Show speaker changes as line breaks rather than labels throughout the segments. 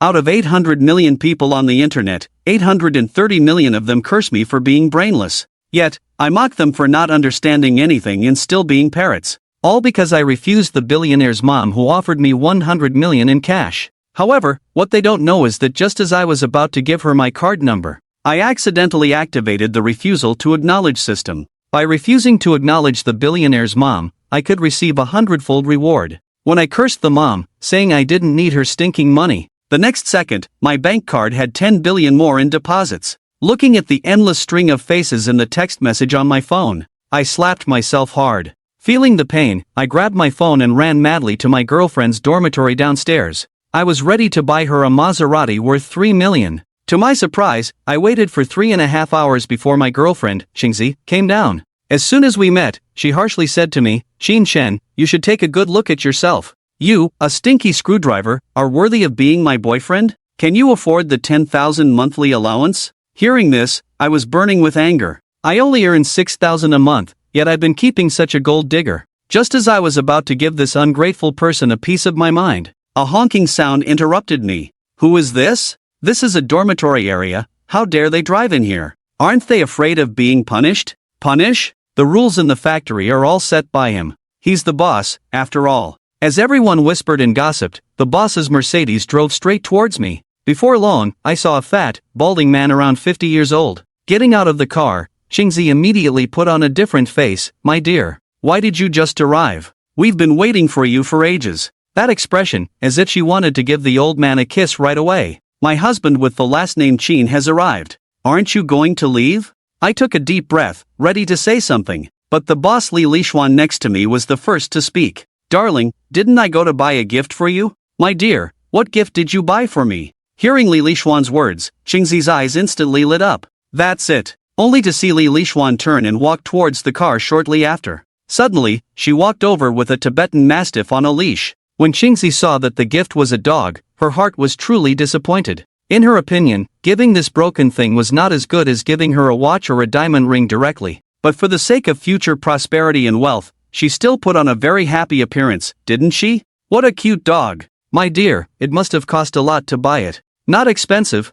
Out of 800 million people on the internet, 830 million of them curse me for being brainless. Yet, I mock them for not understanding anything and still being parrots. All because I refused the billionaire's mom who offered me 100 million in cash. However, what they don't know is that just as I was about to give her my card number, I accidentally activated the refusal to acknowledge system. By refusing to acknowledge the billionaire's mom, I could receive a hundredfold reward. When I cursed the mom, saying I didn't need her stinking money, the next second, my bank card had 10 billion more in deposits. Looking at the endless string of faces in the text message on my phone, I slapped myself hard. Feeling the pain, I grabbed my phone and ran madly to my girlfriend's dormitory downstairs. I was ready to buy her a Maserati worth 3 million. To my surprise, I waited for 3.5 hours before my girlfriend, Xingzi, came down. As soon as we met, she harshly said to me, "Xin Shen, you should take a good look at yourself. You, a stinky screwdriver, are worthy of being my boyfriend? Can you afford the 10,000 monthly allowance?" Hearing this, I was burning with anger. I only earn 6,000 a month, yet I've been keeping such a gold digger. Just as I was about to give this ungrateful person a piece of my mind, a honking sound interrupted me. Who is this? This is a dormitory area. How dare they drive in here? Aren't they afraid of being punished? Punish? The rules in the factory are all set by him. He's the boss, after all. As everyone whispered and gossiped, the boss's Mercedes drove straight towards me. Before long, I saw a fat, balding man around 50 years old. Getting out of the car, Xingzi immediately put on a different face. "My dear, why did you just arrive? We've been waiting for you for ages." That expression, as if she wanted to give the old man a kiss right away. "My husband with the last name Qin has arrived. Aren't you going to leave?" I took a deep breath, ready to say something, but the boss Li Lishuan next to me was the first to speak. "Darling, didn't I go to buy a gift for you?" "My dear, what gift did you buy for me?" Hearing Li Lishuan's words, Xingzi's eyes instantly lit up. That's it. Only to see Li Lishuan turn and walk towards the car shortly after. Suddenly, she walked over with a Tibetan Mastiff on a leash. When Xingzi saw that the gift was a dog, her heart was truly disappointed. In her opinion, giving this broken thing was not as good as giving her a watch or a diamond ring directly. But for the sake of future prosperity and wealth, she still put on a very happy appearance, didn't she? What a cute dog. My dear, it must have cost a lot to buy it. Not expensive,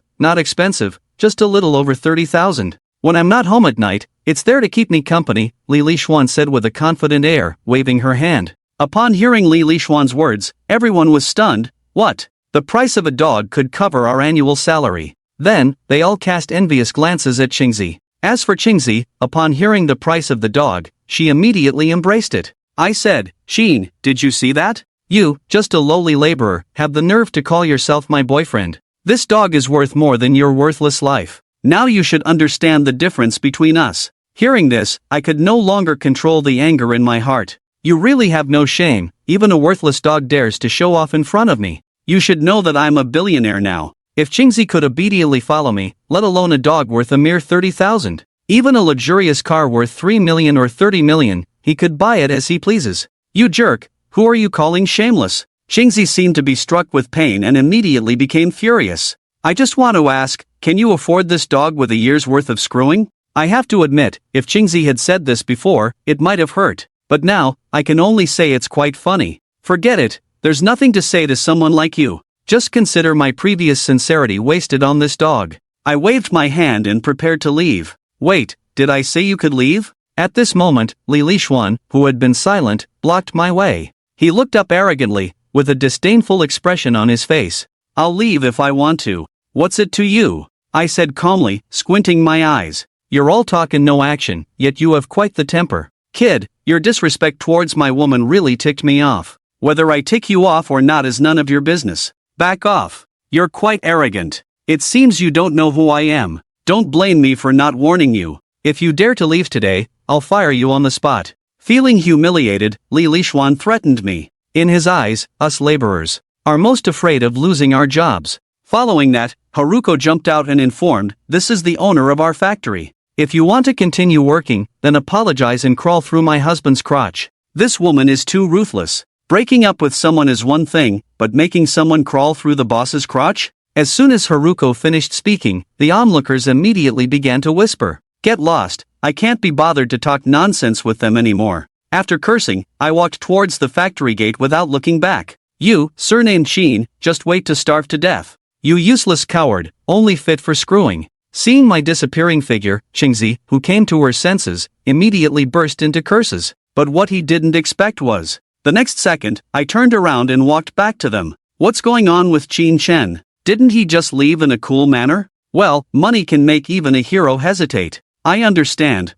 just a little over 30,000. When I'm not home at night, it's there to keep me company, Li Lishuan said with a confident air, waving her hand. Upon hearing Li Lishuan's words, everyone was stunned. What? The price of a dog could cover our annual salary. Then, they all cast envious glances at Xingzi. As for Xingzi, upon hearing the price of the dog, she immediately embraced it. I said, "Xin, did you see that? You, just a lowly laborer, have the nerve to call yourself my boyfriend. This dog is worth more than your worthless life. Now you should understand the difference between us." Hearing this, I could no longer control the anger in my heart. You really have no shame, even a worthless dog dares to show off in front of me. You should know that I'm a billionaire now. If Xingzi could obediently follow me, let alone a dog worth a mere 30,000, even a luxurious car worth 3 million or 30 million, he could buy it as he pleases. You jerk, who are you calling shameless? Xingzi seemed to be struck with pain and immediately became furious. I just want to ask, can you afford this dog with a year's worth of screwing? I have to admit, if Xingzi had said this before, it might have hurt. But now, I can only say it's quite funny. Forget it, there's nothing to say to someone like you. Just consider my previous sincerity wasted on this dog. I waved my hand and prepared to leave. Wait, did I say you could leave? At this moment, Li Lishuan, who had been silent, blocked my way. He looked up arrogantly, with a disdainful expression on his face. I'll leave if I want to. What's it to you? I said calmly, squinting my eyes. You're all talk and no action, yet you have quite the temper. Kid, your disrespect towards my woman really ticked me off. Whether I tick you off or not is none of your business. Back off. You're quite arrogant. It seems you don't know who I am. Don't blame me for not warning you. If you dare to leave today, I'll fire you on the spot. Feeling humiliated, Li Lishuan threatened me. In his eyes, us laborers are most afraid of losing our jobs. Following that, Haruko jumped out and informed, this is the owner of our factory. If you want to continue working, then apologize and crawl through my husband's crotch. This woman is too ruthless. Breaking up with someone is one thing, but making someone crawl through the boss's crotch? As soon as Haruko finished speaking, the onlookers immediately began to whisper. Get lost, I can't be bothered to talk nonsense with them anymore. After cursing, I walked towards the factory gate without looking back. You, surnamed Sheen, just wait to starve to death. You useless coward, only fit for screwing. Seeing my disappearing figure, Qingzi, who came to her senses, immediately burst into curses. But what he didn't expect was, the next second, I turned around and walked back to them. What's going on with Qin Chen? Didn't he just leave in a cool manner? Well, money can make even a hero hesitate. I understand.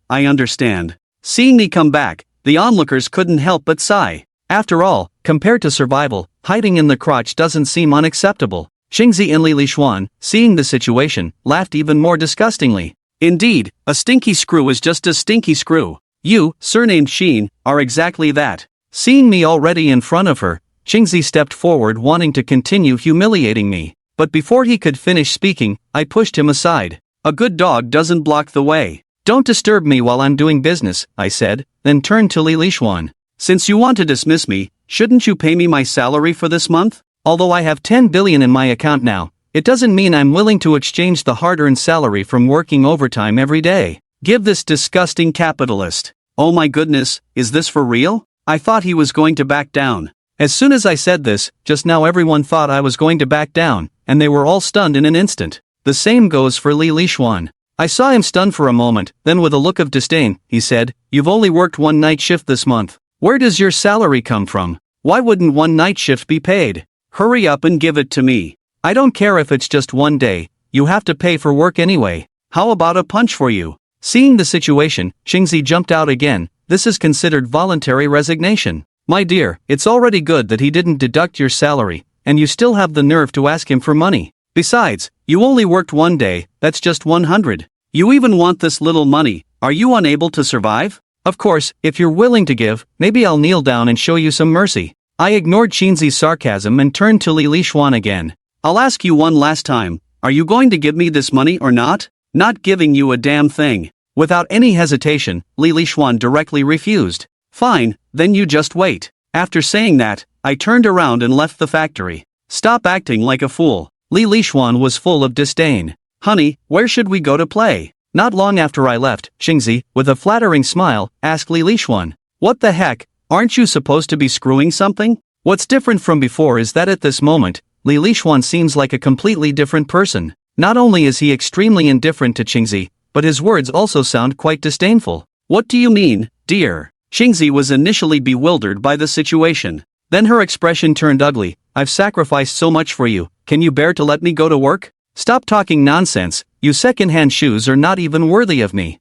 Seeing me come back, the onlookers couldn't help but sigh. After all, compared to survival, hiding in the crotch doesn't seem unacceptable. Qingzi and Li Lishuan, seeing the situation, laughed even more disgustingly. Indeed, a stinky screw is just a stinky screw. You, surnamed Xin, are exactly that. Seeing me already in front of her, Qingzi stepped forward wanting to continue humiliating me. But before he could finish speaking, I pushed him aside. A good dog doesn't block the way. Don't disturb me while I'm doing business, I said, then turned to Li Lishuan. Since you want to dismiss me, shouldn't you pay me my salary for this month? Although I have 10 billion in my account now, it doesn't mean I'm willing to exchange the hard-earned salary from working overtime every day. Give this disgusting capitalist. Oh my goodness, is this for real? I thought he was going to back down. As soon as I said this, just now everyone thought I was going to back down, and they were all stunned in an instant. The same goes for Li Lishuan. I saw him stunned for a moment, then with a look of disdain, he said, "You've only worked one night shift this month. Where does your salary come from? Why wouldn't one night shift be paid? Hurry up and give it to me. I don't care if it's just one day, you have to pay for work anyway. How about a punch for you?" Seeing the situation, Qingzi jumped out again. This is considered voluntary resignation. My dear, it's already good that he didn't deduct your salary, and you still have the nerve to ask him for money. Besides, you only worked one day, that's just 100. You even want this little money, are you unable to survive? Of course, if you're willing to give, maybe I'll kneel down and show you some mercy. I ignored Qingzi's sarcasm and turned to Li Lishuan again. I'll ask you one last time, are you going to give me this money or not? Not giving you a damn thing. Without any hesitation, Li Lishuan directly refused. Fine, then you just wait. After saying that, I turned around and left the factory. Stop acting like a fool. Li Lishuan was full of disdain. Honey, where should we go to play? Not long after I left, Qingzi, with a flattering smile, asked Li Lishuan. What the heck, aren't you supposed to be screwing something? What's different from before is that at this moment, Li Lishuan seems like a completely different person. Not only is he extremely indifferent to Qingzi, but his words also sound quite disdainful. What do you mean, dear? Qingzi was initially bewildered by the situation. Then her expression turned ugly. I've sacrificed so much for you, can you bear to let me go to work? Stop talking nonsense, you second-hand shoes are not even worthy of me.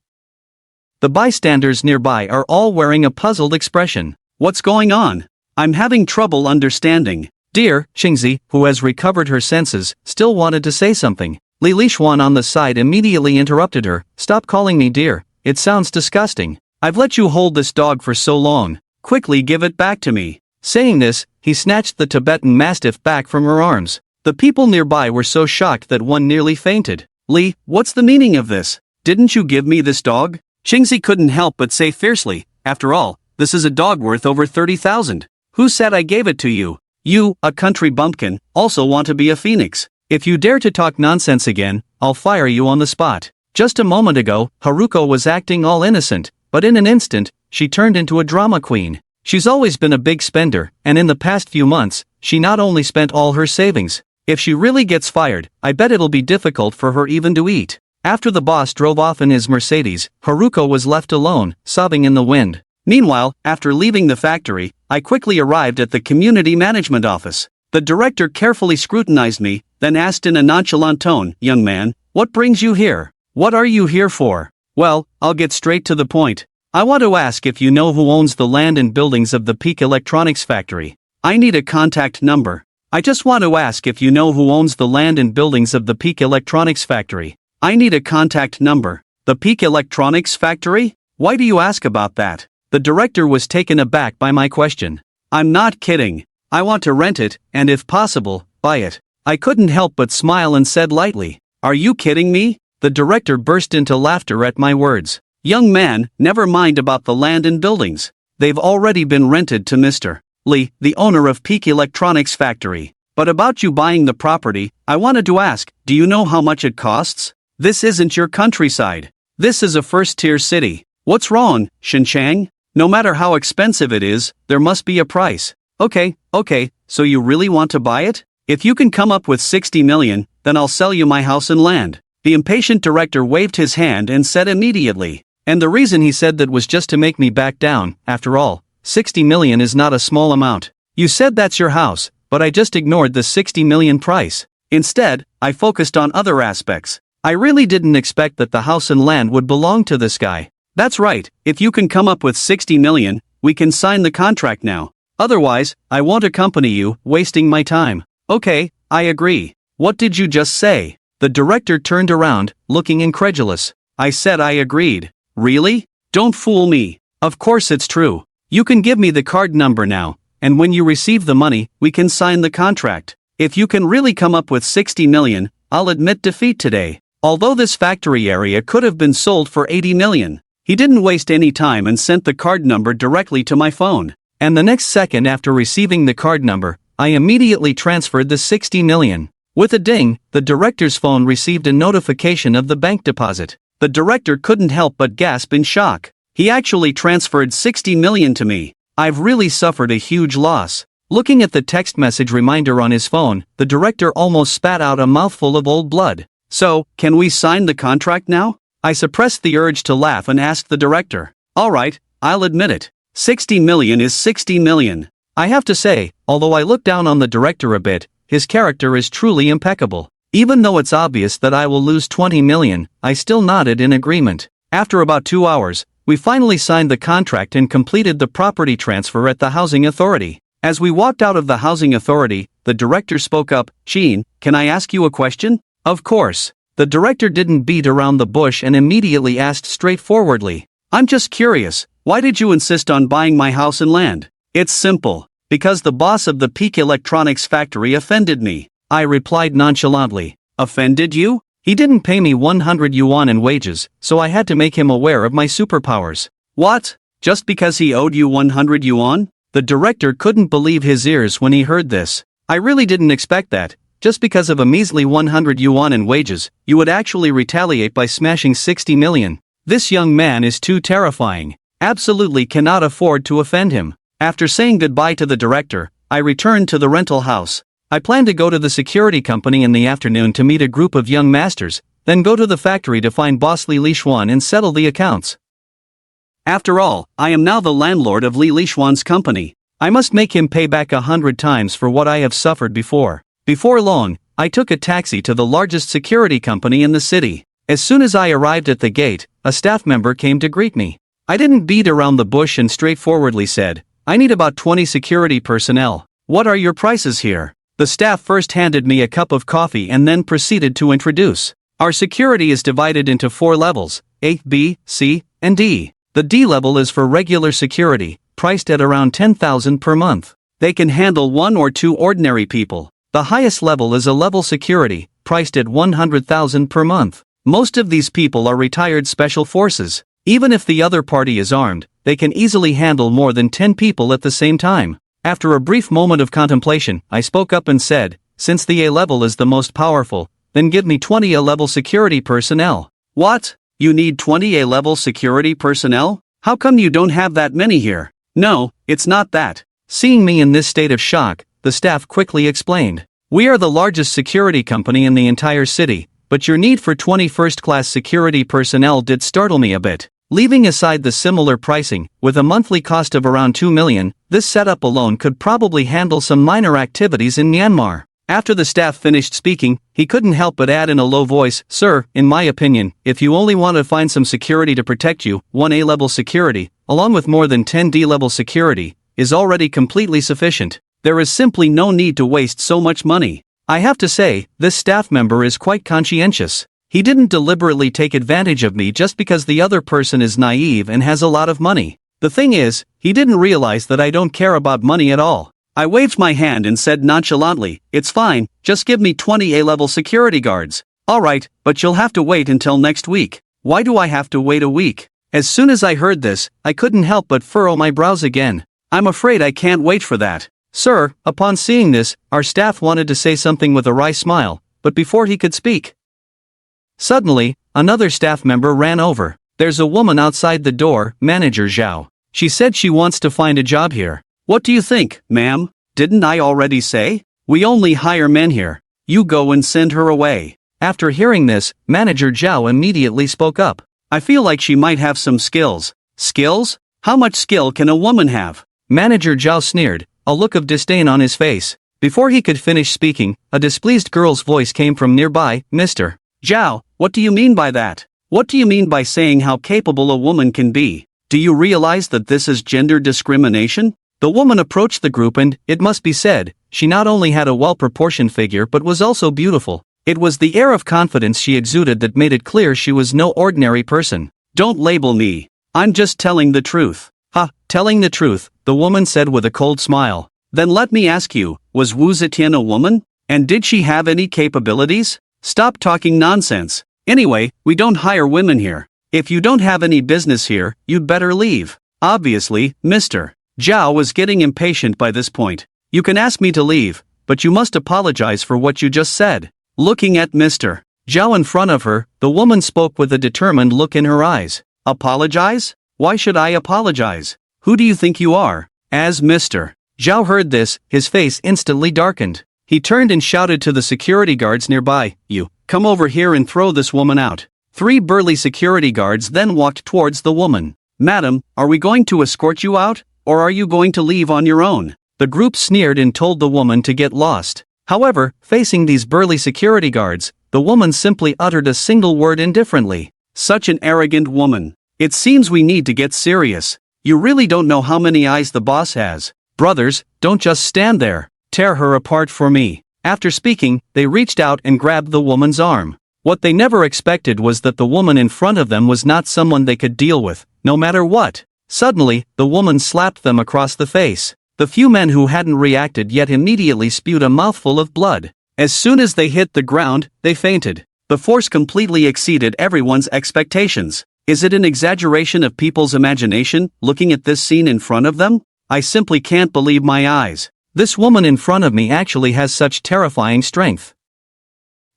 The bystanders nearby are all wearing a puzzled expression. What's going on? I'm having trouble understanding. Dear, Qingzi, who has recovered her senses, still wanted to say something. Li Lishuan on the side immediately interrupted her. Stop calling me dear, it sounds disgusting. I've let you hold this dog for so long. Quickly give it back to me. Saying this, he snatched the Tibetan Mastiff back from her arms. The people nearby were so shocked that one nearly fainted. Li, what's the meaning of this? Didn't you give me this dog? Qingzi couldn't help but say fiercely, after all, this is a dog worth over 30,000. Who said I gave it to you? You, a country bumpkin, also want to be a phoenix. If you dare to talk nonsense again, I'll fire you on the spot. Just a moment ago, Haruko was acting all innocent, but in an instant, she turned into a drama queen. She's always been a big spender, and in the past few months, she not only spent all her savings. If she really gets fired, I bet it'll be difficult for her even to eat. After the boss drove off in his Mercedes, Haruko was left alone, sobbing in the wind. Meanwhile, after leaving the factory, I quickly arrived at the community management office. The director carefully scrutinized me, then asked in a nonchalant tone, "Young man, what brings you here? What are you here for?" Well, I'll get straight to the point. I want to ask if you know who owns the land and buildings of the Peak Electronics factory. I need a contact number. I just want to ask if you know who owns the land and buildings of the Peak Electronics factory. I need a contact number. The Peak Electronics factory? Why do you ask about that? The director was taken aback by my question. I'm not kidding. I want to rent it, and if possible, buy it. I couldn't help but smile and said lightly, "Are you kidding me?" The director burst into laughter at my words. "Young man, never mind about the land and buildings. They've already been rented to Mr. Lee, the owner of Peak Electronics factory. But about you buying the property, I wanted to ask, do you know how much it costs? This isn't your countryside. This is a first-tier city. What's wrong, Xinjiang? No matter how expensive it is, there must be a price. Okay, so you really want to buy it? If you can come up with 60 million, then I'll sell you my house and land." The impatient director waved his hand and said immediately. And the reason he said that was just to make me back down. After all, 60 million is not a small amount. You said that's your house, but I just ignored the 60 million price. Instead, I focused on other aspects. I really didn't expect that the house and land would belong to this guy. That's right, if you can come up with 60 million, we can sign the contract now. Otherwise, I won't accompany you, wasting my time. Okay, I agree. What did you just say? The director turned around, looking incredulous. I said I agreed. Really? Don't fool me. Of course it's true. You can give me the card number now, and when you receive the money, we can sign the contract. If you can really come up with 60 million, I'll admit defeat today. Although this factory area could have been sold for 80 million. He didn't waste any time and sent the card number directly to my phone. And the next second after receiving the card number, I immediately transferred the 60 million. With a ding, the director's phone received a notification of the bank deposit. The director couldn't help but gasp in shock. He actually transferred 60 million to me. I've really suffered a huge loss. Looking at the text message reminder on his phone, the director almost spat out a mouthful of old blood. So, can we sign the contract now? I suppressed the urge to laugh and asked the director. Alright, I'll admit it. 60 million is 60 million. I have to say, although I look down on the director a bit, his character is truly impeccable. Even though it's obvious that I will lose 20 million, I still nodded in agreement. After about 2 hours, we finally signed the contract and completed the property transfer at the housing authority. As we walked out of the housing authority, the director spoke up. Sheen, can I ask you a question? Of course. The director didn't beat around the bush and immediately asked straightforwardly. I'm just curious, why did you insist on buying my house and land? It's simple. Because the boss of the Peak Electronics factory offended me. I replied nonchalantly. Offended you? He didn't pay me 100 yuan in wages, so I had to make him aware of my superpowers. What? Just because he owed you 100 yuan? The director couldn't believe his ears when he heard this. I really didn't expect that. Just because of a measly 100 yuan in wages, you would actually retaliate by smashing 60 million. This young man is too terrifying. Absolutely cannot afford to offend him. After saying goodbye to the director, I returned to the rental house. I planned to go to the security company in the afternoon to meet a group of young masters, then go to the factory to find boss Li Lishuan and settle the accounts. After all, I am now the landlord of Li Lishuan's company. I must make him pay back 100 times for what I have suffered before. Before long, I took a taxi to the largest security company in the city. As soon as I arrived at the gate, a staff member came to greet me. I didn't beat around the bush and straightforwardly said, I need about 20 security personnel. What are your prices here? The staff first handed me a cup of coffee and then proceeded to introduce. Our security is divided into 4 levels, A, B, C, and D. The D level is for regular security, priced at around 10,000 per month. They can handle 1 or 2 ordinary people. The highest level is a level security, priced at 100,000 per month. Most of these people are retired special forces. Even if the other party is armed, they can easily handle more than 10 people at the same time. After a brief moment of contemplation, I spoke up and said, since the A level is the most powerful, then give me 20 A-level security personnel. What? You need 20 A-level security personnel? How come you don't have that many here? No, it's not that. Seeing me in this state of shock, the staff quickly explained. We are the largest security company in the entire city, but your need for 20 first-class security personnel did startle me a bit. Leaving aside the similar pricing, with a monthly cost of around 2 million, this setup alone could probably handle some minor activities in Myanmar. After the staff finished speaking, he couldn't help but add in a low voice, Sir, in my opinion, if you only want to find some security to protect you, 1 A-level security, along with more than 10 D-level security, is already completely sufficient. There is simply no need to waste so much money. I have to say, this staff member is quite conscientious. He didn't deliberately take advantage of me just because the other person is naive and has a lot of money. The thing is, he didn't realize that I don't care about money at all. I waved my hand and said nonchalantly, it's fine, just give me 20 A-level security guards. Alright, but you'll have to wait until next week. Why do I have to wait a week? As soon as I heard this, I couldn't help but furrow my brows again. I'm afraid I can't wait for that. Sir, upon seeing this, our staff wanted to say something with a wry smile, but before he could speak, suddenly, another staff member ran over. There's a woman outside the door, Manager Zhao. She said she wants to find a job here. What do you think, ma'am? Didn't I already say? We only hire men here. You go and send her away. After hearing this, Manager Zhao immediately spoke up. I feel like she might have some skills. Skills? How much skill can a woman have? Manager Zhao sneered, a look of disdain on his face. Before he could finish speaking, a displeased girl's voice came from nearby. Mr. Zhao, what do you mean by that? What do you mean by saying how capable a woman can be? Do you realize that this is gender discrimination? The woman approached the group and, it must be said, she not only had a well-proportioned figure but was also beautiful. It was the air of confidence she exuded that made it clear she was no ordinary person. Don't label me. I'm just telling the truth. Ha, telling the truth, the woman said with a cold smile. Then let me ask you, was Wu Zetian a woman? And did she have any capabilities? Stop talking nonsense. Anyway, we don't hire women here. If you don't have any business here, you'd better leave. Obviously, Mr. Zhao was getting impatient by this point. You can ask me to leave, but you must apologize for what you just said. Looking at Mr. Zhao in front of her, the woman spoke with a determined look in her eyes. Apologize? Why should I apologize? Who do you think you are? As Mr. Zhao heard this, his face instantly darkened. He turned and shouted to the security guards nearby, You, come over here and throw this woman out. 3 burly security guards then walked towards the woman. Madam, are we going to escort you out, or are you going to leave on your own? The group sneered and told the woman to get lost. However, facing these burly security guards, the woman simply uttered a single word indifferently. Such an arrogant woman. It seems we need to get serious. You really don't know how many eyes the boss has. Brothers, don't just stand there. Tear her apart for me. After speaking, they reached out and grabbed the woman's arm. What they never expected was that the woman in front of them was not someone they could deal with, no matter what. Suddenly, the woman slapped them across the face. The few men who hadn't reacted yet immediately spewed a mouthful of blood. As soon as they hit the ground, they fainted. The force completely exceeded everyone's expectations. Is it an exaggeration of people's imagination, looking at this scene in front of them? I simply can't believe my eyes. This woman in front of me actually has such terrifying strength.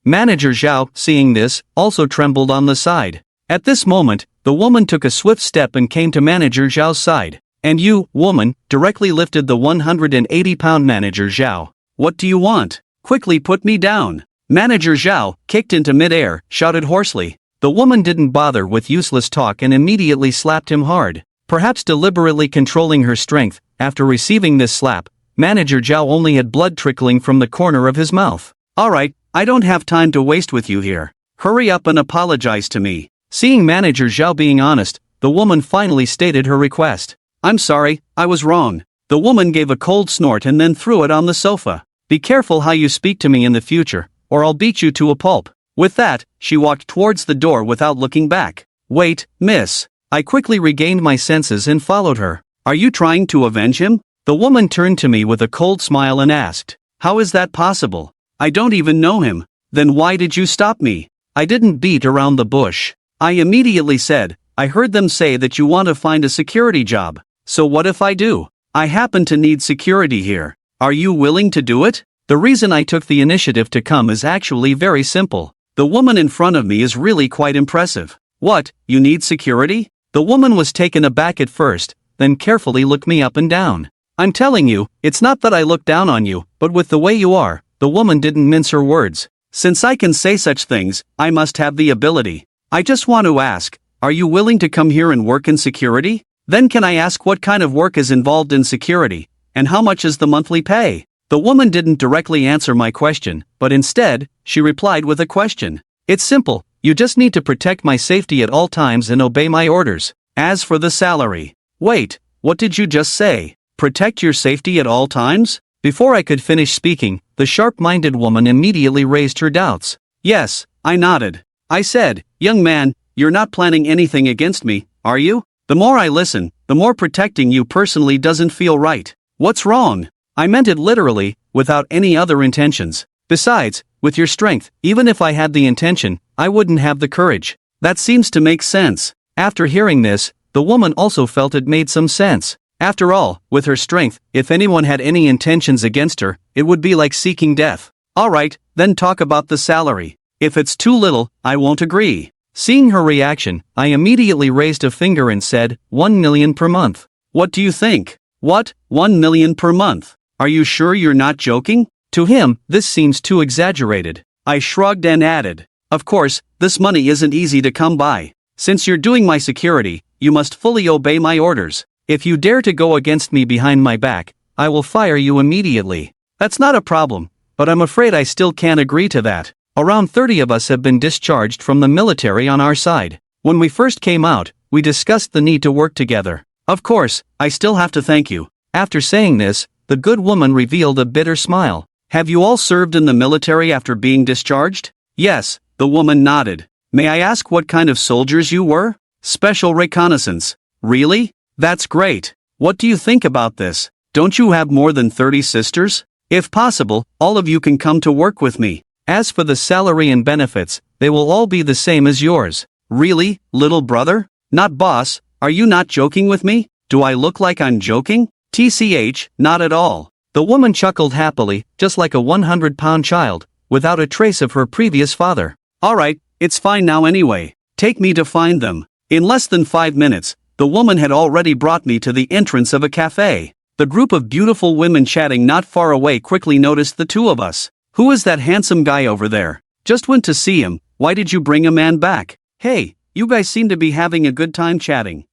Manager Zhao, seeing this, also trembled on the side. At this moment, the woman took a swift step and came to Manager Zhao's side. And you, woman, directly lifted the 180-pound Manager Zhao. What do you want? Quickly put me down. Manager Zhao, kicked into midair, shouted hoarsely. The woman didn't bother with useless talk and immediately slapped him hard. Perhaps deliberately controlling her strength, after receiving this slap, Manager Zhao only had blood trickling from the corner of his mouth. Alright, I don't have time to waste with you here. Hurry up and apologize to me. Seeing Manager Zhao being honest, the woman finally stated her request. I'm sorry, I was wrong. The woman gave a cold snort and then threw it on the sofa. Be careful how you speak to me in the future, or I'll beat you to a pulp. With that, she walked towards the door without looking back. Wait, miss. I quickly regained my senses and followed her. Are you trying to avenge him? The woman turned to me with a cold smile and asked. How is that possible? I don't even know him. Then why did you stop me? I didn't beat around the bush. I immediately said, I heard them say that you want to find a security job. So what if I do? I happen to need security here. Are you willing to do it? The reason I took the initiative to come is actually very simple. The woman in front of me is really quite impressive. What, you need security? The woman was taken aback at first, then carefully looked me up and down. I'm telling you, it's not that I look down on you, but with the way you are, the woman didn't mince her words. Since I can say such things, I must have the ability. I just want to ask, are you willing to come here and work in security? Then can I ask what kind of work is involved in security, and how much is the monthly pay? The woman didn't directly answer my question, but instead, she replied with a question. It's simple, you just need to protect my safety at all times and obey my orders. As for the salary. Wait, what did you just say? Protect your safety at all times? Before I could finish speaking, the sharp-minded woman immediately raised her doubts. Yes, I nodded. I said, young man, you're not planning anything against me, are you? The more I listen, the more protecting you personally doesn't feel right. What's wrong? I meant it literally, without any other intentions. Besides, with your strength, even if I had the intention, I wouldn't have the courage. That seems to make sense. After hearing this, the woman also felt it made some sense. After all, with her strength, if anyone had any intentions against her, it would be like seeking death. Alright, then talk about the salary. If it's too little, I won't agree. Seeing her reaction, I immediately raised a finger and said, 1 million per month. What do you think? What, 1 million per month? Are you sure you're not joking? To him, this seems too exaggerated. I shrugged and added, "Of course, this money isn't easy to come by. Since you're doing my security, you must fully obey my orders. If you dare to go against me behind my back, I will fire you immediately." That's not a problem, but I'm afraid I still can't agree to that. Around 30 of us have been discharged from the military on our side. When we first came out, we discussed the need to work together. Of course, I still have to thank you. After saying this, the good woman revealed a bitter smile. Have you all served in the military after being discharged? Yes, the woman nodded. May I ask what kind of soldiers you were? Special reconnaissance. Really? That's great. What do you think about this? Don't you have more than 30 sisters? If possible, all of you can come to work with me. As for the salary and benefits, they will all be the same as yours. Really, little brother? Not boss, are you not joking with me? Do I look like I'm joking? TCH, not at all. The woman chuckled happily, just like a 100-pound child, without a trace of her previous father. Alright, it's fine now anyway. Take me to find them. In less than 5 minutes, the woman had already brought me to the entrance of a cafe. The group of beautiful women chatting not far away quickly noticed the two of us. Who is that handsome guy over there? Just went to see him. Why did you bring a man back? Hey, you guys seem to be having a good time chatting.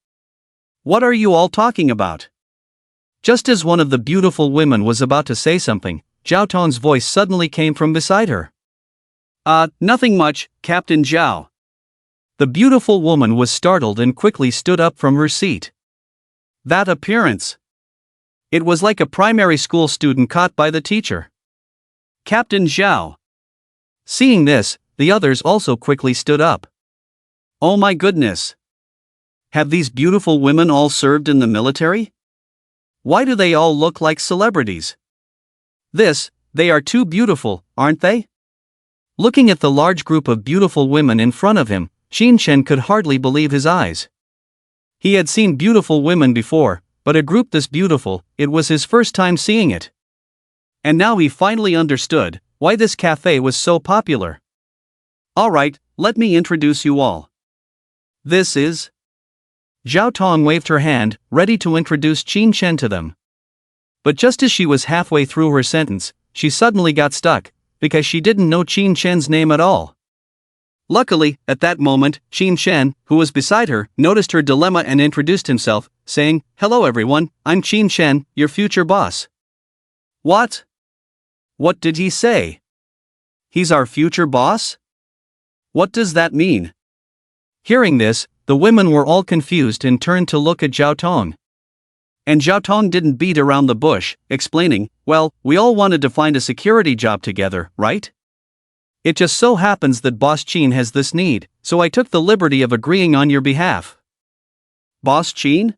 What are you all talking about? Just as one of the beautiful women was about to say something, Zhao Tong's voice suddenly came from beside her. Nothing much, Captain Zhao. The beautiful woman was startled and quickly stood up from her seat. That appearance. It was like a primary school student caught by the teacher. Captain Zhao. Seeing this, the others also quickly stood up. Oh my goodness. Have these beautiful women all served in the military? Why do they all look like celebrities? They are too beautiful, aren't they? Looking at the large group of beautiful women in front of him, Xin Shen could hardly believe his eyes. He had seen beautiful women before, but a group this beautiful, it was his first time seeing it. And now he finally understood why this cafe was so popular. Alright, let me introduce you all. This is... Zhao Tong waved her hand, ready to introduce Qin Shen to them. But just as she was halfway through her sentence, she suddenly got stuck, because she didn't know Qin Shen's name at all. Luckily, at that moment, Qin Shen, who was beside her, noticed her dilemma and introduced himself, saying, "Hello everyone, I'm Qin Shen, your future boss." What? What did he say? He's our future boss? What does that mean? Hearing this, the women were all confused and turned to look at Zhao Tong. And Zhao Tong didn't beat around the bush, explaining, well, we all wanted to find a security job together, right? It just so happens that Boss Qin has this need, so I took the liberty of agreeing on your behalf. Boss Qin?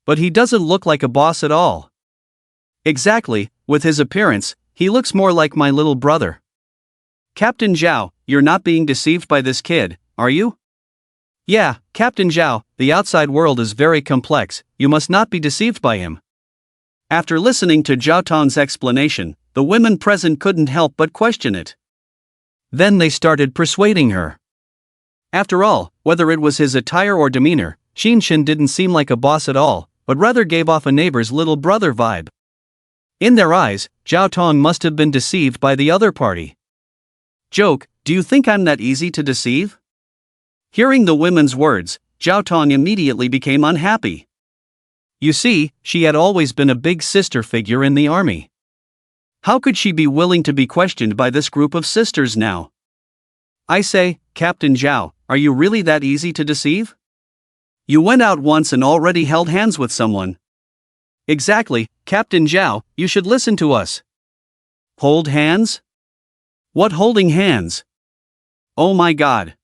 But he doesn't look like a boss at all. Exactly, with his appearance, he looks more like my little brother. Captain Zhao, you're not being deceived by this kid, are you? Yeah, Captain Zhao, the outside world is very complex, you must not be deceived by him. After listening to Zhao Tong's explanation, the women present couldn't help but question it. Then they started persuading her. After all, whether it was his attire or demeanor, Xin Shen didn't seem like a boss at all, but rather gave off a neighbor's little brother vibe. In their eyes, Zhao Tong must have been deceived by the other party. Joke, do you think I'm that easy to deceive? Hearing the women's words, Zhao Tong immediately became unhappy. You see, she had always been a big sister figure in the army. How could she be willing to be questioned by this group of sisters now? I say, Captain Zhao, are you really that easy to deceive? You went out once and already held hands with someone. Exactly, Captain Zhao, you should listen to us. Hold hands? What holding hands? Oh my god.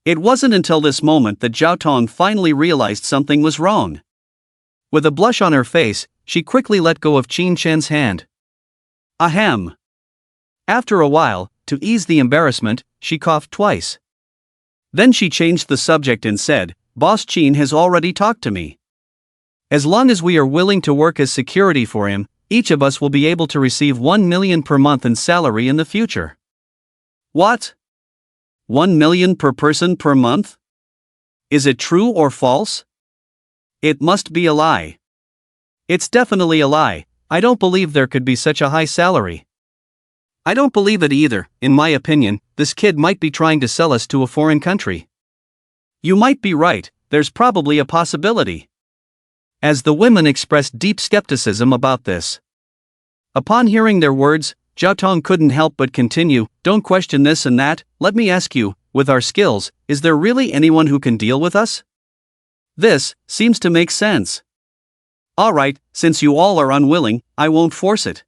It wasn't until this moment that Zhao Tong finally realized something was wrong. With a blush on her face, she quickly let go of Qin Shen's hand. Ahem. After a while, to ease the embarrassment, she coughed twice. Then she changed the subject and said, Boss Qin has already talked to me. As long as we are willing to work as security for him, each of us will be able to receive 1 million per month in salary in the future. What? 1 million per person per month? Is it true or false? It must be a lie. It's definitely a lie. I don't believe there could be such a high salary. I don't believe it either. In my opinion, this kid might be trying to sell us to a foreign country. You might be right, there's probably a possibility. As the women expressed deep skepticism about this. Upon hearing their words, Zhao Tong couldn't help but continue, don't question this and that, let me ask you, with our skills, is there really anyone who can deal with us? This seems to make sense. Alright, since you all are unwilling, I won't force it.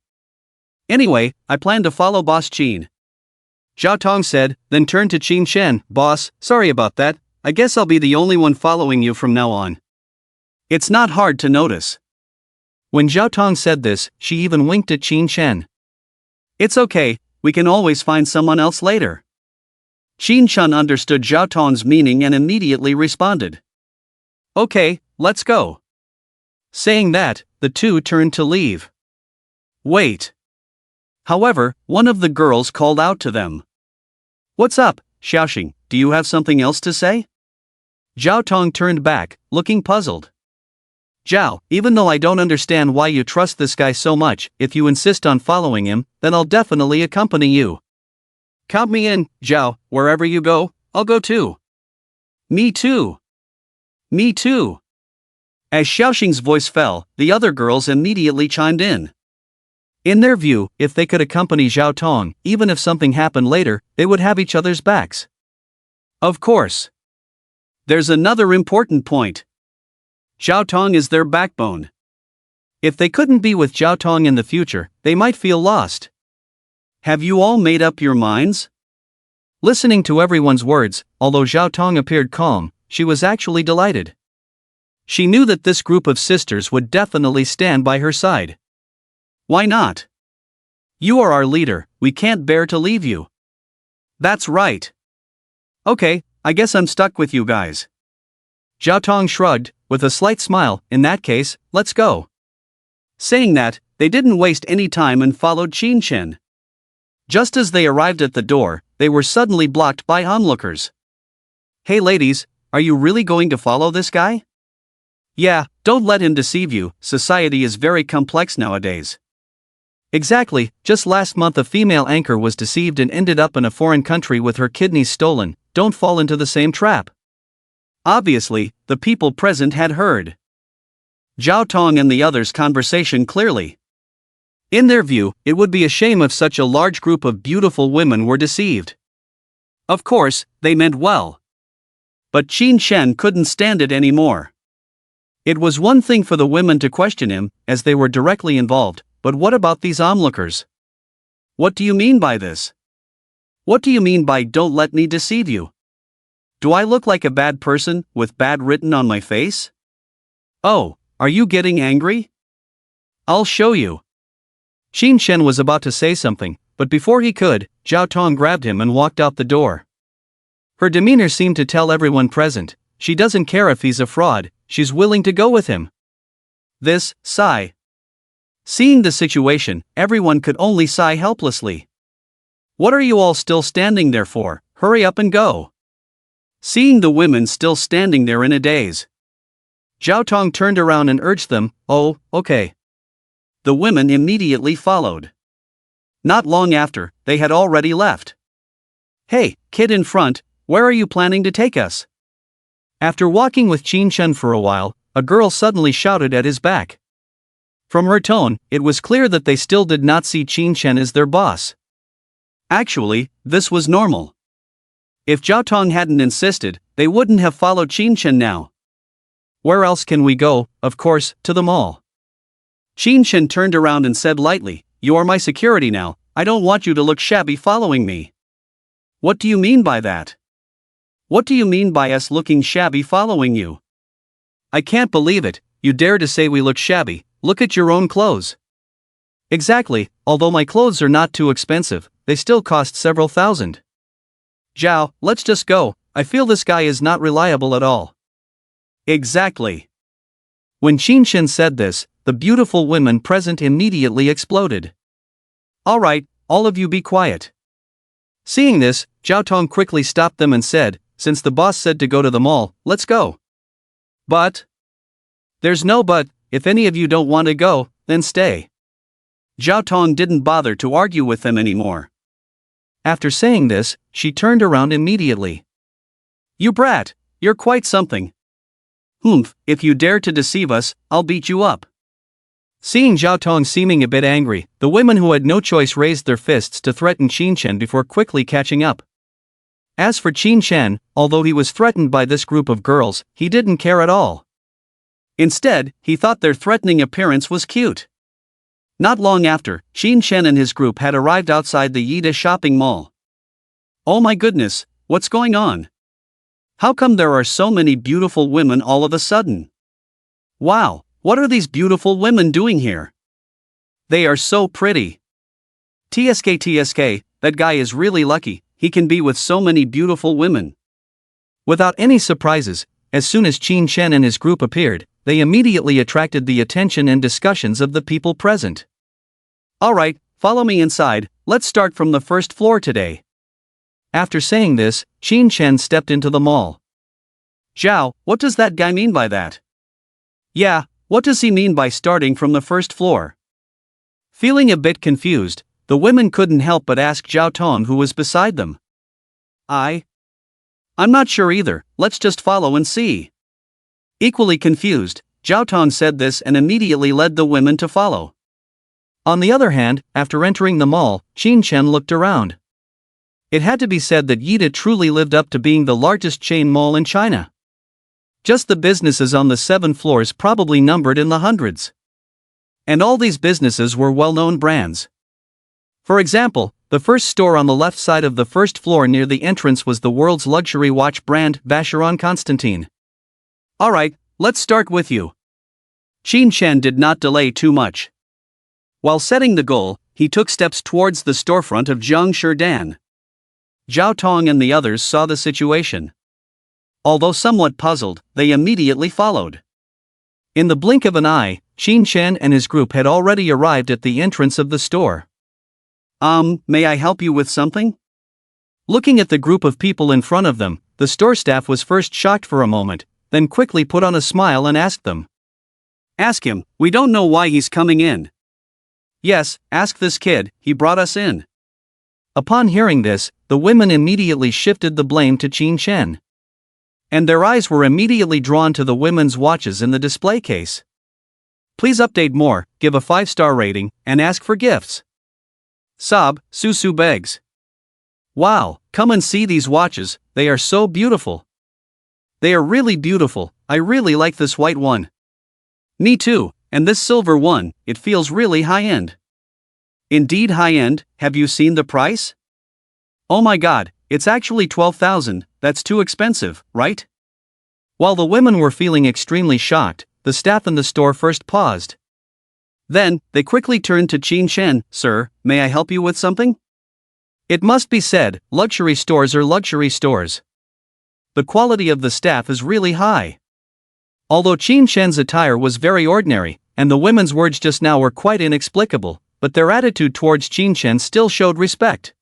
Anyway, I plan to follow Boss Qin. Zhao Tong said, then turned to Qin Shen, boss, sorry about that, I guess I'll be the only one following you from now on. It's not hard to notice. When Zhao Tong said this, she even winked at Qin Shen. It's okay, we can always find someone else later. Qin Shen understood Zhao Tong's meaning and immediately responded. Okay, let's go. Saying that, the two turned to leave. Wait. However, one of the girls called out to them. What's up, Xiaoxing, do you have something else to say? Zhao Tong turned back, looking puzzled. Zhao, even though I don't understand why you trust this guy so much, if you insist on following him, then I'll definitely accompany you. Count me in, Zhao, wherever you go, I'll go too. Me too. Me too. As Xiaoxing's voice fell, the other girls immediately chimed in. In their view, if they could accompany Zhao Tong, even if something happened later, they would have each other's backs. Of course. There's another important point. Zhao Tong is their backbone. If they couldn't be with Zhao Tong in the future, they might feel lost. Have you all made up your minds? Listening to everyone's words, although Zhao Tong appeared calm, she was actually delighted. She knew that this group of sisters would definitely stand by her side. Why not? You are our leader, we can't bear to leave you. That's right. Okay, I guess I'm stuck with you guys. Zhao Tong shrugged, with a slight smile, in that case, let's go. Saying that, they didn't waste any time and followed Qin Shen. Just as they arrived at the door, they were suddenly blocked by onlookers. Hey ladies, are you really going to follow this guy? Yeah, don't let him deceive you, society is very complex nowadays. Exactly, just last month a female anchor was deceived and ended up in a foreign country with her kidneys stolen, don't fall into the same trap. Obviously, the people present had heard Zhao Tong and the others' conversation clearly. In their view, it would be a shame if such a large group of beautiful women were deceived. Of course, they meant well. But Qin Shen couldn't stand it anymore. It was one thing for the women to question him, as they were directly involved, but what about these onlookers? What do you mean by this? What do you mean by don't let me deceive you? Do I look like a bad person, with bad written on my face? Oh, are you getting angry? I'll show you. Qin Shen was about to say something, but before he could, Zhao Tong grabbed him and walked out the door. Her demeanor seemed to tell everyone present, she doesn't care if he's a fraud, she's willing to go with him. This, sigh. Seeing the situation, everyone could only sigh helplessly. What are you all still standing there for? Hurry up and go. Seeing the women still standing there in a daze, Zhao Tong turned around and urged them, oh, okay. The women immediately followed. Not long after, they had already left. Hey, kid in front, where are you planning to take us? After walking with Qin Shen for a while, a girl suddenly shouted at his back. From her tone, it was clear that they still did not see Qin Shen as their boss. Actually, this was normal. If Zhao Tong hadn't insisted, they wouldn't have followed Qin Shen now. Where else can we go? Of course, to the mall. Qin Shen turned around and said lightly, you are my security now, I don't want you to look shabby following me. What do you mean by that? What do you mean by us looking shabby following you? I can't believe it, you dare to say we look shabby, look at your own clothes. Exactly, although my clothes are not too expensive, they still cost several thousand. Zhao, let's just go, I feel this guy is not reliable at all. Exactly. When Qin Shen said this, the beautiful women present immediately exploded. Alright, all of you be quiet. Seeing this, Zhao Tong quickly stopped them and said, since the boss said to go to the mall, let's go. But? There's no but, if any of you don't want to go, then stay. Zhao Tong didn't bother to argue with them anymore. After saying this, she turned around immediately. You brat, you're quite something. Humph, if you dare to deceive us, I'll beat you up. Seeing Zhao Tong seeming a bit angry, the women who had no choice raised their fists to threaten Qin Shen before quickly catching up. As for Qin Shen, although he was threatened by this group of girls, he didn't care at all. Instead, he thought their threatening appearance was cute. Not long after, Qin Shen and his group had arrived outside the Yida shopping mall. Oh my goodness, what's going on? How come there are so many beautiful women all of a sudden? Wow, what are these beautiful women doing here? They are so pretty. TSK, that guy is really lucky, he can be with so many beautiful women. Without any surprises, as soon as Qin Shen and his group appeared, they immediately attracted the attention and discussions of the people present. Alright, follow me inside, let's start from the first floor today. After saying this, Qin Shen stepped into the mall. Zhao, what does that guy mean by that? Yeah, what does he mean by starting from the first floor? Feeling a bit confused, the women couldn't help but ask Zhao Tong who was beside them. I'm not sure either, let's just follow and see. Equally confused, Zhao Tong said this and immediately led the women to follow. On the other hand, after entering the mall, Qin Shen looked around. It had to be said that Yida truly lived up to being the largest chain mall in China. Just the businesses on the 7 floors probably numbered in the hundreds. And all these businesses were well-known brands. For example, the first store on the left side of the first floor near the entrance was the world's luxury watch brand Vacheron Constantin. Alright, let's start with you. Qin Shen did not delay too much. While setting the goal, he took steps towards the storefront of Zhang Sherdan. Zhao Tong and the others saw the situation. Although somewhat puzzled, they immediately followed. In the blink of an eye, Qin Shen and his group had already arrived at the entrance of the store. May I help you with something? Looking at the group of people in front of them, the store staff was first shocked for a moment, then quickly put on a smile and asked them. Ask him, we don't know why he's coming in. Yes, ask this kid, he brought us in. Upon hearing this, the women immediately shifted the blame to Qin Shen. And their eyes were immediately drawn to the women's watches in the display case. Please update more, give a 5-star rating, and ask for gifts. Sob, Susu begs. Wow, come and see these watches, they are so beautiful. They are really beautiful, I really like this white one. Me too, and this silver one, it feels really high-end. Indeed high-end, have you seen the price? Oh my god, it's actually 12,000, that's too expensive, right? While the women were feeling extremely shocked, the staff in the store first paused. Then, they quickly turned to Qin Shen, Sir, may I help you with something? It must be said, luxury stores are luxury stores. The quality of the staff is really high. Although Qin Shen's attire was very ordinary, and the women's words just now were quite inexplicable, but their attitude towards Qin Shen still showed respect.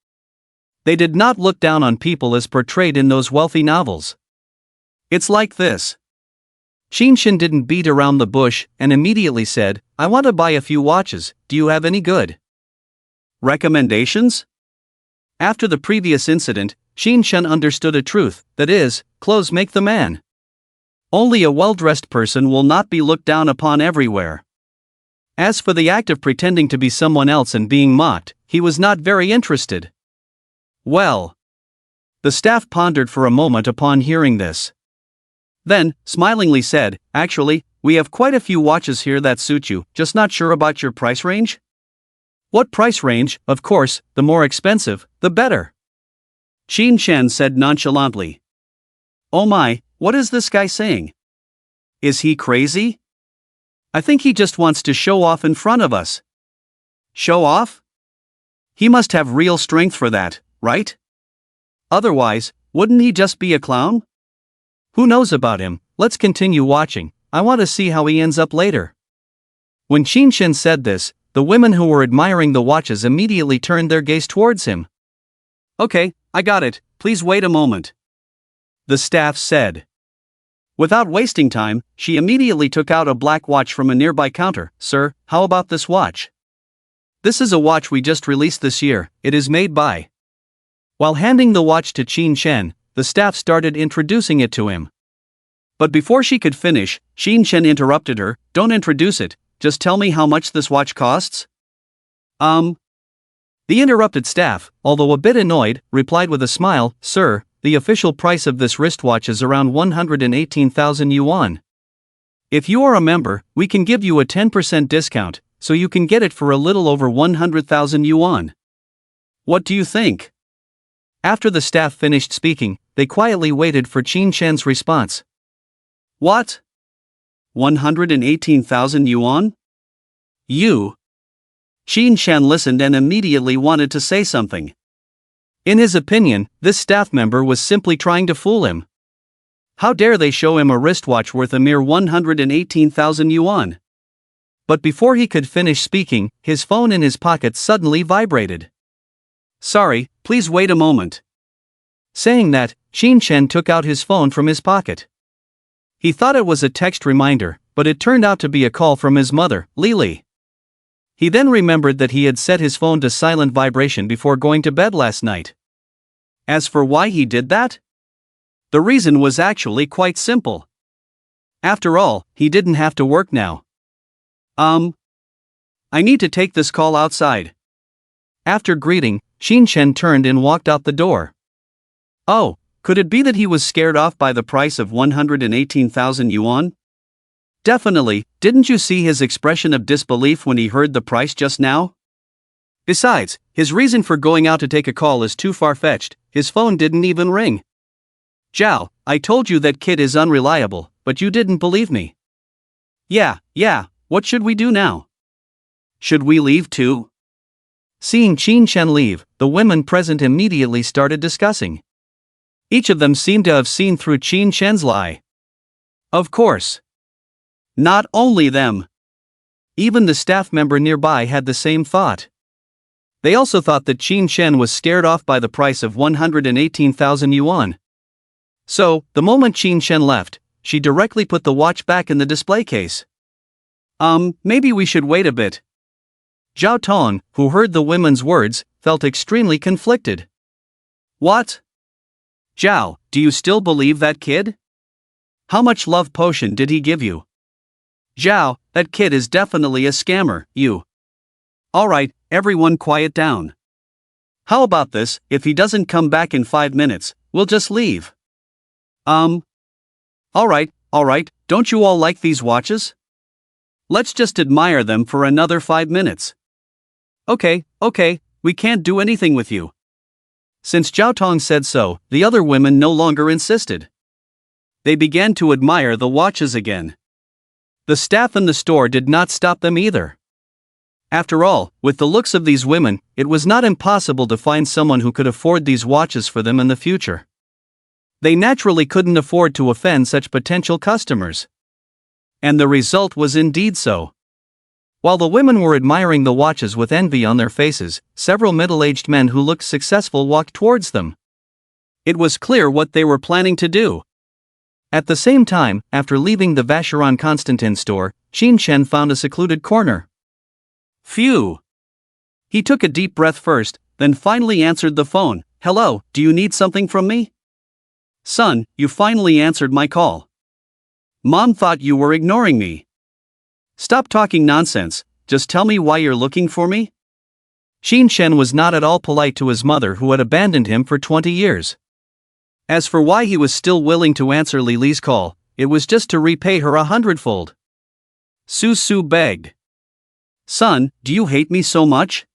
They did not look down on people as portrayed in those wealthy novels. It's like this. Qin Shen didn't beat around the bush and immediately said, I want to buy a few watches, do you have any good recommendations? After the previous incident, Qin Shen understood a truth, that is, clothes make the man. Only a well-dressed person will not be looked down upon everywhere. As for the act of pretending to be someone else and being mocked, he was not very interested. Well. The staff pondered for a moment upon hearing this. Then, smilingly said, Actually, we have quite a few watches here that suit you, just not sure about your price range? What price range? Of course, the more expensive, the better. Qin Shen said nonchalantly. Oh my, what is this guy saying? Is he crazy? I think he just wants to show off in front of us. Show off? He must have real strength for that, right? Otherwise, wouldn't he just be a clown? Who knows about him? Let's continue watching, I want to see how he ends up later. When Qin Shen said this, the women who were admiring the watches immediately turned their gaze towards him. Okay, I got it, please wait a moment. The staff said. Without wasting time, she immediately took out a black watch from a nearby counter. Sir, how about this watch? This is a watch we just released this year, it is made by. While handing the watch to Qin Shen, the staff started introducing it to him. But before she could finish, Qin Shen interrupted her, "Don't introduce it, just tell me how much this watch costs?" The interrupted staff, although a bit annoyed, replied with a smile, "Sir, the official price of this wristwatch is around 118,000 yuan. If you are a member, we can give you a 10% discount, so you can get it for a little over 100,000 yuan. What do you think?" After the staff finished speaking, they quietly waited for Qin Shen's response. "What? 118,000 yuan? You?" Qin Shen listened and immediately wanted to say something. In his opinion, this staff member was simply trying to fool him. How dare they show him a wristwatch worth a mere 118,000 yuan? But before he could finish speaking, his phone in his pocket suddenly vibrated. "Sorry, please wait a moment." Saying that, Qin Shen took out his phone from his pocket. He thought it was a text reminder, but it turned out to be a call from his mother, Lily. He then remembered that he had set his phone to silent vibration before going to bed last night. As for why he did that? The reason was actually quite simple. After all, he didn't have to work now. I need to take this call outside." After greeting, Qin Shen turned and walked out the door. Oh, could it be that he was scared off by the price of 118,000 yuan? Definitely, didn't you see his expression of disbelief when he heard the price just now? Besides, his reason for going out to take a call is too far-fetched, his phone didn't even ring. "Zhao, I told you that kid is unreliable, but you didn't believe me." Yeah, what should we do now? Should we leave too?" Seeing Qin Shen leave, the women present immediately started discussing. Each of them seemed to have seen through Qin Shen's lie. Of course. Not only them. Even the staff member nearby had the same thought. They also thought that Qin Shen was scared off by the price of 118,000 yuan. So, the moment Qin Shen left, she directly put the watch back in the display case. Maybe we should wait a bit." Zhao Tong, who heard the women's words, felt extremely conflicted. "What? Zhao, do you still believe that kid? How much love potion did he give you? Zhao, that kid is definitely a scammer, you." "Alright, everyone quiet down. How about this, if he doesn't come back in 5 minutes, we'll just leave." Alright, don't you all like these watches? Let's just admire them for another 5 minutes. Okay, we can't do anything with you." Since Zhao Tong said so, the other women no longer insisted. They began to admire the watches again. The staff in the store did not stop them either. After all, with the looks of these women, it was not impossible to find someone who could afford these watches for them in the future. They naturally couldn't afford to offend such potential customers. And the result was indeed so. While the women were admiring the watches with envy on their faces, several middle-aged men who looked successful walked towards them. It was clear what they were planning to do. At the same time, after leaving the Vacheron Constantin store, Qin Shen found a secluded corner. Phew! He took a deep breath first, then finally answered the phone. "Hello, do you need something from me?" "Son, you finally answered my call. Mom thought you were ignoring me." "Stop talking nonsense, just tell me why you're looking for me." Qin Shen was not at all polite to his mother who had abandoned him for 20 years. As for why he was still willing to answer Lily's call, it was just to repay her 100-fold. Su begged. "Son, do you hate me so much?"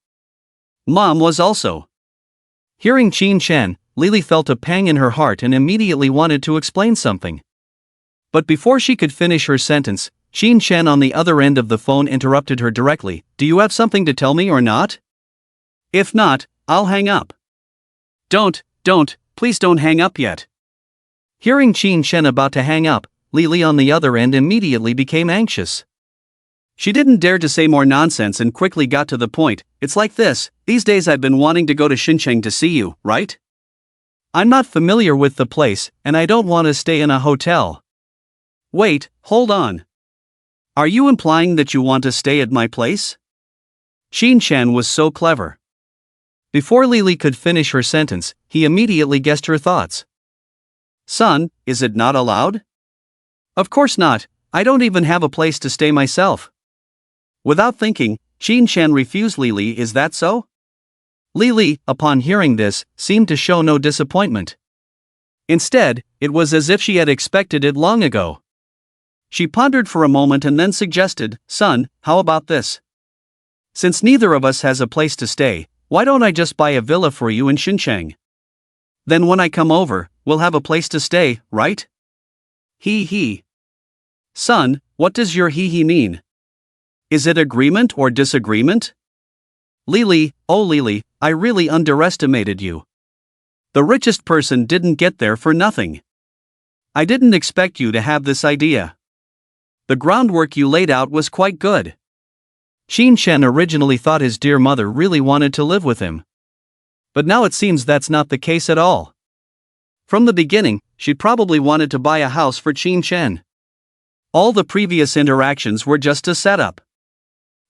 Mom was also. Hearing Qin Shen, Lily felt a pang in her heart and immediately wanted to explain something. But before she could finish her sentence, Qin Shen on the other end of the phone interrupted her directly. "Do you have something to tell me or not? If not, I'll hang up." Please don't hang up yet." Hearing Qin Shen about to hang up, Lily on the other end immediately became anxious. She didn't dare to say more nonsense and quickly got to the point. "It's like this, these days I've been wanting to go to Xincheng to see you, right? I'm not familiar with the place, and I don't want to stay in a hotel." "Wait, hold on. Are you implying that you want to stay at my place?" Shin-chan was so clever. Before Lily could finish her sentence, he immediately guessed her thoughts. Son, is it not allowed? Of course not, I don't even have a place to stay myself. Without thinking, Shin-chan refused Lily. Is that so? Lily, upon hearing this, seemed to show no disappointment. Instead, it was as if she had expected it long ago. She pondered for a moment and then suggested, Son, how about this? Since neither of us has a place to stay, why don't I just buy a villa for you in Xincheng? Then when I come over, we'll have a place to stay, right? He. Son, what does your he mean? Is it agreement or disagreement? Lily, oh Lily, I really underestimated you. The richest person didn't get there for nothing. I didn't expect you to have this idea. The groundwork you laid out was quite good. Shin-chan originally thought his dear mother really wanted to live with him. But now it seems that's not the case at all. From the beginning, she probably wanted to buy a house for Shin-chan. All the previous interactions were just a setup.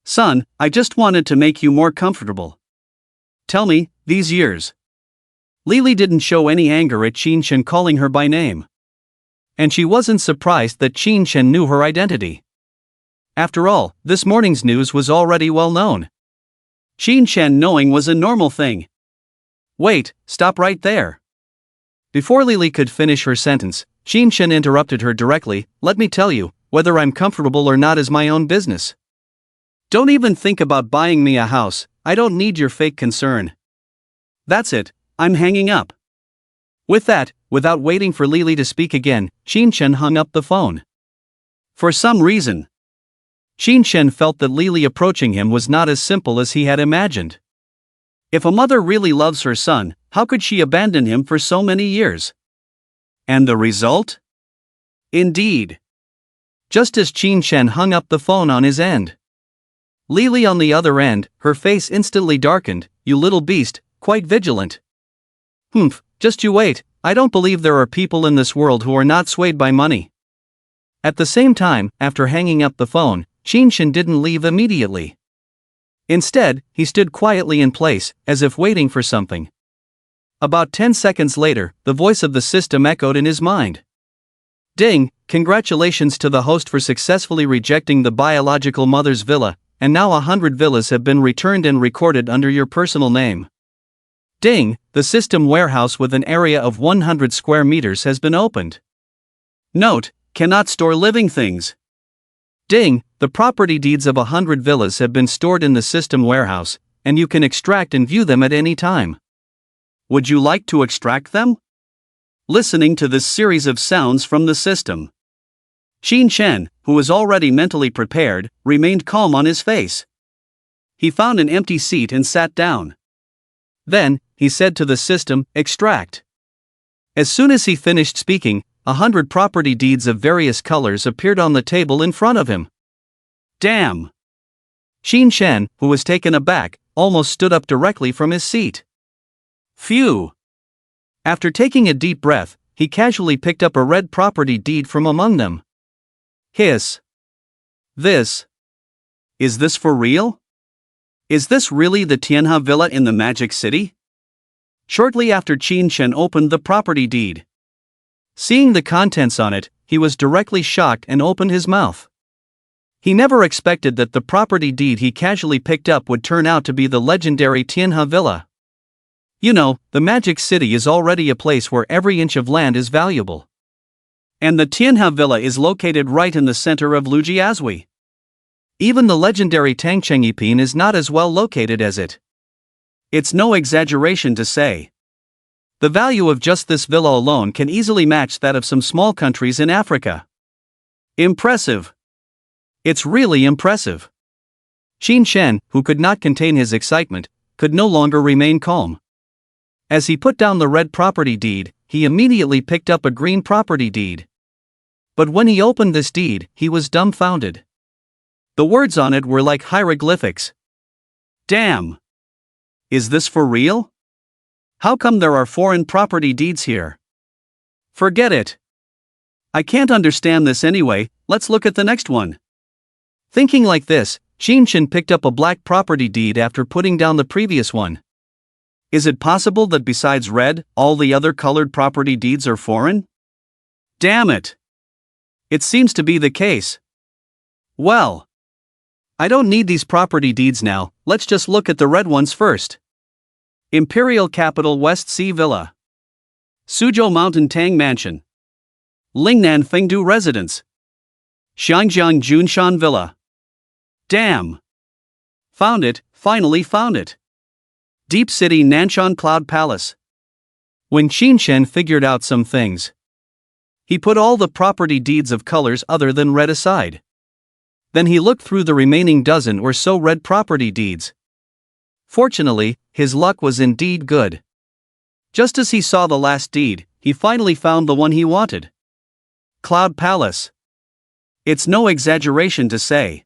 Son, I just wanted to make you more comfortable. Tell me, these years. Lily didn't show any anger at Shin-chan calling her by name. And she wasn't surprised that Shin-chan knew her identity. After all, this morning's news was already well known. Shin-chan knowing was a normal thing. Wait, stop right there. Before Lily could finish her sentence, Shin-chan interrupted her directly. Let me tell you, whether I'm comfortable or not is my own business. Don't even think about buying me a house, I don't need your fake concern. That's it, I'm hanging up. With that, without waiting for Lily to speak again, Shin-chan hung up the phone. For some reason, Shin-chan felt that Lily approaching him was not as simple as he had imagined. If a mother really loves her son, how could she abandon him for so many years? And the result? Indeed. Just as Shin-chan hung up the phone on his end, Lily on the other end, her face instantly darkened. You little beast, quite vigilant. Humph, just you wait, I don't believe there are people in this world who are not swayed by money. At the same time, after hanging up the phone, Shin-chan didn't leave immediately. Instead, he stood quietly in place, as if waiting for something. About 10 seconds later, the voice of the system echoed in his mind. Ding, congratulations to the host for successfully rejecting the biological mother's villa, and now 100 villas have been returned and recorded under your personal name. Ding, the system warehouse with an area of 100 square meters has been opened. Note, cannot store living things. Ding, the property deeds of 100 villas have been stored in the system warehouse, and you can extract and view them at any time. Would you like to extract them? Listening to this series of sounds from the system, Shin-chan, who was already mentally prepared, remained calm on his face. He found an empty seat and sat down. Then, he said to the system, extract. As soon as he finished speaking, 100 property deeds of various colors appeared on the table in front of him. Damn! Shin-chan, who was taken aback, almost stood up directly from his seat. Phew! After taking a deep breath, he casually picked up a red property deed from among them. Hiss. Is this for real? Is this really the Tianha Villa in the Magic City? Shortly after Shin-chan opened the property deed. Seeing the contents on it, he was directly shocked and opened his mouth. He never expected that the property deed he casually picked up would turn out to be the legendary Tianha Villa. You know, the Magic City is already a place where every inch of land is valuable. And the Tianha Villa is located right in the center of Lujiazui. Even the legendary Tangchengipin is not as well located as it. It's no exaggeration to say. The value of just this villa alone can easily match that of some small countries in Africa. Impressive. It's really impressive. Shin-chan, who could not contain his excitement, could no longer remain calm. As he put down the red property deed, he immediately picked up a green property deed. But when he opened this deed, he was dumbfounded. The words on it were like hieroglyphics. Damn! Is this for real? How come there are foreign property deeds here? Forget it. I can't understand this anyway, let's look at the next one. Thinking like this, Qin Shen picked up a black property deed after putting down the previous one. Is it possible that besides red, all the other colored property deeds are foreign? Damn it! It seems to be the case. Well, I don't need these property deeds now, let's just look at the red ones first. Imperial Capital West Sea Villa. Suzhou Mountain Tang Mansion. Lingnan Fengdu Residence. Xiangjiang Junshan Villa. Damn! Found it, finally found it. Deep City Nanshan Cloud Palace. When Qin Shen figured out some things, he put all the property deeds of colors other than red aside. Then he looked through the remaining dozen or so red property deeds. Fortunately, his luck was indeed good. Just as he saw the last deed, he finally found the one he wanted. Cloud Palace. It's no exaggeration to say.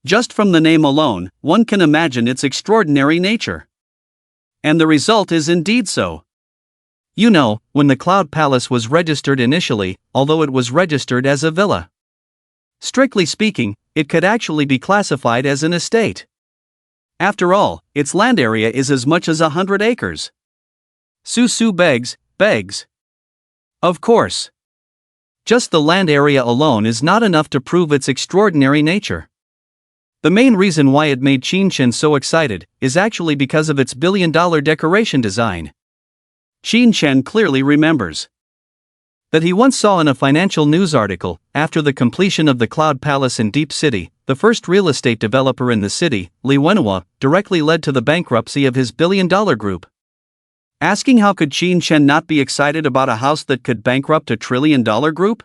Just from the name alone, one can imagine its extraordinary nature. And the result is indeed so. You know, when the Cloud Palace was registered initially, although it was registered as a villa, strictly speaking, it could actually be classified as an estate. After all, its land area is as much as 100 acres. Su begs. Of course. Just the land area alone is not enough to prove its extraordinary nature. The main reason why it made Qin Shen so excited is actually because of its billion-dollar decoration design. Qin Shen clearly remembers that he once saw in a financial news article, after the completion of the Cloud Palace in Deep City, the first real estate developer in the city, Manhwa, directly led to the bankruptcy of his billion-dollar group. Asking how could Qin Shen not be excited about a house that could bankrupt a trillion-dollar group?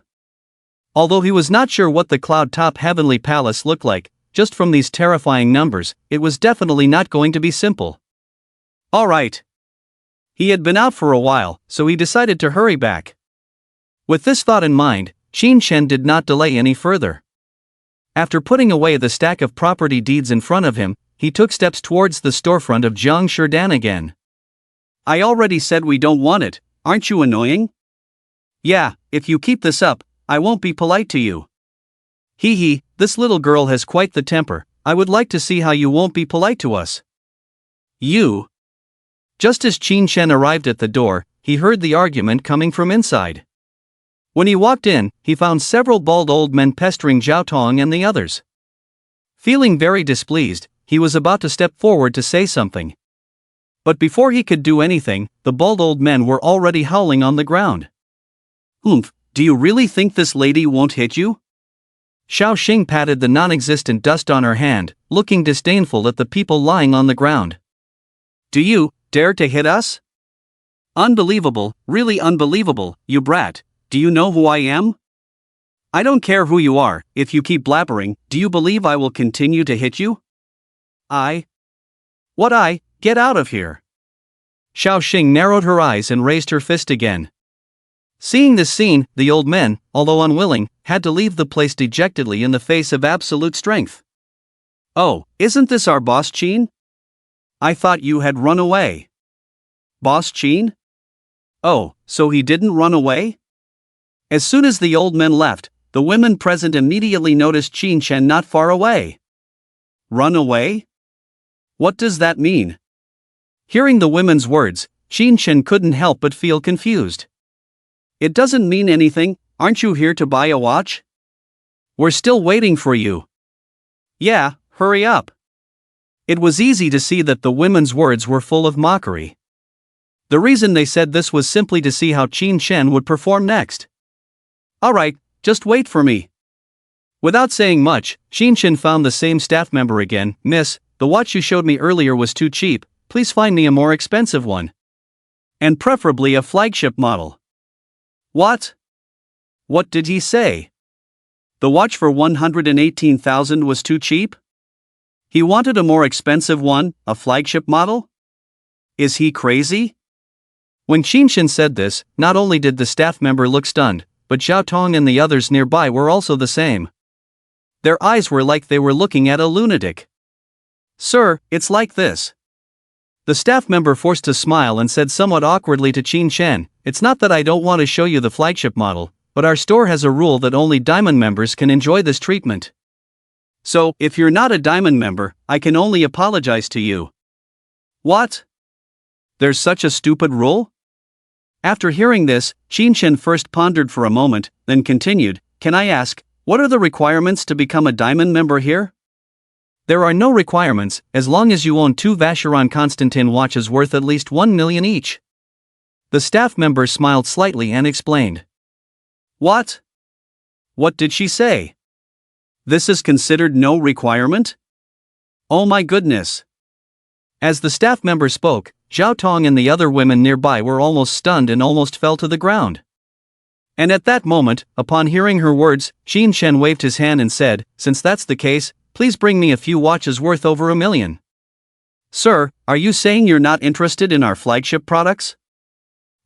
Although he was not sure what the cloud-top heavenly palace looked like, just from these terrifying numbers, it was definitely not going to be simple. Alright. He had been out for a while, so he decided to hurry back. With this thought in mind, Qin Shen did not delay any further. After putting away the stack of property deeds in front of him, he took steps towards the storefront of Zhang Shurdan again. I already said we don't want it, aren't you annoying? Yeah, if you keep this up, I won't be polite to you. Hee, this little girl has quite the temper, I would like to see how you won't be polite to us. You? Just as Qin Shen arrived at the door, he heard the argument coming from inside. When he walked in, he found several bald old men pestering Zhao Tong and the others. Feeling very displeased, he was about to step forward to say something. But before he could do anything, the bald old men were already howling on the ground. Oomph, do you really think this lady won't hit you? Xiao Xing patted the non-existent dust on her hand, looking disdainful at the people lying on the ground. Do you dare to hit us? Unbelievable, really unbelievable, you brat, do you know who I am? I don't care who you are, if you keep blabbering, do you believe I will continue to hit you? Get out of here. Xiao Xing narrowed her eyes and raised her fist again. Seeing this scene, the old men, although unwilling, had to leave the place dejectedly in the face of absolute strength. Oh, isn't this our boss Qin? I thought you had run away. Boss Qin? Oh, so he didn't run away? As soon as the old men left, the women present immediately noticed Qin Shen not far away. Run away? What does that mean? Hearing the women's words, Qin Shen couldn't help but feel confused. It doesn't mean anything, aren't you here to buy a watch? We're still waiting for you. Yeah, hurry up. It was easy to see that the women's words were full of mockery. The reason they said this was simply to see how Qin Shen would perform next. Alright, just wait for me. Without saying much, Qin Shen found the same staff member again. Miss, the watch you showed me earlier was too cheap, please find me a more expensive one. And preferably a flagship model. What? What did he say? The watch for 118,000 was too cheap? He wanted a more expensive one, a flagship model? Is he crazy? When Qin Shen said this, not only did the staff member look stunned, but Zhao Tong and the others nearby were also the same. Their eyes were like they were looking at a lunatic. Sir, it's like this. The staff member forced a smile and said somewhat awkwardly to Qin Shen, it's not that I don't want to show you the flagship model, but our store has a rule that only diamond members can enjoy this treatment. So, if you're not a diamond member, I can only apologize to you. What? There's such a stupid rule? After hearing this, Qinshen first pondered for a moment, then continued, Can I ask, what are the requirements to become a diamond member here? There are no requirements, as long as you own 2 Vacheron Constantin watches worth at least 1 million each. The staff member smiled slightly and explained. What? What did she say? This is considered no requirement? Oh my goodness. As the staff member spoke, Zhao Tong and the other women nearby were almost stunned and almost fell to the ground. And at that moment, upon hearing her words, Qinshen waved his hand and said, Since that's the case, please bring me a few watches worth over 1 million. Sir, are you saying you're not interested in our flagship products?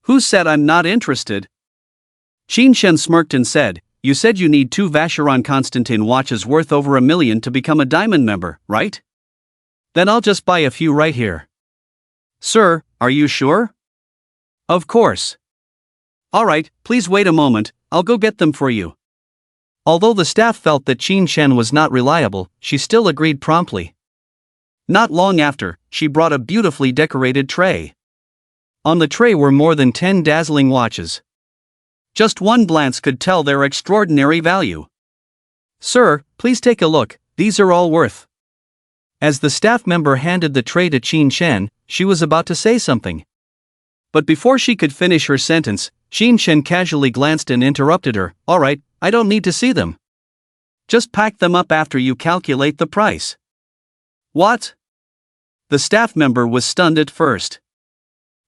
Who said I'm not interested? Qinshen smirked and said, You said you need 2 Vacheron Constantin watches worth over 1 million to become a diamond member, right? Then I'll just buy a few right here. Sir, are you sure? Of course. Alright, please wait a moment, I'll go get them for you. Although the staff felt that Qinshen was not reliable, she still agreed promptly. Not long after, she brought a beautifully decorated tray. On the tray were more than 10 dazzling watches. Just one glance could tell their extraordinary value. Sir, please take a look, these are all worth. As the staff member handed the tray to Qinshen, she was about to say something. But before she could finish her sentence, Qinshen casually glanced and interrupted her. Alright, I don't need to see them. Just pack them up after you calculate the price. What? The staff member was stunned at first.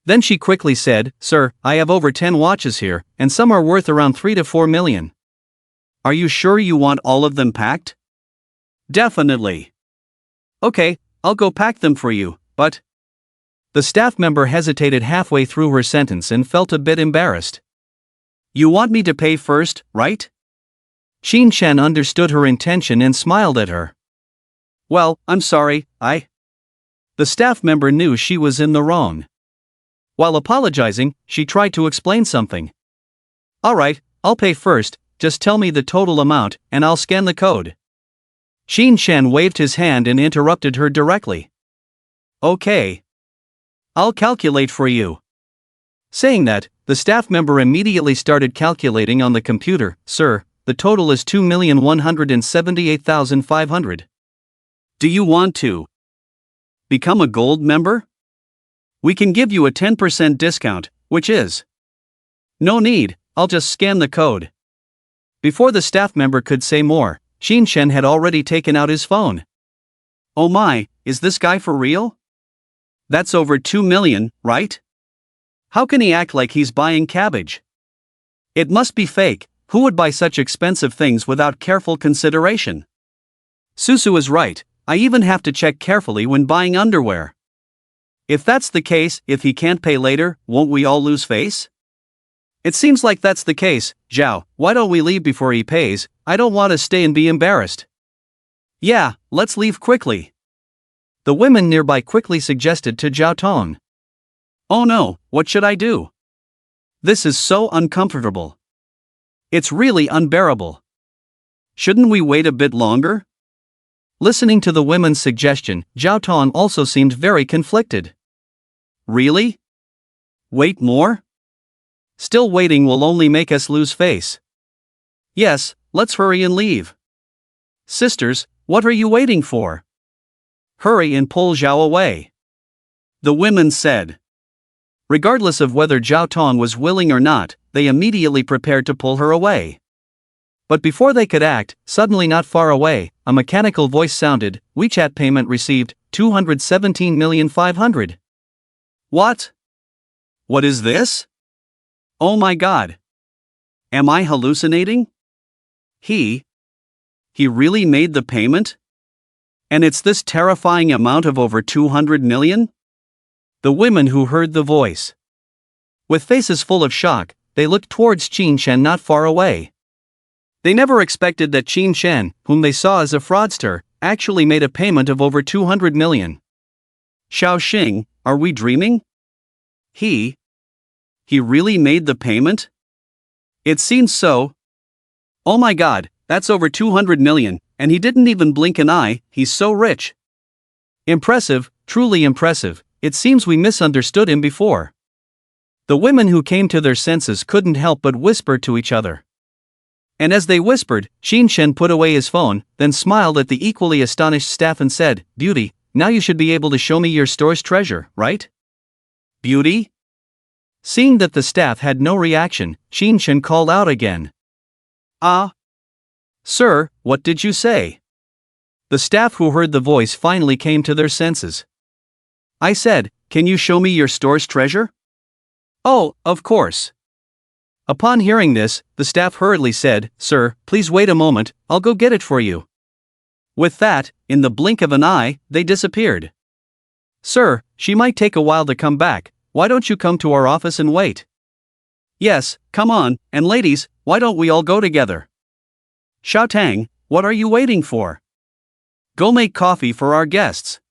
Then she quickly said, Sir, I have over 10 watches here, and some are worth around 3 to 4 million. Are you sure you want all of them packed? Definitely. Okay, I'll go pack them for you, but... The staff member hesitated halfway through her sentence and felt a bit embarrassed. You want me to pay first, right? Qinshen understood her intention and smiled at her. Well, I'm sorry, The staff member knew she was in the wrong. While apologizing, she tried to explain something. Alright, I'll pay first, just tell me the total amount, and I'll scan the code. Qinshen waved his hand and interrupted her directly. Okay. I'll calculate for you. Saying that, the staff member immediately started calculating on the computer. Sir, the total is 2,178,500. Do you want to become a gold member? We can give you a 10% discount, which is... No need, I'll just scan the code. Before the staff member could say more, Qinshen had already taken out his phone. Oh my, is this guy for real? That's over 2 million, right? How can he act like he's buying cabbage? It must be fake. Who would buy such expensive things without careful consideration? Susu is right, I even have to check carefully when buying underwear. If that's the case, if he can't pay later, won't we all lose face? It seems like that's the case. Zhao, why don't we leave before he pays? I don't want to stay and be embarrassed. Yeah, let's leave quickly. The women nearby quickly suggested to Zhao Tong. Oh no, what should I do? This is so uncomfortable. It's really unbearable. Shouldn't we wait a bit longer? Listening to the women's suggestion, Zhao Tong also seemed very conflicted. Really? Wait more? Still waiting will only make us lose face. Yes, let's hurry and leave. Sisters, what are you waiting for? Hurry and pull Zhao away. The women said. Regardless of whether Zhao Tong was willing or not, they immediately prepared to pull her away. But before they could act, suddenly not far away, a mechanical voice sounded, WeChat payment received, 217,500,000. What? What is this? Oh my god. Am I hallucinating? He really made the payment? And it's this terrifying amount of over 200 million? The women who heard the voice. With faces full of shock, they looked towards Qinshen not far away. They never expected that Qinshen, whom they saw as a fraudster, actually made a payment of over 200 million. Xiaoxing, are we dreaming? He really made the payment? It seems so. Oh my god, that's over 200 million, and he didn't even blink an eye, he's so rich. Impressive, truly impressive, it seems we misunderstood him before. The women who came to their senses couldn't help but whisper to each other. And as they whispered, Shin Shen put away his phone, then smiled at the equally astonished staff and said, "Beauty, now you should be able to show me your store's treasure, right?" "Beauty?" Seeing that the staff had no reaction, Shin Shen called out again. "Ah? Sir, what did you say?" The staff who heard the voice finally came to their senses. "I said, can you show me your store's treasure?" "Oh, of course." Upon hearing this, the staff hurriedly said, "Sir, please wait a moment, I'll go get it for you." With that, in the blink of an eye, they disappeared. "Sir, she might take a while to come back, why don't you come to our office and wait?" "Yes, come on, and ladies, why don't we all go together?" "Xiaotang, what are you waiting for? Go make coffee for our guests."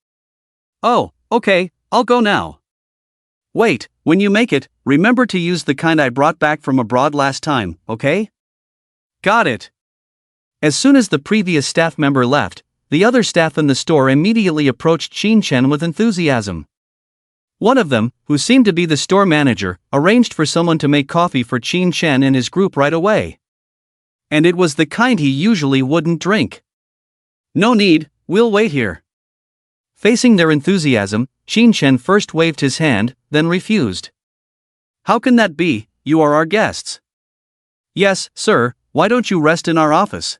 "Oh, okay, I'll go now." "Wait, when you make it, remember to use the kind I brought back from abroad last time, okay?" "Got it." As soon as the previous staff member left, the other staff in the store immediately approached Shin Chen with enthusiasm. One of them, who seemed to be the store manager, arranged for someone to make coffee for Shin Chen and his group right away. And it was the kind he usually wouldn't drink. "No need, we'll wait here." Facing their enthusiasm, Shin Chen first waved his hand, then refused. "How can that be? You are our guests." "Yes, sir, why don't you rest in our office?"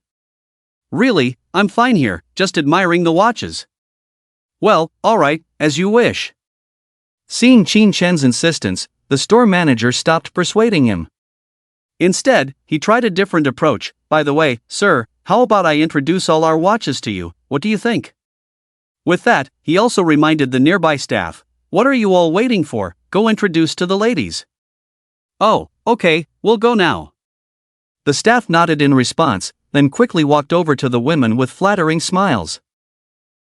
"Really, I'm fine here, just admiring the watches." "Well, alright, as you wish." Seeing Shin Chen's insistence, the store manager stopped persuading him. Instead, he tried a different approach. "By the way, sir, how about I introduce all our watches to you, what do you think?" With that, he also reminded the nearby staff, "What are you all waiting for, go introduce to the ladies." "Oh, okay, we'll go now." The staff nodded in response, then quickly walked over to the women with flattering smiles.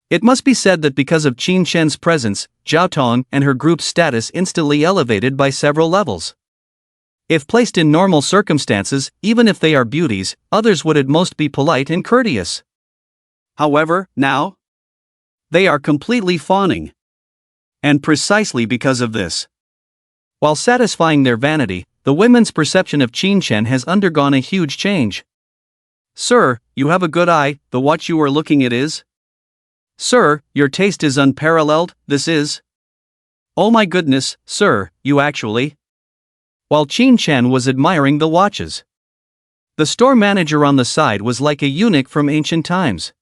It must be said that because of Shin Chen's presence, Zhao Tong and her group's status instantly elevated by several levels. If placed in normal circumstances, even if they are beauties, others would at most be polite and courteous. However, now, they are completely fawning. And precisely because of this, while satisfying their vanity, the women's perception of Shin Chen has undergone a huge change. "Sir, you have a good eye, the watch you are looking at is?" "Sir, your taste is unparalleled, this is?" "Oh my goodness, sir, you actually?" While Shin Chen was admiring the watches, the store manager on the side was like a eunuch from ancient times.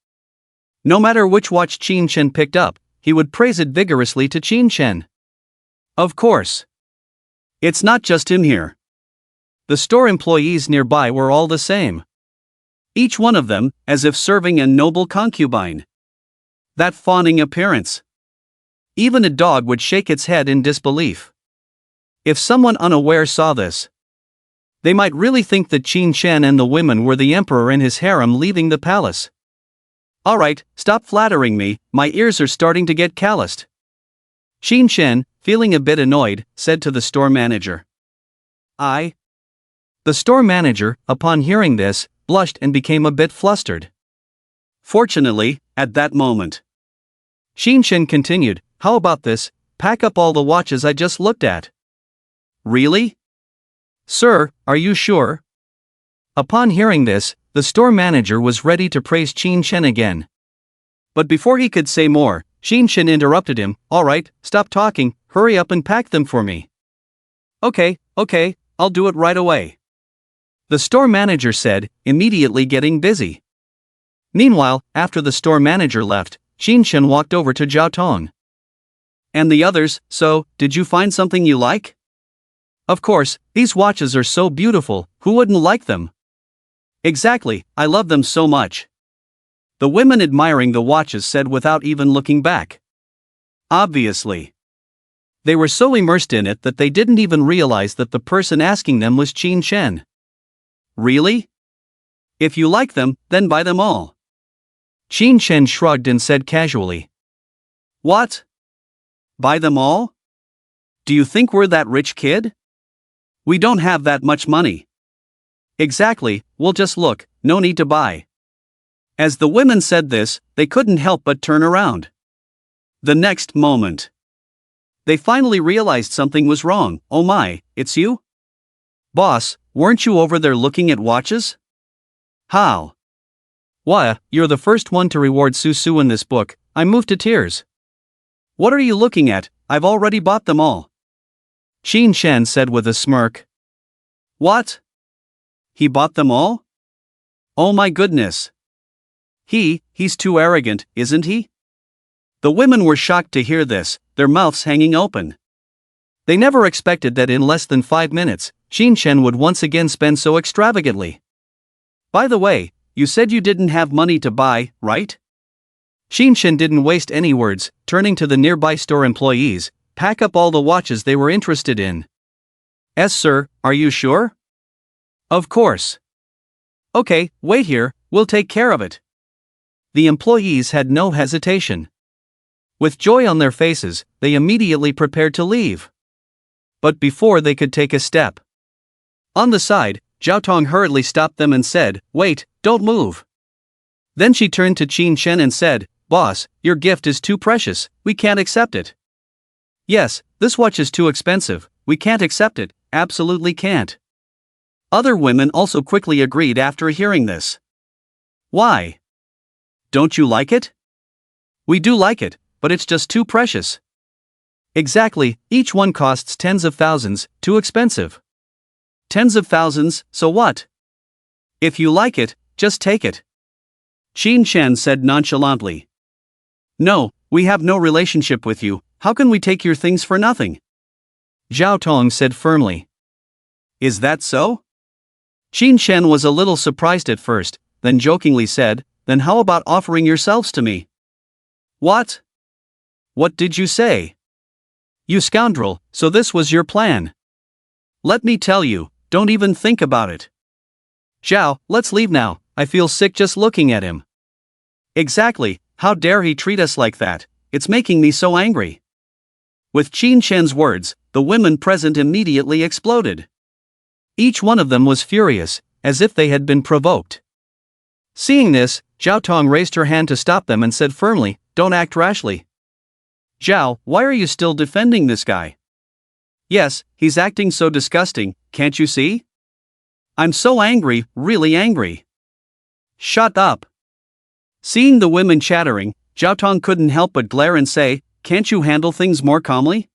No matter which watch Shin Chen picked up, he would praise it vigorously to Shin Chen. Of course, it's not just him here. The store employees nearby were all the same. Each one of them, as if serving a noble concubine. That fawning appearance. Even a dog would shake its head in disbelief. If someone unaware saw this, they might really think that Shin Chen and the women were the emperor and his harem leaving the palace. "Alright, stop flattering me, my ears are starting to get calloused." Shin Chen, feeling a bit annoyed, said to the store manager. The store manager, upon hearing this, blushed and became a bit flustered. Fortunately, at that moment, Shin Chen continued, "How about this, pack up all the watches I just looked at." "Really? Sir, are you sure?" Upon hearing this, the store manager was ready to praise Shin Chen again. But before he could say more, Shin Chen interrupted him. "Alright, stop talking, hurry up and pack them for me." Okay, I'll do it right away," the store manager said, immediately getting busy. Meanwhile, after the store manager left, Shin Chen walked over to Zhao Tong. "And the others, so, did you find something you like?" "Of course, these watches are so beautiful, who wouldn't like them?" "Exactly, I love them so much," the women admiring the watches said without even looking back. Obviously, they were so immersed in it that they didn't even realize that the person asking them was Shin Chen. "Really? If you like them, then buy them all." Shin Chen shrugged and said casually. "What? Buy them all? Do you think we're that rich, kid? We don't have that much money." "Exactly, we'll just look, no need to buy." As the women said this, they couldn't help but turn around. The next moment, they finally realized something was wrong. Oh my, it's you? Boss, weren't you over there looking at watches? How? Why, you're the first one to reward Susu in this book. I'm moved to tears. What are you looking at? I've already bought them all. Qin Shen said with a smirk. What? He bought them all? Oh my goodness. He's too arrogant, isn't he? The women were shocked to hear this, their mouths hanging open. They never expected that in less than 5 minutes, Qin Shen would once again spend so extravagantly. By the way, you said you didn't have money to buy, right? Qin Shen didn't waste any words, turning to the nearby store employees, pack up all the watches they were interested in. Yes, sir, are you sure? Of course. Okay, wait here, we'll take care of it. The employees had no hesitation. With joy on their faces, they immediately prepared to leave. But before they could take a step, on the side, Zhao Tong hurriedly stopped them and said, "Wait, don't move." Then she turned to Qin Shen and said, "Boss, your gift is too precious, we can't accept it." Yes, this watch is too expensive, we can't accept it, absolutely can't. Other women also quickly agreed after hearing this. Why? Don't you like it? We do like it, but it's just too precious. Exactly, each one costs tens of thousands, too expensive. Tens of thousands, so what? If you like it, just take it. Qin Shen said nonchalantly. No, we have no relationship with you, how can we take your things for nothing? Zhao Tong said firmly. Is that so? Qin Shen was a little surprised at first, then jokingly said, then how about offering yourselves to me? What? What did you say? You scoundrel, so this was your plan. Let me tell you, don't even think about it. Zhao, let's leave now, I feel sick just looking at him. Exactly, how dare he treat us like that, it's making me so angry. With Qin Shen's words, the women present immediately exploded. Each one of them was furious, as if they had been provoked. Seeing this, Zhao Tong raised her hand to stop them and said firmly, don't act rashly. Zhao, why are you still defending this guy? Yes, he's acting so disgusting, can't you see? I'm so angry, really angry. Shut up. Seeing the women chattering, Zhao Tong couldn't help but glare and say, can't you handle things more calmly?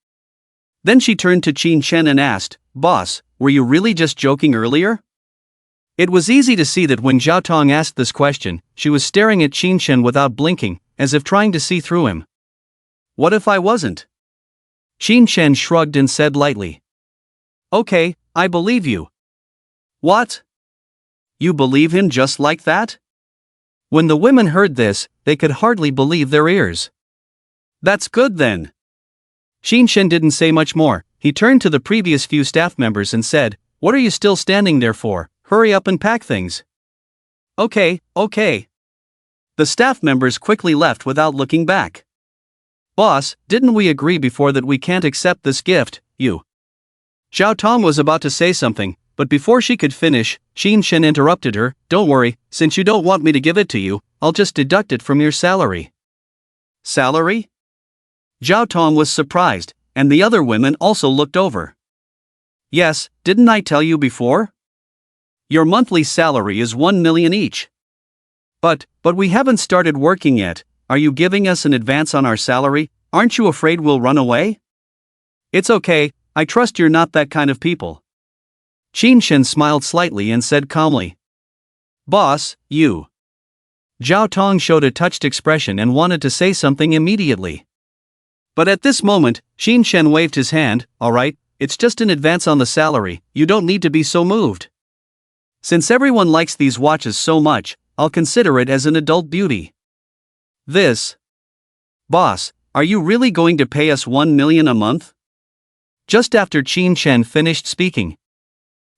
Then she turned to Qin Shen and asked, Boss, were you really just joking earlier? It was easy to see that when Zhao Tong asked this question, she was staring at Qin Shen without blinking, as if trying to see through him. What if I wasn't? Qin Shen shrugged and said lightly. Okay, I believe you. What? You believe him just like that? When the women heard this, they could hardly believe their ears. That's good then. Qin Shen didn't say much more, he turned to the previous few staff members and said, what are you still standing there for? Hurry up and pack things. Okay. The staff members quickly left without looking back. Boss, didn't we agree before that we can't accept this gift, you? Zhao Tong was about to say something, but before she could finish, Qin Shen interrupted her, don't worry, since you don't want me to give it to you, I'll just deduct it from your salary. Salary? Zhao Tong was surprised, and the other women also looked over. Yes, didn't I tell you before? Your monthly salary is 1 million each. But we haven't started working yet, are you giving us an advance on our salary? Aren't you afraid we'll run away? It's okay, I trust you're not that kind of people. Qin Shen smiled slightly and said calmly. Boss, you. Zhao Tong showed a touched expression and wanted to say something immediately. But at this moment, Qin Shen waved his hand, alright, it's just an advance on the salary, you don't need to be so moved. Since everyone likes these watches so much, I'll consider it as an adult beauty. This. Boss, are you really going to pay us 1 million a month? Just after Qin Shen finished speaking,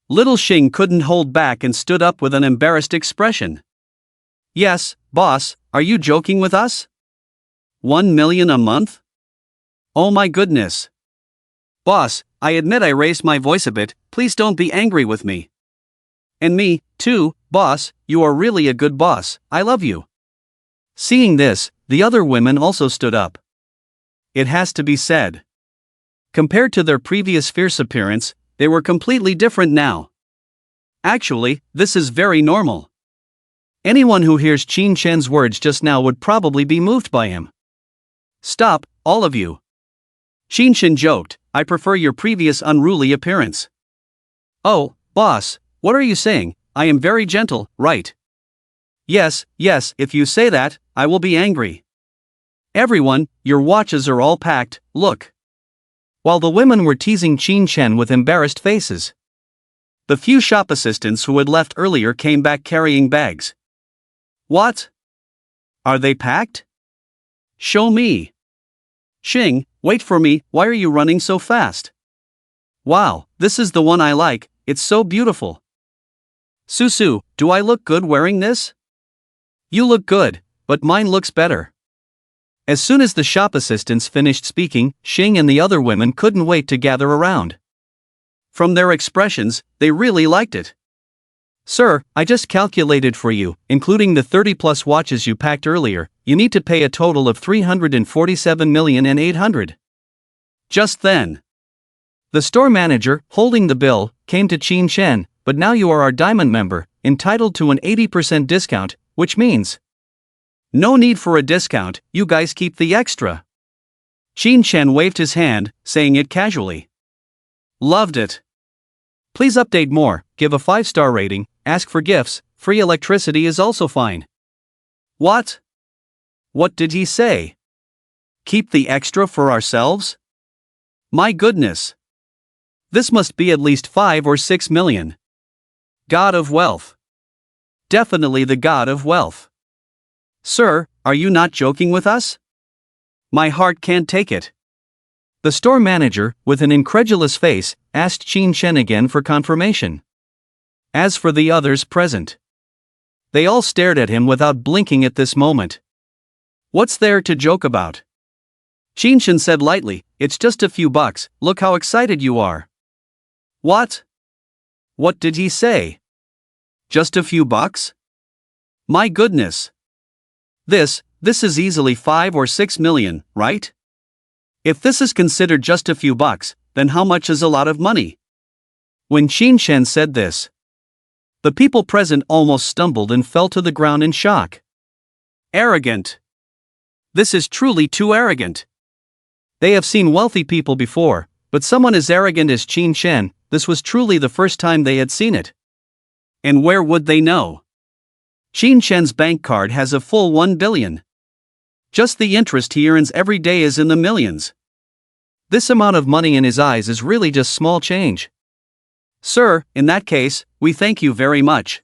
Little Xing couldn't hold back and stood up with an embarrassed expression. Yes, boss, are you joking with us? 1 million a month? Oh my goodness. Boss, I admit I raised my voice a bit, please don't be angry with me. And me, too, boss, you are really a good boss, I love you. Seeing this, the other women also stood up. It has to be said. Compared to their previous fierce appearance, they were completely different now. Actually, this is very normal. Anyone who hears Qin Shen's words just now would probably be moved by him. Stop, all of you. Qin Shen joked, I prefer your previous unruly appearance. Oh, boss, what are you saying? I am very gentle, right? Yes, if you say that, I will be angry. Everyone, your watches are all packed, look. While the women were teasing Qin Shen with embarrassed faces, the few shop assistants who had left earlier came back carrying bags. What? Are they packed? Show me. Xing, wait for me, why are you running so fast? Wow, this is the one I like, it's so beautiful. Susu, do I look good wearing this? You look good, but mine looks better. As soon as the shop assistants finished speaking, Xing and the other women couldn't wait to gather around. From their expressions, they really liked it. Sir, I just calculated for you, including the 30+ watches you packed earlier, you need to pay a total of 347,800,000. Just then, the store manager, holding the bill, came to Qin Shen, but now you are our diamond member, entitled to an 80% discount, which means no need for a discount, you guys keep the extra. Qin Shen waved his hand, saying it casually. Loved it. Please update more, give a 5-star rating, ask for gifts, free electricity is also fine. What? What did he say? Keep the extra for ourselves? My goodness. This must be at least 5 or 6 million. God of wealth. Definitely the god of wealth. Sir, are you not joking with us? My heart can't take it. The store manager, with an incredulous face, asked Qin Shen again for confirmation. As for the others present, they all stared at him without blinking at this moment. What's there to joke about? Qin Shen said lightly, it's just a few bucks, look how excited you are. What? What did he say? Just a few bucks? My goodness. This is easily 5 or 6 million, right? If this is considered just a few bucks, then how much is a lot of money? When Qin Shen said this, the people present almost stumbled and fell to the ground in shock. Arrogant. This is truly too arrogant. They have seen wealthy people before, but someone as arrogant as Qin Shen, this was truly the first time they had seen it. And where would they know? Qin Shen's bank card has a full 1 billion. Just the interest he earns every day is in the millions. This amount of money in his eyes is really just small change. Sir, in that case, we thank you very much.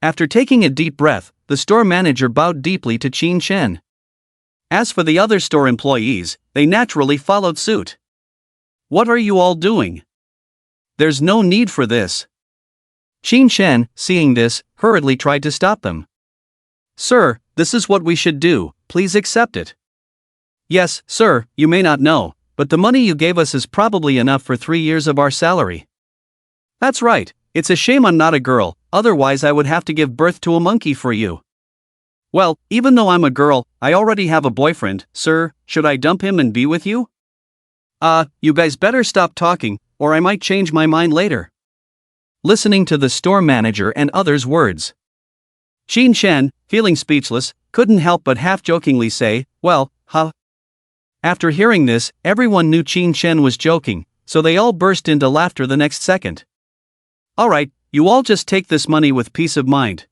After taking a deep breath, the store manager bowed deeply to Qin Shen. As for the other store employees, they naturally followed suit. What are you all doing? There's no need for this. Qin Shen, seeing this, hurriedly tried to stop them. Sir, this is what we should do, please accept it. Yes, sir, you may not know, but the money you gave us is probably enough for 3 years of our salary. That's right, it's a shame I'm not a girl, otherwise I would have to give birth to a monkey for you. Well, even though I'm a girl, I already have a boyfriend, sir, should I dump him and be with you? You guys better stop talking, or I might change my mind later. Listening to the store manager and others' words, Qin Shen, feeling speechless, couldn't help but half-jokingly say, well, huh? After hearing this, everyone knew Qin Shen was joking, so they all burst into laughter the next second. Alright, you all just take this money with peace of mind,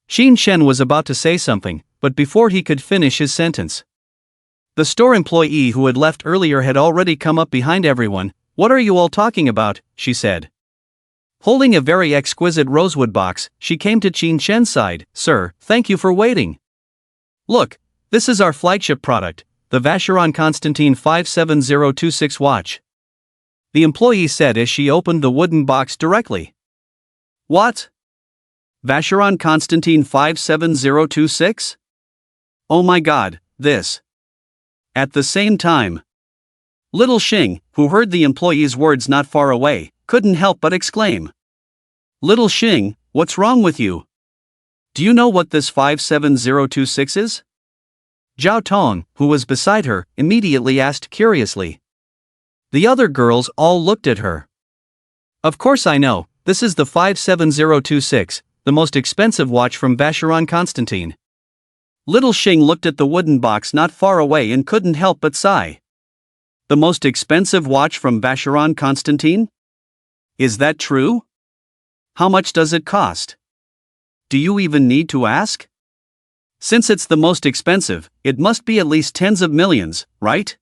Qin Shen was about to say something, but before he could finish his sentence, the store employee who had left earlier had already come up behind everyone. What are you all talking about? She said. Holding a very exquisite rosewood box, she came to Qin Shen's side. Sir, thank you for waiting. Look, this is our flagship product, the Vacheron Constantin 57026 watch. The employee said as she opened the wooden box directly. What? Vacheron Constantin 57026? Oh my god, this. At the same time, little Xing, who heard the employee's words not far away, couldn't help but exclaim. Little Xing, what's wrong with you? Do you know what this 57026 is? Zhao Tong, who was beside her, immediately asked curiously. The other girls all looked at her. Of course I know, this is the 57026, the most expensive watch from Vacheron Constantin. Little Xing looked at the wooden box not far away and couldn't help but sigh. The most expensive watch from Vacheron Constantin? Is that true? How much does it cost? Do you even need to ask? Since it's the most expensive, it must be at least tens of millions, right?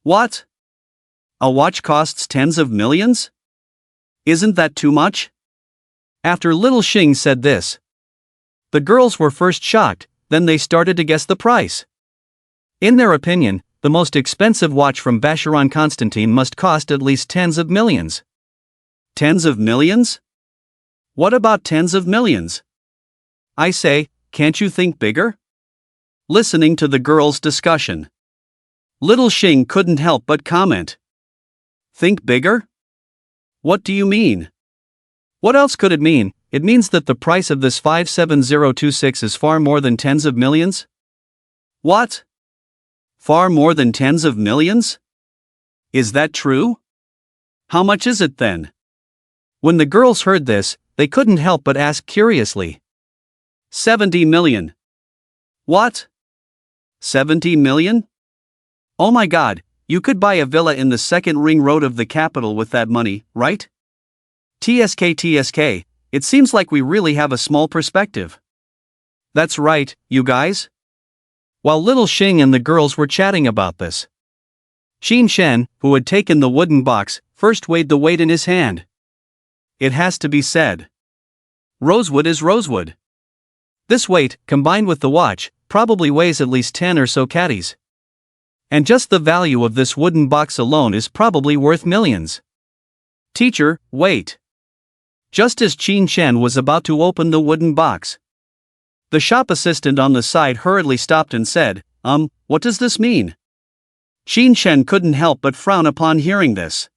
What? A watch costs tens of millions? Isn't that too much? After Little Xing said this, the girls were first shocked, then they started to guess the price. In their opinion, the most expensive watch from Vacheron Constantin must cost at least tens of millions. Tens of millions? What about tens of millions? I say, can't you think bigger? Listening to the girls' discussion, Little Xing couldn't help but comment. Think bigger? What do you mean? What else could it mean? It means that the price of this 57026 is far more than tens of millions? What? Far more than tens of millions? Is that true? How much is it then? When the girls heard this, they couldn't help but ask curiously. 70 million. What? 70 million? Oh my god, you could buy a villa in the second ring road of the capital with that money, right? TSK, it seems like we really have a small perspective. That's right, you guys. While Little Xing and the girls were chatting about this, Xin Shen, who had taken the wooden box, first weighed the weight in his hand. It has to be said. Rosewood is rosewood. This weight, combined with the watch, probably weighs at least 10 or so catties. And just the value of this wooden box alone is probably worth millions. Teacher, wait. Just as Qin Shen was about to open the wooden box, the shop assistant on the side hurriedly stopped and said, what does this mean? Qin Shen couldn't help but frown upon hearing this.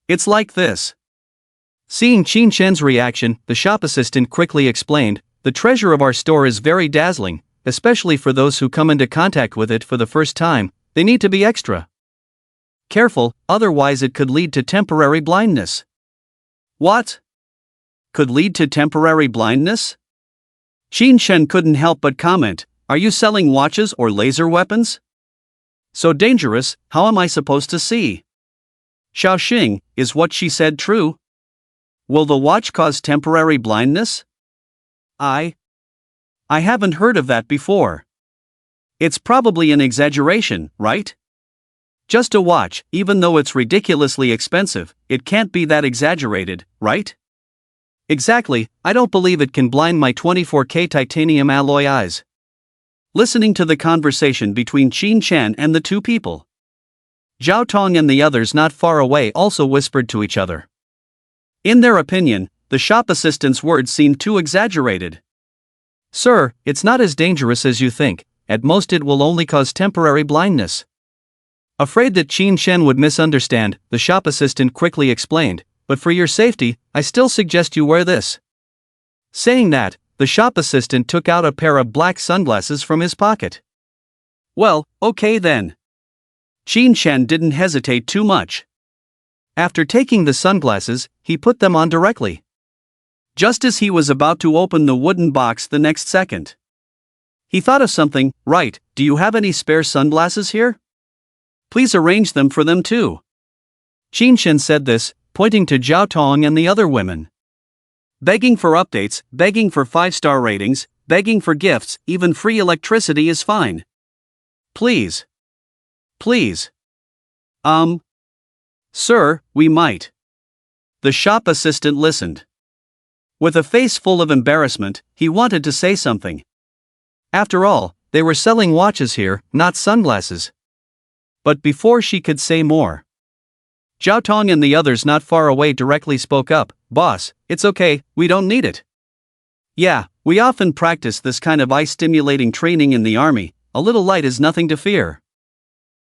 It's like this. Seeing Qin Shen's reaction, the shop assistant quickly explained, the treasure of our store is very dazzling, especially for those who come into contact with it for the first time. They need to be extra careful, otherwise it could lead to temporary blindness. What? Could lead to temporary blindness? Qin Shen couldn't help but comment, are you selling watches or laser weapons? So dangerous, how am I supposed to see? Xiaoxing, is what she said true? Will the watch cause temporary blindness? I haven't heard of that before. It's probably an exaggeration, right? Just a watch, even though it's ridiculously expensive, it can't be that exaggerated, right? Exactly, I don't believe it can blind my 24K titanium alloy eyes. Listening to the conversation between Qin Shen and the two people, Zhao Tong and the others not far away also whispered to each other. In their opinion, the shop assistant's words seemed too exaggerated. Sir, it's not as dangerous as you think, at most it will only cause temporary blindness. Afraid that Qin Shen would misunderstand, the shop assistant quickly explained, but for your safety, I still suggest you wear this. Saying that, the shop assistant took out a pair of black sunglasses from his pocket. Well, okay then. Qin Shen didn't hesitate too much. After taking the sunglasses, he put them on directly. Just as he was about to open the wooden box the next second, he thought of something. Right, do you have any spare sunglasses here? Please arrange them for them too. Qin Shen said this, pointing to Zhao Tong and the other women. Begging for updates, begging for 5-star ratings, begging for gifts, even free electricity is fine. Please. Please. Sir, we might. The shop assistant listened. With a face full of embarrassment, he wanted to say something. After all, they were selling watches here, not sunglasses. But before she could say more, Zhao Tong and the others not far away directly spoke up. Boss, it's okay, we don't need it. Yeah, we often practice this kind of eye-stimulating training in the army, a little light is nothing to fear.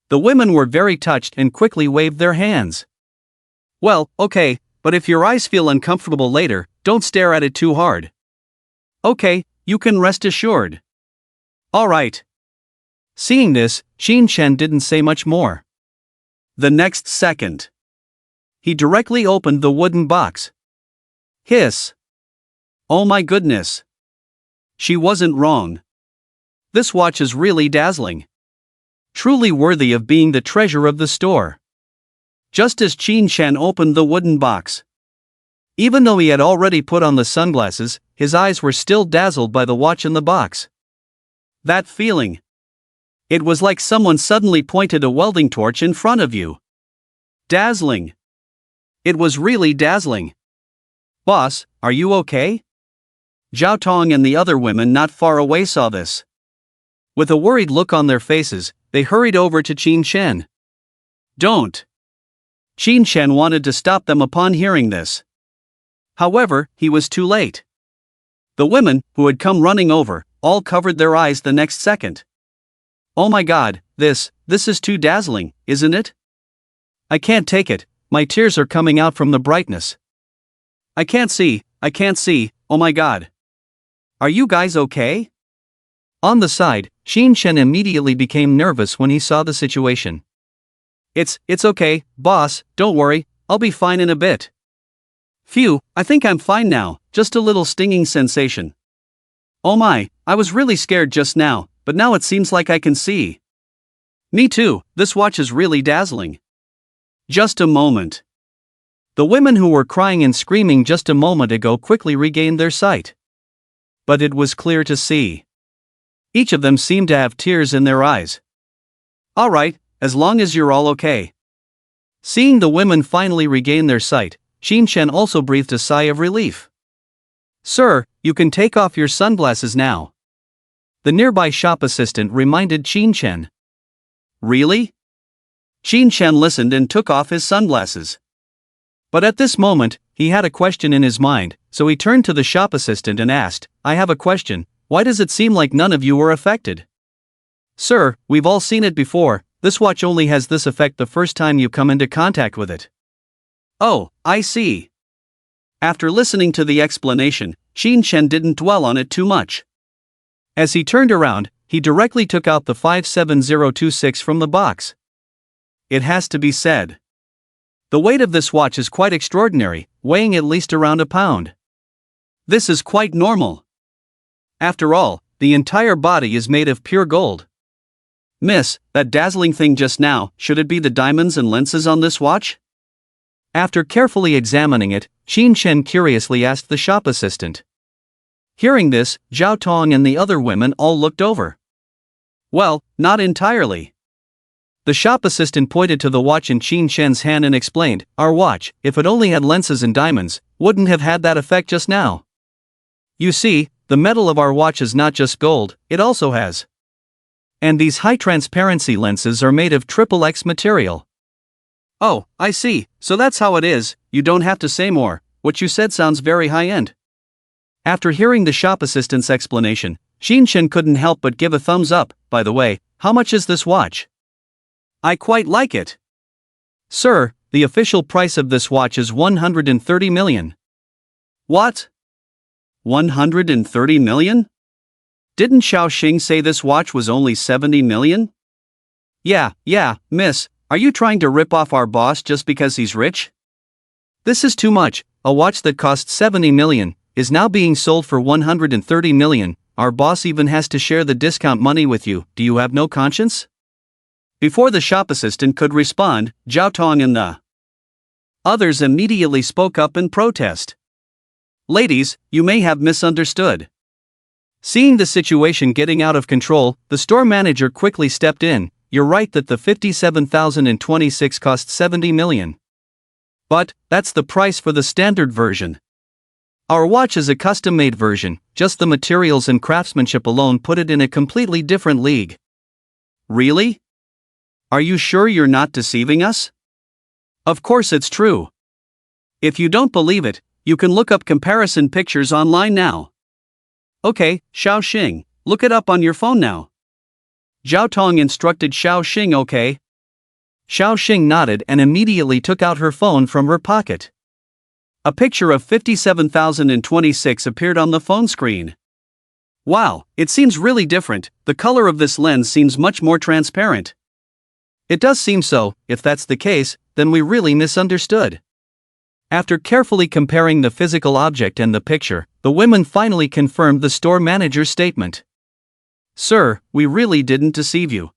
The women were very touched and quickly waved their hands. Well, okay, but if your eyes feel uncomfortable later, don't stare at it too hard. Okay, you can rest assured. Alright. Seeing this, Qin Shen didn't say much more. The next second, he directly opened the wooden box. Hiss. Oh my goodness. She wasn't wrong. This watch is really dazzling. Truly worthy of being the treasure of the store. Just as Qin Shen opened the wooden box, even though he had already put on the sunglasses, his eyes were still dazzled by the watch in the box. That feeling. It was like someone suddenly pointed a welding torch in front of you. Dazzling. It was really dazzling. Boss, are you okay? Zhao Tong and the other women not far away saw this. With a worried look on their faces, they hurried over to Qin Shen. Don't. Qin Shen wanted to stop them upon hearing this. However, he was too late. The women, who had come running over, all covered their eyes the next second. Oh my god, this is too dazzling, isn't it? I can't take it, my tears are coming out from the brightness. I can't see, oh my god. Are you guys okay? On the side, Qin Shen immediately became nervous when he saw the situation. It's okay, boss, don't worry, I'll be fine in a bit. Phew, I think I'm fine now, just a little stinging sensation. Oh my, I was really scared just now, but now it seems like I can see. Me too, this watch is really dazzling. Just a moment. The women who were crying and screaming just a moment ago quickly regained their sight. But it was clear to see. Each of them seemed to have tears in their eyes. Alright, as long as you're all okay. Seeing the women finally regain their sight, Qin Shen also breathed a sigh of relief. Sir, you can take off your sunglasses now. The nearby shop assistant reminded Qin Shen. Really? Qin Shen listened and took off his sunglasses. But at this moment, he had a question in his mind, so he turned to the shop assistant and asked, I have a question, why does it seem like none of you were affected? Sir, we've all seen it before, this watch only has this effect the first time you come into contact with it. Oh, I see. After listening to the explanation, Qin Shen didn't dwell on it too much. As he turned around, he directly took out the 57026 from the box. It has to be said. The weight of this watch is quite extraordinary, weighing at least around a pound. This is quite normal. After all, the entire body is made of pure gold. Miss, that dazzling thing just now, should it be the diamonds and lenses on this watch? After carefully examining it, Qin Shen curiously asked the shop assistant. Hearing this, Zhao Tong and the other women all looked over. Well, not entirely. The shop assistant pointed to the watch in Qin Shen's hand and explained, our watch, if it only had lenses and diamonds, wouldn't have had that effect just now. You see, the metal of our watch is not just gold, it also has. And these high transparency lenses are made of XXX material. Oh, I see, so that's how it is, you don't have to say more, what you said sounds very high-end. After hearing the shop assistant's explanation, Qin Shen couldn't help but give a thumbs up. By the way, how much is this watch? I quite like it. Sir, the official price of this watch is 130 million. What? 130 million? Didn't Xiao Xing say this watch was only 70 million? Yeah, miss, are you trying to rip off our boss just because he's rich? This is too much, a watch that cost 70 million, is now being sold for 130 million, our boss even has to share the discount money with you, do you have no conscience? Before the shop assistant could respond, Zhao Tong and the others immediately spoke up in protest. Ladies, you may have misunderstood. Seeing the situation getting out of control, the store manager quickly stepped in, you're right that the 57,026 cost 70 million. But, that's the price for the standard version. Our watch is a custom-made version, just the materials and craftsmanship alone put it in a completely different league. Really? Are you sure you're not deceiving us? Of course it's true. If you don't believe it, you can look up comparison pictures online now. Okay, Xiao Xing, look it up on your phone now. Zhao Tong instructed Xiao Xing. Okay. Xiao Xing nodded and immediately took out her phone from her pocket. A picture of 57,026 appeared on the phone screen. Wow, it seems really different. The color of this lens seems much more transparent. It does seem so. If that's the case, then we really misunderstood. After carefully comparing the physical object and the picture, the women finally confirmed the store manager's statement. Sir, we really didn't deceive you.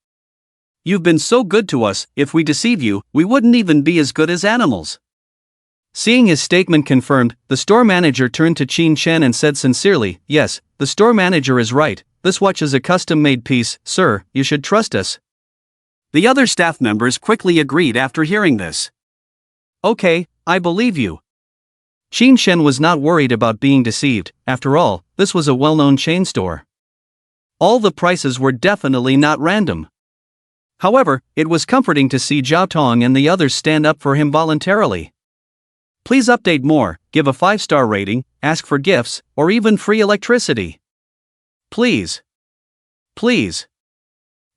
You've been so good to us. If we deceive you, we wouldn't even be as good as animals. Seeing his statement confirmed, the store manager turned to Qin Shen and said sincerely, yes, the store manager is right. This watch is a custom-made piece, sir, you should trust us. The other staff members quickly agreed after hearing this. Okay, I believe you. Qin Shen was not worried about being deceived. After all, this was a well-known chain store. All the prices were definitely not random. However, it was comforting to see Zhao Tong and the others stand up for him voluntarily. Please update more, give a 5-star rating, ask for gifts, or even free electricity. Please. Please.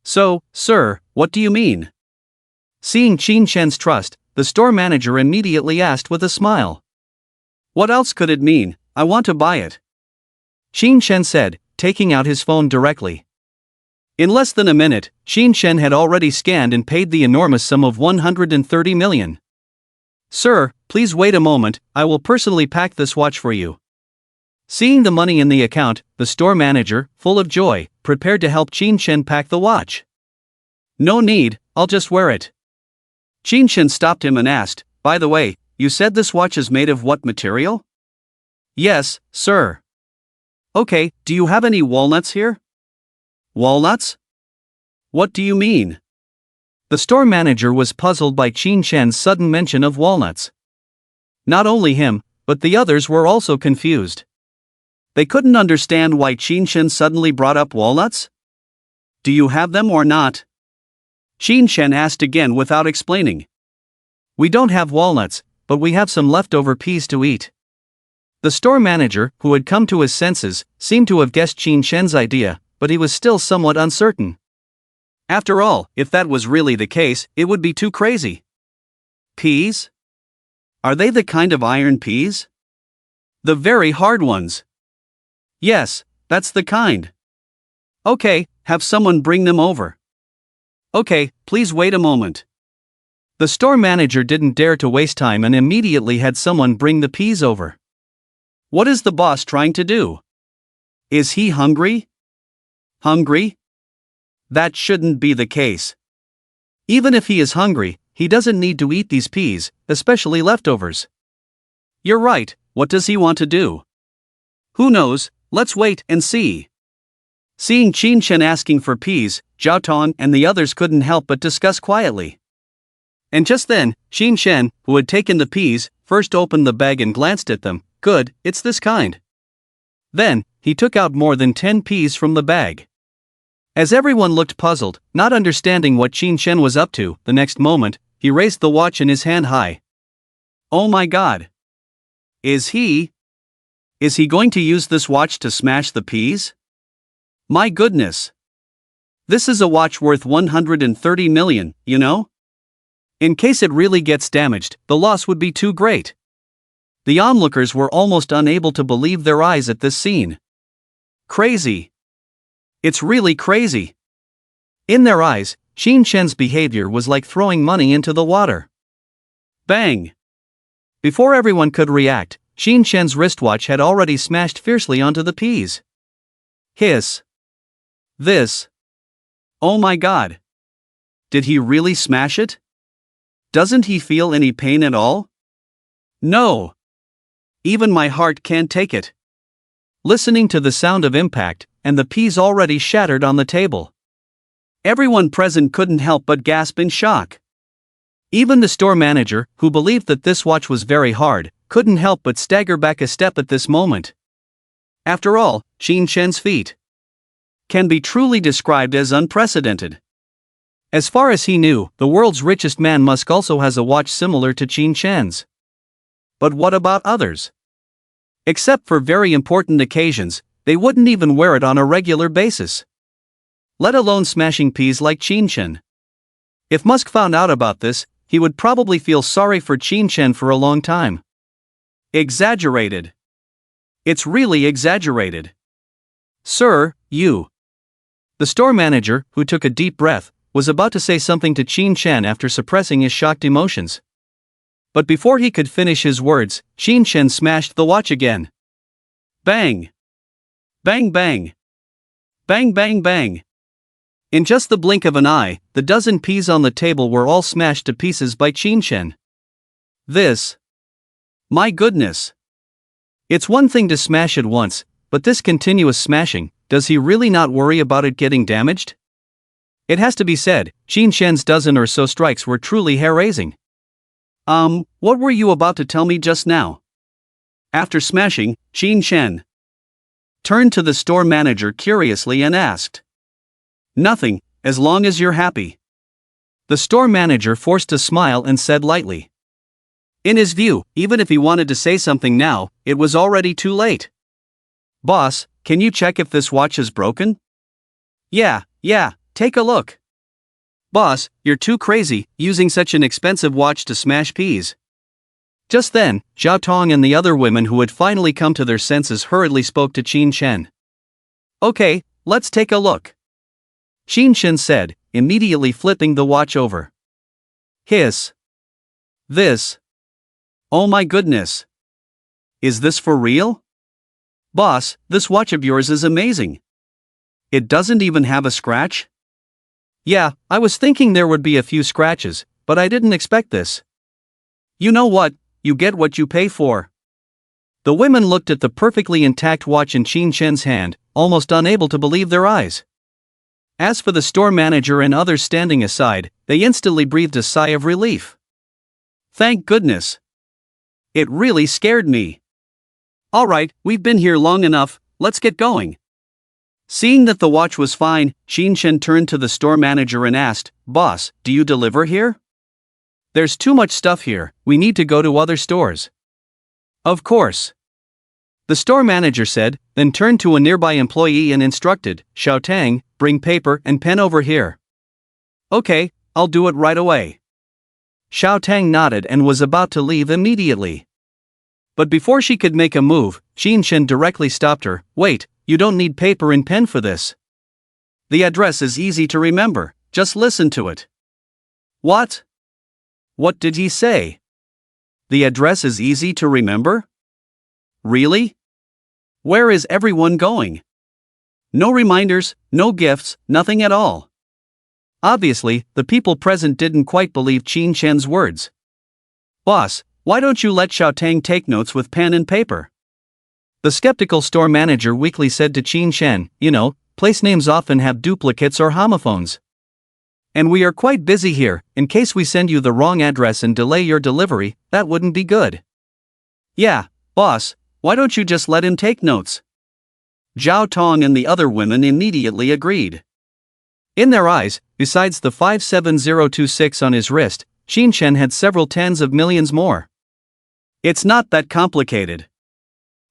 So, sir, what do you mean? Seeing Qin Shen's trust, the store manager immediately asked with a smile. What else could it mean? I want to buy it. Qin Shen said, taking out his phone directly. In less than a minute, Qin Shen had already scanned and paid the enormous sum of 130 million. Sir, please wait a moment, I will personally pack this watch for you. Seeing the money in the account, the store manager, full of joy, prepared to help Qin Shen pack the watch. No need, I'll just wear it. Qin Shen stopped him and asked, by the way, you said this watch is made of what material? Yes, sir. Okay, do you have any walnuts here? Walnuts? What do you mean? The store manager was puzzled by Qin Shen's sudden mention of walnuts. Not only him, but the others were also confused. They couldn't understand why Qin Shen suddenly brought up walnuts. Do you have them or not? Qin Shen asked again without explaining. We don't have walnuts, but we have some leftover peas to eat. The store manager, who had come to his senses, seemed to have guessed Qin Shen's idea, but he was still somewhat uncertain. After all, if that was really the case, it would be too crazy. Peas? Are they the kind of iron peas? The very hard ones. Yes, that's the kind. Okay, have someone bring them over. Okay, please wait a moment. The store manager didn't dare to waste time and immediately had someone bring the peas over. What is the boss trying to do? Is he hungry? Hungry? That shouldn't be the case. Even if he is hungry, he doesn't need to eat these peas, especially leftovers. You're right, what does he want to do? Who knows, let's wait and see. Seeing Qin Shen asking for peas, Zhao Tong and the others couldn't help but discuss quietly. And just then, Qin Shen, who had taken the peas, first opened the bag and glanced at them. Good, it's this kind. Then, he took out more than 10 peas from the bag. As everyone looked puzzled, not understanding what Qin Shen was up to, the next moment, he raised the watch in his hand high. Oh my god. Is he going to use this watch to smash the peas? My goodness. This is a watch worth 130 million, you know? In case it really gets damaged, the loss would be too great. The onlookers were almost unable to believe their eyes at this scene. Crazy. It's really crazy. In their eyes, Qin Shen's behavior was like throwing money into the water. Bang! Before everyone could react, Qin Shen's wristwatch had already smashed fiercely onto the peas. Hiss. This. Oh my god. Did he really smash it? Doesn't he feel any pain at all? No. Even my heart can't take it. Listening to the sound of impact, and the peas already shattered on the table. Everyone present couldn't help but gasp in shock. Even the store manager, who believed that this watch was very hard, couldn't help but stagger back a step at this moment. After all, Qin Shen's feat can be truly described as unprecedented. As far as he knew, the world's richest man Musk also has a watch similar to Qin Shen's. But what about others? Except for very important occasions, they wouldn't even wear it on a regular basis. Let alone smashing peas like Qin Shen. If Musk found out about this, he would probably feel sorry for Qin Shen for a long time. Exaggerated. It's really exaggerated. Sir, you. The store manager, who took a deep breath, was about to say something to Qin Shen after suppressing his shocked emotions. But before he could finish his words, Qin Shen smashed the watch again. Bang! Bang bang! Bang bang bang! In just the blink of an eye, the dozen peas on the table were all smashed to pieces by Qin Shen. This. My goodness! It's one thing to smash it once, but this continuous smashing, does he really not worry about it getting damaged? It has to be said, Qin Shen's dozen or so strikes were truly hair-raising. What were you about to tell me just now? After smashing, Qin Shen turned to the store manager curiously and asked. Nothing, as long as you're happy. The store manager forced a smile and said lightly. In his view, even if he wanted to say something now, it was already too late. Boss, can you check if this watch is broken? Yeah, take a look. Boss, you're too crazy, using such an expensive watch to smash peas. Just then, Zhao Tong and the other women who had finally come to their senses hurriedly spoke to Qin Shen. Okay, let's take a look. Qin Shen said, immediately flipping the watch over. Hiss. This. Oh my goodness. Is this for real? Boss, this watch of yours is amazing. It doesn't even have a scratch? Yeah, I was thinking there would be a few scratches, but I didn't expect this. You know what, you get what you pay for. The women looked at the perfectly intact watch in Qin Shen's hand, almost unable to believe their eyes. As for the store manager and others standing aside, they instantly breathed a sigh of relief. Thank goodness. It really scared me. Alright, we've been here long enough, let's get going. Seeing that the watch was fine, Qin Shen turned to the store manager and asked, Boss, do you deliver here? There's too much stuff here, we need to go to other stores. Of course. The store manager said, then turned to a nearby employee and instructed, Xiao Tang, bring paper and pen over here. Okay, I'll do it right away. Xiao Tang nodded and was about to leave immediately. But before she could make a move, Qin Shen directly stopped her. Wait, you don't need paper and pen for this. The address is easy to remember, just listen to it. What? What did he say? The address is easy to remember? Really? Where is everyone going? No reminders, no gifts, nothing at all. Obviously, the people present didn't quite believe Qin Shen's words. Boss, why don't you let Xiao Tang take notes with pen and paper? The skeptical store manager weakly said to Qin Shen, place names often have duplicates or homophones. And we are quite busy here, in case we send you the wrong address and delay your delivery, that wouldn't be good. Yeah, boss, why don't you just let him take notes? Zhao Tong and the other women immediately agreed. In their eyes, besides the 57026 on his wrist, Qin Shen had several tens of millions more. It's not that complicated.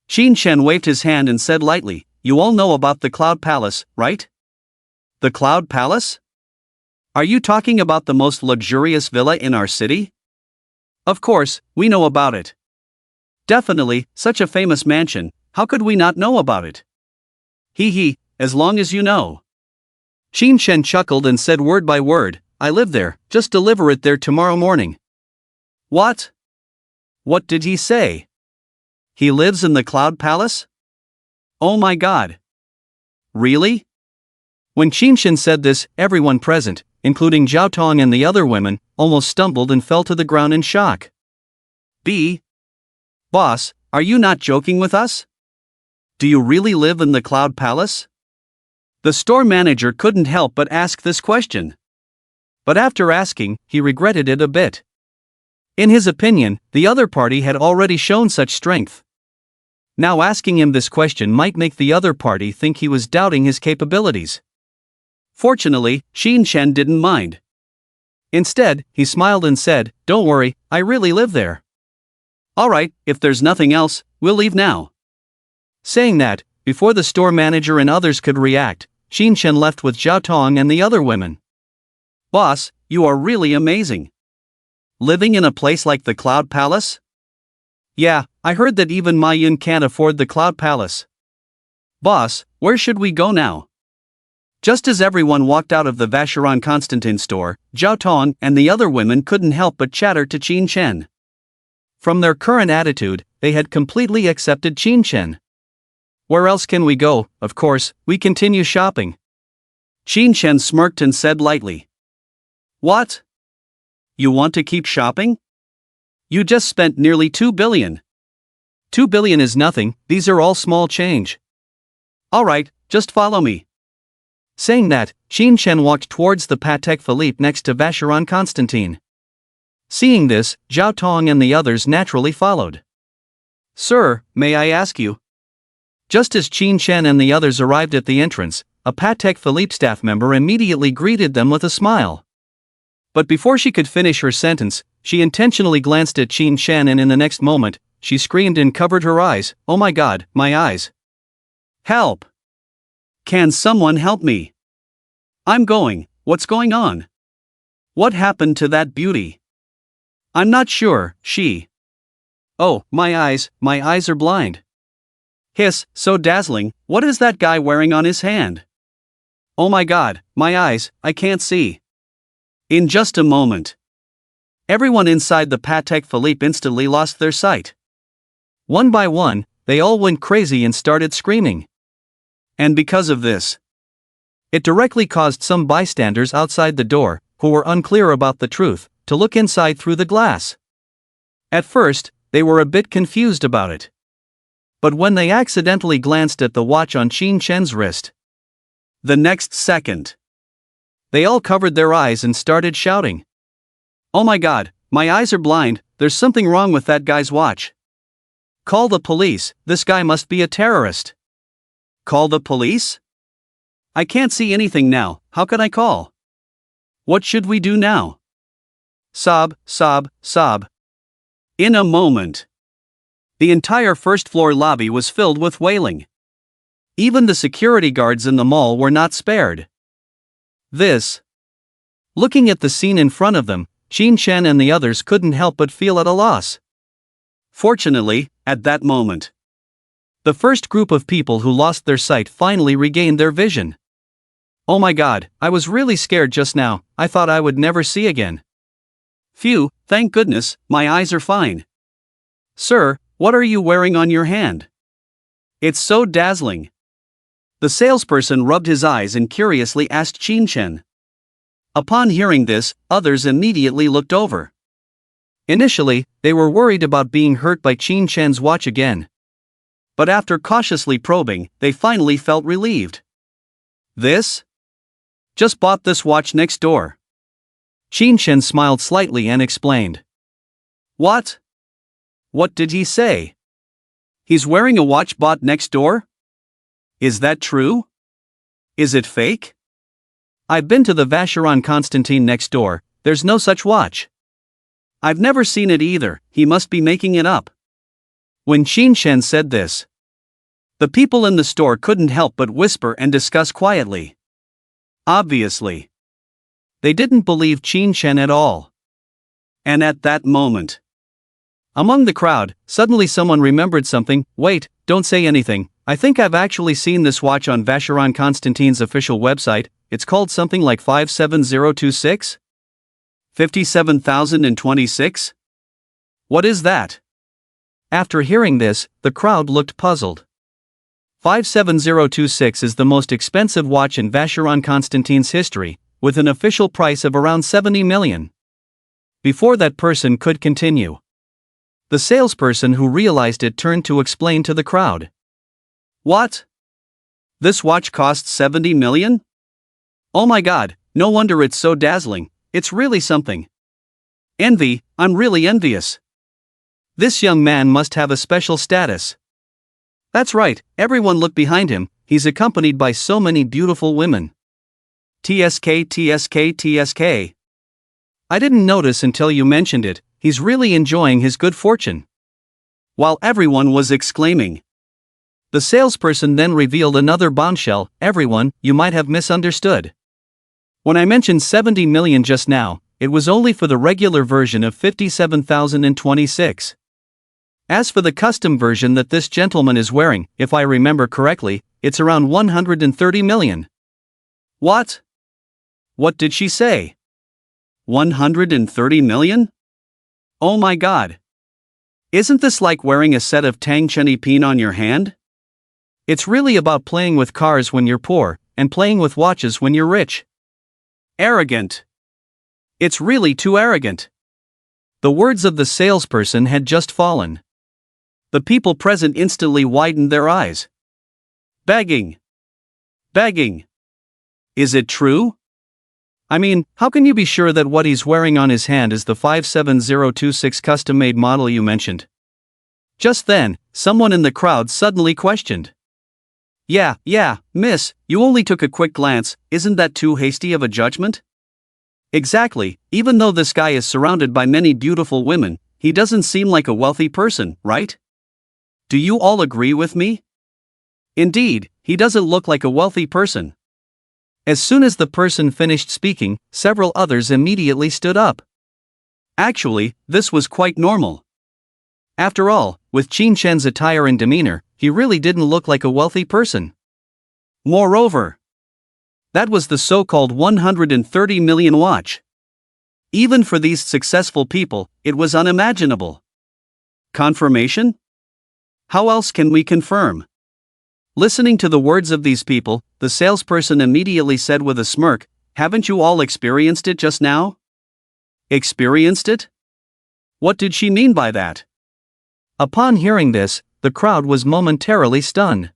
Qin Shen waved his hand and said lightly, you all know about the Cloud Palace, right? The Cloud Palace? Are you talking about the most luxurious villa in our city? Of course, we know about it. Definitely, such a famous mansion, how could we not know about it? Hee, as long as you know. Qin Shen chuckled and said word by word, I live there, just deliver it there tomorrow morning. What? What did he say? He lives in the Cloud Palace? Oh my god. Really? When Qin Shen said this, everyone present, including Zhao Tong and the other women, almost stumbled and fell to the ground in shock. Boss, are you not joking with us? Do you really live in the Cloud Palace? The store manager couldn't help but ask this question. But after asking, he regretted it a bit. In his opinion, the other party had already shown such strength. Now asking him this question might make the other party think he was doubting his capabilities. Fortunately, Qin Shen didn't mind. Instead, he smiled and said, Don't worry, I really live there. Alright, if there's nothing else, we'll leave now. Saying that, before the store manager and others could react, Qin Shen left with Zhao Tong and the other women. Boss, you are really amazing. Living in a place like the Cloud Palace? Yeah, I heard that even Ma Yun can't afford the Cloud Palace. Boss, where should we go now? Just as everyone walked out of the Vacheron Constantin store, Zhao Tong and the other women couldn't help but chatter to Qin Chen. From their current attitude, they had completely accepted Qin Chen. Where else can we go? Of course, we continue shopping. Qin Chen smirked and said lightly. What? You want to keep shopping? You just spent nearly 2 billion. 2 billion is nothing, these are all small change. Alright, just follow me. Saying that, Qin Chen walked towards the Patek Philippe next to Vacheron Constantin. Seeing this, Zhao Tong and the others naturally followed. Sir, may I ask you? Just as Qin Chen and the others arrived at the entrance, a Patek Philippe staff member immediately greeted them with a smile. But before she could finish her sentence, she intentionally glanced at Qin Chen and in the next moment, she screamed and covered her eyes. Oh my God, my eyes. Help! Can someone help me? I'm going, what's going on? What happened to that beauty? I'm not sure, she. Oh, my eyes are blind. Hiss, so dazzling, what is that guy wearing on his hand? Oh my God, my eyes, I can't see. In just a moment. Everyone inside the Patek Philippe instantly lost their sight. One by one, they all went crazy and started screaming. And because of this, it directly caused some bystanders outside the door, who were unclear about the truth, to look inside through the glass. At first, they were a bit confused about it. But when they accidentally glanced at the watch on Qin Chen's wrist, the next second, they all covered their eyes and started shouting. Oh my God, my eyes are blind, there's something wrong with that guy's watch. Call the police, this guy must be a terrorist. Call the police? I can't see anything now, how can I call? What should we do now? Sob, sob, sob. In a moment, the entire first-floor lobby was filled with wailing. Even the security guards in the mall were not spared. Looking at the scene in front of them, Qin Chen and the others couldn't help but feel at a loss. Fortunately, at that moment, the first group of people who lost their sight finally regained their vision. Oh my God, I was really scared just now, I thought I would never see again. Phew, thank goodness, my eyes are fine. Sir, what are you wearing on your hand? It's so dazzling. The salesperson rubbed his eyes and curiously asked Qin Chen. Upon hearing this, others immediately looked over. Initially, they were worried about being hurt by Qin Chen's watch again. But after cautiously probing, they finally felt relieved. Just bought this watch next door. Qin Chen smiled slightly and explained. What? What did he say? He's wearing a watch bought next door? Is that true? Is it fake? I've been to the Vacheron Constantin next door, there's no such watch. I've never seen it either, he must be making it up. When Qin Chen said this, the people in the store couldn't help but whisper and discuss quietly. Obviously, they didn't believe Qin Chen at all. And at that moment, among the crowd, suddenly someone remembered something. Wait, don't say anything, I think I've actually seen this watch on Vacheron Constantin's official website, it's called something like 57026? 57,026? What is that? After hearing this, the crowd looked puzzled. 57026 is the most expensive watch in Vacheron Constantin's history, with an official price of around 70 million. Before that person could continue, the salesperson who realized it turned to explain to the crowd. What? This watch costs 70 million? Oh my God, no wonder it's so dazzling, it's really something. Envy, I'm really envious. This young man must have a special status. That's right, everyone look behind him, he's accompanied by so many beautiful women. TSK, TSK, TSK. I didn't notice until you mentioned it, he's really enjoying his good fortune. While everyone was exclaiming, the salesperson then revealed another bombshell. Everyone, you might have misunderstood. When I mentioned 70 million just now, it was only for the regular version of 57,026. As for the custom version that this gentleman is wearing, if I remember correctly, it's around 130 million. What? What did she say? 130 million? Oh my god. Isn't this like wearing a set of Tang Chenny Pin on your hand? It's really about playing with cars when you're poor, and playing with watches when you're rich. Arrogant. It's really too arrogant. The words of the salesperson had just fallen. The people present instantly widened their eyes. Begging. Begging. Is it true? I mean, how can you be sure that what he's wearing on his hand is the 57026 custom-made model you mentioned? Just then, someone in the crowd suddenly questioned. Yeah, miss, you only took a quick glance, isn't that too hasty of a judgment? Exactly, even though this guy is surrounded by many beautiful women, he doesn't seem like a wealthy person, right? Do you all agree with me? Indeed, he doesn't look like a wealthy person. As soon as the person finished speaking, several others immediately stood up. Actually, this was quite normal. After all, with Qin Shen's attire and demeanor, he really didn't look like a wealthy person. Moreover, that was the so-called 130 million watch. Even for these successful people, it was unimaginable. Confirmation? How else can we confirm? Listening to the words of these people, the salesperson immediately said with a smirk, "Haven't you all experienced it just now?" Experienced it? What did she mean by that? Upon hearing this, the crowd was momentarily stunned.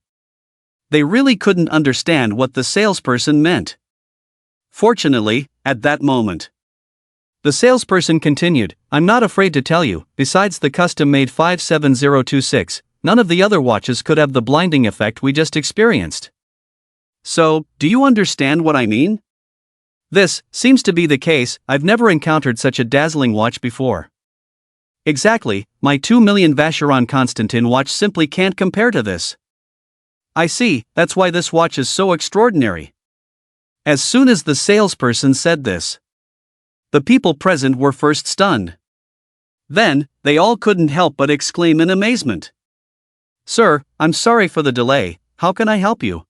They really couldn't understand what the salesperson meant. Fortunately, at that moment, the salesperson continued, "I'm not afraid to tell you, besides the custom-made 57026, none of the other watches could have the blinding effect we just experienced." So, do you understand what I mean? This seems to be the case. I've never encountered such a dazzling watch before. Exactly, my 2 million Vacheron Constantin watch simply can't compare to this. I see, that's why this watch is so extraordinary. As soon as the salesperson said this, the people present were first stunned. Then, they all couldn't help but exclaim in amazement. "Sir, I'm sorry for the delay, how can I help you?"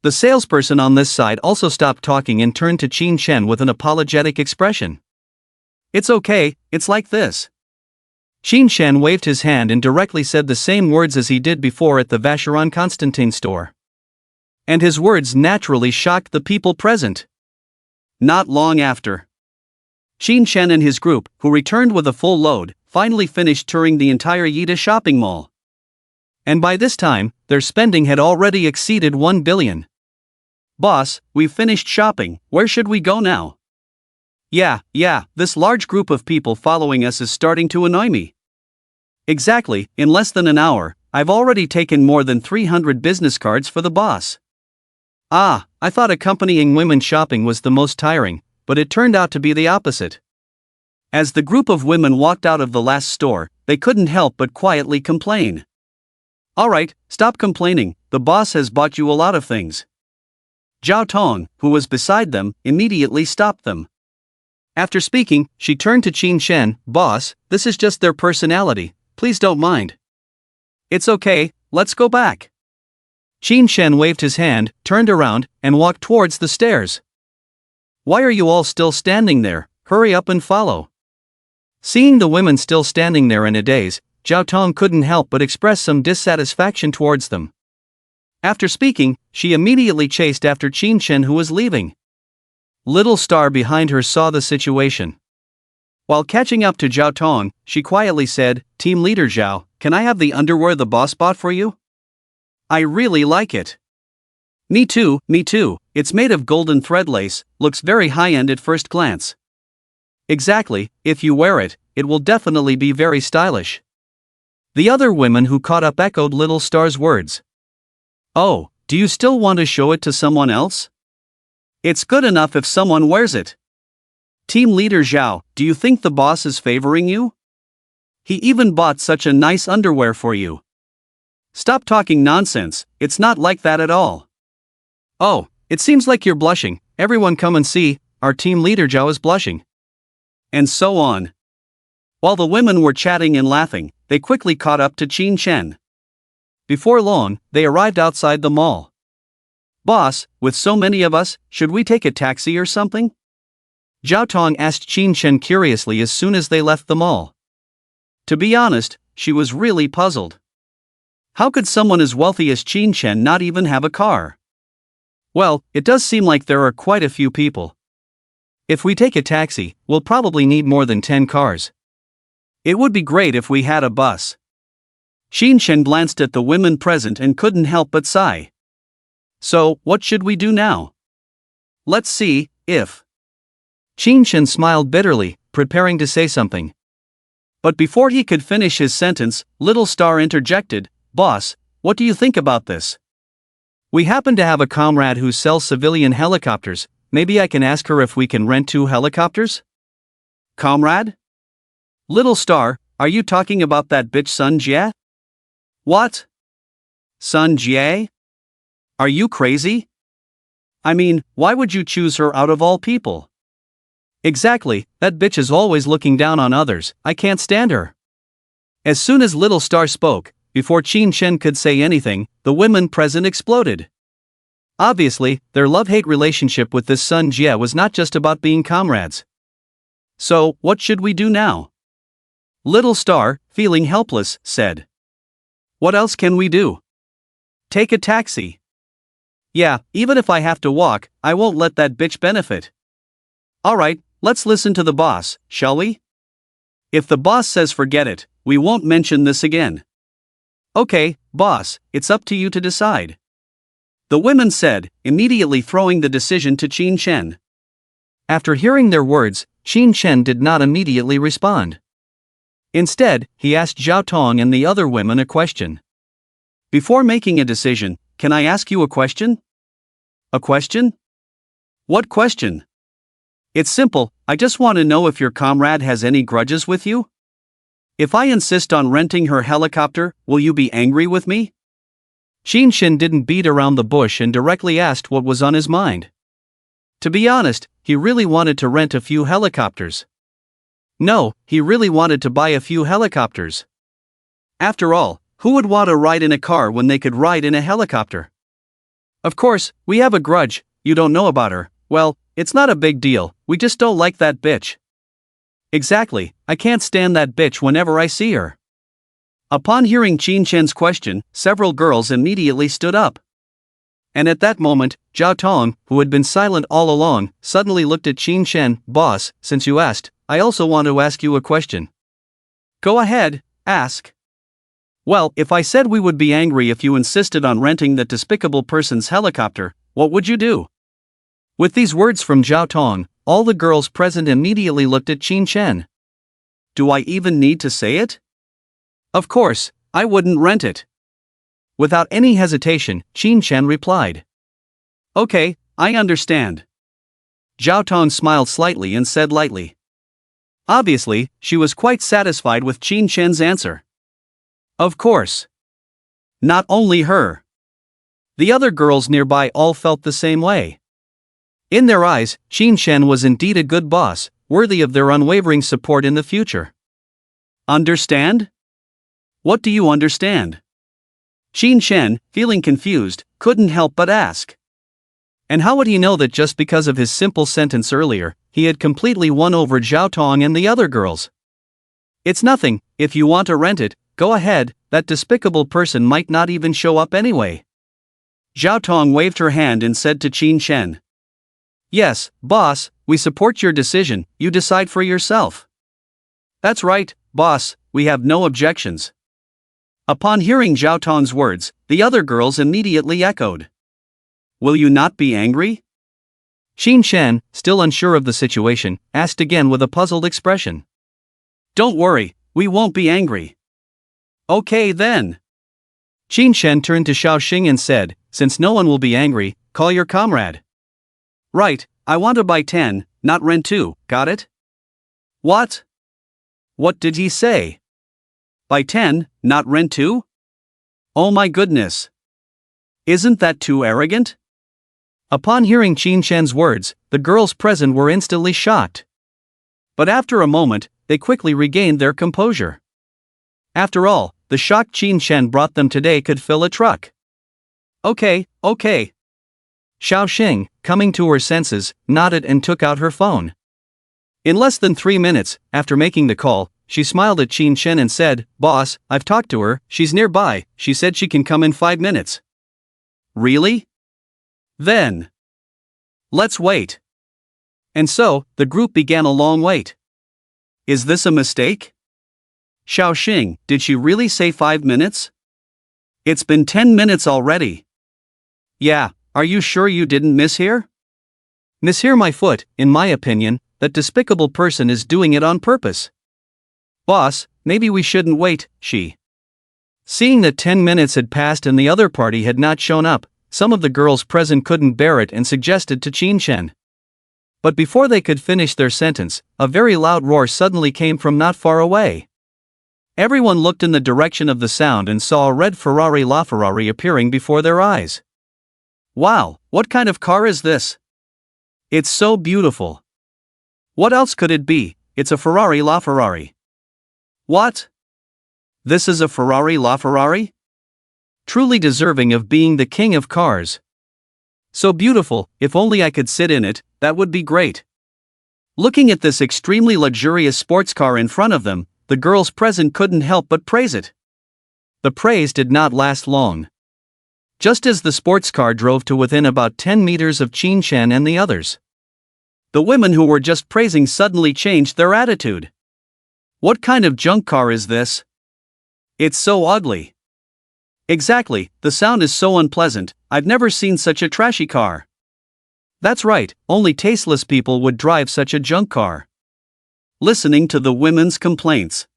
The salesperson on this side also stopped talking and turned to Qin Shen with an apologetic expression. "It's okay, it's like this." Qin Shen waved his hand and directly said the same words as he did before at the Vacheron Constantin store. And his words naturally shocked the people present. Not long after, Qin Shen and his group, who returned with a full load, finally finished touring the entire Yida shopping mall. And by this time, their spending had already exceeded 1 billion. "Boss, we've finished shopping, where should we go now?" Yeah, this large group of people following us is starting to annoy me. Exactly, in less than an hour, I've already taken more than 300 business cards for the boss. I thought accompanying women shopping was the most tiring, but it turned out to be the opposite. As the group of women walked out of the last store, they couldn't help but quietly complain. "Alright, stop complaining, the boss has bought you a lot of things." Zhao Tong, who was beside them, immediately stopped them. After speaking, she turned to Qin Shen, "Boss, this is just their personality, please don't mind." "It's okay, let's go back." Qin Shen waved his hand, turned around, and walked towards the stairs. "Why are you all still standing there? Hurry up and follow." Seeing the women still standing there in a daze, Zhao Tong couldn't help but express some dissatisfaction towards them. After speaking, she immediately chased after Qin Shen, who was leaving. Little Star behind her saw the situation. While catching up to Zhao Tong, she quietly said, "Team leader Zhao, can I have the underwear the boss bought for you? I really like it." Me too, it's made of golden thread lace, looks very high-end at first glance." "Exactly, if you wear it, it will definitely be very stylish." The other women who caught up echoed Little Star's words. "Oh, do you still want to show it to someone else? It's good enough if someone wears it." "Team leader Zhao, do you think the boss is favoring you? He even bought such a nice underwear for you." "Stop talking nonsense, it's not like that at all." "Oh, it seems like you're blushing, everyone come and see, our team leader Zhao is blushing." And so on. While the women were chatting and laughing, they quickly caught up to Qin Shen. Before long, they arrived outside the mall. "Boss, with so many of us, should we take a taxi or something?" Zhao Tong asked Qin Shen curiously as soon as they left the mall. To be honest, she was really puzzled. How could someone as wealthy as Qin Shen not even have a car? Well, it does seem like there are quite a few people. If we take a taxi, we'll probably need more than 10 cars. It would be great if we had a bus. Qin Shen glanced at the women present and couldn't help but sigh. So, what should we do now? Let's see, if... Qin Shen smiled bitterly, preparing to say something. But before he could finish his sentence, Little Star interjected, "Boss, what do you think about this? We happen to have a comrade who sells civilian helicopters. Maybe I can ask her if we can rent 2 helicopters?" Comrade? Little Star, are you talking about that bitch Sun Jie? What? Sun Jie? Are you crazy? I mean, why would you choose her out of all people? Exactly, that bitch is always looking down on others. I can't stand her. As soon as Little Star spoke, before Qin Shen could say anything, the women present exploded. Obviously, their love-hate relationship with this Sun Jie was not just about being comrades. So, what should we do now? Little Star, feeling helpless, said. What else can we do? Take a taxi. Yeah, even if I have to walk, I won't let that bitch benefit. Alright, let's listen to the boss, shall we? If the boss says forget it, we won't mention this again. Okay, boss, it's up to you to decide. The women said, immediately throwing the decision to Qin Shen. After hearing their words, Qin Shen did not immediately respond. Instead, he asked Zhao Tong and the other women a question. Before making a decision, can I ask you a question? A question? What question? It's simple, I just want to know if your comrade has any grudges with you? If I insist on renting her helicopter, will you be angry with me? Qin Shen didn't beat around the bush and directly asked what was on his mind. To be honest, he really wanted to rent a few helicopters. No, he really wanted to buy a few helicopters. After all, who would want to ride in a car when they could ride in a helicopter? Of course, we have a grudge, you don't know about her. Well, it's not a big deal, we just don't like that bitch. Exactly, I can't stand that bitch whenever I see her. Upon hearing Qin Shen's question, several girls immediately stood up. And at that moment, Zhao Tong, who had been silent all along, suddenly looked at Qin Shen. Boss, since you asked, I also want to ask you a question. Go ahead, ask. Well, if I said we would be angry if you insisted on renting that despicable person's helicopter, what would you do? With these words from Zhao Tong, all the girls present immediately looked at Qin Shen. Do I even need to say it? Of course, I wouldn't rent it. Without any hesitation, Qin Shen replied. Okay, I understand. Zhao Tong smiled slightly and said lightly. Obviously, she was quite satisfied with Qin Shen's answer. Of course. Not only her. The other girls nearby all felt the same way. In their eyes, Qin Shen was indeed a good boss, worthy of their unwavering support in the future. Understand? What do you understand? Qin Shen, feeling confused, couldn't help but ask. And how would he know that just because of his simple sentence earlier, he had completely won over Zhao Tong and the other girls? It's nothing, if you want to rent it, go ahead, that despicable person might not even show up anyway. Zhao Tong waved her hand and said to Qin Shen. Yes, boss, we support your decision, you decide for yourself. That's right, boss, we have no objections. Upon hearing Zhao Tong's words, the other girls immediately echoed. Will you not be angry? Qin Shen, still unsure of the situation, asked again with a puzzled expression. Don't worry, we won't be angry. Okay then. Qin Shen turned to Xiaoxing and said, since no one will be angry, call your comrade. Right, I want to buy 10, not rent 2, got it? What? What did he say? Buy 10, not rent 2? Oh my goodness. Isn't that too arrogant? Upon hearing Qin Shen's words, the girls present were instantly shocked. But after a moment, they quickly regained their composure. After all, the shocked Qin Shen brought them today could fill a truck. Okay. Xiao Xing, coming to her senses, nodded and took out her phone. In less than 3 minutes, after making the call, she smiled at Qin Shen and said, "Boss, I've talked to her, she's nearby, she said she can come in 5 minutes. Really? Then let's wait." And so, the group began a long wait. Is this a mistake? Xiao Xing, did she really say 5 minutes? It's been 10 minutes already. Yeah, are you sure you didn't mishear? Mishear my foot, in my opinion, that despicable person is doing it on purpose. Boss, maybe we shouldn't wait, she. Seeing that 10 minutes had passed and the other party had not shown up, some of the girls present couldn't bear it and suggested to Qin Shen. But before they could finish their sentence, a very loud roar suddenly came from not far away. Everyone looked in the direction of the sound and saw a red Ferrari LaFerrari appearing before their eyes. Wow, what kind of car is this? It's so beautiful. What else could it be? It's a Ferrari LaFerrari. What? This is a Ferrari LaFerrari? Truly deserving of being the king of cars. So beautiful, if only I could sit in it, that would be great. Looking at this extremely luxurious sports car in front of them, the girls present couldn't help but praise it. The praise did not last long. Just as the sports car drove to within about 10 meters of Qin Shen and the others, the women who were just praising suddenly changed their attitude. What kind of junk car is this? It's so ugly. Exactly, the sound is so unpleasant, I've never seen such a trashy car. That's right, only tasteless people would drive such a junk car. Listening to the women's complaints.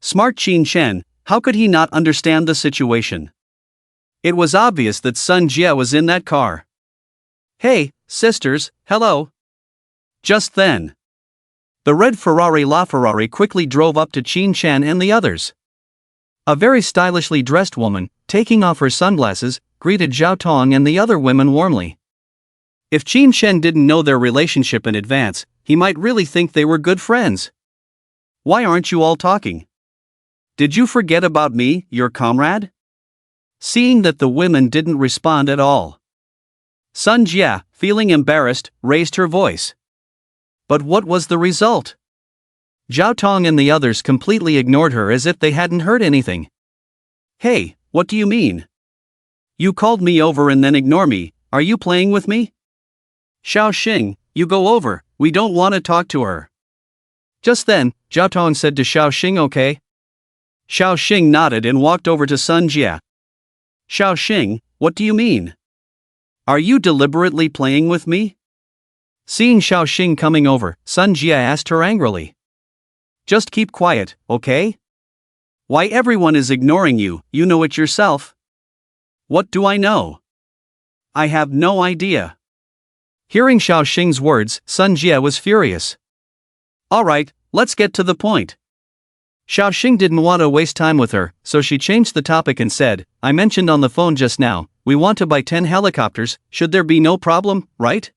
Smart Qin Shen, how could he not understand the situation? It was obvious that Sun Jia was in that car. Hey, sisters, hello. Just then, the red Ferrari LaFerrari quickly drove up to Qin Shen and the others. A very stylishly dressed woman, taking off her sunglasses, greeted Zhao Tong and the other women warmly. If Qin Shen didn't know their relationship in advance, he might really think they were good friends. Why aren't you all talking? Did you forget about me, your comrade? Seeing that the women didn't respond at all, Sun Jia, feeling embarrassed, raised her voice. But what was the result? Zhao Tong and the others completely ignored her as if they hadn't heard anything. Hey, what do you mean? You called me over and then ignore me, are you playing with me? Xiao Xing, you go over, we don't want to talk to her. Just then, Zhao Tong said to Xiao Xing, okay? Xiao Xing nodded and walked over to Sun Jia. Xiao Xing, what do you mean? Are you deliberately playing with me? Seeing Xiao Xing coming over, Sun Jia asked her angrily. Just keep quiet, okay? Why everyone is ignoring you, you know it yourself. What do I know? I have no idea. Hearing Xiao Xing's words, Sun Jia was furious. Alright, let's get to the point. Xiao Xing didn't want to waste time with her, so she changed the topic and said, I mentioned on the phone just now, we want to buy 10 helicopters, should there be no problem, right?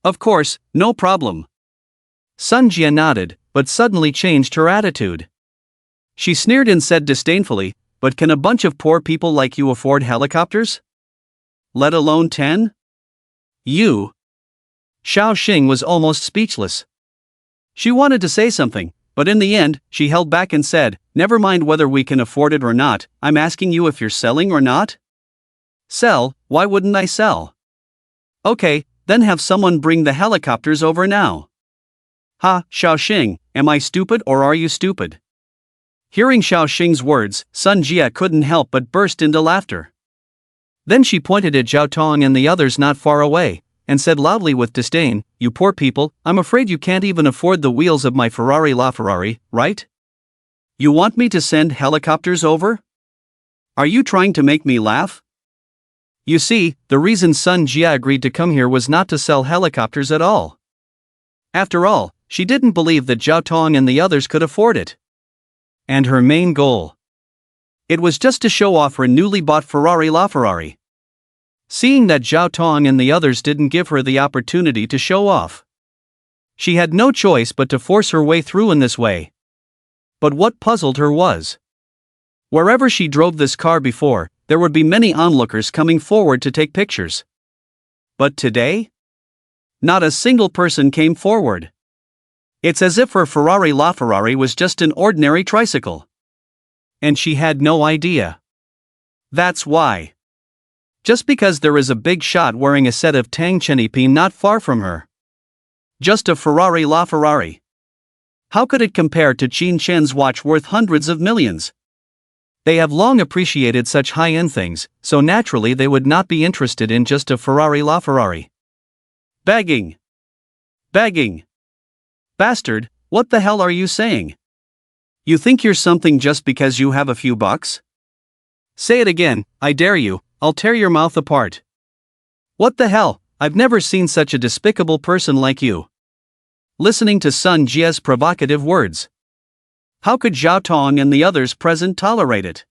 Of course, no problem. Sun Jia nodded, but suddenly changed her attitude. She sneered and said disdainfully, but can a bunch of poor people like you afford helicopters? Let alone 10? You? Xiao Xing was almost speechless. She wanted to say something, but in the end, she held back and said, never mind whether we can afford it or not, I'm asking you if you're selling or not? Sell, why wouldn't I sell? Okay, then have someone bring the helicopters over now. Ha, Xiao Xing, am I stupid or are you stupid? Hearing Xiao Xing's words, Sun Jia couldn't help but burst into laughter. Then she pointed at Zhao Tong and the others not far away, and said loudly with disdain, you poor people, I'm afraid you can't even afford the wheels of my Ferrari LaFerrari, right? You want me to send helicopters over? Are you trying to make me laugh? You see, the reason Sun Jia agreed to come here was not to sell helicopters at all. After all, she didn't believe that Zhao Tong and the others could afford it. And her main goal, it was just to show off her newly bought Ferrari LaFerrari. Seeing that Zhao Tong and the others didn't give her the opportunity to show off, she had no choice but to force her way through in this way. But what puzzled her was, Wherever she drove this car before, there would be many onlookers coming forward to take pictures. But today? Not a single person came forward. It's as if her Ferrari LaFerrari was just an ordinary tricycle. And she had no idea. That's why. Just because there is a big shot wearing a set of Tang Chenipin not far from her. Just a Ferrari LaFerrari. How could it compare to Qin Shen's watch worth hundreds of millions? They have long appreciated such high-end things, so naturally they would not be interested in just a Ferrari LaFerrari. Begging. Begging. Bastard, what the hell are you saying? You think you're something just because you have a few bucks? Say it again, I dare you, I'll tear your mouth apart. What the hell, I've never seen such a despicable person like you. Listening to Sun Jie's provocative words. How could Zhao Tong and the others present tolerate it?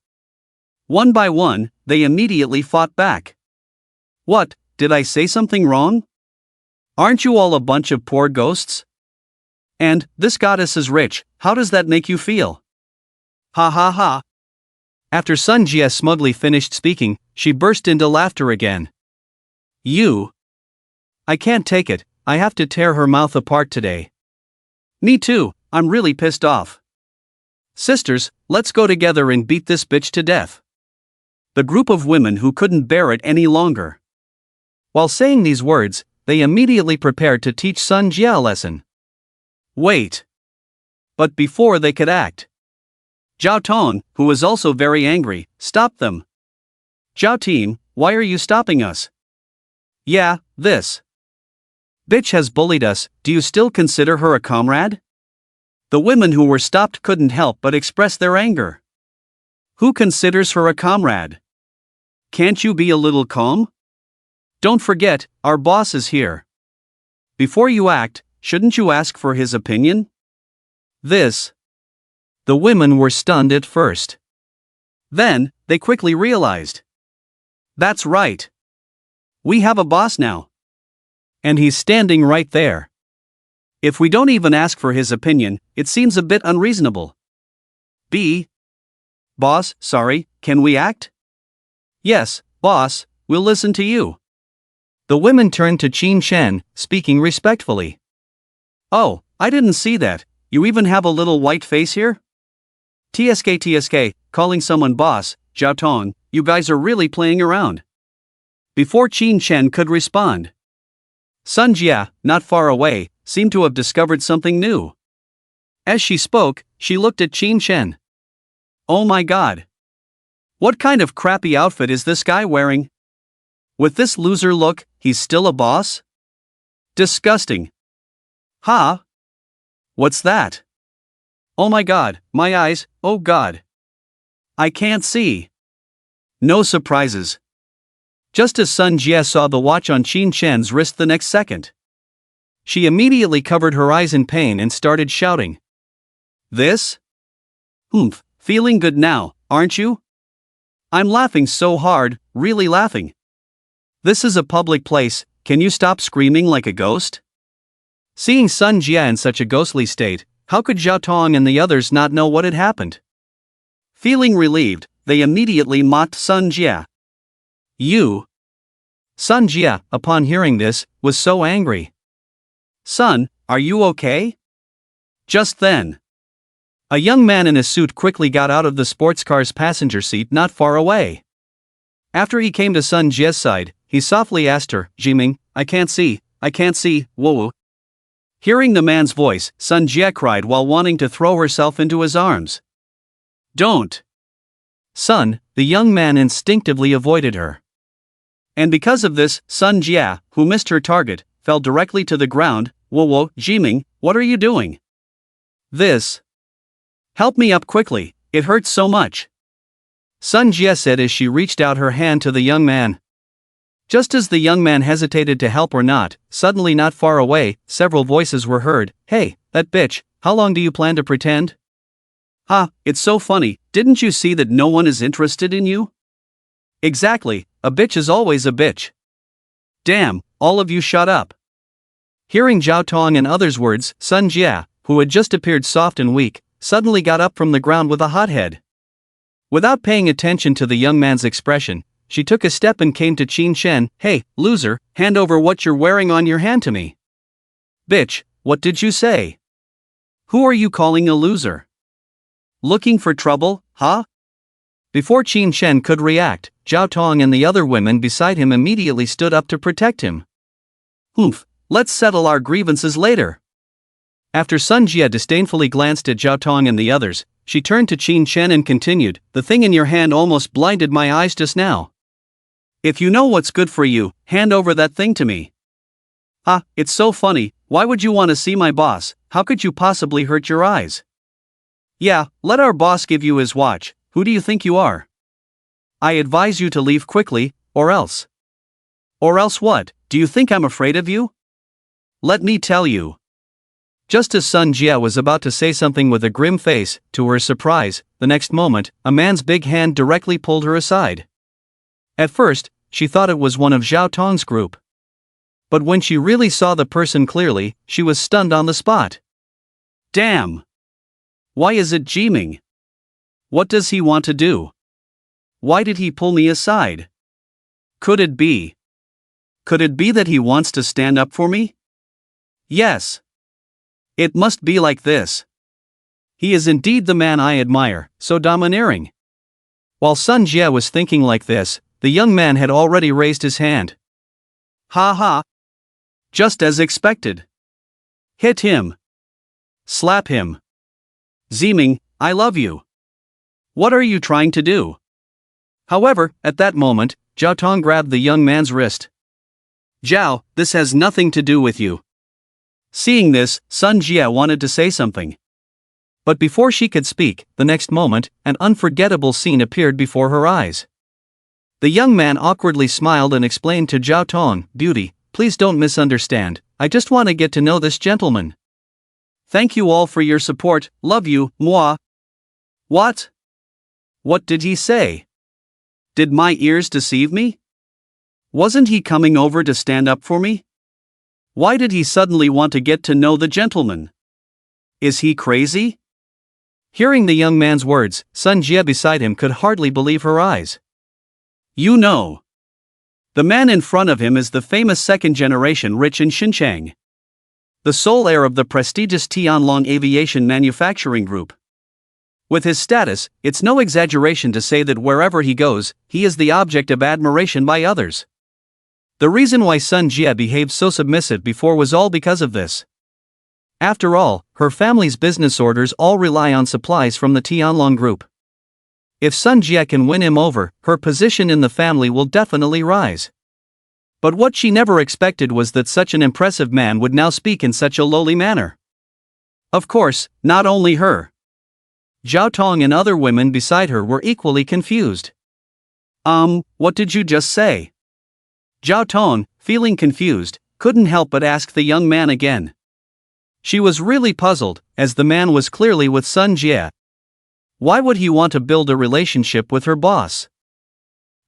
One by one, they immediately fought back. What, did I say something wrong? Aren't you all a bunch of poor ghosts? And, this goddess is rich, how does that make you feel? Ha ha ha. After Sun Jie smugly finished speaking, she burst into laughter again. You. I can't take it, I have to tear her mouth apart today. Me too, I'm really pissed off. Sisters, let's go together and beat this bitch to death. The group of women who couldn't bear it any longer. While saying these words, they immediately prepared to teach Sun Jie a lesson. Wait. But before they could act, Zhao Tong, who was also very angry, stopped them. Zhao team, why are you stopping us? Yeah, this bitch has bullied us, do you still consider her a comrade? The women who were stopped couldn't help but express their anger. Who considers her a comrade? Can't you be a little calm? Don't forget, our boss is here. Before you act, shouldn't you ask for his opinion? This. The women were stunned at first. Then, they quickly realized. That's right. We have a boss now. And he's standing right there. If we don't even ask for his opinion, it seems a bit unreasonable. Boss, sorry, can we act? Yes, boss, we'll listen to you. The women turned to Qin Shen, speaking respectfully. Oh, I didn't see that, you even have a little white face here? TSK, calling someone boss, Zhao Tong, you guys are really playing around. Before Qin Shen could respond, Sun Jie, not far away, seemed to have discovered something new. As she spoke, she looked at Qin Shen. Oh my god. What kind of crappy outfit is this guy wearing? With this loser look, he's still a boss? Disgusting. Huh? What's that? Oh my god, my eyes, oh god. I can't see. No surprises. Just as Sun Jie saw the watch on Qin Shen's wrist the next second, she immediately covered her eyes in pain and started shouting. This? Feeling good now, aren't you? I'm laughing so hard, really laughing. This is a public place, can you stop screaming like a ghost? Seeing Sun Jie in such a ghostly state, how could Zhao Tong and the others not know what had happened? Feeling relieved, they immediately mocked Sun Jie. You. Sun Jie, upon hearing this, was so angry. Son, are you okay? Just then, a young man in a suit quickly got out of the sports car's passenger seat not far away. After he came to Sun Jie's side, he softly asked her, Jiming, I can't see, whoa. Hearing the man's voice, Sun Jie cried while wanting to throw herself into his arms. Don't. Son, the young man instinctively avoided her. And because of this, Sun Jie, who missed her target, fell directly to the ground. Whoa, Jiming, what are you doing? This. Help me up quickly, it hurts so much. Sun Jie said as she reached out her hand to the young man. Just as the young man hesitated to help or not, suddenly not far away, several voices were heard. Hey, that bitch, how long do you plan to pretend? It's so funny, didn't you see that no one is interested in you? Exactly, a bitch is always a bitch. Damn, all of you shut up. Hearing Zhao Tong and others' words, Sun Jie, who had just appeared soft and weak, suddenly got up from the ground with a hot head. Without paying attention to the young man's expression, she took a step and came to Qin Shen. "Hey, loser, hand over what you're wearing on your hand to me." "Bitch, what did you say? Who are you calling a loser? Looking for trouble, huh?" Before Qin Shen could react, Zhao Tong and the other women beside him immediately stood up to protect him. "Oomph, let's settle our grievances later." After Sun Jie disdainfully glanced at Zhao Tong and the others, she turned to Qin Shen and continued, "The thing in your hand almost blinded my eyes just now. If you know what's good for you, hand over that thing to me." "Ah, it's so funny, why would you want to see my boss? How could you possibly hurt your eyes?" "Yeah, let our boss give you his watch, who do you think you are? I advise you to leave quickly, or else." "Or else what, do you think I'm afraid of you? Let me tell you." Just as Sun Jie was about to say something with a grim face, to her surprise, the next moment, a man's big hand directly pulled her aside. At first, she thought it was one of Zhao Tong's group. But when she really saw the person clearly, she was stunned on the spot. Damn! Why is it Jiming? What does he want to do? Why did he pull me aside? Could it be that he wants to stand up for me? Yes. It must be like this. He is indeed the man I admire, so domineering. While Sun Jie was thinking like this, the young man had already raised his hand. "Ha ha! Just as expected. Hit him. Slap him. Ziming, I love you. What are you trying to do?" However, at that moment, Zhao Tong grabbed the young man's wrist. "Zhao, this has nothing to do with you." Seeing this, Sun Jie wanted to say something. But before she could speak, the next moment, an unforgettable scene appeared before her eyes. The young man awkwardly smiled and explained to Zhao Tong, "Beauty, please don't misunderstand, I just want to get to know this gentleman. Thank you all for your support, love you, moi." What? What did he say? Did my ears deceive me? Wasn't he coming over to stand up for me? Why did he suddenly want to get to know the gentleman? Is he crazy? Hearing the young man's words, Sun Jie beside him could hardly believe her eyes. You know. The man in front of him is the famous second-generation rich in Xinjiang. The sole heir of the prestigious Tianlong Aviation Manufacturing Group. With his status, it's no exaggeration to say that wherever he goes, he is the object of admiration by others. The reason why Sun Jie behaved so submissive before was all because of this. After all, her family's business orders all rely on supplies from the Tianlong Group. If Sun Jie can win him over, her position in the family will definitely rise. But what she never expected was that such an impressive man would now speak in such a lowly manner. Of course, not only her. Zhao Tong and other women beside her were equally confused. What did you just say? Zhao Tong, feeling confused, couldn't help but ask the young man again. She was really puzzled, as the man was clearly with Sun Jie. Why would he want to build a relationship with her boss?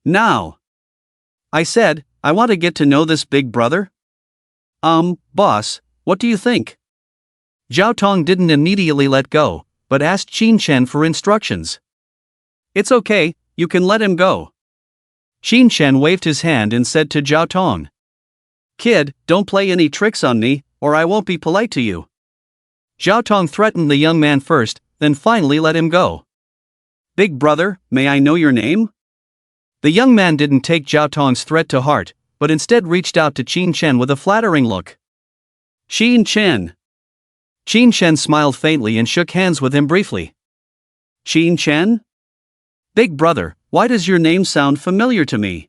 Now. I said, I want to get to know this big brother. Boss, what do you think? Zhao Tong didn't immediately let go, but asked Qin Shen for instructions. It's okay, you can let him go. Qin Shen waved his hand and said to Zhao Tong. Kid, don't play any tricks on me, or I won't be polite to you. Zhao Tong threatened the young man first, then finally let him go. Big brother, may I know your name? The young man didn't take Zhao Tong's threat to heart, but instead reached out to Qin Shen with a flattering look. Qin Shen. Qin Shen smiled faintly and shook hands with him briefly. Qin Shen? Big brother, why does your name sound familiar to me?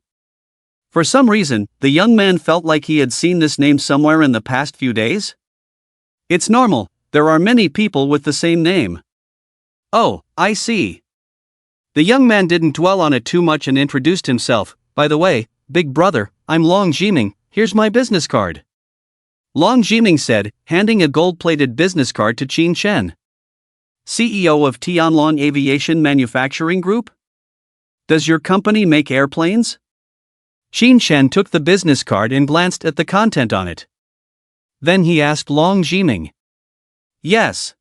For some reason, the young man felt like he had seen this name somewhere in the past few days. It's normal, there are many people with the same name. Oh, I see. The young man didn't dwell on it too much and introduced himself. By the way, big brother, I'm Long Jiming, here's my business card. Long Jiming said, handing a gold-plated business card to Qin Shen. CEO of Tianlong Aviation Manufacturing Group? Does your company make airplanes? Qin Shen took the business card and glanced at the content on it. Then he asked Long Jiming. Yes.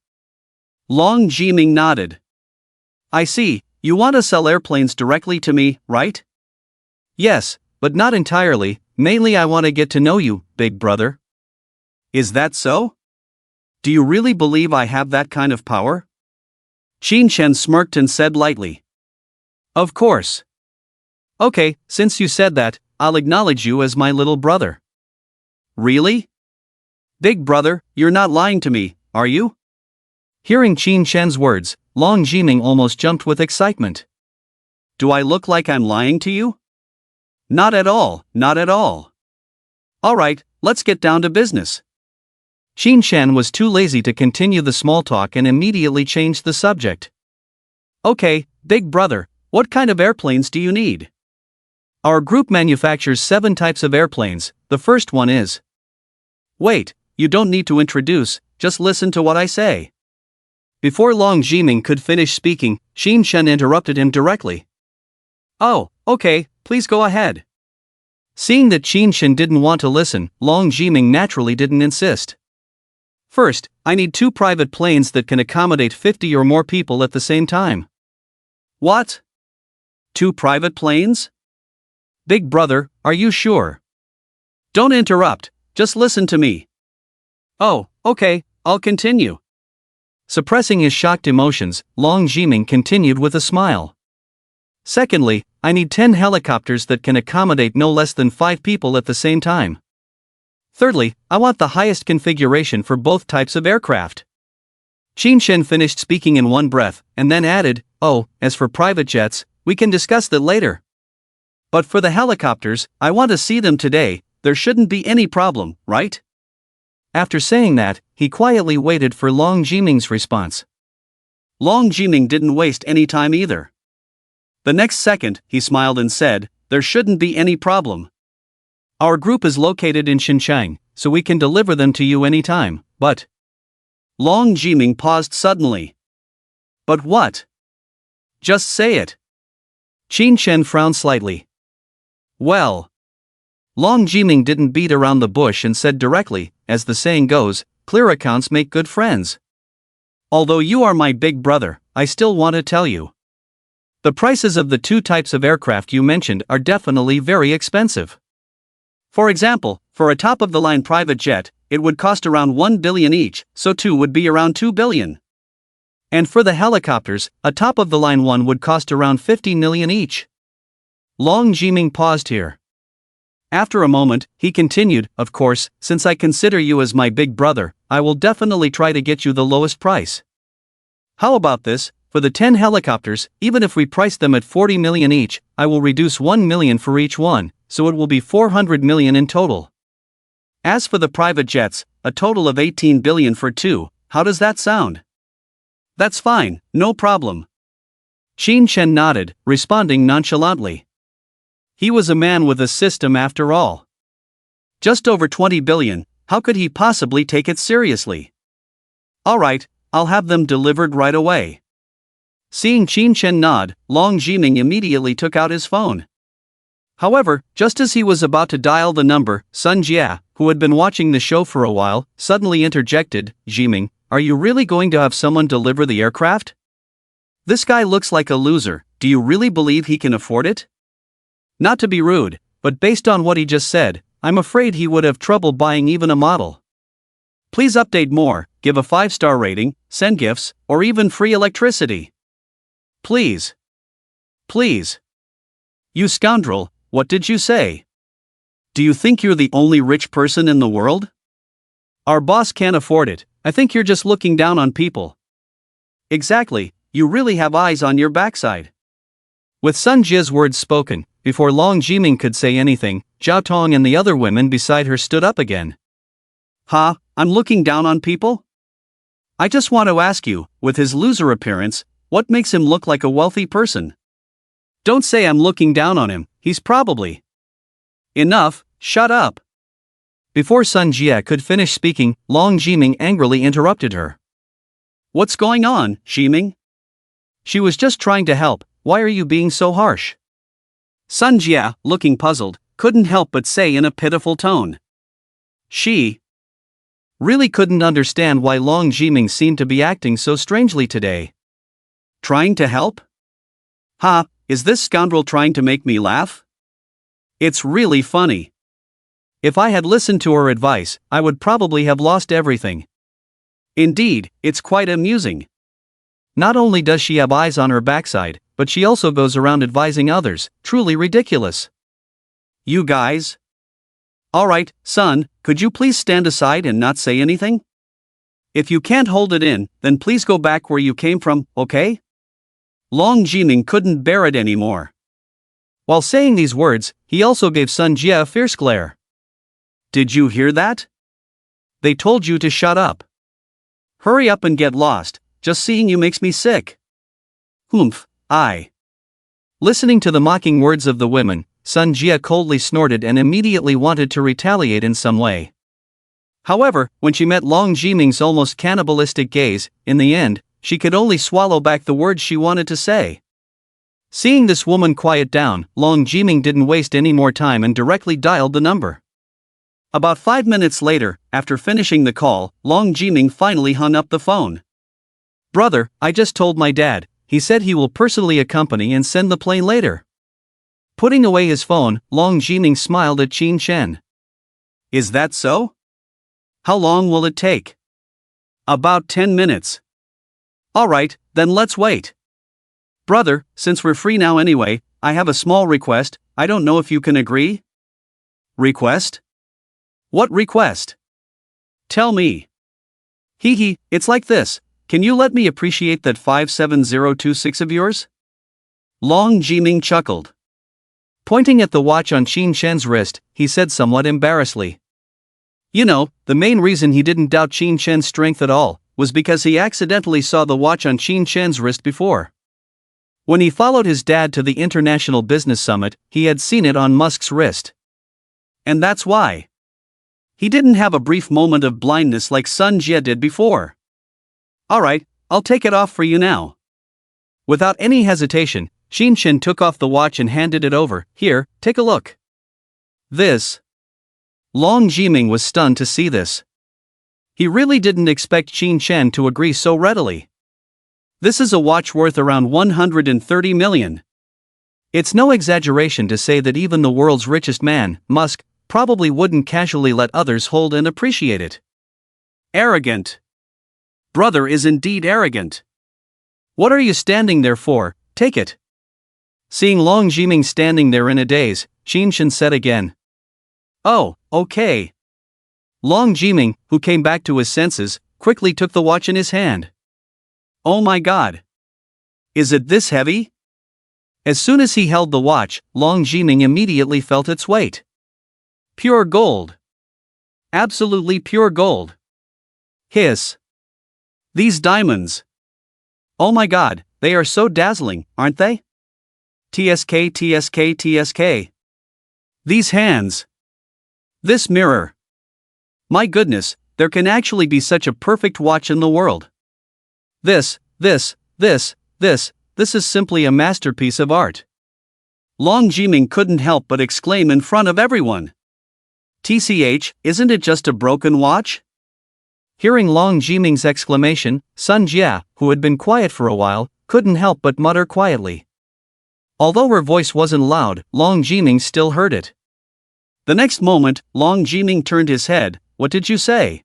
Long Jiming nodded. I see, You want to sell airplanes directly to me, right? Yes, but not entirely. Mainly I want to get to know you, big brother. Is that so? Do you really believe I have that kind of power? Qin Shen smirked and said lightly. Of course. Okay, since you said that, I'll acknowledge you as my little brother. Really? Big brother, you're not lying to me, are you? Hearing Qin Shen's words, Long Jiming almost jumped with excitement. Do I look like I'm lying to you? Not at all, not at all. Alright, let's get down to business. Qin Shen was too lazy to continue the small talk and immediately changed the subject. Okay, big brother, what kind of airplanes do you need? Our group manufactures 7 types of airplanes. The first one is. Wait, you don't need to introduce, just listen to what I say. Before Long Jiming could finish speaking, Qin Shen interrupted him directly. Oh, okay, please go ahead. Seeing that Qin Shen didn't want to listen, Long Jiming naturally didn't insist. First, I need 2 private planes that can accommodate 50 or more people at the same time. What? 2 private planes? Big brother, are you sure? Don't interrupt, just listen to me. Oh, okay, I'll continue. Suppressing his shocked emotions, Long Jiming continued with a smile. Secondly, I need 10 helicopters that can accommodate no less than 5 people at the same time. Thirdly, I want the highest configuration for both types of aircraft. Qin Shen finished speaking in one breath, and then added, oh, as for private jets, we can discuss that later. But for the helicopters, I want to see them today. There shouldn't be any problem, right? After saying that, he quietly waited for Long Jiming's response. Long Jiming didn't waste any time either. The next second, he smiled and said, there shouldn't be any problem. Our group is located in Xinjiang, so we can deliver them to you anytime, but... Long Jiming paused suddenly. But what? Just say it. Qin Shen frowned slightly. Well... Long Jiming didn't beat around the bush and said directly, as the saying goes, clear accounts make good friends. Although you are my big brother, I still want to tell you. The prices of the 2 types of aircraft you mentioned are definitely very expensive. For example, for a top-of-the-line private jet, it would cost around 1 billion each, so 2 would be around 2 billion. And for the helicopters, a top-of-the-line one would cost around 50 million each. Long Jiming paused here. After a moment, he continued, of course, since I consider you as my big brother, I will definitely try to get you the lowest price. How about this? For the 10 helicopters, even if we price them at 40 million each, I will reduce 1 million for each one, so it will be 400 million in total. As for the private jets, a total of 18 billion for 2, how does that sound? That's fine, no problem. Qin Shen nodded, responding nonchalantly. He was a man with a system after all. Just over 20 billion, how could he possibly take it seriously? Alright, I'll have them delivered right away. Seeing Qin Shen nod, Long Jiming immediately took out his phone. However, just as he was about to dial the number, Sun Jia, who had been watching the show for a while, suddenly interjected, Jiming, are you really going to have someone deliver the aircraft? This guy looks like a loser, do you really believe he can afford it? Not to be rude, but based on what he just said, I'm afraid he would have trouble buying even a model. Please update more, give a 5-star rating, send gifts, or even free electricity. Please. Please. You scoundrel, what did you say? Do you think you're the only rich person in the world? Our boss can't afford it, I think you're just looking down on people. Exactly, you really have eyes on your backside. With Sun Jia's words spoken, before Long Jiming could say anything, Zhao Tong and the other women beside her stood up again. Huh, I'm looking down on people? I just want to ask you, with his loser appearance, what makes him look like a wealthy person? Don't say I'm looking down on him, he's probably... Enough, shut up. Before Sun Jia could finish speaking, Long Jiming angrily interrupted her. What's going on, Jiming? She was just trying to help, why are you being so harsh? Sun Jia, looking puzzled, couldn't help but say in a pitiful tone. She really couldn't understand why Long Jiming seemed to be acting so strangely today. Trying to help? Ha, is this scoundrel trying to make me laugh? It's really funny. If I had listened to her advice, I would probably have lost everything. Indeed, it's quite amusing. Not only does she have eyes on her backside, but she also goes around advising others. Truly ridiculous. You guys? Alright, son, could you please stand aside and not say anything? If you can't hold it in, then please go back where you came from, okay? Long Jiming couldn't bear it anymore. While saying these words, he also gave Sun Jia a fierce glare. Did you hear that? They told you to shut up. Hurry up and get lost, just seeing you makes me sick. Humph, I. Listening to the mocking words of the women, Sun Jia coldly snorted and immediately wanted to retaliate in some way. However, when she met Long Jiming's almost cannibalistic gaze, in the end, she could only swallow back the words she wanted to say. Seeing this woman quiet down, Long Jiming didn't waste any more time and directly dialed the number. About 5 minutes later, after finishing the call, Long Jiming finally hung up the phone. Brother, I just told my dad. He said he will personally accompany and send the plane later. Putting away his phone, Long Jiming smiled at Qin Shen. Is that so? How long will it take? About 10 minutes. Alright, then let's wait. Brother, since we're free now anyway, I have a small request. I don't know if you can agree? Request? What request? Tell me. Hee, it's like this. Can you let me appreciate that 57026 of yours? Long Jiming chuckled. Pointing at the watch on Qin Shen's wrist, he said somewhat embarrassedly. You know, the main reason he didn't doubt Qin Shen's strength at all was because he accidentally saw the watch on Qin Shen's wrist before. When he followed his dad to the International Business Summit, he had seen it on Musk's wrist. And that's why. He didn't have a brief moment of blindness like Sun Jia did before. Alright, I'll take it off for you now. Without any hesitation, Qin Shen took off the watch and handed it over. Here, take a look. This. Long Jiming was stunned to see this. He really didn't expect Qin Shen to agree so readily. This is a watch worth around 130 million. It's no exaggeration to say that even the world's richest man, Musk, probably wouldn't casually let others hold and appreciate it. Arrogant. Brother is indeed arrogant. What are you standing there for? Take it. Seeing Long Jiming standing there in a daze, Qin Shen said again. Oh, okay. Long Jiming, who came back to his senses, quickly took the watch in his hand. Oh my god. Is it this heavy? As soon as he held the watch, Long Jiming immediately felt its weight. Pure gold. Absolutely pure gold. Hiss. These diamonds. Oh my god, they are so dazzling, aren't they? TSK, TSK, TSK. These hands. This mirror. My goodness, there can actually be such a perfect watch in the world. This is simply a masterpiece of art. Long Jiming couldn't help but exclaim in front of everyone. TCH, isn't it just a broken watch? Hearing Long Jiming's exclamation, Sun Jia, who had been quiet for a while, couldn't help but mutter quietly. Although her voice wasn't loud, Long Jiming still heard it. The next moment, Long Jiming turned his head. What did you say?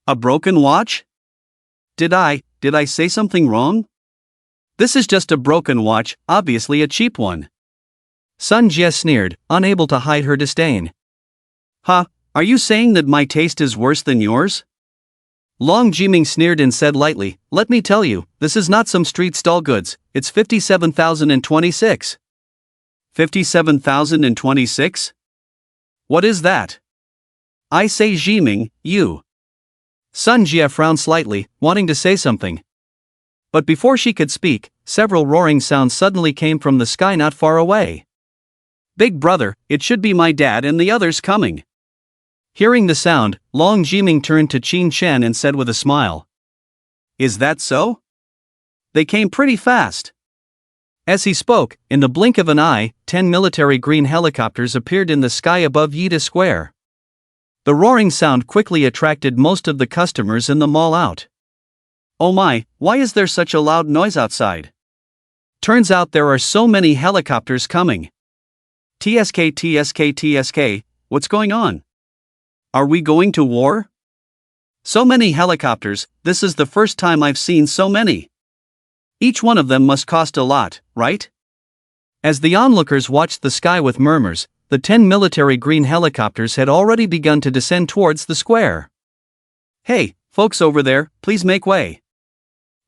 A broken watch? Did I say something wrong? This is just a broken watch, obviously a cheap one. Sun Jia sneered, unable to hide her disdain. Huh, are you saying that my taste is worse than yours? Long Jiming sneered and said lightly, let me tell you, this is not some street stall goods, it's 57,026. 57,026? What is that? I say Jiming, you. Sun Jia frowned slightly, wanting to say something. But before she could speak, several roaring sounds suddenly came from the sky not far away. Big brother, it should be my dad and the others coming. Hearing the sound, Long Jiming turned to Qin Shen and said with a smile. Is that so? They came pretty fast. As he spoke, in the blink of an eye, 10 military green helicopters appeared in the sky above Yida Square. The roaring sound quickly attracted most of the customers in the mall out. Oh my, why is there such a loud noise outside? Turns out there are so many helicopters coming. TSK, TSK, TSK, what's going on? Are we going to war? So many helicopters, this is the first time I've seen so many. Each one of them must cost a lot, right? As the onlookers watched the sky with murmurs, the 10 military green helicopters had already begun to descend towards the square. Hey, folks over there, please make way.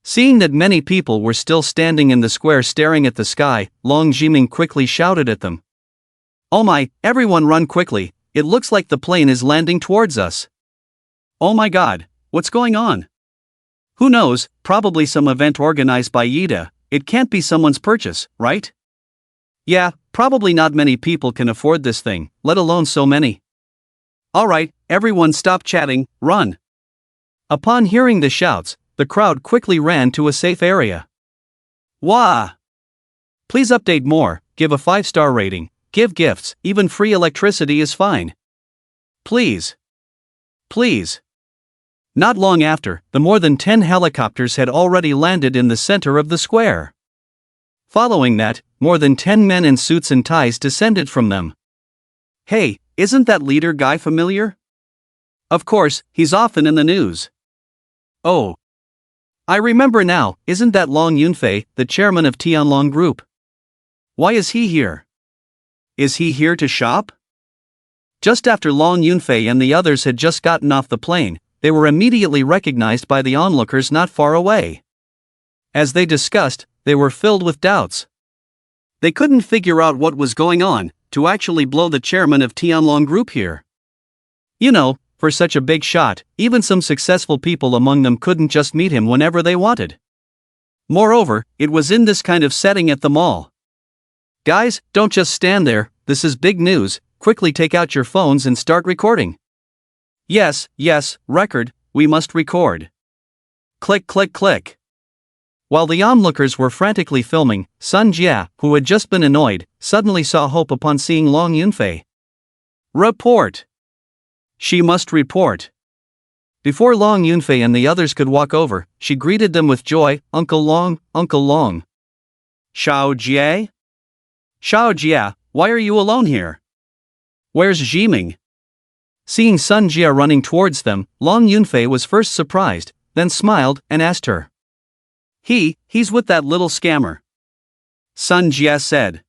Seeing that many people were still standing in the square staring at the sky, Long Jiming quickly shouted at them. Oh my, everyone run quickly, it looks like the plane is landing towards us. Oh my god, what's going on? Who knows, probably some event organized by Yida, it can't be someone's purchase, right? Yeah, probably not many people can afford this thing, let alone so many. Alright, everyone stop chatting, run. Upon hearing the shouts, the crowd quickly ran to a safe area. Wah! Please update more, give a 5-star rating, give gifts, even free electricity is fine. Please. Please. Not long after, the more than 10 helicopters had already landed in the center of the square. Following that, more than 10 men in suits and ties descended from them. Hey, isn't that leader guy familiar? Of course, he's often in the news. Oh. I remember now, isn't that Long Yunfei, the chairman of Tianlong Group? Why is he here? Is he here to shop? Just after Long Yunfei and the others had just gotten off the plane, they were immediately recognized by the onlookers not far away. As they discussed, they were filled with doubts. They couldn't figure out what was going on, to actually blow the chairman of Tianlong Group here. You know, for such a big shot, even some successful people among them couldn't just meet him whenever they wanted. Moreover, it was in this kind of setting at the mall. Guys, don't just stand there, this is big news, quickly take out your phones and start recording. Yes, record, we must record. Click, click, click. While the onlookers were frantically filming, Sun Jia, who had just been annoyed, suddenly saw hope upon seeing Long Yunfei. Report! She must report. Before Long Yunfei and the others could walk over, she greeted them with joy, Uncle Long, Uncle Long. Xiao Jie? Xiao Jia, why are you alone here? Where's Jiming? Seeing Sun Jia running towards them, Long Yunfei was first surprised, then smiled and asked her. He's with that little scammer. Sun Jia said.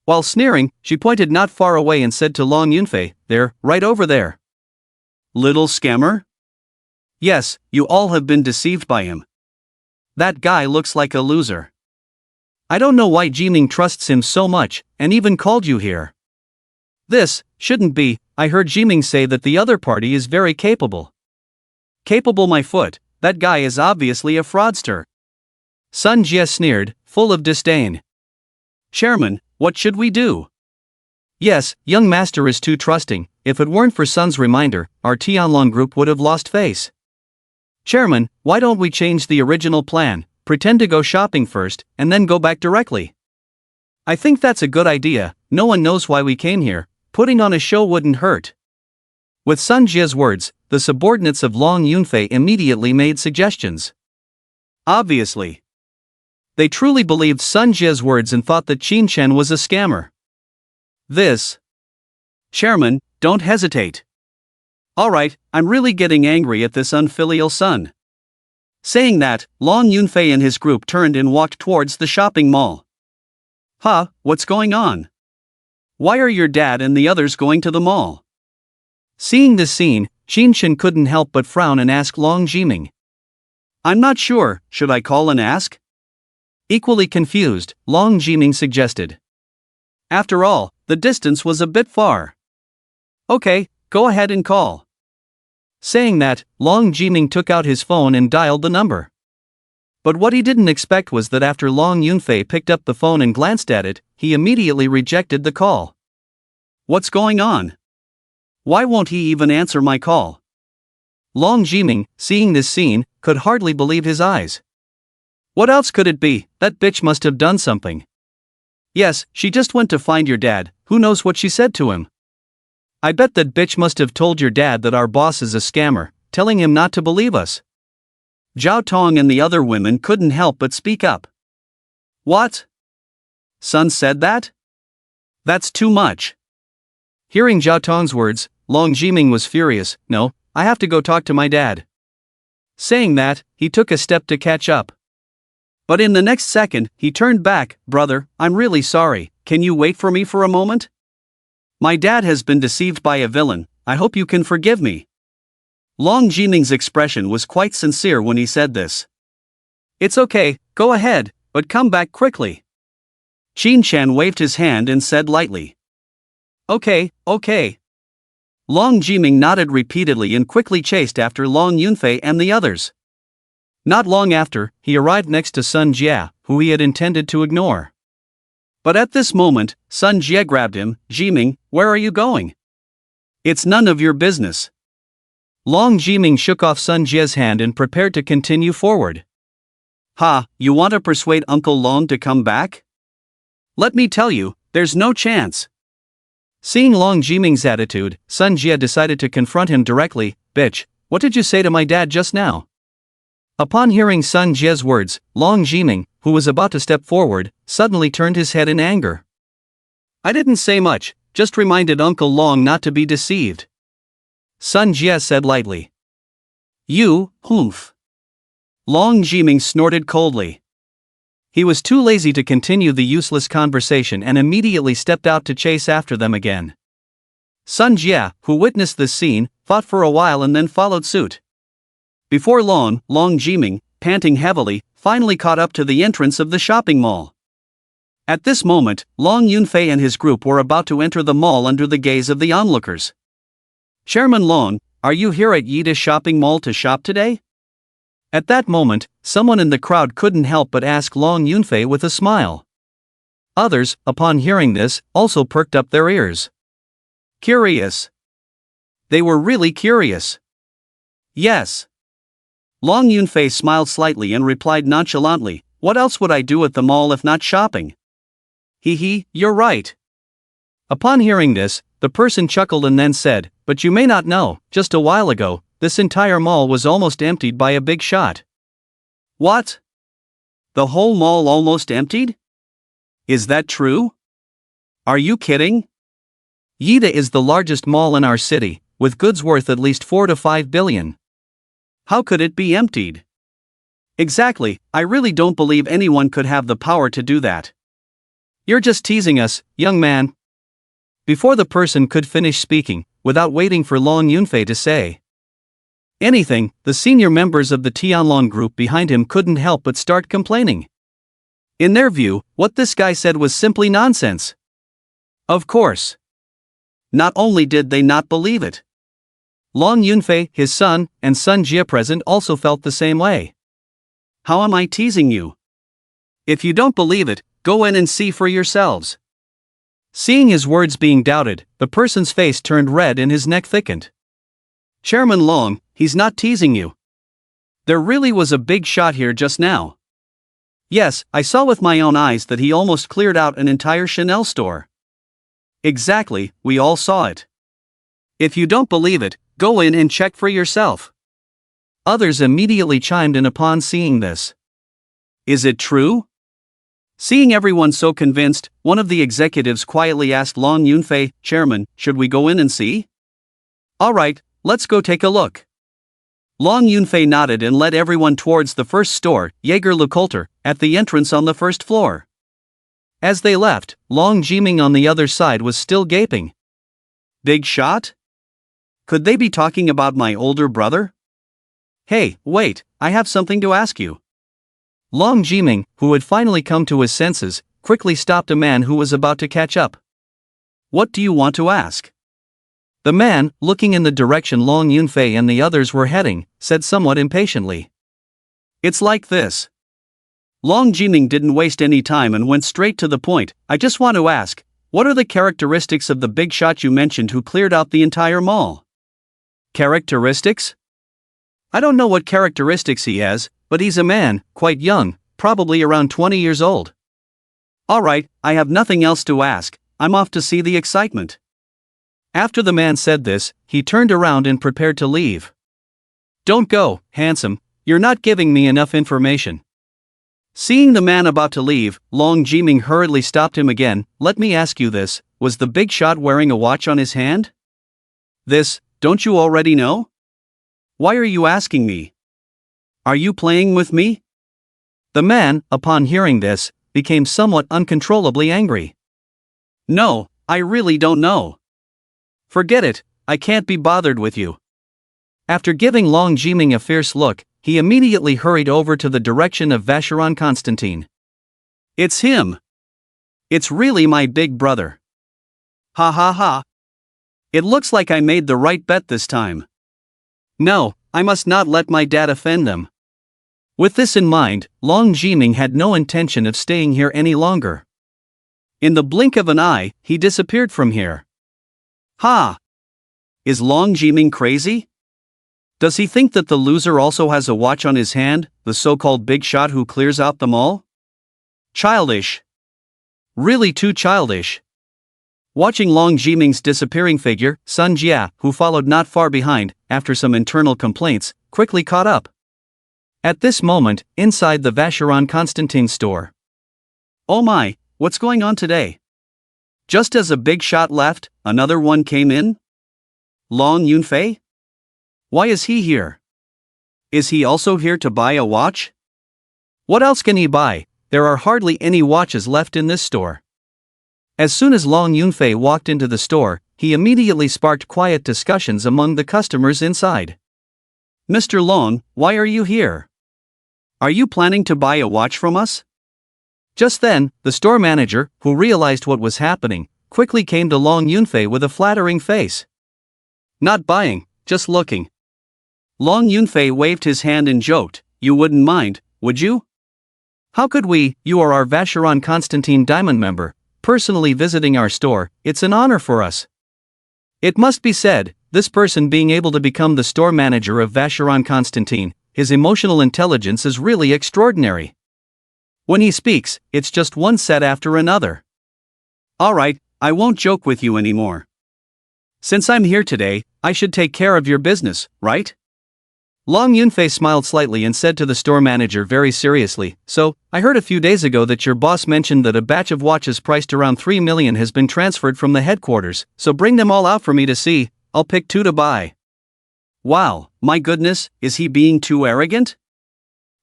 While sneering, she pointed not far away and said to Long Yunfei, there, right over there. Little scammer? Yes, you all have been deceived by him. That guy looks like a loser. I don't know why Jiming trusts him so much, and even called you here. This shouldn't be, I heard Jiming say that the other party is very capable. Capable my foot, that guy is obviously a fraudster. Sun Jia sneered, full of disdain. Chairman, what should we do? Yes, young master is too trusting, if it weren't for Sun's reminder, our Tianlong Group would have lost face. Chairman, why don't we change the original plan, pretend to go shopping first, and then go back directly? I think that's a good idea, no one knows why we came here, putting on a show wouldn't hurt. With Sun Jia's words, the subordinates of Long Yunfei immediately made suggestions. Obviously. They truly believed Sun Jia's words and thought that Qin Chen was a scammer. This. Chairman, don't hesitate. Alright, I'm really getting angry at this unfilial son. Saying that, Long Yunfei and his group turned and walked towards the shopping mall. Huh, what's going on? Why are your dad and the others going to the mall? Seeing this scene, Qin Chen couldn't help but frown and ask Long Jiming. I'm not sure, should I call and ask? Equally confused, Long Jiming suggested. After all, the distance was a bit far. Okay, go ahead and call. Saying that, Long Jiming took out his phone and dialed the number. But what he didn't expect was that after Long Yunfei picked up the phone and glanced at it, he immediately rejected the call. What's going on? Why won't he even answer my call? Long Jiming, seeing this scene, could hardly believe his eyes. What else could it be? That bitch must have done something. Yes, she just went to find your dad, who knows what she said to him. I bet that bitch must have told your dad that our boss is a scammer, telling him not to believe us. Zhao Tong and the other women couldn't help but speak up. What? Son said that? That's too much.
Hearing Zhao Tong's words, Long Jiming was furious. No, I have to go talk to my dad. Saying that, he took a step to catch up.
But in the next second, he turned back. Brother, I'm really sorry, can you wait for me for a moment? My dad has been deceived by a villain, I hope you can forgive me. Long Jiming's expression was quite sincere when he said this. It's okay, go ahead, but come back quickly. Qin Shan waved his hand and said lightly. Okay. Long Jiming nodded repeatedly and quickly chased after Long Yunfei and the others. Not long after, he arrived next to Sun Jia, who he had intended to ignore. But at this moment, Sun Jia grabbed him. Jiming, where are you going? It's none of your business.
Long Jiming shook off Sun Jia's hand and prepared to continue forward.
Ha, you want to persuade Uncle Long to come back? Let me tell you, there's no chance.
Seeing Long Jiming's attitude, Sun Jia decided to confront him directly. Bitch, what did you say to my dad just now? Upon hearing Sun Jia's words, Long Jiming, who was about to step forward, suddenly turned his head in anger.
I didn't say much, just reminded Uncle Long not to be deceived.
Sun Jia said lightly.
You, humph. Long Jiming snorted coldly.
He was too lazy to continue the useless conversation and immediately stepped out to chase after them again.
Sun Jia, who witnessed this scene, fought for a while and then followed suit. Before long, Long Jiming, panting heavily, finally caught up to the entrance of the shopping mall. At this moment, Long Yunfei and his group were about to enter the mall under the gaze of the onlookers. Chairman Long, are you here at Yida Shopping Mall to shop today? At that moment, someone in the crowd couldn't help but ask Long Yunfei with a smile. Others, upon hearing this, also perked up their ears. Curious. They were really curious. Yes. Long Yunfei smiled slightly and replied nonchalantly, what else would I do at the mall if not shopping? Hee, you're right. Upon hearing this, the person chuckled and then said, but you may not know, just a while ago, this entire mall was almost emptied by a big shot. What? The whole mall almost emptied? Is that true? Are you kidding? Yida is the largest mall in our city, with goods worth at least 4 to 5 billion. How could it be emptied? Exactly, I really don't believe anyone could have the power to do that. You're just teasing us, young man. Before the person could finish speaking, without waiting for Long Yunfei to say anything, the senior members of the Tianlong group behind him couldn't help but start complaining. In their view, what this guy said was simply nonsense. Of course. Not only did they not believe it, Long Yunfei, his son, and Sun Jia present also felt the same way. How am I teasing you? If you don't believe it, go in and see for yourselves. Seeing his words being doubted, the person's face turned red and his neck thickened. Chairman Long, he's not teasing you. There really was a big shot here just now. Yes, I saw with my own eyes that he almost cleared out an entire Chanel store. Exactly, we all saw it. If you don't believe it, go in and check for yourself. Others immediately chimed in upon seeing this. Is it true? Seeing everyone so convinced, one of the executives quietly asked Long Yunfei, Chairman, should we go in and see? Alright, let's go take a look. Long Yunfei nodded and led everyone towards the first store, Jaeger LeCoultre, at the entrance on the first floor. As they left, Long Jiming on the other side was still gaping. Big shot? Could they be talking about my older brother? Hey, wait, I have something to ask you. Long Jiming, who had finally come to his senses, quickly stopped a man who was about to catch up. What do you want to ask? The man, looking in the direction Long Yunfei and the others were heading, said somewhat impatiently. It's like this. Long Jiming didn't waste any time and went straight to the point. I just want to ask, what are the characteristics of the big shot you mentioned who cleared out the entire mall? Characteristics? I don't know what characteristics he has, but he's a man, quite young, probably around 20 years old. Alright, I have nothing else to ask, I'm off to see the excitement. After the man said this, he turned around and prepared to leave. Don't go, handsome, you're not giving me enough information.
Seeing the man about to leave, Long Jiming hurriedly stopped him again. Let me ask you this, was the big shot wearing a watch on his hand?
This, don't you already know? Why are you asking me? Are you playing with me?
The man, upon hearing this, became somewhat uncontrollably angry.
No, I really don't know.
Forget it, I can't be bothered with you. After giving Long Jiming a fierce look, he immediately hurried over to the direction of Vacheron Constantine.
It's him. It's really my big brother. Ha ha ha. It looks like I made the right bet this time. No, I must not let my dad offend them.
With this in mind, Long Jiming had no intention of staying here any longer.
In the blink of an eye, he disappeared from here. Ha! Is Long Jiming crazy? Does he think that the loser also has a watch on his hand, the so-called big shot who clears out them all? Childish. Really too childish. Watching Long Jiming's disappearing figure, Sun Jia, who followed not far behind, after some internal complaints, quickly caught up. At this moment, inside the Vacheron Constantine store. Oh my, what's going on today? Just as a big shot left, another one came in? Long Yunfei? Why is he here? Is he also here to buy a watch? What else can he buy? There are hardly any watches left in this store. As soon as Long Yunfei walked into the store, he immediately sparked quiet discussions among the customers inside. Mr. Long, why are you here? Are you planning to buy a watch from us? Just then, the store manager, who realized what was happening, quickly came to Long Yunfei with a flattering face. Not buying, just looking. Long Yunfei waved his hand and joked, you wouldn't mind, would you? How could we? You are our Vacheron Constantine Diamond member, personally visiting our store, it's an honor for us. It must be said, this person being able to become the store manager of Vacheron Constantine, his emotional intelligence is really extraordinary. When he speaks, it's just one set after another. Alright, I won't joke with you anymore. Since I'm here today, I should take care of your business, right? Long Yunfei smiled slightly and said to the store manager very seriously, so, I heard a few days ago that your boss mentioned that a batch of watches priced around 3 million has been transferred from the headquarters, so bring them all out for me to see, I'll pick 2 to buy. Wow, my goodness, is he being too arrogant?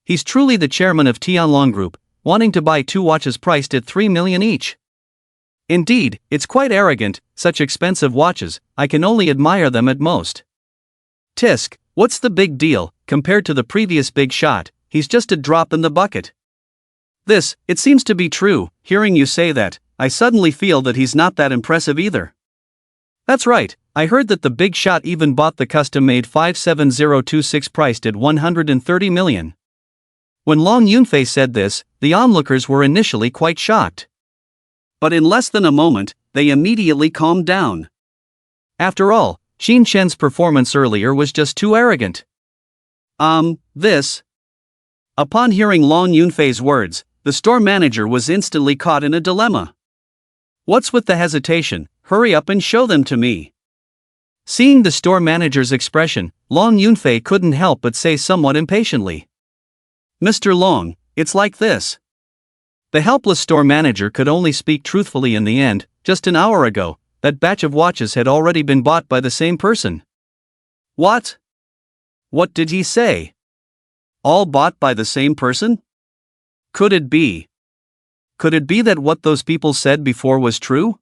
He's truly the chairman of Tianlong Group, wanting to buy 2 watches priced at 3 million each. Indeed, it's quite arrogant, such expensive watches, I can only admire them at most. Tisk, what's the big deal, compared to the previous big shot, he's just a drop in the bucket. This, it seems to be true, hearing you say that, I suddenly feel that he's not that impressive either. That's right, I heard that the big shot even bought the custom-made 57026 priced at 130 million. When Long Yunfei said this, the onlookers were initially quite shocked. But in less than a moment, they immediately calmed down. After all, Qin Shen's performance earlier was just too arrogant. This. Upon hearing Long Yunfei's words, the store manager was instantly caught in a dilemma. What's with the hesitation? Hurry up and show them to me. Seeing the store manager's expression, Long Yunfei couldn't help but say somewhat impatiently. Mr. Long, it's like this. The helpless store manager could only speak truthfully in the end. Just an hour ago, that batch of watches had already been bought by the same person. What? What did he say? All bought by the same person? Could it be? Could it be that what those people said before was true?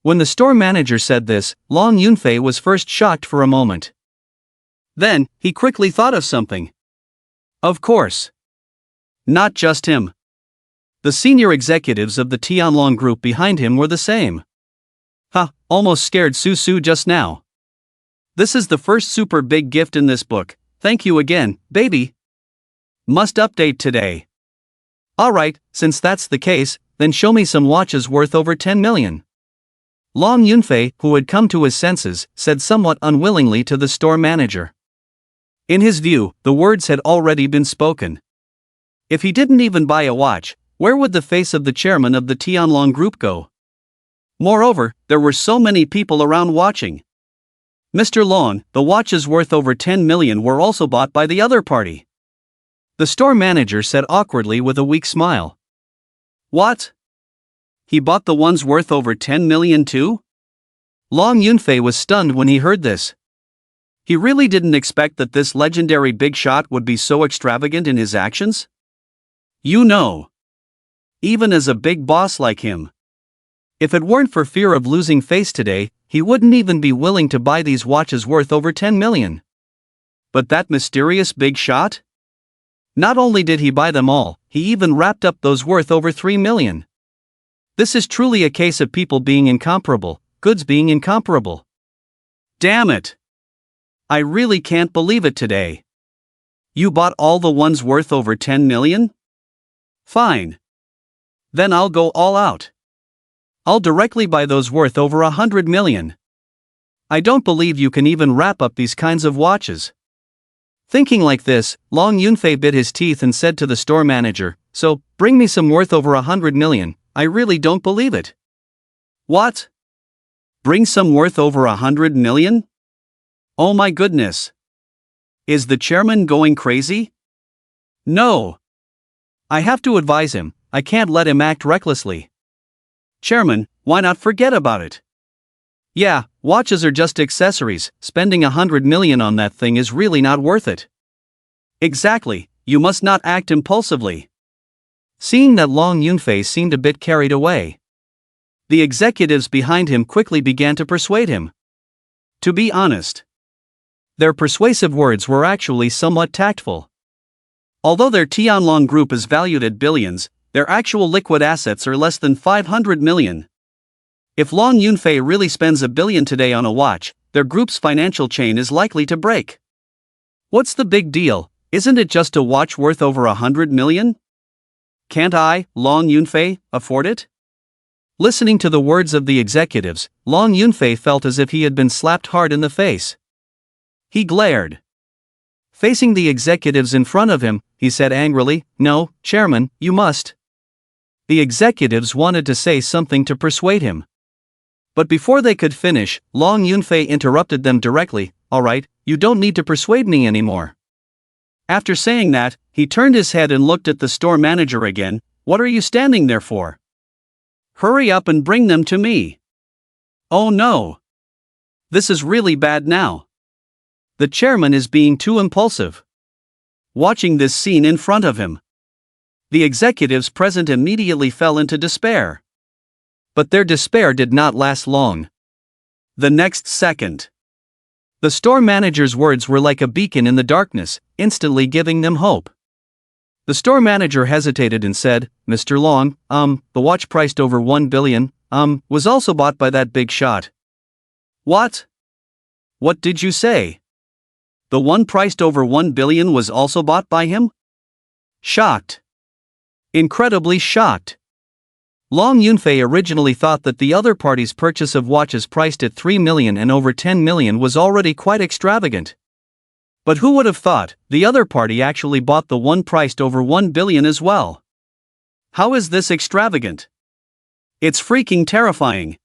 When the store manager said this, Long Yunfei was first shocked for a moment. Then, he quickly thought of something. Of course. Not just him. The senior executives of the Tianlong Group behind him were the same. Ha, almost scared Su just now. This is the first super big gift in this book, thank you again, baby. Must update today. Alright, since that's the case, then show me some watches worth over 10 million. Long Yunfei, who had come to his senses, said somewhat unwillingly to the store manager. In his view, the words had already been spoken. If he didn't even buy a watch, where would the face of the chairman of the Tianlong Group go? Moreover, there were so many people around watching. Mr. Long, the watches worth over 10 million were also bought by the other party.
The store manager said awkwardly with a weak smile.
What? He bought the ones worth over 10 million too?
Long Yunfei was stunned when he heard this.
He really didn't expect that this legendary big shot would be so extravagant in his actions? You know. Even as a big boss like him.
If it weren't for fear of losing face today, he wouldn't even be willing to buy these watches worth over 10 million.
But that mysterious big shot?
Not only did he buy them all, he even wrapped up those worth over 3 million. This is truly a case of people being incomparable, goods being incomparable.
Damn it! I really can't believe it today. You bought all the ones worth over 10 million? Fine. Then I'll go all out. I'll directly buy those worth over 100 million. I don't believe you can even wrap up these kinds of watches.
Thinking like this, Long Yunfei bit his teeth and said to the store manager, "So, bring me some worth over 100 million, I really don't believe it."
What? Bring some worth over 100 million? Oh my goodness. Is the chairman going crazy? No.
I have to advise him, I can't let him act recklessly.
Chairman, why not forget about it?
Yeah, watches are just accessories, spending 100 million on that thing is really not worth it.
Exactly, you must not act impulsively.
Seeing that Long Yunfei seemed a bit carried away, the executives behind him quickly began to persuade him.
To be honest,
their persuasive words were actually somewhat tactful.
Although their Tianlong group is valued at billions, their actual liquid assets are less than 500 million. If Long Yunfei really spends $1 billion today on a watch, their group's financial chain is likely to break. What's the big deal? Isn't it just a watch worth over 100 million? Can't I, Long Yunfei, afford it?
Listening to the words of the executives, Long Yunfei felt as if he had been slapped hard in the face.
He glared.
Facing the executives in front of him, he said angrily, "No, Chairman, you must." The executives wanted to say something to persuade him. But before they could finish, Long Yunfei interrupted them directly, "All right, you don't need to persuade me anymore."
After saying that, he turned his head and looked at the store manager again. "What are you standing there for? Hurry up and bring them to me." Oh no. This is really bad now. The chairman is being too impulsive. Watching this scene in front of him, the executives present immediately fell into despair.
But their despair did not last long.
The next second,
the store manager's words were like a beacon in the darkness, instantly giving them hope. The store manager hesitated and said, "Mr. Long, the watch priced over 1 billion, was also bought by that big shot."
What? What did you say? The one priced over 1 billion was also bought by him? Shocked. Incredibly shocked.
Long Yunfei originally thought that the other party's purchase of watches priced at 3 million and over 10 million was already quite extravagant. But who would have thought the other party actually bought the one priced over 1 billion as well?
How is this extravagant? It's freaking terrifying.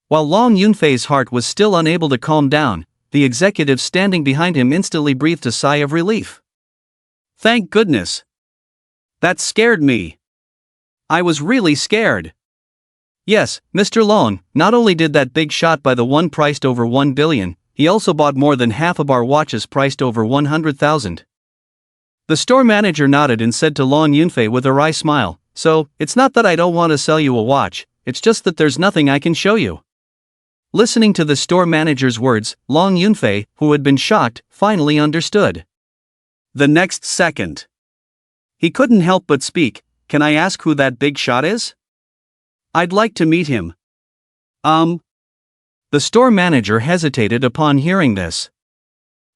While Long Yunfei's heart was still unable to calm down, the executives standing behind him instantly breathed a sigh of relief.
Thank goodness. That scared me. I was really scared.
Yes, Mr. Long, not only did that big shot buy the one priced over 1 billion, he also bought more than half of our watches priced over 100,000. The store manager nodded and said to Long Yunfei with a wry smile, "So, it's not that I don't want to sell you a watch, it's just that there's nothing I can show you." Listening to the store manager's words, Long Yunfei, who had been shocked, finally understood.
The next second, he couldn't help but speak. "Can I ask who that big shot is? I'd like to meet him."
The store manager hesitated upon hearing this.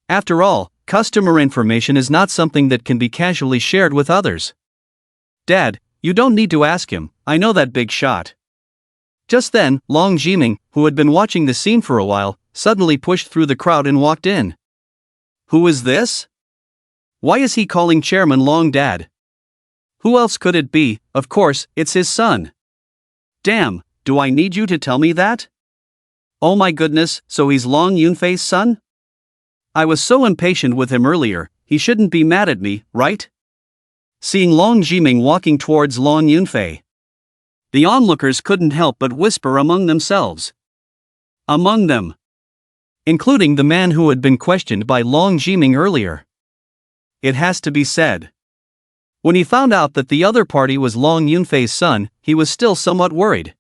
After all, customer information is not something that can be casually shared with others.
"Dad, you don't need to ask him, I know that big shot."
Just then, Long Jiming, who had been watching the scene for a while, suddenly pushed through the crowd and walked in.
Who is this? Why is he calling Chairman Long Dad? Who else could it be? Of course, it's his son. Damn, do I need you to tell me that? Oh my goodness, so he's Long Yunfei's son? I was so impatient with him earlier, he shouldn't be mad at me, right? seeing Long Jiming walking towards Long Yunfei. The onlookers couldn't help but whisper among themselves. Among them,
including the man who had been questioned by Long Jiming earlier.
It has to be said.
When he found out that the other party was Long Yunfei's son, he was still somewhat worried.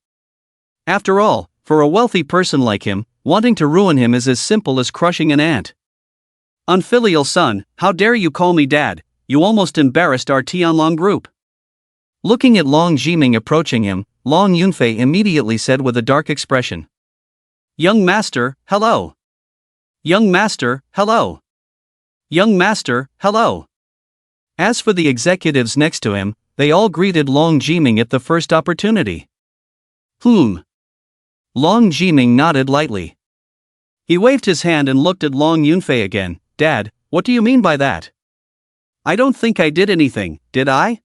After all, for a wealthy person like him, wanting to ruin him is as simple as crushing an ant.
Unfilial son, how dare you call me dad, you almost embarrassed our Tianlong group.
Looking at Long Jiming approaching him, Long Yunfei immediately said with a dark expression.
Young master, hello. Young master, hello. Young master, hello.
As for the executives next to him, they all greeted Long Jiming at the first opportunity. Long Jiming nodded lightly.
He waved his hand and looked at Long Yunfei again. Dad, what do you mean by that? I don't think I did anything, did I?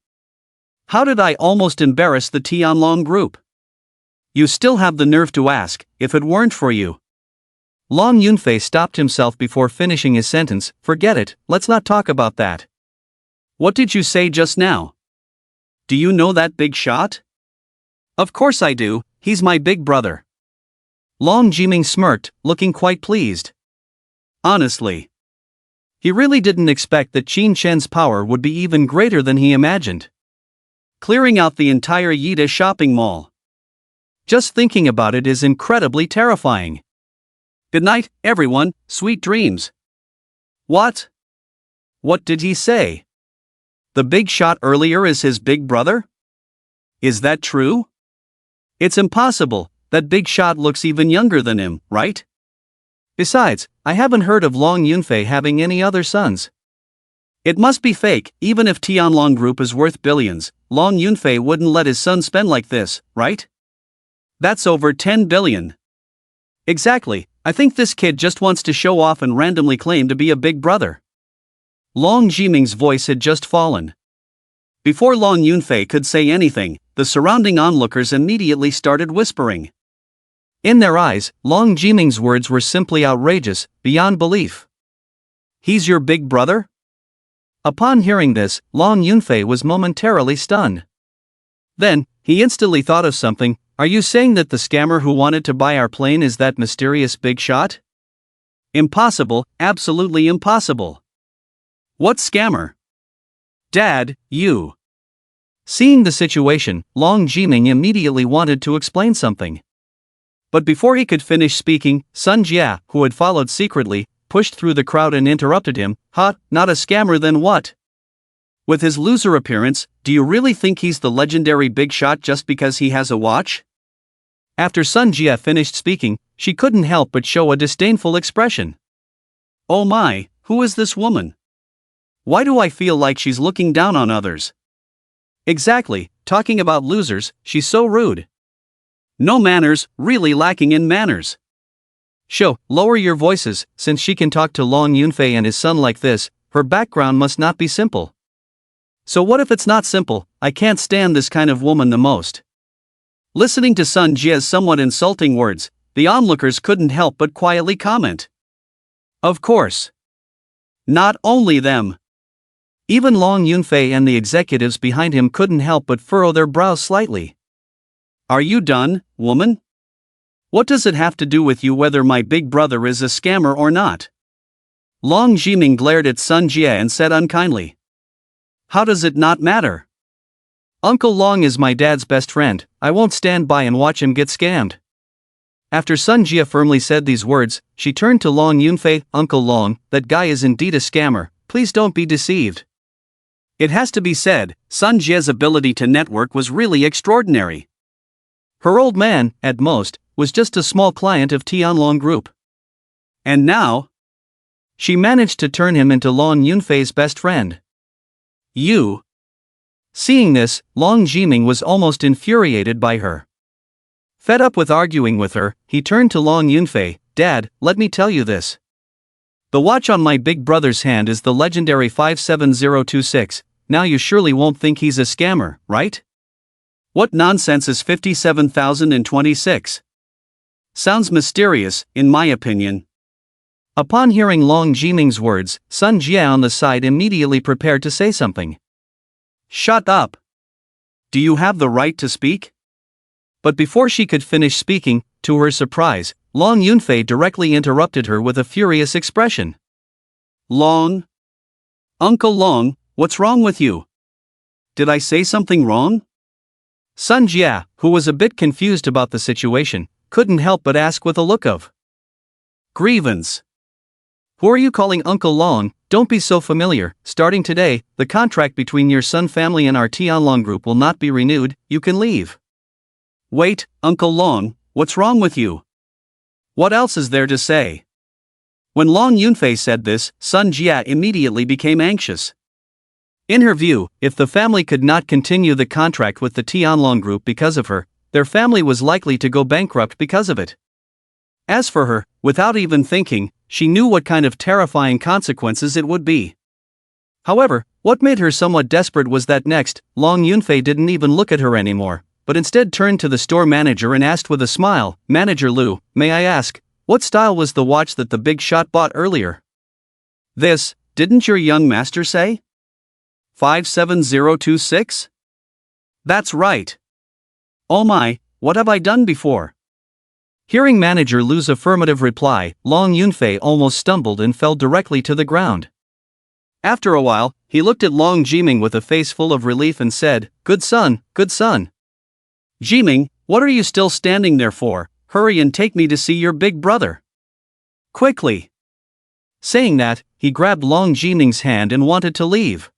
How did I almost embarrass the Tianlong group? You still have the nerve to ask, if it weren't for you.
Long Yunfei stopped himself before finishing his sentence. Forget it, let's not talk about that.
What did you say just now? Do you know that big shot? Of course I do, he's my big brother.
Long Jiming smirked, looking quite pleased.
Honestly,
he really didn't expect that Qin Chen's power would be even greater than he imagined.
Clearing out the entire Yida shopping mall.
Just thinking about it is incredibly terrifying.
Good night, everyone, sweet dreams. What? What did he say? The big shot earlier is his big brother? Is that true? It's impossible, that big shot looks even younger than him, right?
Besides, I haven't heard of Long Yunfei having any other sons.
It must be fake. Even if Tianlong Group is worth billions, Long Yunfei wouldn't let his son spend like this, right? That's over 10 billion. Exactly, I think this kid just wants to show off and randomly claim to be a big brother. Long Jiming's voice had just fallen. Before Long Yunfei could say anything, the surrounding onlookers immediately started whispering.
In their eyes, Long Jiming's words were simply outrageous, beyond belief.
He's your big brother?
Upon hearing this, Long Yunfei was momentarily stunned. Then, he instantly thought of something. Are you saying that the scammer who wanted to buy our plane is that mysterious big shot?
Impossible, absolutely impossible. What scammer? Dad, you.
Seeing the situation, Long Jiming immediately wanted to explain something. But before he could finish speaking, Sun Jia, who had followed secretly, pushed through the crowd and interrupted him. Not a scammer then what? With his loser appearance, do you really think he's the legendary big shot just because he has a watch? After Sun Jia finished speaking, she couldn't help but show a disdainful expression. Oh my, who is this woman? Why do I feel like she's looking down on others? Exactly, talking about losers, she's so rude. No manners, really lacking in manners. Lower your voices, since she can talk to Long Yunfei and his son like this, her background must not be simple. So what if it's not simple? I can't stand this kind of woman the most. Listening to Sun Jia's somewhat insulting words, the onlookers couldn't help but quietly comment. Of course. Not only them. Even Long Yunfei and the executives behind him couldn't help but furrow their brows slightly. Are you done, woman? What does it have to do with you whether my big brother is a scammer or not? Long Jiming glared at Sun Jia and said unkindly. How does it not matter? Uncle Long is my dad's best friend, I won't stand by and watch him get scammed. After Sun Jia firmly said these words, she turned to Long Yunfei. Uncle Long, that guy is indeed a scammer, please don't be deceived. It has to be said, Sun Jia's ability to network was really extraordinary. Her old man, at most, was just a small client of Tianlong Group. And now, she managed to turn him into Long Yunfei's best friend. You. Seeing this, Long Jiming was almost infuriated by her. Fed up with arguing with her, he turned to Long Yunfei. Dad, let me tell you this. The watch on my big brother's hand is the legendary 57026, now you surely won't think he's a scammer, right? What nonsense is 57,026? Sounds mysterious, in my opinion. Upon hearing Long Jiming's words, Sun Jia on the side immediately prepared to say something.
Shut up. Do you have the right to speak?
But before she could finish speaking, to her surprise, Long Yunfei directly interrupted her with a furious expression.
Long? Uncle Long, what's wrong with you? Did I say something wrong?
Sun Jia, who was a bit confused about the situation, couldn't help but ask with a look of
grievance.
Who are you calling Uncle Long? Don't be so familiar. Starting today, the contract between your Sun family and our Tianlong group will not be renewed. You can leave.
Wait, Uncle Long, what's wrong with you? What else is there to say? When Long Yunfei said this, Sun Jia immediately became anxious.
In her view, if the family could not continue the contract with the Tianlong group because of her, their family was likely to go bankrupt because of it. As for her, without even thinking, she knew what kind of terrifying consequences it would be. However, what made her somewhat desperate was that next, Long Yunfei didn't even look at her anymore, but instead turned to the store manager and asked with a smile, "Manager Liu, may I ask, what style was the watch that the big shot bought earlier?"
This, didn't your young master say? 57026? That's right. Oh my, what have I done before?
Hearing Manager Liu's affirmative reply, Long Yunfei almost stumbled and fell directly to the ground. After a while, he looked at Long Jiming with a face full of relief and said, good son, good son.
Jiming, what are you still standing there for? Hurry and take me to see your big brother. Quickly."
Saying that, he grabbed Long Jiming's hand and wanted to leave.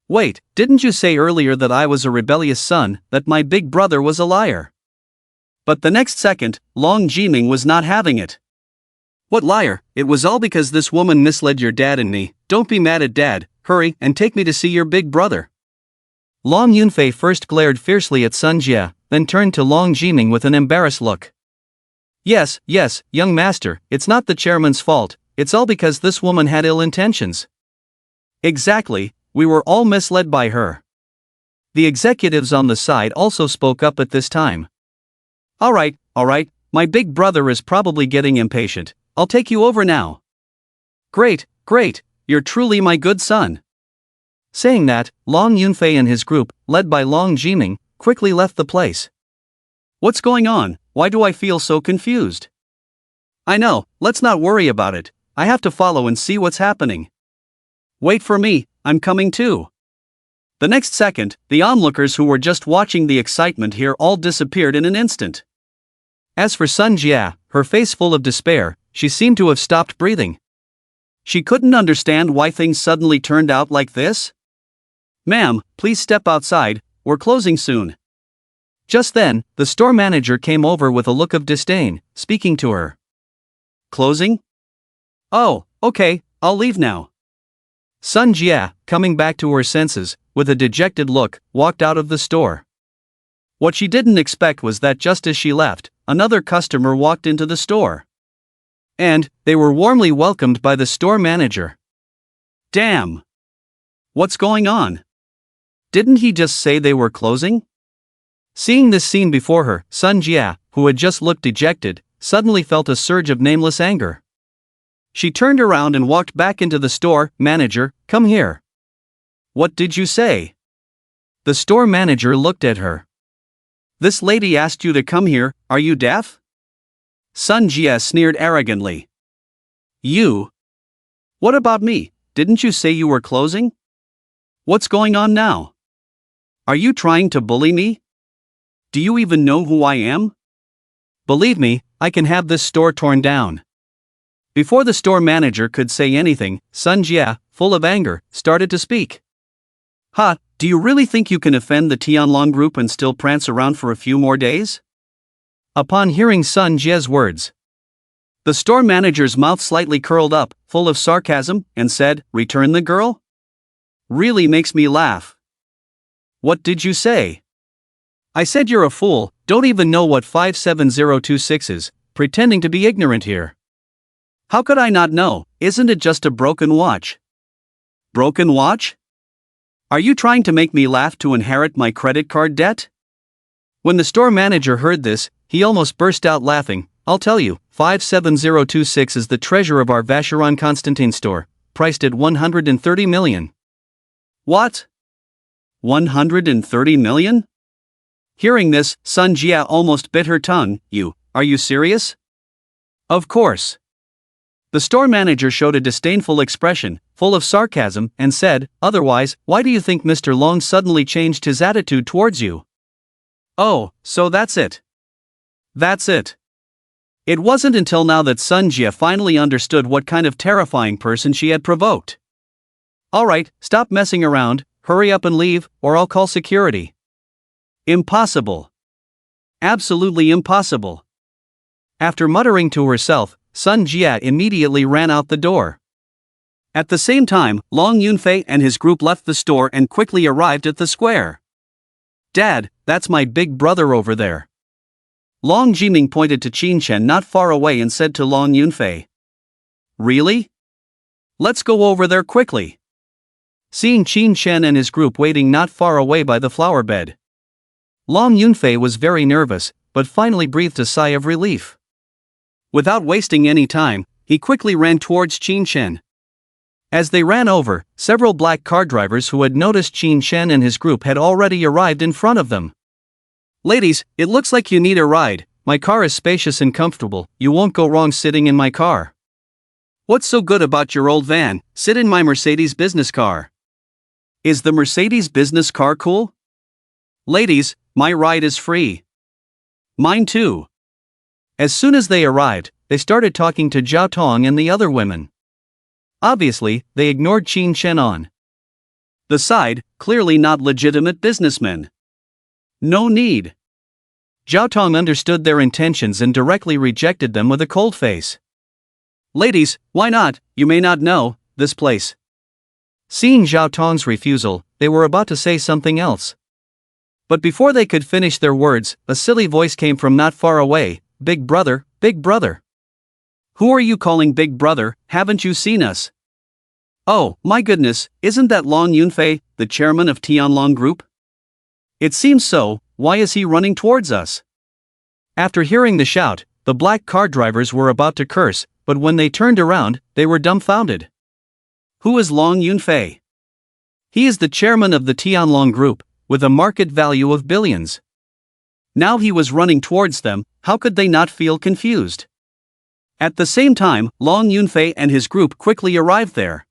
"Wait, didn't you say earlier that I was a rebellious son, that my big brother was a liar?" But the next second, Long Jiming was not having it.
"What liar? It was all because this woman misled your dad and me. Don't be mad at dad, hurry and take me to see your big brother." Long Yunfei first glared fiercely at Sun Jia, then turned to Long Jiming with an embarrassed look. Yes, young master, it's not the chairman's fault, it's all because this woman had ill intentions."
"Exactly, we were all misled by her."
The executives on the side also spoke up at this time.
All right, my big brother is probably getting impatient. I'll take you over now."
Great,
you're truly my good son."
Saying that, Long Yunfei and his group, led by Long Jiming, quickly left the place.
"What's going on? Why do I feel so confused?" "I know, let's not worry about it. I have to follow and see what's happening." "Wait for me, I'm coming too." The next second, the onlookers who were just watching the excitement here all disappeared in an instant.
As for Sun Jia, her face full of despair, she seemed to have stopped breathing.
She couldn't understand why things suddenly turned out like this. "Ma'am, please step outside, we're closing soon."
Just then, the store manager came over with a look of disdain, speaking to her.
"Closing? Oh, okay, I'll leave now."
Sun Jia, coming back to her senses, with a dejected look, walked out of the store.
What she didn't expect was that just as she left, another customer walked into the store.
And they were warmly welcomed by the store manager.
Damn! What's going on? Didn't he just say they were closing?
Seeing this scene before her, Sun Jia, who had just looked dejected, suddenly felt a surge of nameless anger. She turned around and walked back into the store. "Manager, come here."
"What did you say?"
The store manager looked at her.
"This lady asked you to come here, are you deaf?" Sun Jia sneered arrogantly. "You? What about me? Didn't you say you were closing? What's going on now? Are you trying to bully me? Do you even know who I am?"
"Believe me, I can have this store torn down." Before the store manager could say anything, Sun Jia, full of anger, started to speak.
"Ha, do you really think you can offend the Tianlong group and still prance around for a few more days?"
Upon hearing Sun Jia's words,
the store manager's mouth slightly curled up, full of sarcasm, and said, "Return the girl? Really makes me laugh." "What did you say?"
"I said you're a fool, don't even know what 57026 is, pretending to be ignorant here."
"How could I not know? Isn't it just a broken watch?" "Broken watch? Are you trying to make me laugh to inherit my credit card debt?"
When the store manager heard this, he almost burst out laughing. "I'll tell you, 57026 is the treasure of our Vacheron Constantin store, priced at 130 million.
What? 130 million? Hearing this, Sun Jia almost bit her tongue. Are you serious? Of course. The store manager showed a disdainful expression, full of sarcasm, and said, otherwise, why do you think Mr. Long suddenly changed his attitude towards you? Oh, so that's it. That's it. It wasn't until now that Sun Jia finally understood what kind of terrifying person she had provoked. Alright, stop messing around, hurry up and leave, or I'll call security. Impossible. Absolutely impossible. After muttering to herself, Sun Jia immediately ran out the door. At the same time, Long Yunfei and his group left the store and quickly arrived at the square. Dad, that's my big brother over there. Long Jiming pointed to Qin Chen not far away and said to Long Yunfei. Really? Let's go over there quickly. Seeing Qin Chen and his group waiting not far away by the flower bed, Long Yunfei was very nervous, but finally breathed a sigh of relief. Without wasting any time, he quickly ran towards Qin Chen. As they ran over, several black car drivers who had noticed Qin Chen and his group had already arrived in front of them. Ladies, it looks like you need a ride. My car is spacious and comfortable, you won't go wrong sitting in my car. What's so good about your old van? Sit in my Mercedes business car. Is the Mercedes business car cool? Ladies, my ride is free. Mine too. As soon as they arrived, they started talking to Zhao Tong and the other women. Obviously, they ignored Qin Chen on the side, clearly not legitimate businessmen. No need. Zhao Tong understood their intentions and directly rejected them with a cold face. Ladies, why not? You may not know this place. Seeing Zhao Tong's refusal, they were about to say something else. But before they could finish their words, a silly voice came from not far away. Big brother, big brother. Who are you calling big brother? Haven't you seen us? Oh, my goodness, isn't that Long Yunfei, the chairman of Tianlong Group? It seems so. Why is he running towards us? After hearing the shout, the black car drivers were about to curse, but when they turned around, they were dumbfounded. Who is Long Yunfei? He is the chairman of the Tianlong Group, with a market value of billions. Now he was running towards them. How could they not feel confused? At the same time, Long Yunfei and his group quickly arrived there.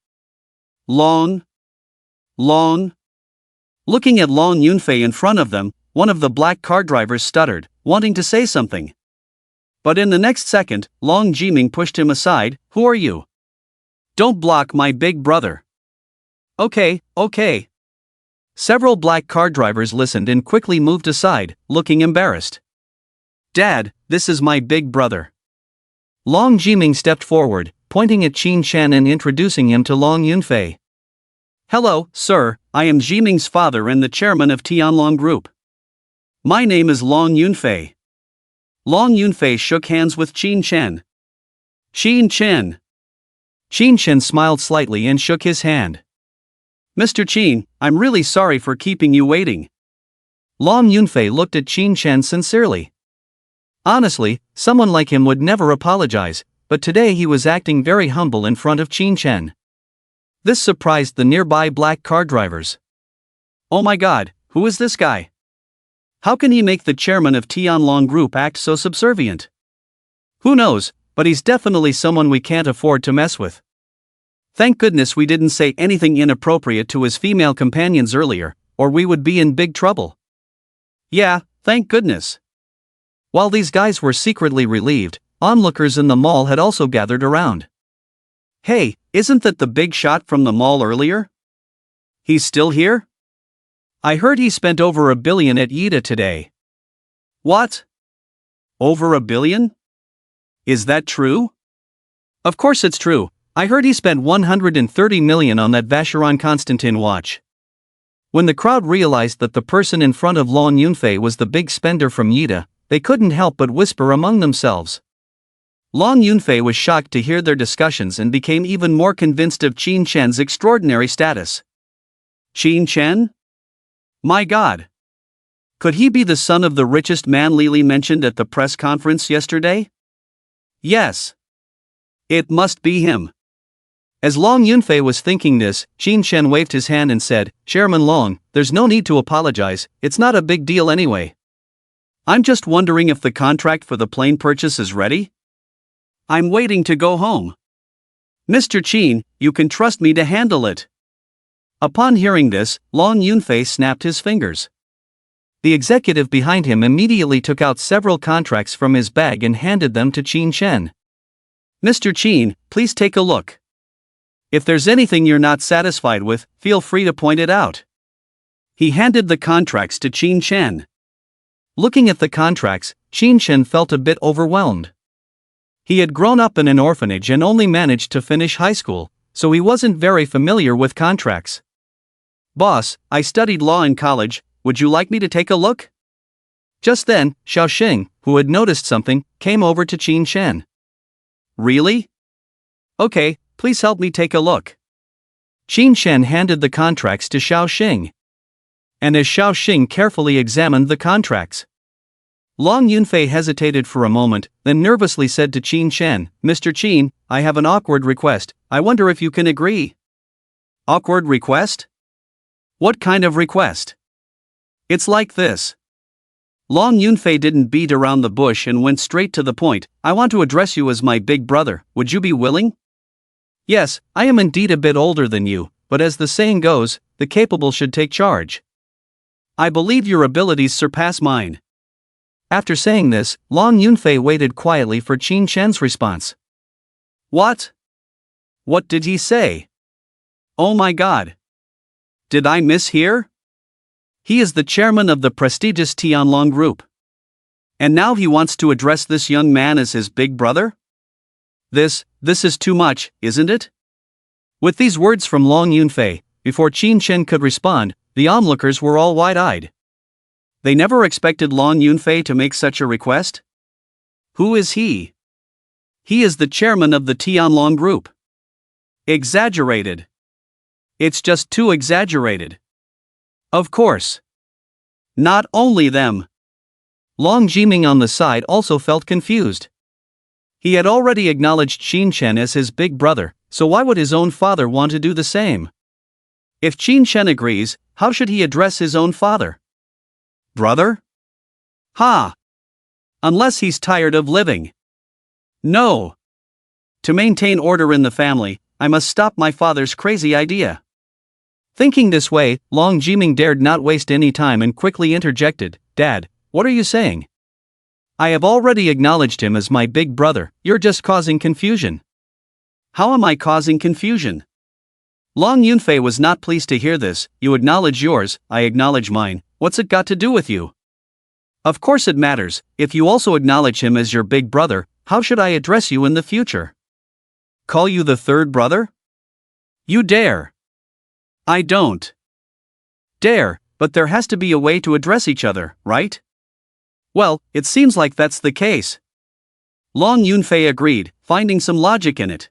Long. Looking at Long Yunfei in front of them, one of the black car drivers stuttered, wanting to say something. But in the next second, Long Jiming pushed him aside. Who are you? Don't block my big brother. Okay. Several black car drivers listened and quickly moved aside, looking embarrassed. Dad, this is my big brother. Long Jiming stepped forward, pointing at Qin Chen and introducing him to Long Yunfei. Hello, sir, I am Jiming's father and the chairman of Tianlong Group. My name is Long Yunfei. Long Yunfei shook hands with Qin Chen. Qin Chen smiled slightly and shook his hand. Mr. Qin, I'm really sorry for keeping you waiting. Long Yunfei looked at Qin Chen sincerely. Honestly, someone like him would never apologize, but today he was acting very humble in front of Qin Chen. This surprised the nearby black car drivers. Oh my god, who is this guy? How can he make the chairman of Tianlong Group act so subservient? Who knows, but he's definitely someone we can't afford to mess with. Thank goodness we didn't say anything inappropriate to his female companions earlier, or we would be in big trouble. Yeah, thank goodness. While these guys were secretly relieved, onlookers in the mall had also gathered around. Hey, isn't that the big shot from the mall earlier? He's still here? I heard he spent over $1 billion at Yida today. What? Over $1 billion? Is that true? Of course it's true. I heard he spent 130 million on that Vacheron Constantin watch. When the crowd realized that the person in front of Long Yunfei was the big spender from Yida, they couldn't help but whisper among themselves. Long Yunfei was shocked to hear their discussions and became even more convinced of Qin Chen's extraordinary status. Qin Chen? My god! Could he be the son of the richest man Lili mentioned at the press conference yesterday? Yes. It must be him.
As Long Yunfei was thinking this, Qin Shen waved his hand and said, "Chairman Long, there's no need to apologize, it's not a big deal anyway.
I'm just wondering if the contract for the plane purchase is ready? I'm waiting to go home. Mr. Qin, you can trust me to handle it."
Upon hearing this, Long Yunfei snapped his fingers. The executive behind him immediately took out several contracts from his bag and handed them to Qin Shen.
"Mr. Qin, please take a look. If there's anything you're not satisfied with, feel free to point it out." He handed the contracts to Qin Shen.
Looking at the contracts, Qin Shen felt a bit overwhelmed. He had grown up in an orphanage and only managed to finish high school, so he wasn't very familiar with contracts.
"Boss, I studied law in college, would you like me to take a look?"
Just then, Xiaoxing, who had noticed something, came over to Qin Shen.
"Really? Okay, please help me take a look."
Qin Shen handed the contracts to Xiaoxing. And as Xiaoxing carefully examined the contracts, Long Yunfei hesitated for a moment, then nervously said to Qin Shen, "Mr. Qin, I have an awkward request, I wonder if you can agree."
"Awkward request? What kind of request?" "It's like this." Long Yunfei didn't beat around the bush and went straight to the point. "I want to address you as my big brother, would you be willing?"
"Yes, I am indeed a bit older than you, but as the saying goes, the capable should take charge.
I believe your abilities surpass mine."
After saying this, Long Yunfei waited quietly for Qin Shen's response.
What? What did he say? Oh my God. Did I mishear? He is the chairman of the prestigious Tianlong Group. And now he wants to address this young man as his big brother? This is too much, isn't it?
With these words from Long Yunfei, before Qin Shen could respond, the onlookers were all wide-eyed.
They never expected Long Yunfei to make such a request? Who is he? He is the chairman of the Tianlong Group. Exaggerated. It's just too exaggerated. Of course. Not only them.
Long Jiming on the side also felt confused. He had already acknowledged Qin Shen as his big brother, so why would his own father want to do the same?
If Qin Shen agrees, how should he address his own father? Brother? Ha! Unless he's tired of living. No. To maintain order in the family, I must stop my father's crazy idea.
Thinking this way, Long Jiming dared not waste any time and quickly interjected, "Dad, what are you saying? I have already acknowledged him as my big brother, you're just causing confusion."
How am I causing confusion? Long Yunfei was not pleased to hear this. You acknowledge yours, I acknowledge mine, what's it got to do with you? Of course it matters, if you also acknowledge him as your big brother, how should I address you in the future? Call you the third brother? You dare. I don't dare, but there has to be a way to address each other, right? Well, it seems like that's the case. Long Yunfei agreed, finding some logic in it.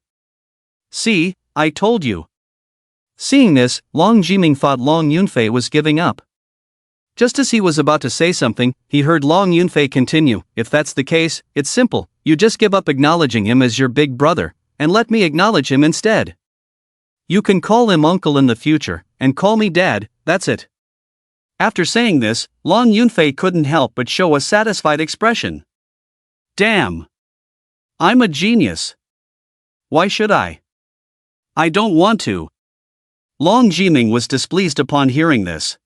See, I told you.
Seeing this, Long Jiming thought Long Yunfei was giving up.
Just as he was about to say something, he heard Long Yunfei continue, "If that's the case, it's simple, you just give up acknowledging him as your big brother, and let me acknowledge him instead. You can call him uncle in the future, and call me dad, that's it." After saying this, Long Yunfei couldn't help but show a satisfied expression. Damn! I'm a genius. Why should I? I don't want to. Long Jiming was displeased upon hearing this.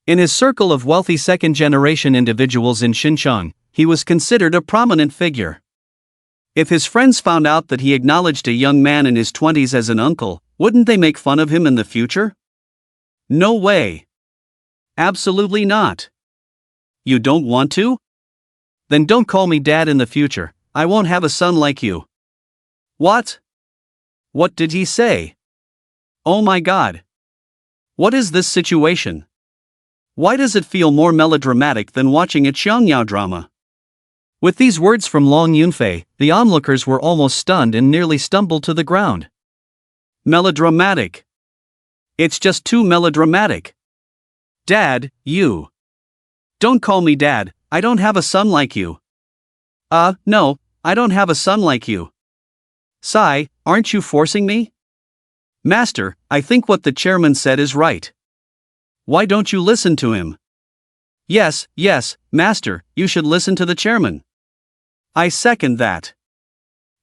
In his circle of wealthy second-generation individuals in Xinjiang, he was considered a prominent figure. If his friends found out that he acknowledged a young man in his 20s as an uncle, wouldn't they make fun of him in the future? No way. Absolutely not. You don't want to? Then don't call me dad in the future, I won't have a son like you. What? What did he say? Oh my God. What is this situation? Why does it feel more melodramatic than watching a Xiangyao drama? With these words from Long Yunfei, the onlookers were almost stunned and nearly stumbled to the ground. Melodramatic. It's just too melodramatic. Dad, you. Don't call me dad, I don't have a son like you. No, I don't have a son like you. Sai, aren't you forcing me? Master, I think what the chairman said is right. Why don't you listen to him? Yes, master, you should listen to the chairman. I second that.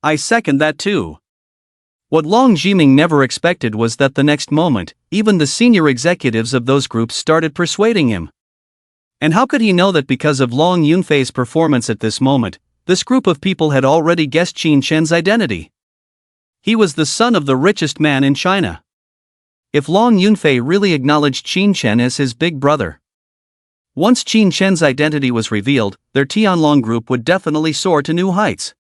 I second that too.
What Long Jiming never expected was that the next moment, even the senior executives of those groups started persuading him. And how could he know that because of Long Yunfei's performance at this moment, this group of people had already guessed Qin Chen's identity? He was the son of the richest man in China. If Long Yunfei really acknowledged Qin Chen as his big brother, once Qin Chen's identity was revealed, their Tianlong group would definitely soar to new heights.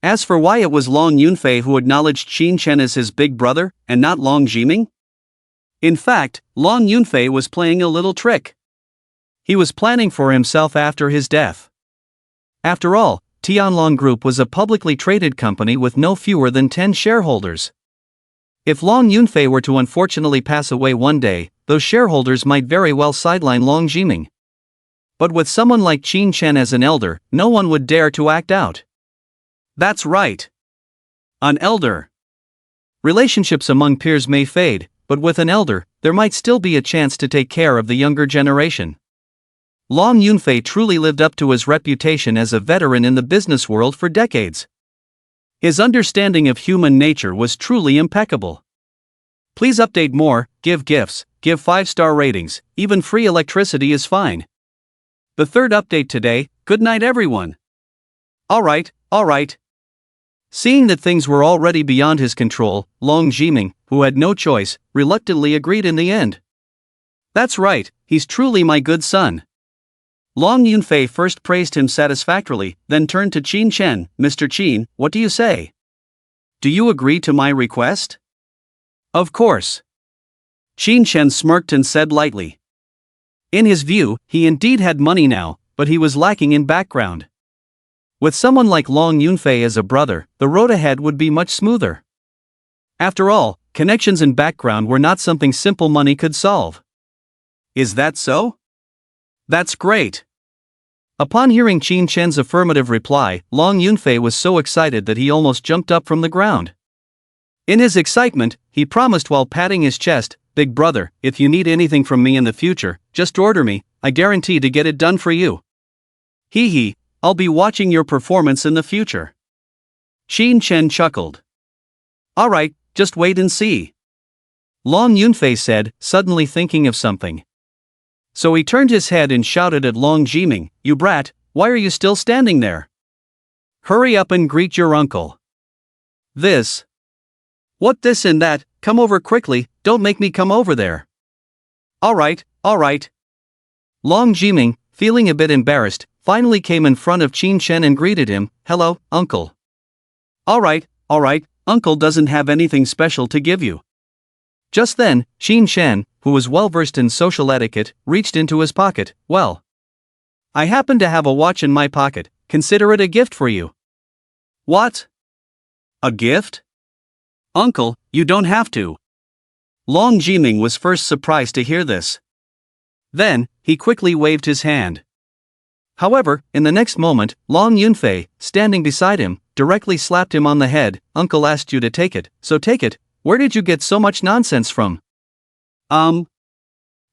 As for why it was Long Yunfei who acknowledged Qin Chen as his big brother, and not Long Jiming? In fact, Long Yunfei was playing a little trick. He was planning for himself after his death. After all, Tianlong Group was a publicly traded company with no fewer than 10 shareholders. If Long Yunfei were to unfortunately pass away one day, those shareholders might very well sideline Long Jiming. But with someone like Qin Chen as an elder, no one would dare to act out. That's right. An elder. Relationships among peers may fade, but with an elder, there might still be a chance to take care of the younger generation. Long Yunfei truly lived up to his reputation as a veteran in the business world for decades. His understanding of human nature was truly impeccable. Please update more, give gifts, give 5-star ratings, even free electricity is fine. The third update today, good night everyone. Alright. Seeing that things were already beyond his control, Long Jiming, who had no choice, reluctantly agreed in the end. That's right, he's truly my good son. Long Yunfei first praised him satisfactorily, then turned to Qin Chen. Mr. Qin, what do you say? Do you agree to my request? Of course. Qin Chen smirked and said lightly. In his view, he indeed had money now, but he was lacking in background. With someone like Long Yunfei as a brother, the road ahead would be much smoother. After all, connections and background were not something simple money could solve. Is that so? That's great. Upon hearing Qin Chen's affirmative reply, Long Yunfei was so excited that he almost jumped up from the ground. In his excitement, he promised while patting his chest, "Big brother, if you need anything from me in the future, just order me, I guarantee to get it done for you." Hee hee. I'll be watching your performance in the future. Qin Chen chuckled. Alright, just wait and see. Long Yunfei said, suddenly thinking of something. So he turned his head and shouted at Long Jiming, "You brat, why are you still standing there? Hurry up and greet your uncle." This. What this and that, come over quickly, don't make me come over there. Alright. Long Jiming, feeling a bit embarrassed, finally came in front of Qin Chen and greeted him, "Hello, uncle." Alright, uncle doesn't have anything special to give you. Just then, Qin Chen, who was well versed in social etiquette, reached into his pocket. "Well, I happen to have a watch in my pocket, consider it a gift for you." What? A gift? Uncle, you don't have to. Long Jiming was first surprised to hear this. Then, he quickly waved his hand. However, in the next moment, Long Yunfei, standing beside him, directly slapped him on the head. "Uncle asked you to take it, so take it. Where did you get so much nonsense from?"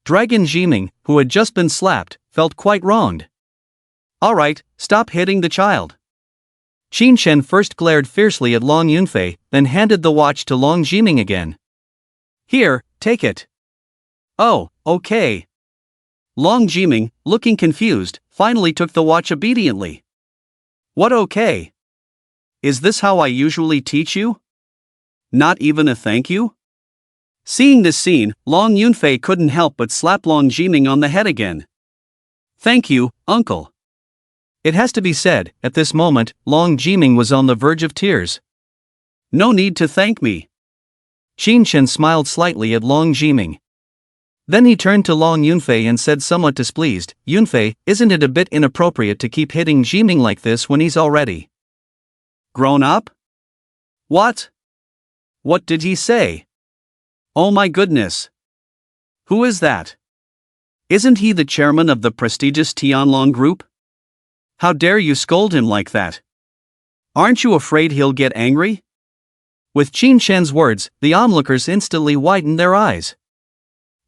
Dragon Jiming, who had just been slapped, felt quite wronged. Alright, stop hitting the child. Qin Chen first glared fiercely at Long Yunfei, then handed the watch to Long Jiming again. Here, take it. Oh, okay. Long Jiming, looking confused, finally took the watch obediently. What okay? Is this how I usually teach you? Not even a thank you? Seeing this scene, Long Yunfei couldn't help but slap Long Jiming on the head again. Thank you, uncle. It has to be said, at this moment, Long Jiming was on the verge of tears. No need to thank me. Qin Chen smiled slightly at Long Jiming. Then he turned to Long Yunfei and said somewhat displeased, "Yunfei, isn't it a bit inappropriate to keep hitting Jiming like this when he's already grown up?" What? What did he say? Oh my goodness. Who is that? Isn't he the chairman of the prestigious Tianlong Group? How dare you scold him like that? Aren't you afraid he'll get angry? With Qin Shen's words, the onlookers instantly widened their eyes.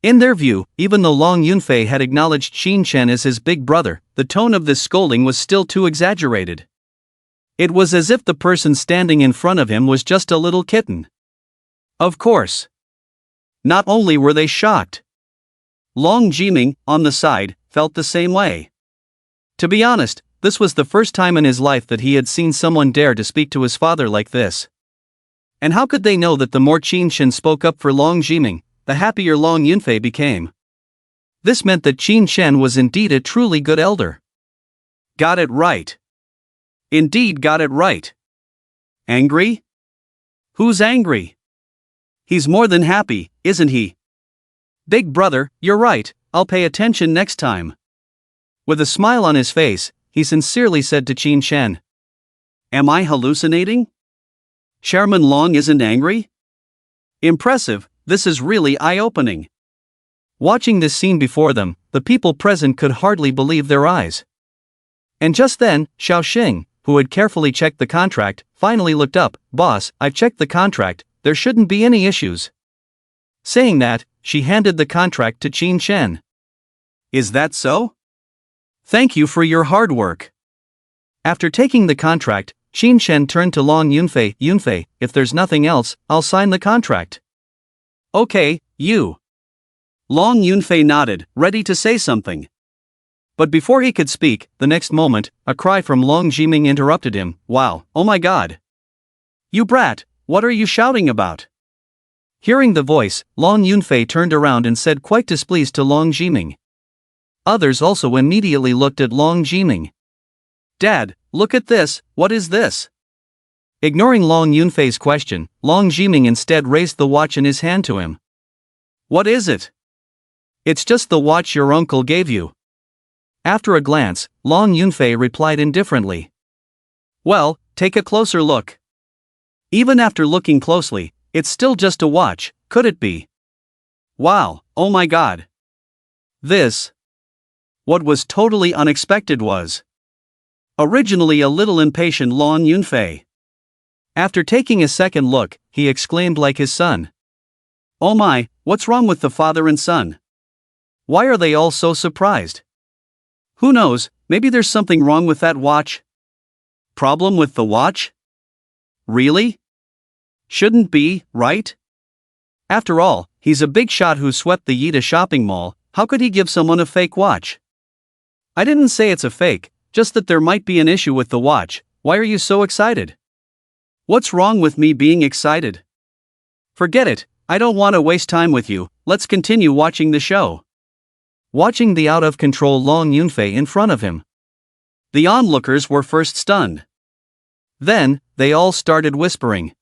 In their view, even though Long Yunfei had acknowledged Qin Shen as his big brother, the tone of this scolding was still too exaggerated. It was as if the person standing in front of him was just a little kitten. Of course. Not only were they shocked. Long Jiming, on the side, felt the same way. To be honest, this was the first time in his life that he had seen someone dare to speak to his father like this. And how could they know that the more Qin Shen spoke up for Long Jiming, the happier Long Yunfei became? This meant that Qin Shen was indeed a truly good elder. Got it right. Indeed got it right. Angry? Who's angry? He's more than happy, isn't he? Big brother, you're right, I'll pay attention next time. With a smile on his face, he sincerely said to Qin Shen. Am I hallucinating? Chairman Long isn't angry? Impressive, this is really eye-opening. Watching this scene before them, the people present could hardly believe their eyes. And just then, Xiaoxing, who had carefully checked the contract, finally looked up. Boss, I've checked the contract, there shouldn't be any issues. Saying that, she handed the contract to Qin Shen. Is that so? Thank you for your hard work. After taking the contract, Qin Shen turned to Long Yunfei. Yunfei, if there's nothing else, I'll sign the contract. Okay, you. Long Yunfei nodded, ready to say something. But before he could speak, the next moment, a cry from Long Jiming interrupted him. Wow, oh my god. You brat, what are you shouting about? Hearing the voice, Long Yunfei turned around and said quite displeased to Long Jiming. Others also immediately looked at Long Jiming. Dad, look at this, what is this? Ignoring Long Yunfei's question, Long Jiming instead raised the watch in his hand to him. What is it? It's just the watch your uncle gave you. After a glance, Long Yunfei replied indifferently. Well, take a closer look. Even after looking closely, it's still just a watch, could it be? Wow, oh my god. This. What was totally unexpected was. Originally a little impatient Long Yunfei. After taking a second look, he exclaimed like his son. Oh my, what's wrong with the father and son? Why are they all so surprised? Who knows, maybe there's something wrong with that watch? Problem with the watch? Really? Shouldn't be, right? After all, he's a big shot who swept the Yida shopping mall, how could he give someone a fake watch? I didn't say it's a fake, just that there might be an issue with the watch. Why are you so excited? What's wrong with me being excited? Forget it, I don't want to waste time with you, let's continue watching the show. Watching the out-of-control Long Yunfei in front of him. The onlookers were first stunned. Then, they all started whispering.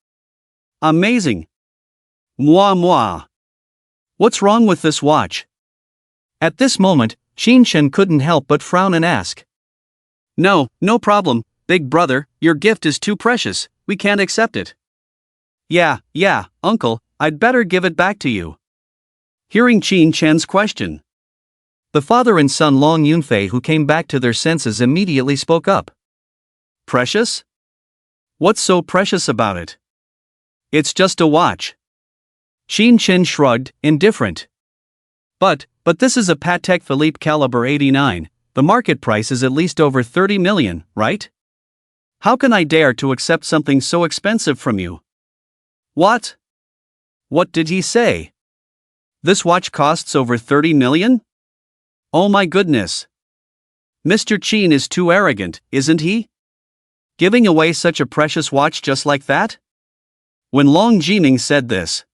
Amazing. Moi moi. What's wrong with this watch? At this moment, Qin Shen couldn't help but frown and ask. No problem, big brother, your gift is too precious, we can't accept it. Yeah, uncle, I'd better give it back to you. Hearing Qin Shen's question. The father and son Long Yunfei, who came back to their senses, immediately spoke up. Precious? What's so precious about it? It's just a watch. Qin Shen shrugged, indifferent. But this is a Patek Philippe caliber 89, the market price is at least over 30 million, right? How can I dare to accept something so expensive from you? What? What did he say? This watch costs over 30 million? Oh my goodness. Mr. Qin is too arrogant, isn't he? Giving away such a precious watch just like that? When Long Jiming said this,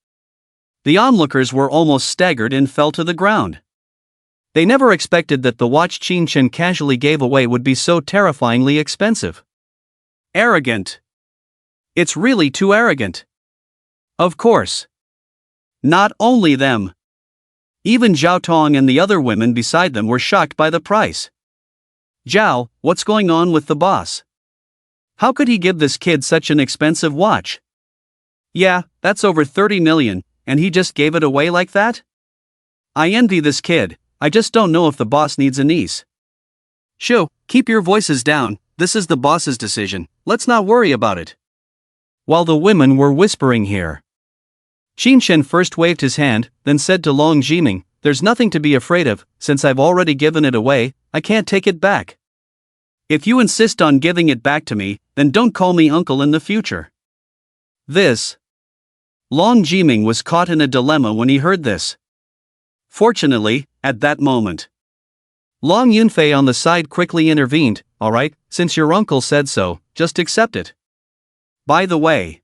the onlookers were almost staggered and fell to the ground. They never expected that the watch Qin Shen casually gave away would be so terrifyingly expensive. Arrogant. It's really too arrogant. Of course. Not only them. Even Zhao Tong and the other women beside them were shocked by the price. Zhao, what's going on with the boss? How could he give this kid such an expensive watch? Yeah, that's over 30 million, and he just gave it away like that? I envy this kid, I just don't know if the boss needs a niece. Shoo, keep your voices down, this is the boss's decision, let's not worry about it. while the women were whispering here. Qin Shen first waved his hand, then said to Long Jiming, "There's nothing to be afraid of, since I've already given it away, I can't take it back."
If you insist on giving it back to me, then don't call me uncle in the future.
This.
Long Jiming was caught in a dilemma when he heard this. Fortunately, at that moment,
Long Yunfei on the side quickly intervened. "Alright, since your uncle said so, just accept it.
By the way,"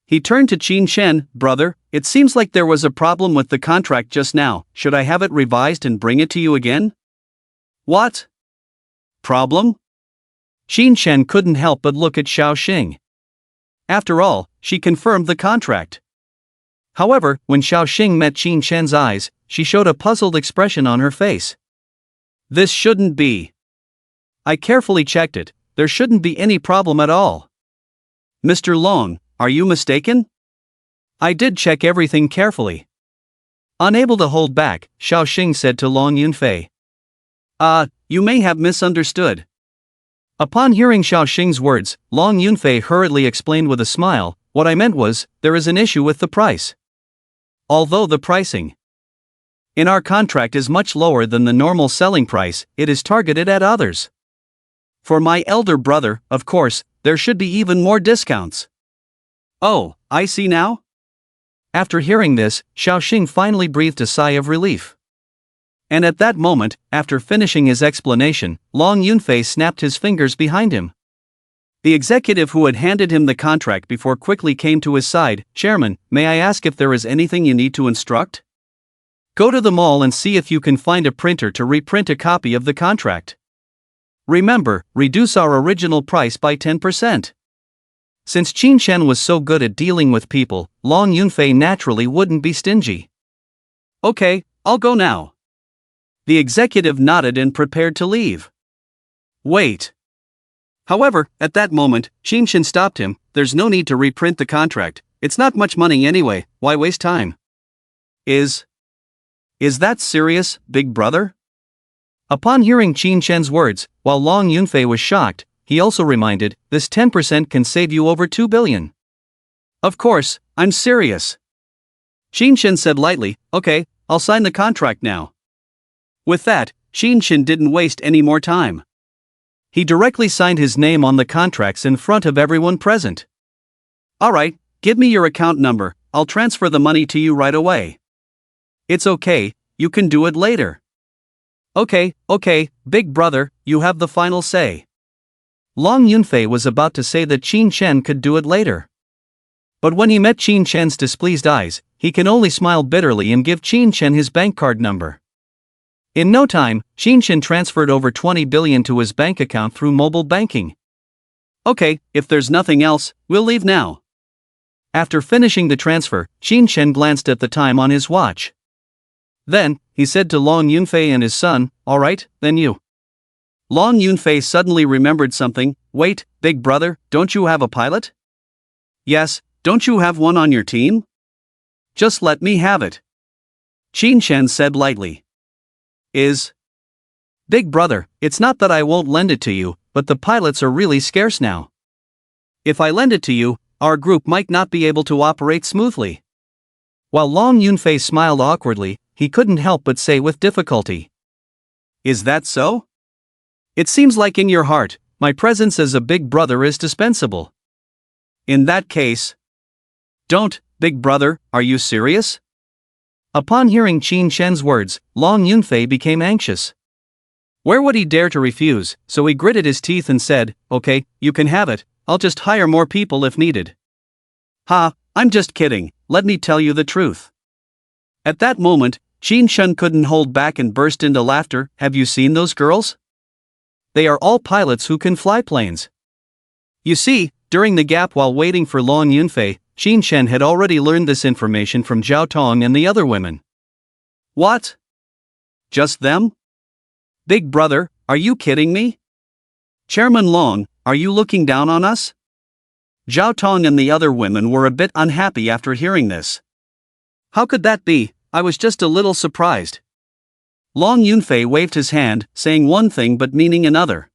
he turned to Qin Shen, "Brother, it seems like there was a problem with the contract just now. Should I have it revised and bring it to you again?" "What? Problem?"
Qin Shen couldn't help but look at Xiao Xing. After all, she confirmed the contract. However, when Xiao Xing met Qin Shen's eyes, she showed a puzzled expression on her face.
"This shouldn't be.
I carefully checked it, there shouldn't be any problem at all."
"Mr. Long, are you mistaken?"
"I did check everything carefully." Unable to hold back, Xiao Xing said to Long Yunfei.
You may have misunderstood."
Upon hearing Xiao Xing's words, Long Yunfei hurriedly explained with a smile, "What I meant was, there is an issue with the price. Although the pricing in our contract is much lower than the normal selling price, it is targeted at others.
For my elder brother, of course, there should be even more discounts." "Oh, I see now."
After hearing this, Xiao Xing finally breathed a sigh of relief. And at that moment, after finishing his explanation, Long Yunfei snapped his fingers behind him.
The executive who had handed him the contract before quickly came to his side. "Chairman, may I ask if there is anything you need to instruct?"
"Go to the mall and see if you can find a printer to reprint a copy of the contract. Remember, reduce our original price by 10%. Since Qin Shen was so good at dealing with people, Long Yunfei naturally wouldn't be stingy.
"Okay, I'll go now." The executive nodded and prepared to leave.
"Wait."
However, at that moment, Qin Shen stopped him. "There's no need to reprint the contract. It's not much money anyway, why waste time?" Is that serious, big brother?"
Upon hearing Qin Shen's words, while Long Yunfei was shocked, he also reminded, "This 10% can save you over 2 billion.
"Of course, I'm serious." Qin Shen said lightly, "Okay, I'll sign the contract now." With that, Qin Shen didn't waste any more time.
He directly signed his name on the contracts in front of everyone present.
"Alright, give me your account number, I'll transfer the money to you right away." "It's okay, you can do it later."
Okay, big brother, you have the final say." Long Yunfei was about to say that Qin Shen could do it later. But when he met Qin Shen's displeased eyes, he can only smile bitterly and give Qin Shen his bank card number. In no time, Qin Shen transferred over 20 billion to his bank account through mobile banking.
"Okay, if there's nothing else, we'll leave now."
After finishing the transfer, Qin Shen glanced at the time on his watch. Then, he said to Long Yunfei and his son, "Alright, then you."
Long Yunfei suddenly remembered something. "Wait, big brother, don't you have a pilot?" "Yes, don't you have one on your team?" "Just let me have it," Qin Shen said lightly.
Big brother, it's not that I won't lend it to you, but the pilots are really scarce now.
If I lend it to you, our group might not be able to operate smoothly."
While Long Yunfei smiled awkwardly, he couldn't help but say with difficulty,
"Is that so? It seems like in your heart, my presence as a big brother is dispensable." "In that case, don't, big brother, are you serious?"
Upon hearing Qin Shen's words, Long Yunfei became anxious. Where would he dare to refuse, so he gritted his teeth and said, "Okay, you can have it, I'll just hire more people if needed."
"Ha, I'm just kidding, let me tell you the truth." At that moment, Qin Shen couldn't hold back and burst into laughter. "Have you seen those girls?
They are all pilots who can fly planes." You see, during the gap while waiting for Long Yunfei, Qin Shen had already learned this information from Zhao Tong and the other women.
"What? Just them? Big brother, are you kidding me? Chairman Long, are you looking down on us?" Zhao Tong and the other women were a bit unhappy after hearing this. "How could that be? I was just a little surprised." Long Yunfei waved his hand, saying one thing but meaning another.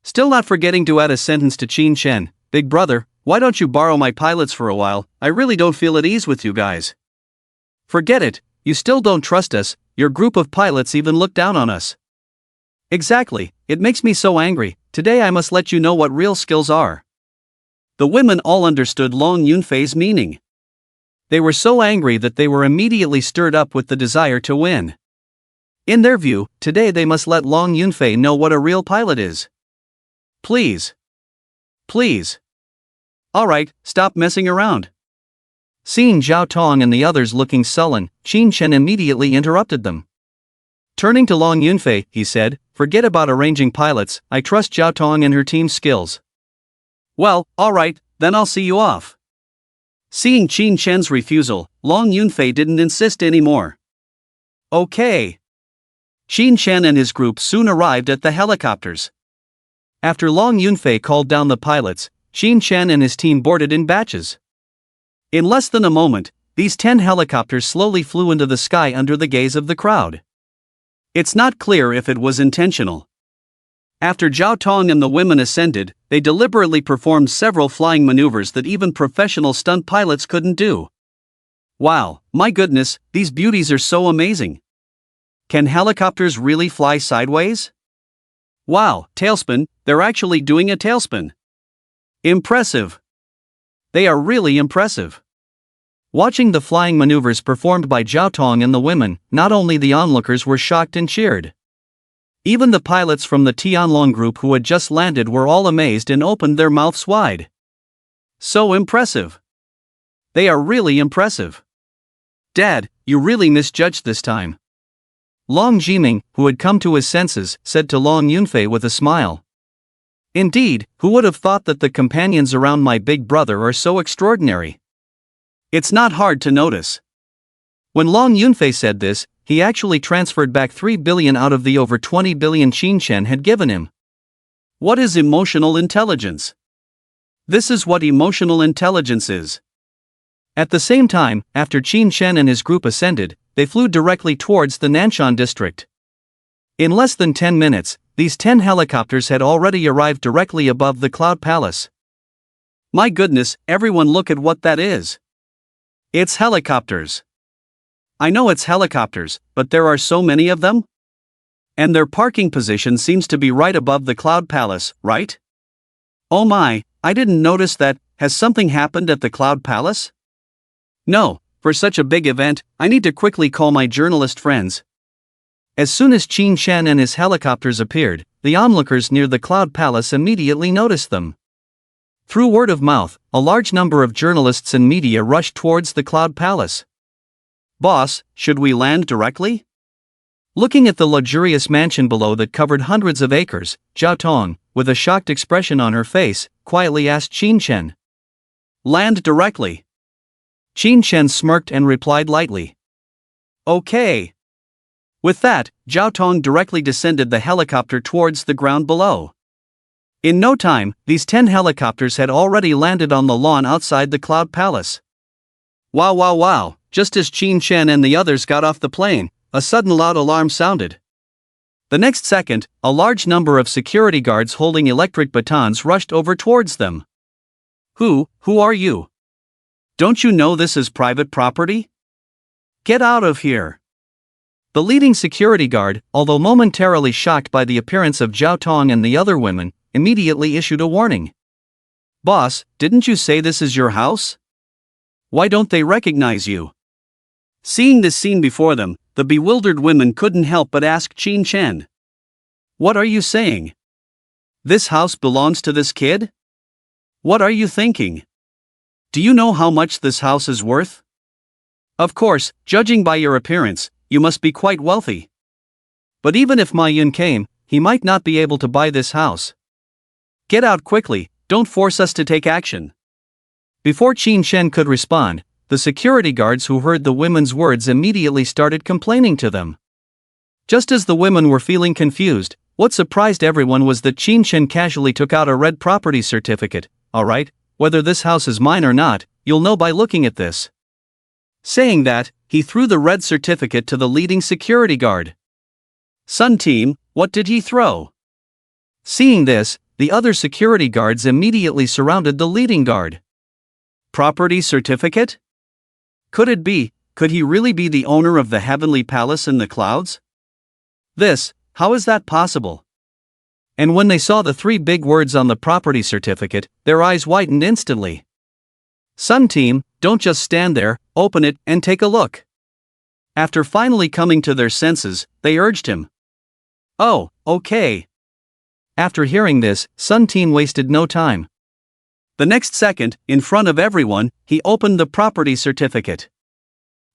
Still not forgetting to add a sentence to Qin Shen, "Big brother, why don't you borrow my pilots for a while? I really don't feel at ease with you guys.
Forget it, you still don't trust us, your group of pilots even look down on us.
Exactly, it makes me so angry. Today I must let you know what real skills are. The women all understood Long Yunfei's meaning. They were so angry that they were immediately stirred up with the desire to win. In their view, today they must let Long Yunfei know what a real pilot is. Please. Please. Alright, stop messing around.
Seeing Zhao Tong and the others looking sullen, Qin Chen immediately interrupted them. Turning to Long Yunfei, he said, forget about arranging pilots, I trust Zhao Tong and her team's skills.
Well, alright, then I'll see you off. Seeing Qin Chen's refusal, Long Yunfei didn't insist anymore. Okay. Qin Chen and his group soon arrived at the helicopters.
After Long Yunfei called down the pilots, Qin Chen and his team boarded in batches.
In less than a moment, these 10 helicopters slowly flew into the sky under the gaze of the crowd. It's not clear if it was intentional. After Zhao Tong and the women ascended, they deliberately performed several flying maneuvers that even professional stunt pilots couldn't do. Wow, my goodness, these beauties are so amazing. Can helicopters really fly sideways? Wow, tailspin, they're actually doing a tailspin. Impressive. They are really impressive.
Watching the flying maneuvers performed by Zhao Tong and the women, not only the onlookers were shocked and cheered. Even the pilots from the Tianlong group who had just landed were all amazed and opened their mouths wide. So impressive. They are really impressive. Dad, you really misjudged this time. Long Jiming, who had come to his senses, said to Long Yunfei with a smile. Indeed, who would have thought that the companions around my big brother are so extraordinary?
It's not hard to notice.
When Long Yunfei said this, he actually transferred back 3 billion out of the over 20 billion Qin Chen had given him.
What is emotional intelligence? This is what emotional intelligence is.
At the same time, after Qin Chen and his group ascended, they flew directly towards the Nanshan district. In less than 10 minutes, these 10 helicopters had already arrived directly above the Cloud Palace.
My goodness, everyone look at what that is. It's helicopters. I know it's helicopters, but there are so many of them? And their parking position seems to be right above the Cloud Palace, right? Oh my, I didn't notice that. Has something happened at the Cloud Palace? No, for such a big event, I need to quickly call my journalist friends.
As soon as Qin Chen and his helicopters appeared, the onlookers near the Cloud Palace immediately noticed them. Through word of mouth, a large number of journalists and media rushed towards the Cloud Palace.
Boss, should we land directly?
Looking at the luxurious mansion below that covered hundreds of acres, Zhao Tong, with a shocked expression on her face, quietly asked Qin Chen.
Land directly.
Qin Chen smirked and replied lightly.
Okay. With that, Zhao Tong directly descended the helicopter towards the ground below. In no time, these 10 helicopters had already landed on the lawn outside the Cloud Palace. Wow wow wow, just as Qin Chen and the others got off the plane, a sudden loud alarm sounded. The next second, a large number of security guards holding electric batons rushed over towards them. Who are you? Don't you know this is private property? Get out of here.
The leading security guard, although momentarily shocked by the appearance of Zhao Tong and the other women, immediately issued a warning.
Boss, didn't you say this is your house? Why don't they recognize you? Seeing this scene before them, the bewildered women couldn't help but ask Qin Chen. What are you saying? This house belongs to this kid? What are you thinking? Do you know how much this house is worth? Of course, judging by your appearance, you must be quite wealthy. But even if Ma Yun came, he might not be able to buy this house. Get out quickly, don't force us to take action.
Before Qin Chen could respond, the security guards who heard the women's words immediately started complaining to them. Just as the women were feeling confused, what surprised everyone was that Qin Chen casually took out a red property certificate. Alright, whether this house is mine or not, you'll know by looking at this. Saying that, he threw the red certificate to the leading security guard. Sun Team, what did he throw? Seeing this, the other security guards immediately surrounded the leading guard.
Property certificate? Could it be? Could he really be the owner of the heavenly palace in the clouds? How is that possible?
And when they saw the 3 big words on the property certificate, their eyes widened instantly. Sun Team, don't just stand there, open it and take a look.
After finally coming to their senses, they urged him. Oh, okay.
After hearing this, Sun Team wasted no time.
The next second, in front of everyone, he opened the property certificate.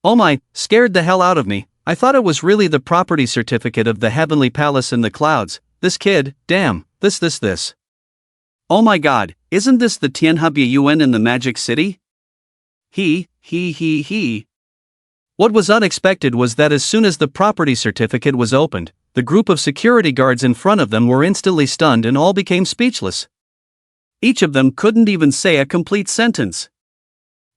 Oh my, scared the hell out of me. I thought it was really the property certificate of the heavenly palace in the clouds. This kid, damn, this.
Oh my god, isn't this the Tianhabiyuan in the Magic City? He.
What was unexpected was that as soon as the property certificate was opened, the group of security guards in front of them were instantly stunned and all became speechless.
Each of them couldn't even say a complete sentence.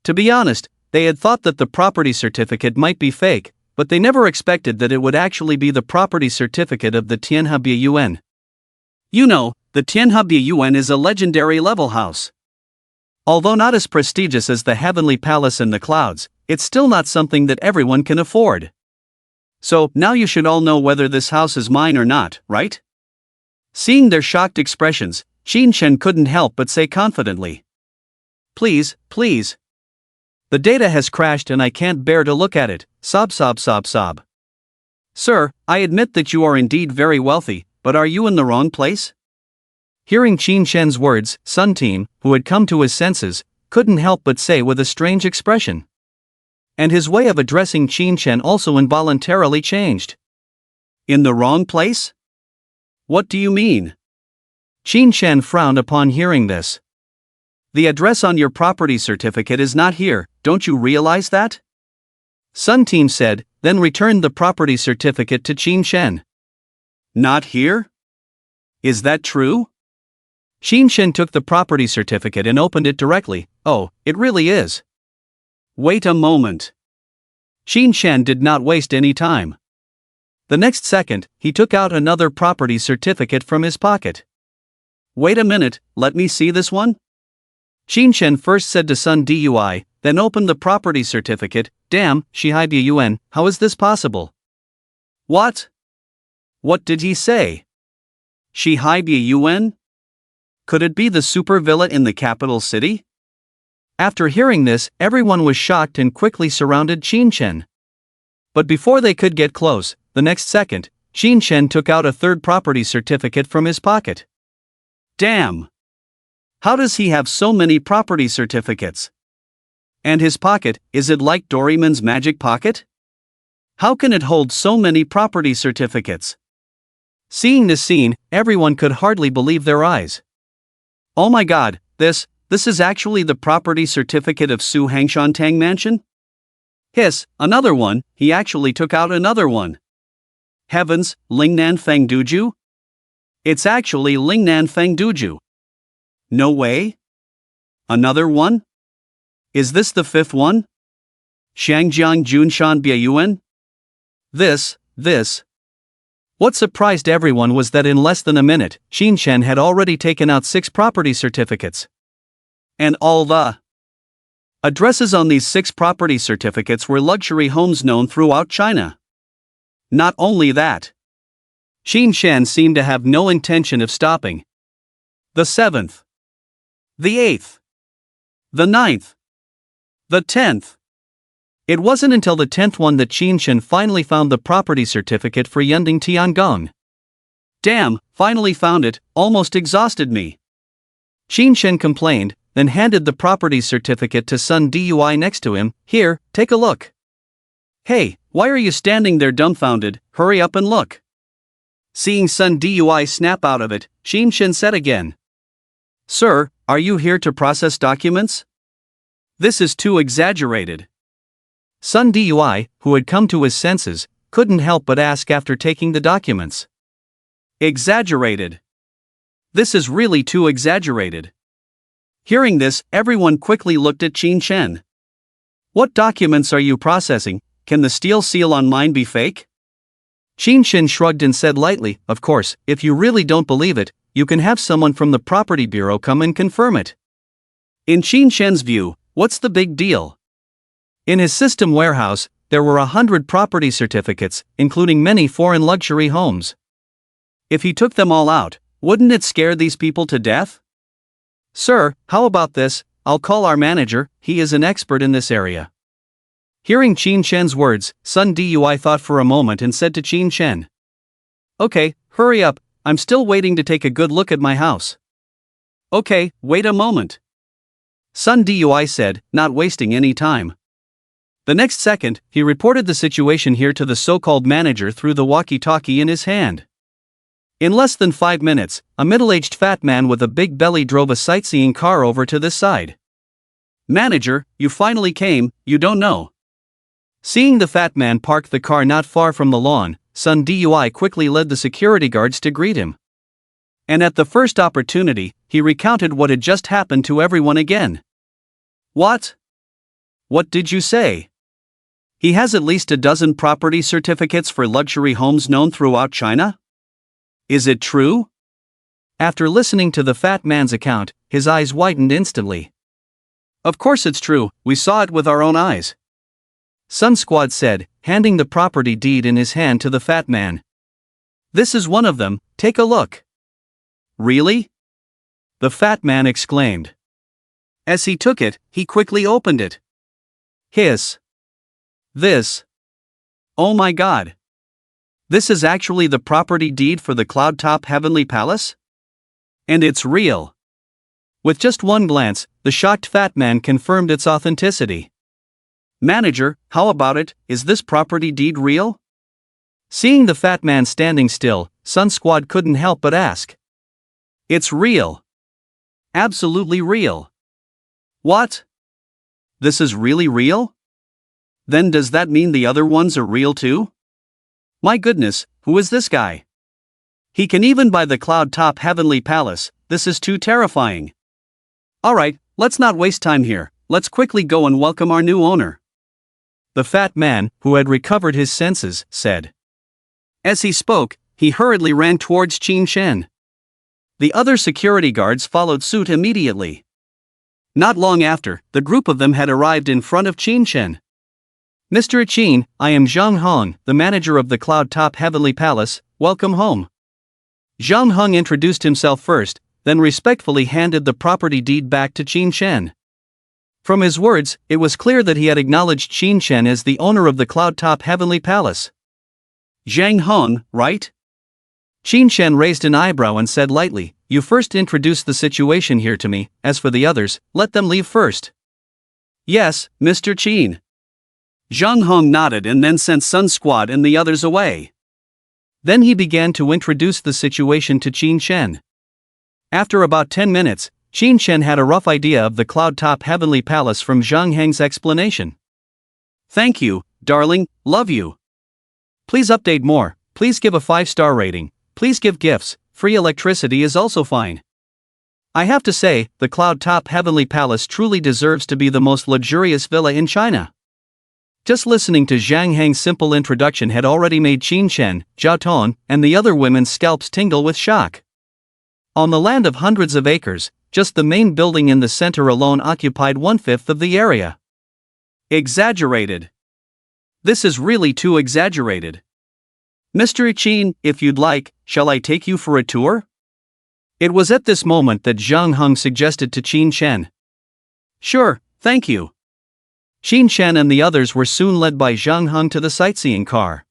To be honest, they had thought that the property certificate might be fake, but they never expected that it would actually be the property certificate of the Tianhabiyuan.
You know, the Tianhabiyuan is a legendary level house.
Although not as prestigious as the heavenly palace in the clouds, it's still not something that everyone can afford.
So, now you should all know whether this house is mine or not, right? Seeing their shocked expressions, Qin Shen couldn't help but say confidently.
Please. The data has crashed and I can't bear to look at it, sob.
Sir, I admit that you are indeed very wealthy, but are you in the wrong place?
Hearing Qin Shen's words, Sun Team, who had come to his senses, couldn't help but say with a strange expression. And his way of addressing Qin Shen also involuntarily changed.
In the wrong place? What do you mean?
Qin Shen frowned upon hearing this.
The address on your property certificate is not here, don't you realize that?
Sun Team said, then returned the property certificate to Qin Shen.
Not here? Is that true?
Qin Shen took the property certificate and opened it directly. Oh, it really is.
Wait a moment.
Qin Shen did not waste any time. The next second, he took out another property certificate from his pocket.
Wait a minute, let me see this one?
Qin Shen first said to Sun Dui, then opened the property certificate. Damn, Shihaibiyuan, how is this possible?
What? What did he say? Shihaibiyuan? Could it be the super villa in the capital city?
After hearing this, everyone was shocked and quickly surrounded Qin Shen. But before they could get close, the next second, Qin Shen took out a third property certificate from his pocket.
Damn! How does he have so many property certificates? And his pocket, is it like Doraemon's magic pocket? How can it hold so many property certificates?
Seeing this scene, everyone could hardly believe their eyes.
Oh my god, this is actually the property certificate of Su Hangshan Mansion? Hiss, another one, he actually took out another one. Heavens, Lingnan Fengduju? It's actually Lingnan Fengduju. No way? Another one? Is this the fifth one? Shangjiang Junshan Biayuan? This.
What surprised everyone was that in less than a minute, Qin Shen had already taken out 6 property certificates.
And all the addresses on these 6 property certificates were luxury homes known throughout China. Not only that,
Qin Shen seemed to have no intention of stopping.
The 7th, the 8th, the 9th, the 10th.
It wasn't until the 10th one that Qin Shen finally found the property certificate for Yunding Tiangong.
Damn, finally found it, almost exhausted me.
Qin Shen complained, then handed the property certificate to Sun Dui next to him. Here, take a look.
Hey, why are you standing there dumbfounded? Hurry up and look. Seeing Sun Dui snap out of it, Qin Shen said again. Sir, are you here to process documents? This is too exaggerated.
Sun Dui, who had come to his senses, couldn't help but ask after taking the documents.
Exaggerated. This is really too exaggerated. Hearing this, everyone quickly looked at Qin Shen. What documents are you processing? Can the steel seal on mine be fake?
Qin Shen shrugged and said lightly, of course, if you really don't believe it, you can have someone from the property bureau come and confirm it.
In Qin Shen's view, what's the big deal?
In his system warehouse, there were 100 property certificates, including many foreign luxury homes.
If he took them all out, wouldn't it scare these people to death?
Sir, how about this? I'll call our manager, he is an expert in this area. Hearing Qin Shen's words, Sun Dui thought for a moment and said to Qin Shen,
Okay, hurry up, I'm still waiting to take a good look at my house. Okay, wait a moment.
Sun Dui said, not wasting any time.
The next second, he reported the situation here to the so-called manager through the walkie-talkie in his hand.
In less than 5 minutes, a middle-aged fat man with a big belly drove a sightseeing car over to this side.
Manager, you finally came, you don't know.
Seeing the fat man park the car not far from the lawn, Sun Dui quickly led the security guards to greet him.
And at the first opportunity, he recounted what had just happened to everyone again.
What?
What did you say? He has at least a dozen property certificates for luxury homes known throughout China? Is it true?
After listening to the fat man's account, his eyes widened instantly.
Of course it's true, we saw it with our own eyes.
Sun Squad said, handing the property deed in his hand to the fat man.
This is one of them, take a look. Really?
The fat man exclaimed.
As he took it, he quickly opened it.
Hiss.
This. Oh my God. This is actually the property deed for the Cloud-Top Heavenly Palace? And it's real.
With just one glance, the shocked fat man confirmed its authenticity.
Manager, how about it, is this property deed real?
Seeing the fat man standing still, Sun Squad couldn't help but ask.
It's real. Absolutely real. What? This is really real? Then does that mean the other ones are real too? My goodness, who is this guy? He can even buy the Cloud-Top Heavenly Palace, this is too terrifying. Alright, let's not waste time here, let's quickly go and welcome our new owner.
The fat man, who had recovered his senses, said.
As he spoke, he hurriedly ran towards Qin Shen. The other security guards followed suit immediately. Not long after, the group of them had arrived in front of Qin Shen.
Mr. Qin, I am Zhang Hong, the manager of the Cloud-Top Heavenly Palace, welcome home. Zhang Hong introduced himself first, then respectfully handed the property deed back to Qin Shen. From his words, it was clear that he had acknowledged Qin Shen as the owner of the Cloud-Top Heavenly Palace.
Zhang Hong, right?
Qin Shen raised an eyebrow and said lightly, you first introduced the situation here to me, as for the others, let them leave first.
Yes, Mr. Qin. Zhang Hong nodded and then sent Sun Squad and the others away.
Then he began to introduce the situation to Qin Shen. After about 10 minutes, Qin Shen had a rough idea of the Cloud-Top Heavenly Palace from Zhang Heng's explanation.
Thank you, darling, love you.
Please update more, please give a 5-star rating, please give gifts, free electricity is also fine. I have to say, the Cloud-Top Heavenly Palace truly deserves to be the most luxurious villa in China. Just listening to Zhang Heng's simple introduction had already made Qin Shen, Zhao Ton, and the other women's scalps tingle with shock. On the land of hundreds of acres, just the main building in the center alone occupied 1/5 of the area.
Exaggerated. This is really too exaggerated. Mr. Qin, if you'd like, shall I take you for a tour?
It was at this moment that Zhang Heng suggested to Qin Shen.
Sure, thank you.
Qin Shen and the others were soon led by Zhang Heng to the sightseeing car.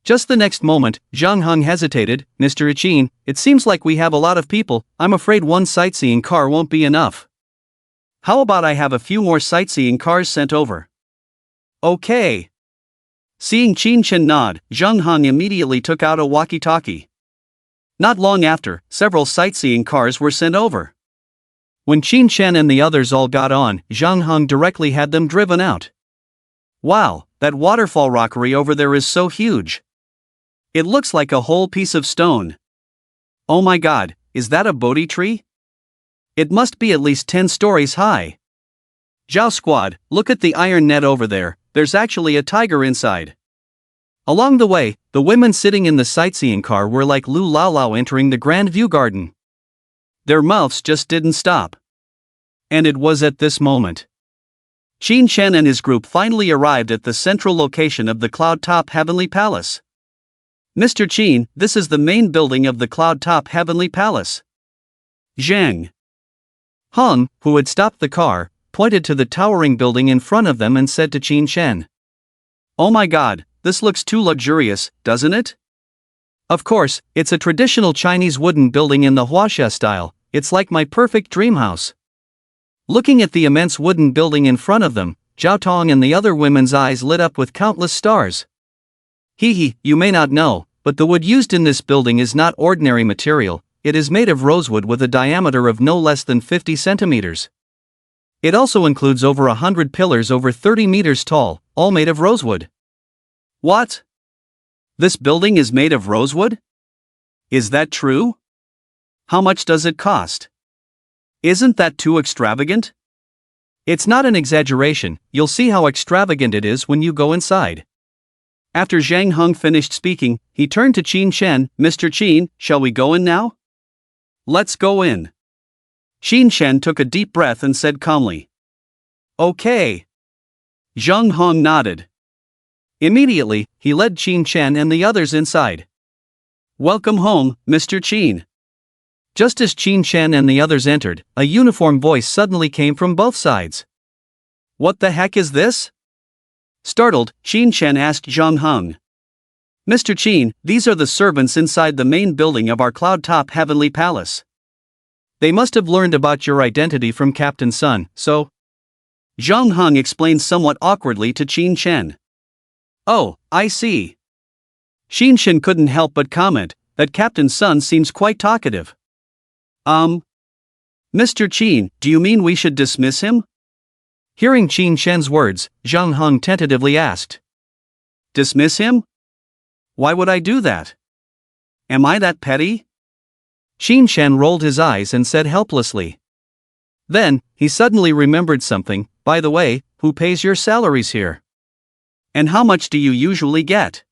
Just the next moment, Zhang Heng hesitated, Mr. Qin, it seems like we have a lot of people, I'm afraid one sightseeing car won't be enough.
How about I have a few more sightseeing cars sent over? Okay. Seeing Qin Shen nod, Zhang Heng immediately took out a walkie-talkie. Not long after, several sightseeing cars were sent over.
When Qin Shen and the others all got on, Zhang Heng directly had them driven out.
Wow, that waterfall rockery over there is so huge. It looks like a whole piece of stone. Oh my God, is that a Bodhi tree? It must be at least 10 stories high. Zhao Squad, look at the iron net over there, there's actually a tiger inside.
Along the way, the women sitting in the sightseeing car were like Lu Lao Lao entering the Grand View Garden.
Their mouths just didn't stop. And it was at this moment Qin Shen and his group finally arrived at the central location of the Cloud Top Heavenly Palace. Mr. Qin, this is the main building of the Cloud Top Heavenly Palace. Zhang
Hung, who had stopped the car, pointed to the towering building in front of them and said to Qin Shen,
"Oh my god, this looks too luxurious, doesn't it?"
"Of course, it's a traditional Chinese wooden building in the Huaxia style. It's like my perfect dream house." Looking at the immense wooden building in front of them, Zhao Tong and the other women's eyes lit up with countless stars. "Hee, you may not know, but the wood used in this building is not ordinary material. It is made of rosewood with a diameter of no less than 50 centimeters. It also includes over 100 pillars over 30 meters tall, all made of rosewood."
What? This building is made of rosewood? Is that true? How much does it cost? Isn't that too extravagant?
It's not an exaggeration, you'll see how extravagant it is when you go inside.
After Zhang Heng finished speaking, he turned to Qin Shen. "Mr. Qin, shall we go in now?" "Let's go in." Qin Shen took a deep breath and said calmly, "Okay." Zhang Heng nodded.
Immediately, he led Qin Shen and the others inside.
"Welcome home, Mr. Qin."
Just as Qin Shen and the others entered, a uniform voice suddenly came from both sides.
"What the heck is this?"
Startled, Qin Shen asked Zhang Heng.
"Mr. Qin, these are the servants inside the main building of our Cloud Top Heavenly Palace.
They must have learned about your identity from Captain Sun, so..."
Zhang Heng explained somewhat awkwardly to Qin Shen. "Oh, I see." Qin Shen couldn't help but comment that Captain Sun seems quite talkative. Mr. Qin, do you mean we should dismiss him?"
Hearing Qin Shen's words, Zhang Heng tentatively asked.
"Dismiss him? Why would I do that? Am I that petty?"
Qin Shen rolled his eyes and said helplessly. Then, he suddenly remembered something. "By the way, who pays your salaries here?
And how much do you usually get?"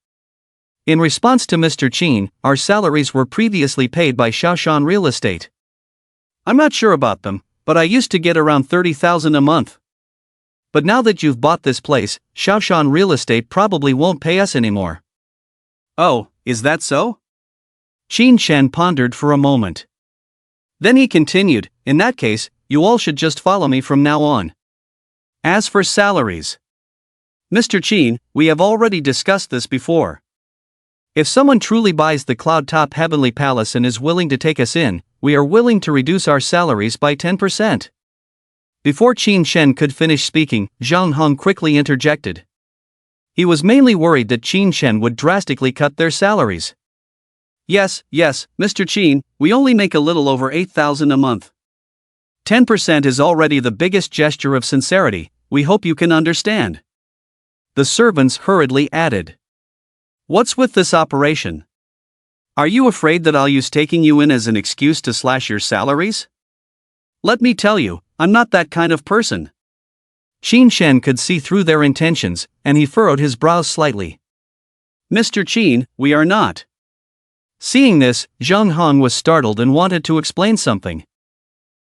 In response to Mr. Qin, "Our salaries were previously paid by Shaoshan Real Estate."
"I'm not sure about them, but I used to get around 30,000 a month."
"But now that you've bought this place, Shaoshan Real Estate probably won't pay us anymore."
"Oh, is that so?"
Qin Shen pondered for a moment. Then he continued, "In that case, you all should just follow me from now on."
"As for salaries, Mr. Qin, we have already discussed this before.
If someone truly buys the Cloud Top Heavenly Palace and is willing to take us in, we are willing to reduce our salaries by 10%. Before Qin Shen could finish speaking, Zhang Heng quickly interjected. He was mainly worried that Qin Shen would drastically cut their salaries.
Yes, Mr. Qin, we only make a little over 8,000 a month. 10% is already the biggest gesture of sincerity, we hope you can understand."
The servants hurriedly added.
"What's with this operation? Are you afraid that I'll use taking you in as an excuse to slash your salaries? Let me tell you, I'm not that kind of person."
Qin Shen could see through their intentions, and he furrowed his brows slightly.
"Mr. Qin, we are not."
Seeing this, Zhang Heng was startled and wanted to explain something.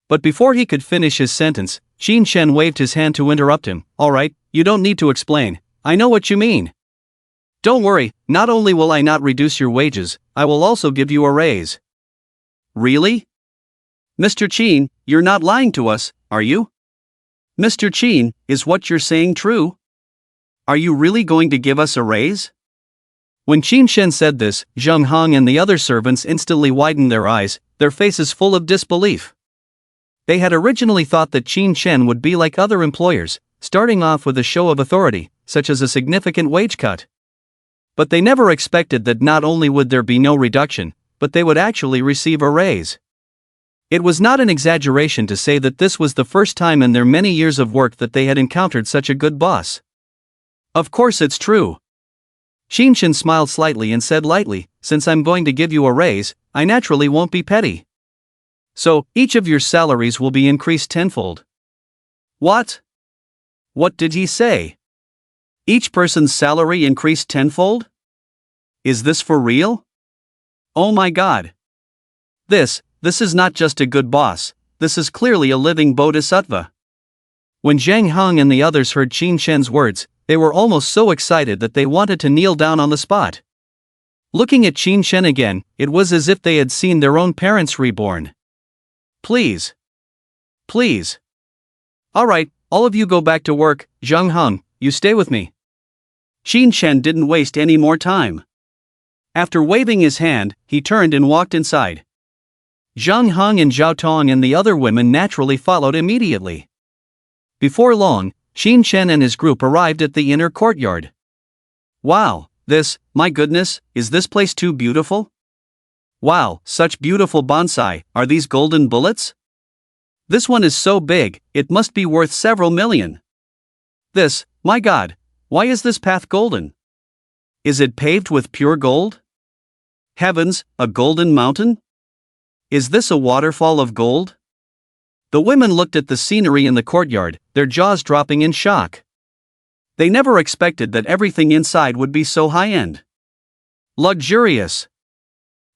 But before he could finish his sentence, Qin Shen waved his hand to interrupt him. "All right, you don't need to explain. I know what you mean. Don't worry, not only will I not reduce your wages, I will also give you a raise."
"Really? Mr. Qin, you're not lying to us, are you? Mr. Qin, is what you're saying true? Are you really going to give us a raise?"
When Qin Shen said this, Zhang Heng and the other servants instantly widened their eyes, their faces full of disbelief. They had originally thought that Qin Shen would be like other employers, starting off with a show of authority, such as a significant wage cut. But they never expected that not only would there be no reduction, but they would actually receive a raise. It was not an exaggeration to say that this was the first time in their many years of work that they had encountered such a good boss.
"Of course it's true."
Qin Shen smiled slightly and said lightly, "Since I'm going to give you a raise, I naturally won't be petty. So, each of your salaries will be increased tenfold."
"What? What did he say? Each person's salary increased tenfold?" Is this for real? Oh my god. This is not just a good boss, this is clearly a living bodhisattva.
When Zhang Heng and the others heard Qin Shen's words, they were almost so excited that they wanted to kneel down on the spot. Looking at Qin Shen again, it was as if they had seen their own parents reborn.
Please. Please.
Alright, all of you go back to work. Zhang Heng, you stay with me.
Qin Shen didn't waste any more time. After waving his hand, he turned and walked inside.
Zhang Heng and Zhao Tong and the other women naturally followed immediately. Before long, Qin Shen and his group arrived at the inner courtyard.
Wow, my goodness, is this place too beautiful? Wow, such beautiful bonsai, are these golden bullets? This one is so big, it must be worth several million. My god, why is this path golden? Is it paved with pure gold? Heavens, a golden mountain? Is this a waterfall of gold? The women looked at the scenery in the courtyard, their jaws dropping in shock. They never expected that everything inside would be so high-end. Luxurious.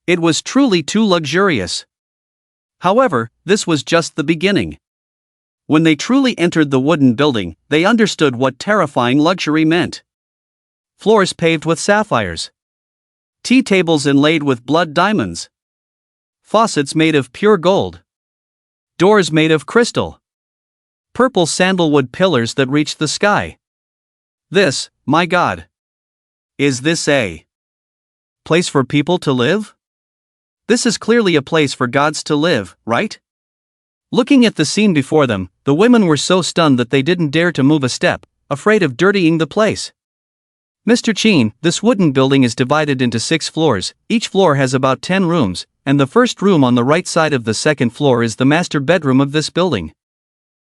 It was truly too luxurious. However, this was just the beginning. When they truly entered the wooden building, they understood what terrifying luxury meant. Floors paved with sapphires. Tea tables inlaid with blood diamonds. Faucets made of pure gold. Doors made of crystal. Purple sandalwood pillars that reached the sky. My god. Is this a place for people to live? This is clearly a place for gods to live, right? Looking at the scene before them, the women were so stunned that they didn't dare to move a step, afraid of dirtying the place. Mr. Qin, this wooden building is divided into 6 floors, each floor has about 10 rooms, and the first room on the right side of the second floor is the master bedroom of this building.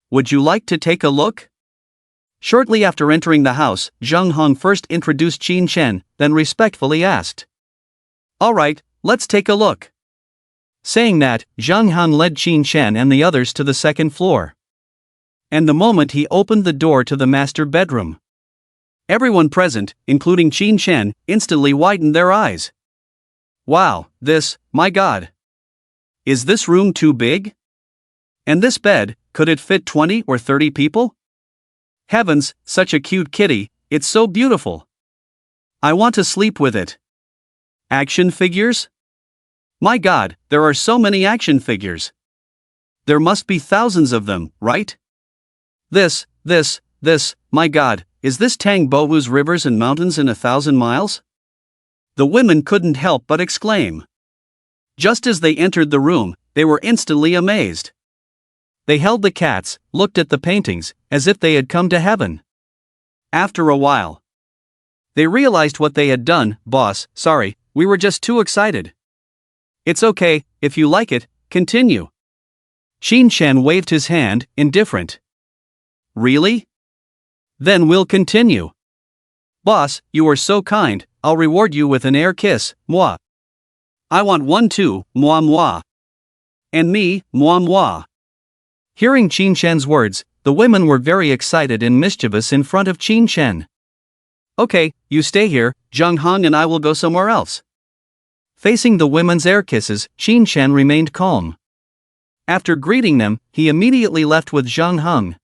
Would you like to take a look? Shortly after entering the house, Zhang Heng first introduced Qin Shen, then respectfully asked. Alright, let's take a look. Saying that, Zhang Heng led Qin Shen and the others to the second floor. And the moment he opened the door to the master bedroom, everyone present, including Qin Shen, instantly widened their eyes. Wow, my god. Is this room too big? And this bed, could it fit 20 or 30 people? Heavens, such a cute kitty, it's so beautiful. I want to sleep with it. Action figures? My god, there are so many action figures. There must be thousands of them, right? My god, is this Tang Bohu's rivers and mountains in 1,000 miles? The women couldn't help but exclaim. Just as they entered the room, they were instantly amazed. They held the cats, looked at the paintings, as if they had come to heaven. After a while, they realized what they had done. Boss, sorry, we were just too excited. It's okay, if you like it, continue. Qin Shen waved his hand, indifferent. Really? Then we'll continue. Boss, you are so kind, I'll reward you with an air kiss, moi. I want one too, moi moi. And me, moi moi. Hearing Qin Shen's words, the women were very excited and mischievous in front of Qin Shen. Okay, you stay here, Zhang Heng and I will go somewhere else. Facing the women's air kisses, Qin Shen remained calm. After greeting them, he immediately left with Zhang Heng.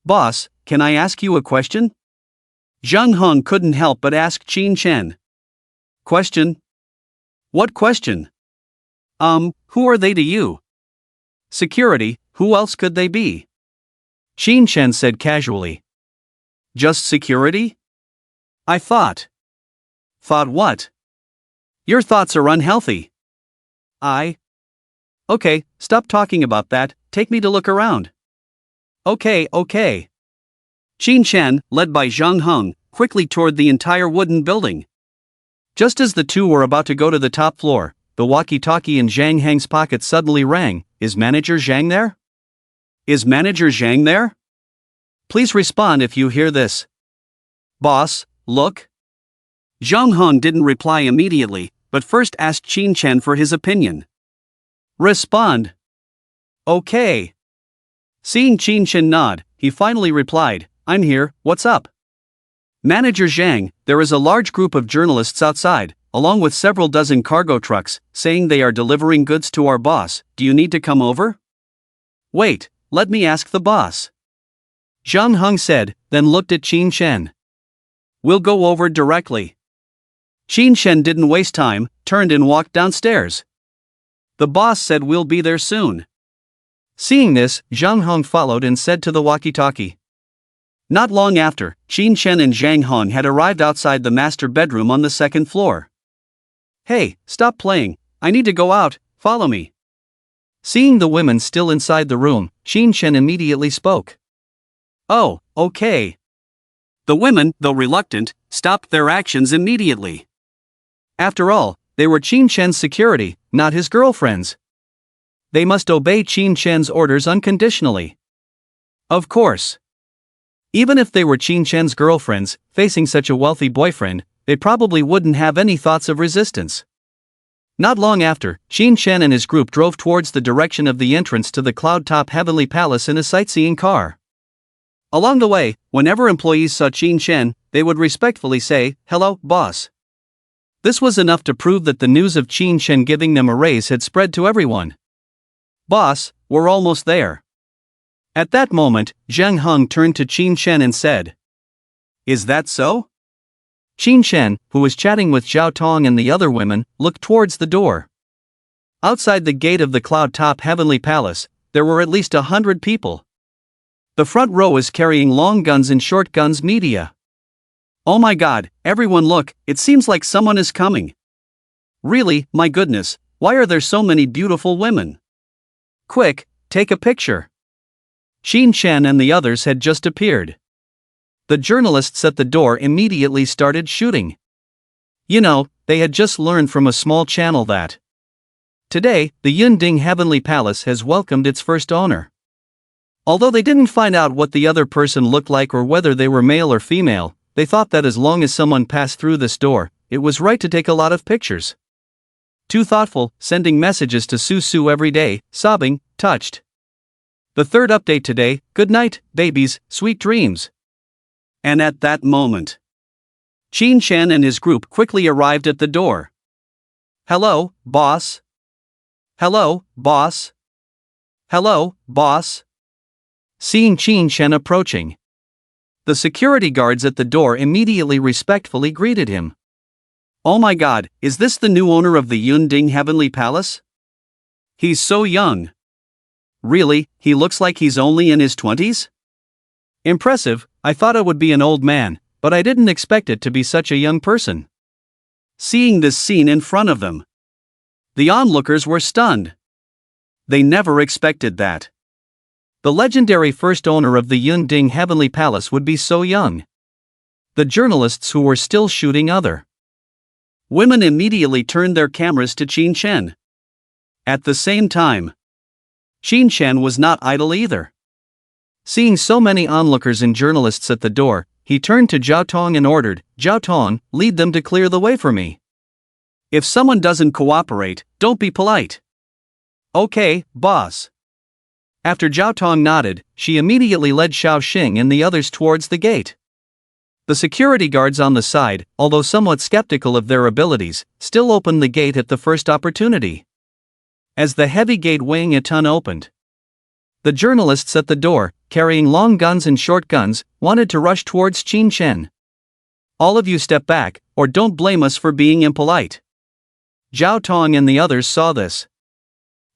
Boss, can I ask you a question? Zhang Heng couldn't help but ask Qin Shen. Question? What question? Who are they to you? Security, who else could they be? Qin Shen said casually. Just security? I thought. Thought what? Your thoughts are unhealthy. Okay, stop talking about that, take me to look around. Okay. Qin Shen, led by Zhang Heng, quickly toured the entire wooden building. Just as the two were about to go to the top floor, the walkie-talkie in Zhang Heng's pocket suddenly rang. Is Manager Zhang there? Is Manager Zhang there? Please respond if you hear this. Boss, look. Zhang Heng didn't reply immediately, but first asked Qin Shen for his opinion. Respond. Okay. Seeing Qin Shen nod, he finally replied, I'm here, what's up? Manager Zhang, there is a large group of journalists outside, along with several dozen cargo trucks, saying they are delivering goods to our boss. Do you need to come over?
Wait, let me ask the boss. Zhang Heng said, then looked at Qin Shen.
We'll go over directly. Qin Shen didn't waste time, turned and walked downstairs. The boss said we'll be there soon.
Seeing this, Zhang Heng followed and said to the walkie-talkie.
Not long after, Qin Shen and Zhang Heng had arrived outside the master bedroom on the second floor. Hey, stop playing, I need to go out, follow me.
Seeing the women still inside the room, Qin Shen immediately spoke.
Oh, okay. The women, though reluctant, stopped their actions immediately.
After all, they were Qin Shen's security, not his girlfriends. They must obey Qin Shen's orders unconditionally.
Of course.
Even if they were Qin Shen's girlfriends, facing such a wealthy boyfriend, they probably wouldn't have any thoughts of resistance. Not long after, Qin Shen and his group drove towards the direction of the entrance to the cloud-top heavenly palace in a sightseeing car. Along the way, whenever employees saw Qin Shen, they would respectfully say, "Hello, boss." This was enough to prove that the news of Qin Shen giving them a raise had spread to everyone.
Boss, we're almost there.
At that moment, Zhang Heng turned to Qin Shen and said,
Is that so?
Qin Shen, who was chatting with Zhao Tong and the other women, looked towards the door. Outside the gate of the cloud-top heavenly palace, there were at least 100 people. The front row is carrying long guns and short guns media.
Oh my god, everyone look, it seems like someone is coming. Really, my goodness, why are there so many beautiful women?
Quick, take a picture. Qin Shen and the others had just appeared. The journalists at the door immediately started shooting. You know, they had just learned from a small channel that today, the Yunding Heavenly Palace has welcomed its first owner. Although they didn't find out what the other person looked like or whether they were male or female, they thought that as long as someone passed through this door, it was right to take a lot of pictures. Too thoughtful, sending messages to Su every day, sobbing, touched. The third update today, good night, babies, sweet dreams.
And at that moment, Qin Shen and his group quickly arrived at the door.
Hello, boss. Hello, boss. Hello, boss. Seeing Qin Shen approaching, the security guards at the door immediately respectfully greeted him.
Oh my god, is this the new owner of the Yunding Heavenly Palace? He's so young. Really, he looks like he's only in his 20s?
Impressive, I thought it would be an old man, but I didn't expect it to be such a young person.
Seeing this scene in front of them, the onlookers were stunned. They never expected that.
The legendary first owner of the Yunding Heavenly Palace would be so young. The journalists who were still shooting other
women immediately turned their cameras to Qin Shen. At the same time, Qin Shen was not idle either.
Seeing so many onlookers and journalists at the door, he turned to Zhao Tong and ordered, "Zhao Tong, lead them to clear the way for me.
If someone doesn't cooperate, don't be polite."
Okay, boss. After Zhao Tong nodded, she immediately led Xiao Xing and the others towards the gate. The security guards on the side, although somewhat skeptical of their abilities, still opened the gate at the first opportunity. As the heavy gate weighing a ton opened, the journalists at the door, carrying long guns and short guns, wanted to rush towards Qin Shen. All of you step back, or don't blame us for being impolite. Zhao Tong and the others saw this.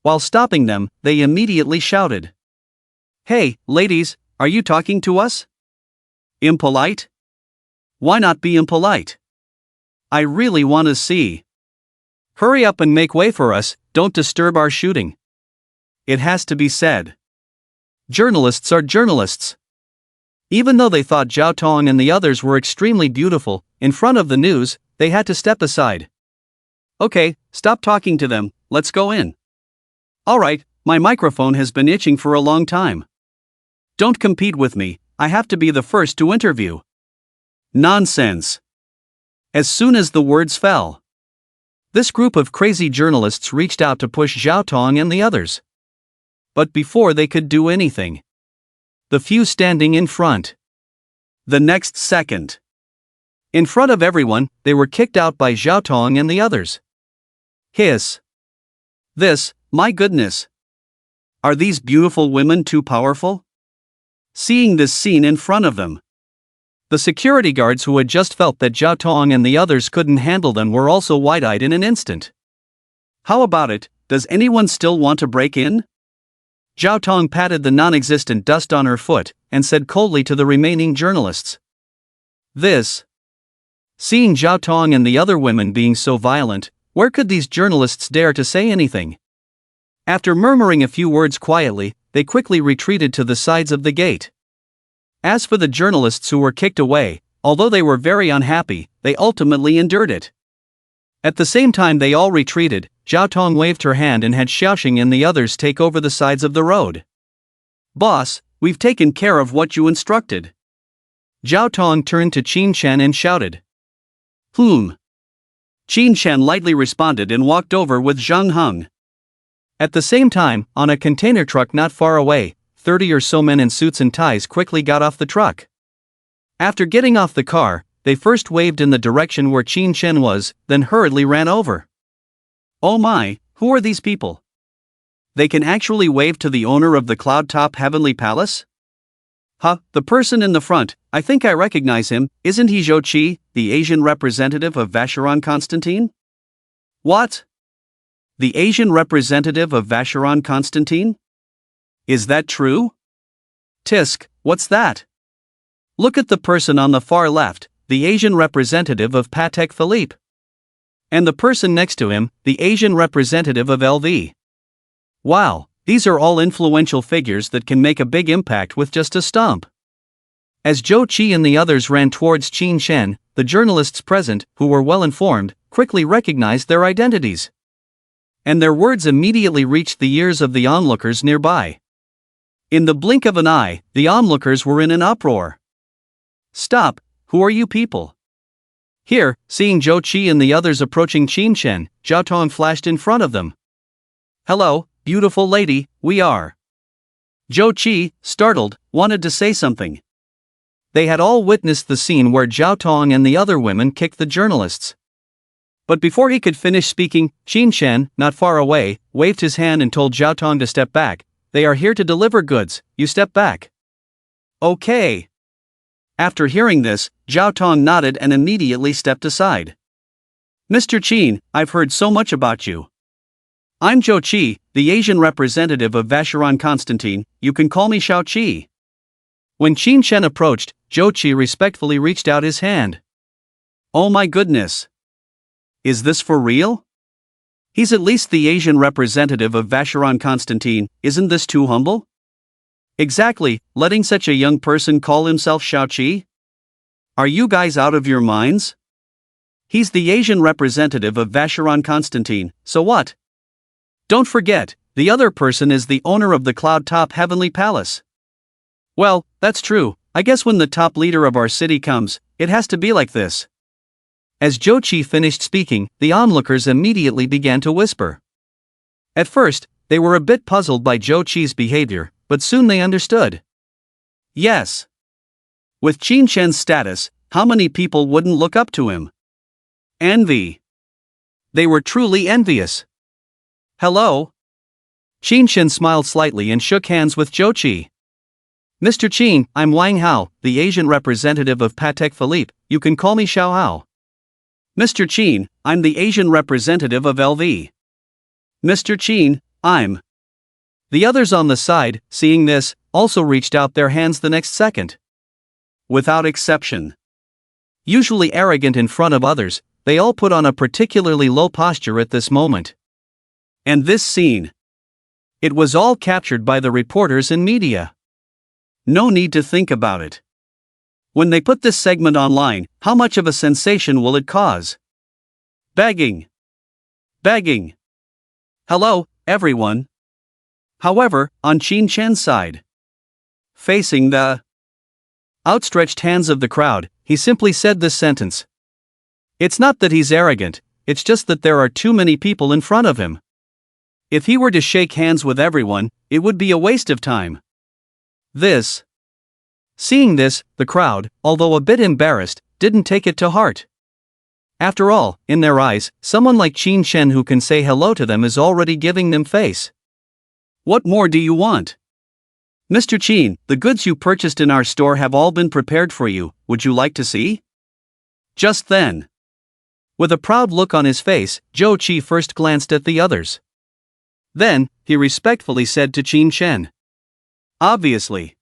While stopping them, they immediately shouted,
Hey, ladies, are you talking to us? Impolite? Why not be impolite? I really want to see.
Hurry up and make way for us, don't disturb our shooting.
It has to be said.
Journalists are journalists. Even though they thought Zhao Tong and the others were extremely beautiful, in front of the news, they had to step aside.
Okay, stop talking to them, let's go in. Alright, my microphone has been itching for a long time. Don't compete with me, I have to be the first to interview. Nonsense. As soon as the words fell,
this group of crazy journalists reached out to push Zhao Tong and the others. But before they could do anything, the few standing in front,
the next second,
In front of everyone, they were kicked out by Zhao Tong and the others.
Hiss. This, my goodness. Are these beautiful women too powerful? Seeing this scene in front of them,
the security guards who had just felt that Zhao Tong and the others couldn't handle them were also wide-eyed in an instant.
How about it, does anyone still want to break in?
Zhao Tong patted the non-existent dust on her foot and said coldly to the remaining journalists.
This.
Seeing Zhao Tong and the other women being so violent, where could these journalists dare to say anything? After murmuring a few words quietly, they quickly retreated to the sides of the gate. As for the journalists who were kicked away, although they were very unhappy, they ultimately endured it. At the same time they all retreated, Zhao Tong waved her hand and had Xiaoxing and the others take over the sides of the road.
Boss, we've taken care of what you instructed.
Zhao Tong turned to Qin Shen and shouted.
Qin Shen lightly responded and walked over with Zhang Heng.
At the same time, on a container truck not far away, 30 or so men in suits and ties quickly got off the truck. After getting off the car, they first waved in the direction where Qin Shen was, then hurriedly ran over.
Oh my, who are these people? They can actually wave to the owner of the cloud-top heavenly palace? The person in the front, I think I recognize him, isn't he Zhou Qi, the Asian representative of Vacheron Constantine? What? The Asian representative of Vacheron Constantine? Is that true? Tisk, what's that? Look at the person on the far left, the Asian representative of Patek Philippe. And the person next to him, the Asian representative of LV. Wow, these are all influential figures that can make a big impact with just a stump. As Zhou Qi and the others ran towards Qin Shen, the journalists present, who were well informed, quickly recognized their identities. And their words immediately reached the ears of the onlookers nearby. In the blink of an eye, the onlookers were in an uproar. Stop, who are you people? Here, seeing Zhou Qi and the others approaching Qin Shen, Zhao Tong flashed in front of them. Hello, beautiful lady, we are. Zhou Qi, startled, wanted to say something. They had all witnessed the scene where Zhao Tong and the other women kicked the journalists. But before he could finish speaking, Qin Shen, not far away, waved his hand and told Zhao Tong to step back. They are here to deliver goods, you step back. Okay. After hearing this, Zhao Tong nodded and immediately stepped aside. Mr. Qin, I've heard so much about you. I'm Zhou Qi, the Asian representative of Vacheron Constantine, you can call me Xiao Qi. When Qin Shen approached, Zhou Qi respectfully reached out his hand. Oh my goodness. Is this for real? He's at least the Asian representative of Vacheron Constantine, isn't this too humble? Exactly, letting such a young person call himself Xiao Qi? Are you guys out of your minds? He's the Asian representative of Vacheron Constantine, so what? Don't forget, the other person is the owner of the cloud-top heavenly palace. Well, that's true, I guess when the top leader of our city comes, it has to be like this. As Zhou Qi finished speaking, the onlookers immediately began to whisper. At first, they were a bit puzzled by Zhou Qi's behavior, but soon they understood. Yes. With Qin Shen's status, how many people wouldn't look up to him? Envy. They were truly envious. Hello? Qin Shen smiled slightly and shook hands with Zhou Qi. Mr. Qin, I'm Wang Hao, the Asian representative of Patek Philippe, you can call me Xiao Hao. Mr. Qin, I'm the Asian representative of LV. Mr. Qin, I'm. The others on the side, seeing this, also reached out their hands the next second. Without exception. Usually arrogant in front of others, they all put on a particularly low posture at this moment. And this scene. It was all captured by the reporters and media. No need to think about it. When they put this segment online, how much of a sensation will it cause? Begging. Begging. Hello, everyone. However, on Qin Shen's side, facing the outstretched hands of the crowd, he simply said this sentence. It's not that he's arrogant, it's just that there are too many people in front of him. If he were to shake hands with everyone, it would be a waste of time. Seeing this, the crowd, although a bit embarrassed,
didn't take it to heart. After all, in their eyes, someone like Qin Shen who can say hello to them is already giving them face.
What more do you want? Mr. Qin, the goods you purchased in our store have all been prepared for you, would you like to see? Just then, with a proud look on his face, Zhou Qi first glanced at the others. Then, he respectfully said to Qin Shen. Obviously.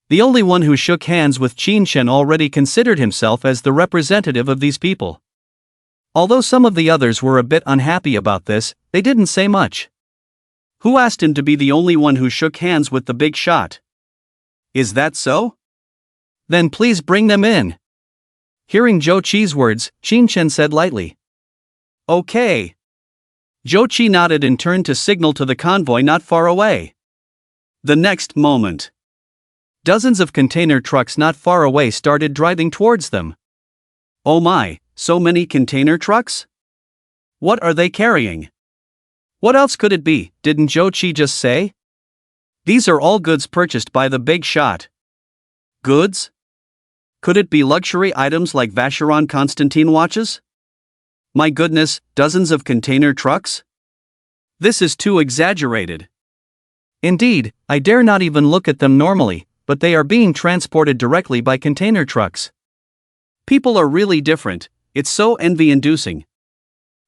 The only one who shook hands with Qin Shen already considered himself as the representative of these people. Although some of the others were a bit unhappy about this, they didn't say much. Who asked him to be the only one who shook hands with the big shot? Is that so? Then please bring them in. Hearing Zhou Qi's words, Qin Shen said lightly. Okay. Zhou Qi nodded and turned to signal to the convoy not far away. The next moment, dozens of container trucks not far away started driving towards them. Oh my, so many container trucks? What are they carrying? What else could it be, didn't Zhou Qi just say? These are all goods purchased by the big shot. Goods? Could it be luxury items like Vacheron Constantin watches? My goodness, dozens of container trucks? This is too exaggerated. Indeed, I dare not even look at them normally, but they are being transported directly by container trucks. People are really different, it's so envy-inducing.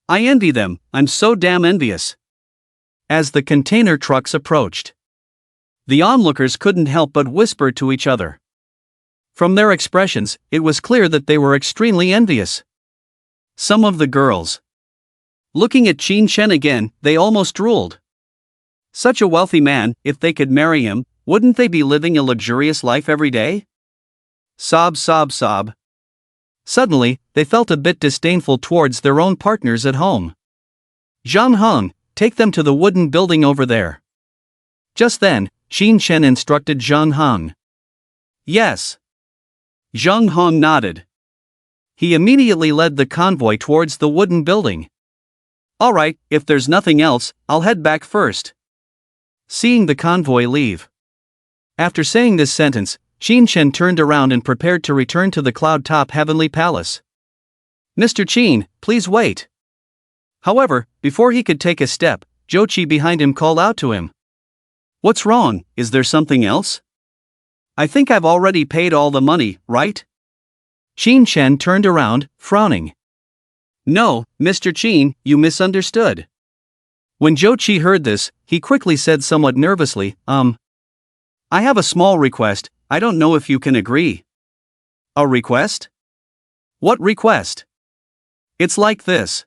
I envy them, I'm so damn envious. As the container trucks approached, the onlookers couldn't help but whisper to each other. From their expressions, it was clear that they were extremely envious. Some of the girls, looking at Qin Shen again, they almost drooled. Such a wealthy man, if they could marry him, wouldn't they be living a luxurious life every day? Sob, sob, sob. Suddenly, they felt a bit disdainful towards their own partners at home. Zhang Heng, take them to the wooden building over there. Just then, Qin Shen instructed Zhang Heng. Yes. Zhang Heng nodded. He immediately led the convoy towards the wooden building. All right, if there's nothing else, I'll head back first. Seeing the convoy leave. After saying this sentence, Qin Shen turned around and prepared to return to the cloud-top heavenly palace. Mr. Qin, please wait. However, before he could take a step, Zhou Qi behind him called out to him. What's wrong, is there something else? I think I've already paid all the money, right? Qin Shen turned around, frowning. No, Mr. Qin, you misunderstood. When Zhou Qi heard this, he quickly said somewhat nervously, I have a small request, I don't know if you can agree. A request? What request? It's like this.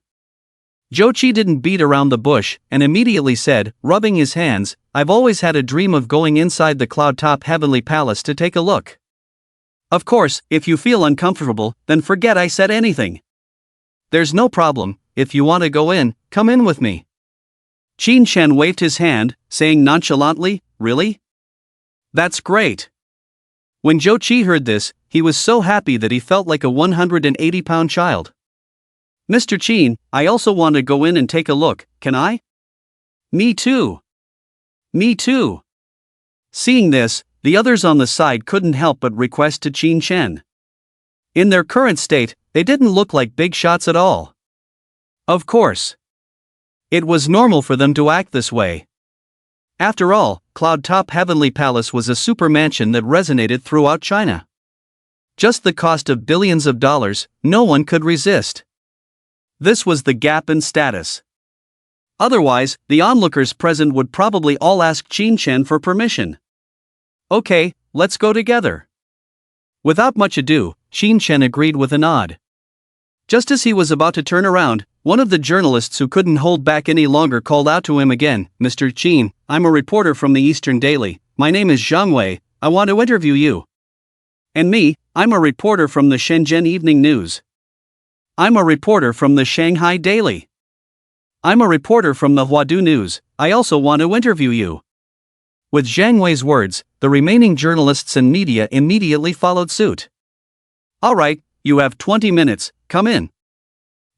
Zhou Qi didn't beat around the bush, and immediately said, rubbing his hands, I've always had a dream of going inside the cloud-top heavenly palace to take a look. Of course, if you feel uncomfortable, then forget I said anything. There's no problem, if you want to go in, come in with me. Qin Shen waved his hand, saying nonchalantly, really? That's great. When Zhou Qi heard this, he was so happy that he felt like a 180-pound child. Mr. Qin, I also want to go in and take a look, can I? Me too. Me too. Seeing this, the others on the side couldn't help but request to Qin Shen. In their current state, they didn't look like big shots at all. Of course. It was normal for them to act this way. After all, Cloud Top Heavenly Palace was a super mansion that resonated throughout China. Just the cost of billions of dollars, no one could resist. This was the gap in status. Otherwise, the onlookers present would probably all ask Qin Shen for permission. Okay, let's go together. Without much ado, Qin Shen agreed with a nod. Just as he was about to turn around, one of the journalists who couldn't hold back any longer called out to him again, Mr. Qin, I'm a reporter from the Eastern Daily, my name is Zhang Wei, I want to interview you. And me, I'm a reporter from the Shenzhen Evening News. I'm a reporter from the Shanghai Daily. I'm a reporter from the Huadu News, I also want to interview you. With Zhang Wei's words, the remaining journalists and media immediately followed suit. All right, you have 20 minutes, come in.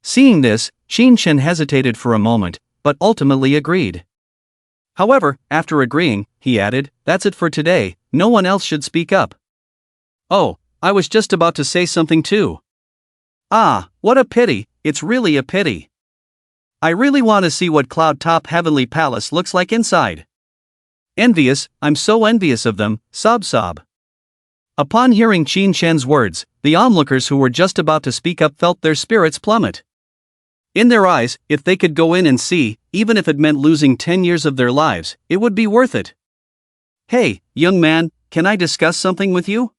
Seeing this, Qin Shen hesitated for a moment, but ultimately agreed. However, after agreeing, he added, that's it for today, no one else should speak up. Oh,
I was just about to say something too. Ah, what a pity, it's really a pity. I really want to see what Cloud Top Heavenly Palace looks like inside. Envious, I'm so envious of them, sob sob. Upon hearing Qin Shen's words, the onlookers who were just about to speak up felt their spirits plummet. In their eyes, if they could go in and see, even if it meant losing 10 years of their lives, it would be worth it. Hey, young man, can I discuss something with you?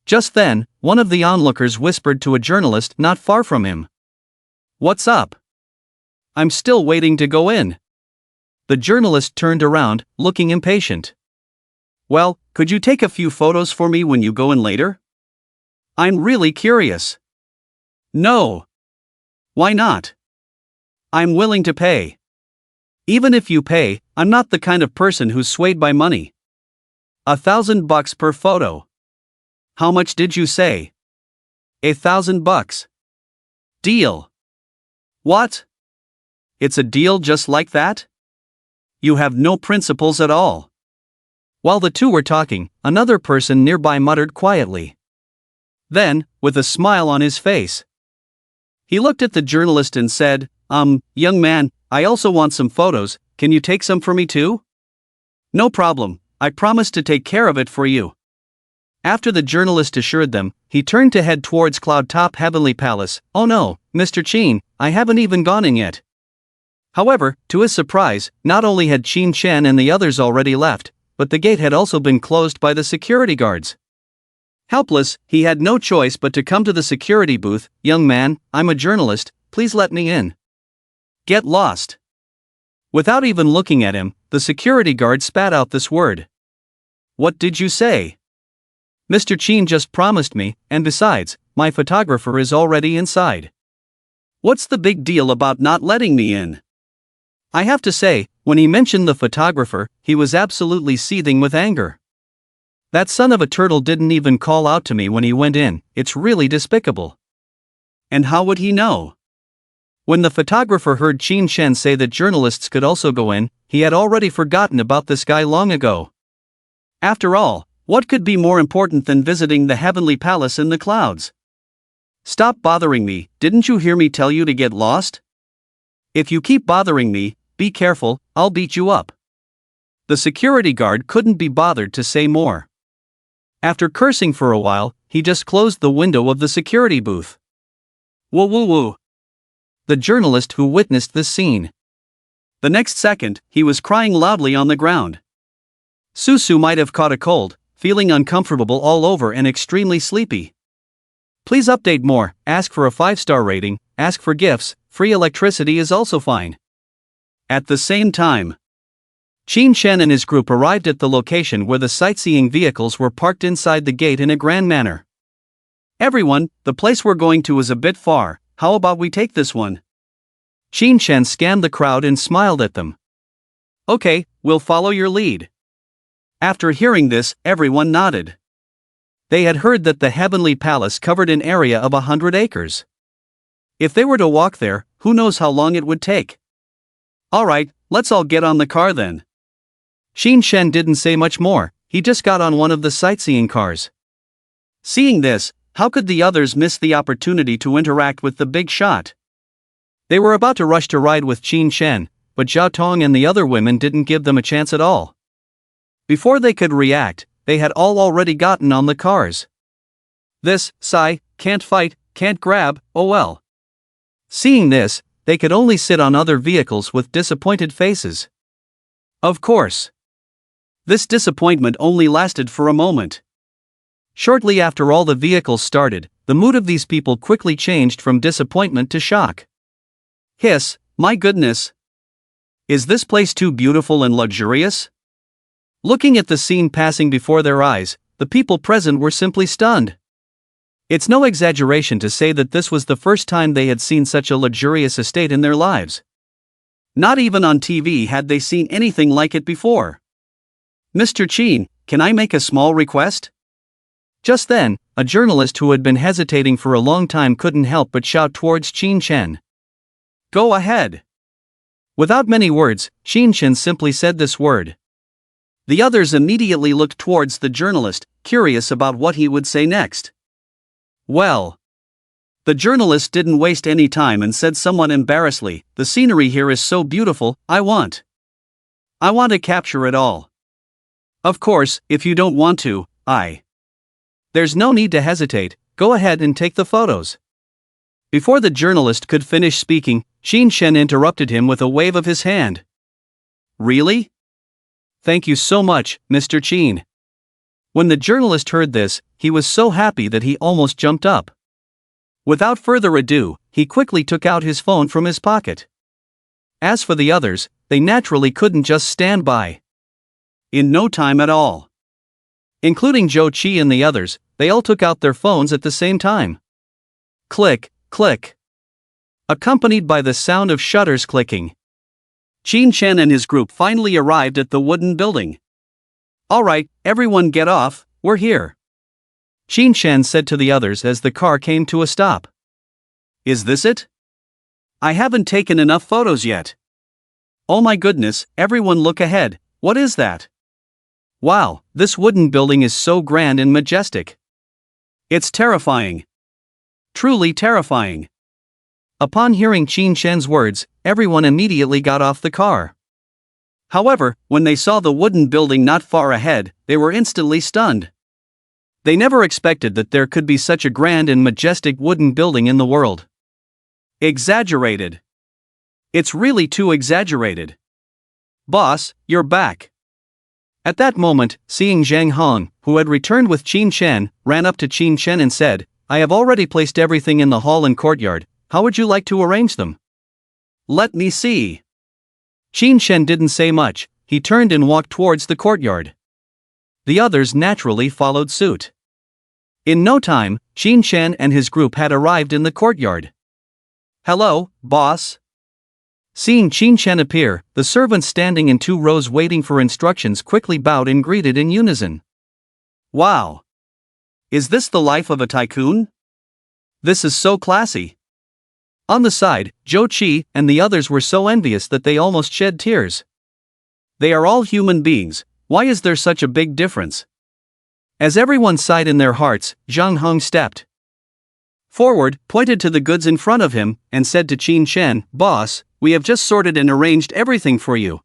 Just then, one of the onlookers whispered to a journalist not far from him. What's up? I'm still waiting to go in. The journalist turned around, looking impatient. Well, could you take a few photos for me when you go in later? I'm really curious. No. Why not? I'm willing to pay. Even if you pay, I'm not the kind of person who's swayed by money. $1,000 per photo. How much did you say? $1,000. Deal. What? It's a deal just like that? You have no principles at all. While the two were talking, another person nearby muttered quietly. Then, with a smile on his face, he looked at the journalist and said, young man, I also want some photos, can you take some for me too? No problem, I promise to take care of it for you. After the journalist assured them, he turned to head towards Cloud Top Heavenly Palace. Oh no, Mr. Qin, I haven't even gone in yet. However, to his surprise, not only had Qin Shen and the others already left, but the gate had also been closed by the security guards. Helpless, he had no choice but to come to the security booth. Young man, I'm a journalist, please let me in. Get lost. Without even looking at him, the security guard spat out this word. What did you say? Mr. Qin just promised me, and besides, my photographer is already inside. What's the big deal about not letting me in? I have to say, when he mentioned the photographer, he was absolutely seething with anger. That son of a turtle didn't even call out to me when he went in, it's really despicable. And how would he know? When the photographer heard Qin Shen say that journalists could also go in, he had already forgotten about this guy long ago. After all, what could be more important than visiting the heavenly palace in the clouds? Stop bothering me, didn't you hear me tell you to get lost? If you keep bothering me, be careful, I'll beat you up. The security guard couldn't be bothered to say more. After cursing for a while, he just closed the window of the security booth. Whoa whoa whoa. The journalist who witnessed this scene. The next second, he was crying loudly on the ground. Susu might have caught a cold, feeling uncomfortable all over and extremely sleepy. Please update more, ask for a 5-star rating, ask for gifts, free electricity is also fine. At the same time, Qin Shen and his group arrived at the location where the sightseeing vehicles were parked inside the gate in a grand manner. Everyone, the place we're going to is a bit far, how about we take this one? Qin Shen scanned the crowd and smiled at them. Okay, we'll follow your lead. After hearing this, everyone nodded. They had heard that the heavenly palace covered an area of 100 acres. If they were to walk there, who knows how long it would take? Alright, let's all get on the car then. Qin Shen didn't say much more, he just got on one of the sightseeing cars. Seeing this, how could the others miss the opportunity to interact with the big shot? They were about to rush to ride with Qin Shen, but Zhao Tong and the other women didn't give them a chance at all. Before they could react, they had all already gotten on the cars. This, sigh, can't fight, can't grab, oh well. Seeing this, they could only sit on other vehicles with disappointed faces. Of course. This disappointment only lasted for a moment. Shortly after all the vehicles started, the mood of these people quickly changed from disappointment to shock. Hiss, my goodness. Is this place too beautiful and luxurious? Looking at the scene passing before their eyes, the people present were simply stunned. It's no exaggeration to say that this was the first time they had seen such a luxurious estate in their lives. Not even on TV had they seen anything like it before. Mr. Qin, can I make a small request? Just then, a journalist who had been hesitating for a long time couldn't help but shout towards Qin Shen. Go ahead. Without many words, Qin Shen simply said this word. The others immediately looked towards the journalist, curious about what he would say next.
Well. The journalist didn't waste any time and said somewhat embarrassedly, "The scenery here is so beautiful, I want to capture it all." "Of course, if you don't want to,
There's no need to hesitate, go ahead and take the photos." Before the journalist could finish speaking, Qin Shen interrupted him with a wave of his hand.
"Really?
"Thank you so much, Mr. Qin." When the journalist heard this, he was so happy that he almost jumped up. Without further ado, he quickly took out his phone from his pocket. As for the others, they naturally couldn't just stand by.
In no time at all.
Including Zhou Qi and the others, they all took out their phones at the same time. Click, click. Accompanied by the sound of shutters clicking.
Qin Shen and his group finally arrived at the wooden building.
"All right, everyone get off, we're here," Qin Shen said to the others as the car came to a stop.
"Is this it? I haven't taken enough photos yet. Oh my goodness, everyone look ahead, what is that?
Wow, this wooden building is so grand and majestic.
It's terrifying. Truly terrifying."
Upon hearing Qin Shen's words, everyone immediately got off the car.
However, when they saw the wooden building not far ahead, they were instantly stunned. They never expected that there could be such a grand and majestic wooden building in the world. Exaggerated. It's really too exaggerated. "Boss, you're back."
At that moment, seeing Zhang Hong, who had returned with Qin Shen, ran up to Qin Shen and said, "I have already placed everything in the hall and courtyard, how would you like to arrange them?"
"Let me see."
Qin Shen didn't say much, he turned and walked towards the courtyard. The others naturally followed suit. In no time, Qin Shen and his group had arrived in the courtyard.
"Hello, boss."
Seeing Qin Shen appear, the servants standing in 2 rows waiting for instructions quickly bowed and greeted in unison.
"Wow. Is this the life of a tycoon? This is so classy."
On the side, Zhou Qi and the others were so envious that they almost shed tears.
They are all human beings, why is there such a big difference?
As everyone sighed in their hearts, Zhang Hong stepped
forward, pointed to the goods in front of him, and said to Qin Shen, "Boss, we have just sorted and arranged everything for you.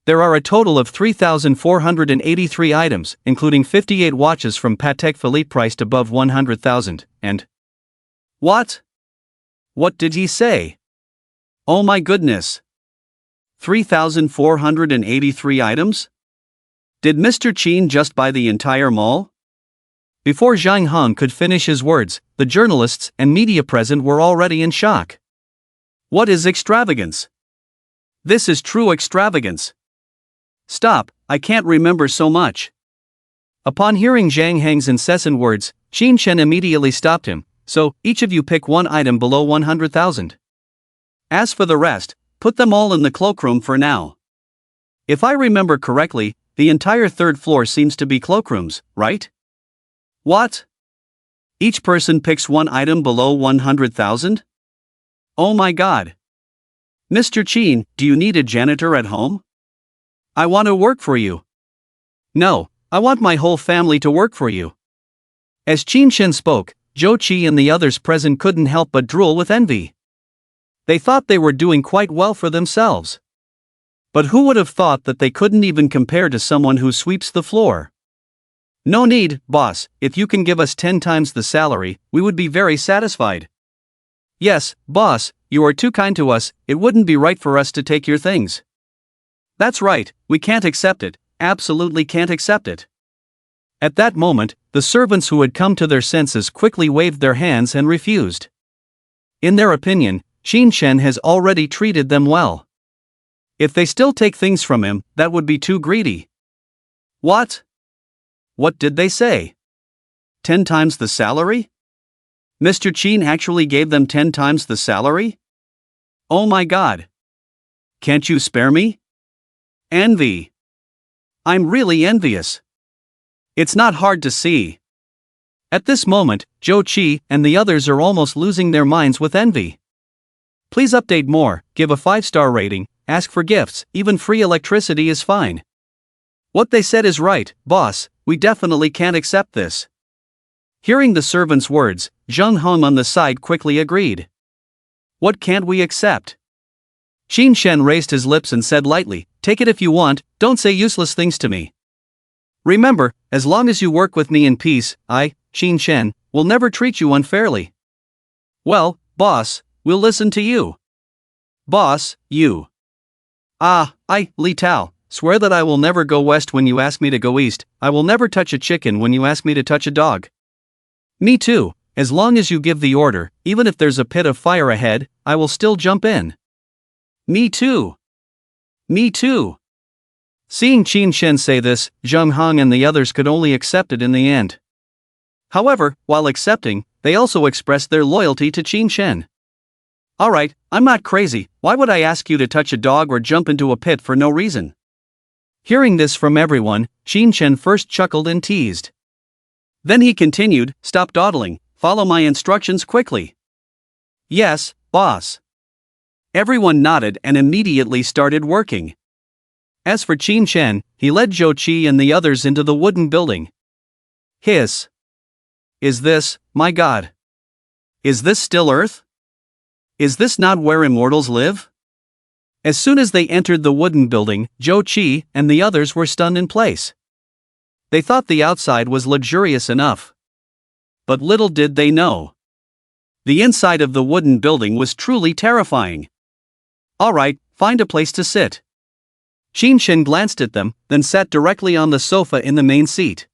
There are a total of 3,483 items, including 58 watches from Patek Philippe priced above 100,000, and..."
"What? What did he say? Oh my goodness. 3,483 items? Did Mr. Qin just buy the entire mall?"
Before Zhang Hong could finish his words, the journalists and media present were already in shock.
"What is extravagance? This is true extravagance. Stop, I can't remember so much."
Upon hearing Zhang Heng's incessant words, Qin Shen immediately stopped him. "So, each of you pick one item below 100,000.
As for the rest, put them all in the cloakroom for now. If I remember correctly, the entire 3rd floor seems to be cloakrooms, right? What? Each person picks one item below 100,000? Oh my god. Mr. Qin, do you need a janitor at home? I want to work for you."
"No, I want my whole family to work for you." As Qin Shen spoke, Zhou Qi and the others present couldn't help but drool with envy. They thought they were doing quite well for themselves. But who would have thought that they couldn't even compare to someone who sweeps the floor?
"No need, boss, if you can give us 10 times the salary, we would be very satisfied."
"Yes, boss, you are too kind to us, it wouldn't be right for us to take your things."
"That's right, we can't accept it, absolutely can't accept it."
At that moment, the servants who had come to their senses quickly waved their hands and refused. In their opinion, Qin Shen has already treated them well. If they still take things from him, that would be too greedy.
What? What did they say? 10 times the salary? Mr. Qin actually gave them 10 times the salary? Oh my god. Can't you spare me? Envy. I'm really envious. It's not hard to see.
At this moment, Zhou Qi and the others are almost losing their minds with envy. Please update more, give a 5-star rating, ask for gifts, even free electricity is fine.
What they said is right, boss, we definitely can't accept this. Hearing the servant's words, Zheng Hong on the side quickly agreed. What can't we accept?
Qin Shen raised his lips and said lightly, take it if you want, don't say useless things to me. Remember, as long as you work with me in peace, I, Qin Shen, will never treat you unfairly.
Well, boss, we'll listen to you. Boss, you.
I, Li Tao, swear that I will never go west when you ask me to go east, I will never touch a chicken when you ask me to touch a dog. Me too, as long as you give the order, even if there's a pit of fire ahead, I will still jump in.
Me too. Me too.
Seeing Qin Shen say this, Zheng Hong and the others could only accept it in the end. However, while accepting, they also expressed their loyalty to Qin Shen.
Alright, I'm not crazy, why would I ask you to touch a dog or jump into a pit for no reason?
Hearing this from everyone, Qin Shen first chuckled and teased.
Then he continued, stop dawdling, follow my instructions quickly. Yes, boss. Everyone nodded and immediately started working.
As for Qin Shen, he led Zhou Qi and the others into the wooden building.
Hiss. Is this, my god? Is this still Earth? Is this not where immortals live?
As soon as they entered the wooden building, Zhou Qi and the others were stunned in place.
They thought the outside was luxurious enough. But little did they know. The inside of the wooden building was truly terrifying. Alright, find a place to sit.
Qin Shen glanced at them, then sat directly on the sofa in the main seat.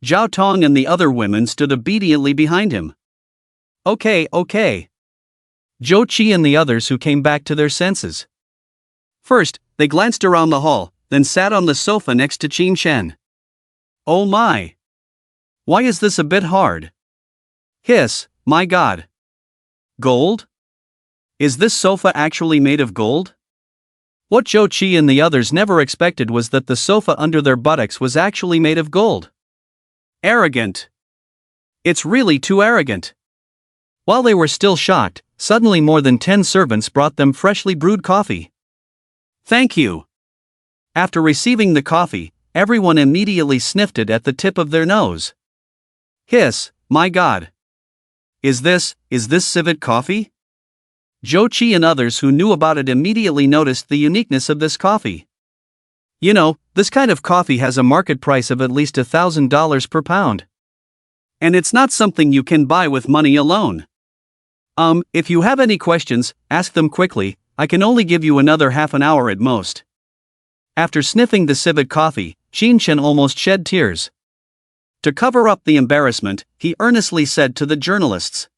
Zhao Tong and the other women stood obediently behind him.
Okay. Zhou Qi and the others who came back to their senses.
First, they glanced around the hall, then sat on the sofa next to Qin Shen. Oh my! Why is this a bit hard? Hiss, my god! Gold? Is this sofa actually made of gold?
What Zhou Qi and the others never expected was that the sofa under their buttocks was actually made of gold.
Arrogant! It's really too arrogant!
While they were still shocked, suddenly more than 10 servants brought them freshly brewed coffee.
Thank you. After receiving the coffee, everyone immediately sniffed it at the tip of their nose. Hiss, my god. Is this civet coffee? Zhou Qi and others who knew about it immediately noticed the uniqueness of this coffee.
You know, this kind of coffee has a market price of at least $1,000 per pound.
And it's not something you can buy with money alone. If you have any questions, ask them quickly, I can only give you another half an hour at most.
After sniffing the civet coffee, Qin Shen almost shed tears.
To cover up the embarrassment, he earnestly said to the journalists.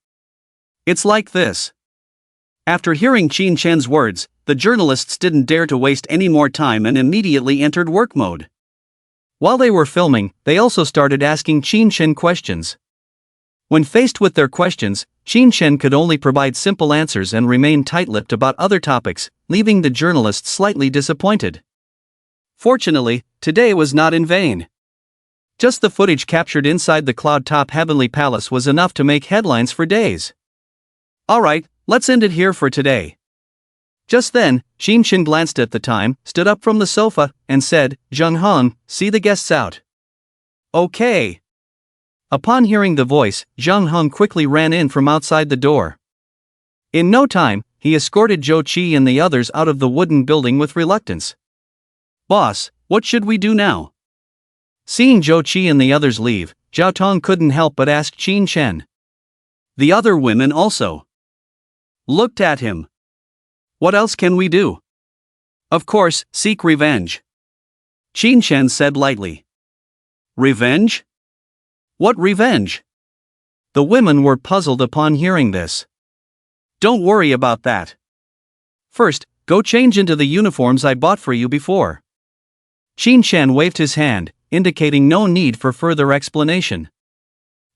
It's like this. After hearing Qin Shen's words, the journalists didn't dare to waste any more time and immediately entered work mode.
While they were filming, they also started asking Qin Shen questions. When faced with their questions, Qin Shen could only provide simple answers and remain tight-lipped about other topics, leaving the journalists slightly disappointed.
Fortunately, today was not in vain.
Just the footage captured inside the cloud-top heavenly palace was enough to make headlines for days.
Alright, let's end it here for today.
Just then, Qin Shen glanced at the time, stood up from the sofa, and said, Zheng Hong, see the guests out.
Okay.
Upon hearing the voice, Zheng Hong quickly ran in from outside the door. In no time, he escorted Zhou Qi and the others out of the wooden building with reluctance.
Boss, what should we do now?
Seeing Zhou Qi and the others leave, Zhao Tong couldn't help but ask Qin Shen.
The other women also looked at him. What else can we do? Of course, seek revenge. Qin Shen said lightly. Revenge? What revenge?
The women were puzzled upon hearing this.
Don't worry about that.
First, go change into the uniforms I bought for you before. Qin Shen waved his hand, indicating no need for further explanation.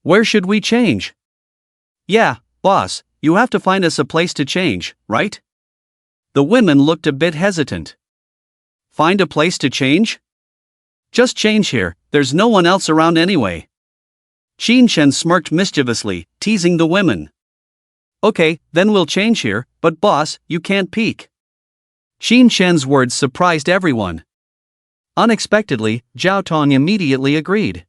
Where should we change? Yeah, boss, you have to find us a place to change, right? The women looked a bit hesitant. Find a place to change? Just change here, there's no one else around anyway. Qin Shen smirked mischievously, teasing the women. Okay, then we'll change here, but boss, you can't peek.
Qin Shen's words surprised everyone. Unexpectedly, Zhao Tong immediately agreed.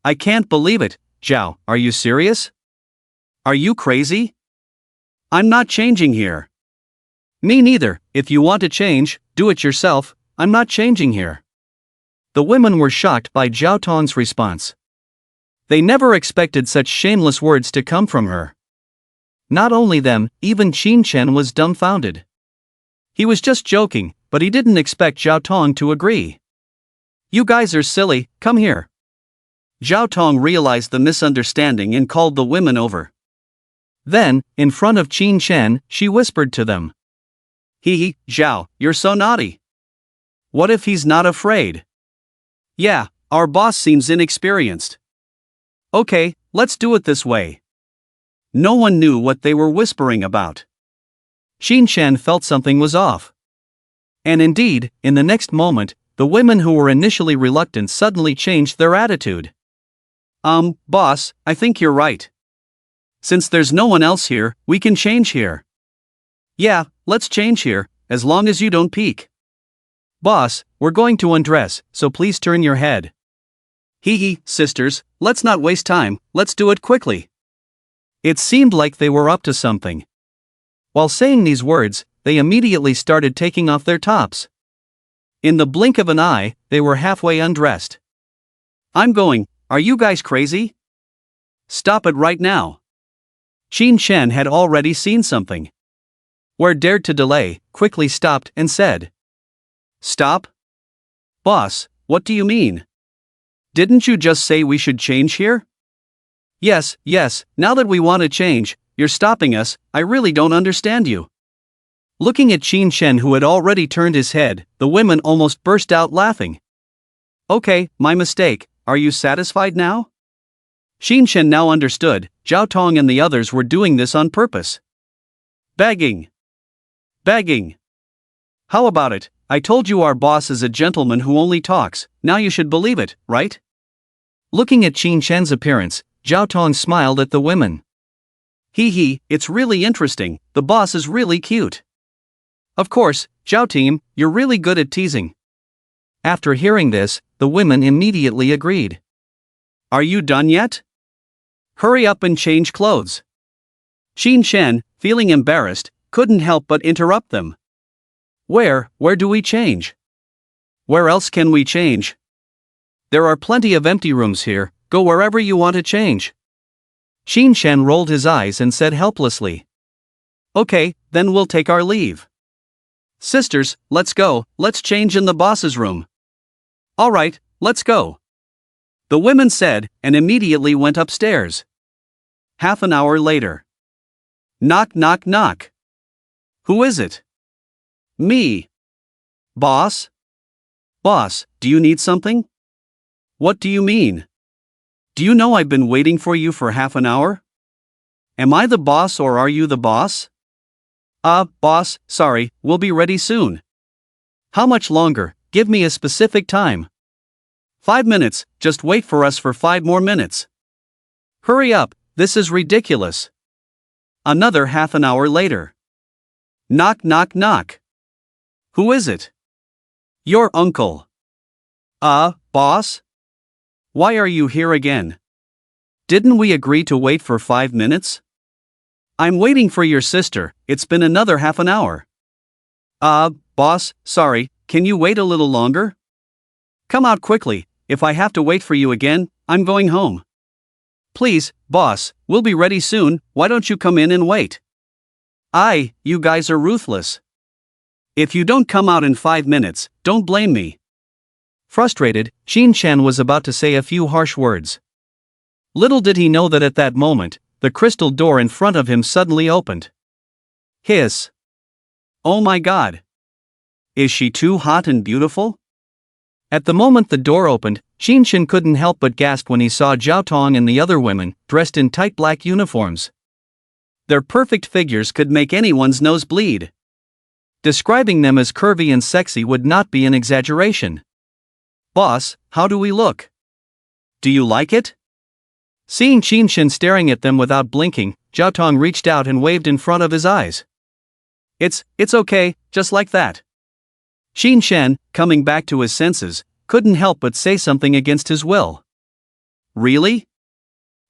I can't believe it,
Zhao, are you serious?
Are you crazy? I'm not changing here.
Me neither. If you want to change, do it yourself. I'm not changing here. The women were shocked by Zhao Tong's response. They never expected such shameless words to come from her. Not only them, even Qin Chen was dumbfounded. He was just joking, but he didn't expect Zhao Tong to agree. You guys are silly, come here.
Zhao Tong realized the misunderstanding and called the women over.
Then, in front of Qin Chen, she whispered to them.
Hee, Zhao, you're so naughty. What if he's not afraid? Yeah, our boss seems inexperienced. Okay, let's do it this way. No one knew what they were whispering about.
Qin Chen felt something was off. And indeed, in the next moment, the women who were initially reluctant suddenly changed their attitude.
Boss, I think you're right. Since there's no one else here, we can change here. Yeah, let's change here, as long as you don't peek.
Boss, we're going to undress, so please turn your head.
Hee, sisters, let's not waste time, let's do it quickly.
It seemed like they were up to something. While saying these words, they immediately started taking off their tops. In the blink of an eye, they were halfway undressed.
I'm going, are you guys crazy? Stop it right now.
Qin Chen had already seen something. Where dared to delay, quickly stopped and said.
Stop? Boss, what do you mean? Didn't you just say we should change here?
Yes, now that we want to change, you're stopping us, I really don't understand you. Looking at Qin Chen, who had already turned his head, the women almost burst out laughing.
Okay, my mistake, are you satisfied now?
Qin Chen now understood, Zhao Tong and the others were doing this on purpose.
Begging. How about it? I told you our boss is a gentleman who only talks, now you should believe it, right?
Looking at Qin Chen's appearance, Zhao Tong smiled at the women.
Hee, it's really interesting, the boss is really cute.
Of course, Zhao team, you're really good at teasing. After hearing this, the women immediately agreed.
Are you done yet? Hurry up and change clothes. Qin Chen, feeling embarrassed, couldn't help but interrupt them. Where do we change? Where else can we change?
There are plenty of empty rooms here, go wherever you want to change. Qin Chen rolled his eyes and said helplessly.
Okay, then we'll take our leave. Sisters, let's go, let's change in the boss's room. Alright, let's go. The women said, and immediately went upstairs. Half an hour later. Knock, knock, knock. Who is it? Me. Boss? Boss, do you need something? What do you mean? Do you know I've been waiting for you for half an hour? Am I the boss or are you the boss? Boss, sorry, we'll be ready soon.
How much longer? Give me a specific time.
5 minutes, just wait for us for 5 more minutes.
Hurry up, this is ridiculous.
Another half an hour later. Knock, knock, knock. Who is it? Your uncle. Boss? Why are you here again? Didn't we agree to wait for 5 minutes? I'm waiting for your sister, it's been another half an hour. Boss, sorry, can you wait a little longer? Come out quickly, if I have to wait for you again, I'm going home. Please, boss, we'll be ready soon, why don't you come in and wait? You guys are ruthless. If you don't come out in 5 minutes, don't blame me.
Frustrated, Qin Chen was about to say a few harsh words. Little did he know that at that moment, the crystal door in front of him suddenly opened.
Hiss. Oh my God. Is she too hot and beautiful?
At the moment the door opened, Qin Chen couldn't help but gasp when he saw Zhao Tong and the other women, dressed in tight black uniforms.
Their perfect figures could make anyone's nose bleed.
Describing them as curvy and sexy would not be an exaggeration.
Boss, how do we look? Do you like it?
Seeing Qin Chen staring at them without blinking, Zhao Tong reached out and waved in front of his eyes.
It's okay, just like that. Qin Chen, coming back to his senses, couldn't help but say something against his will. Really?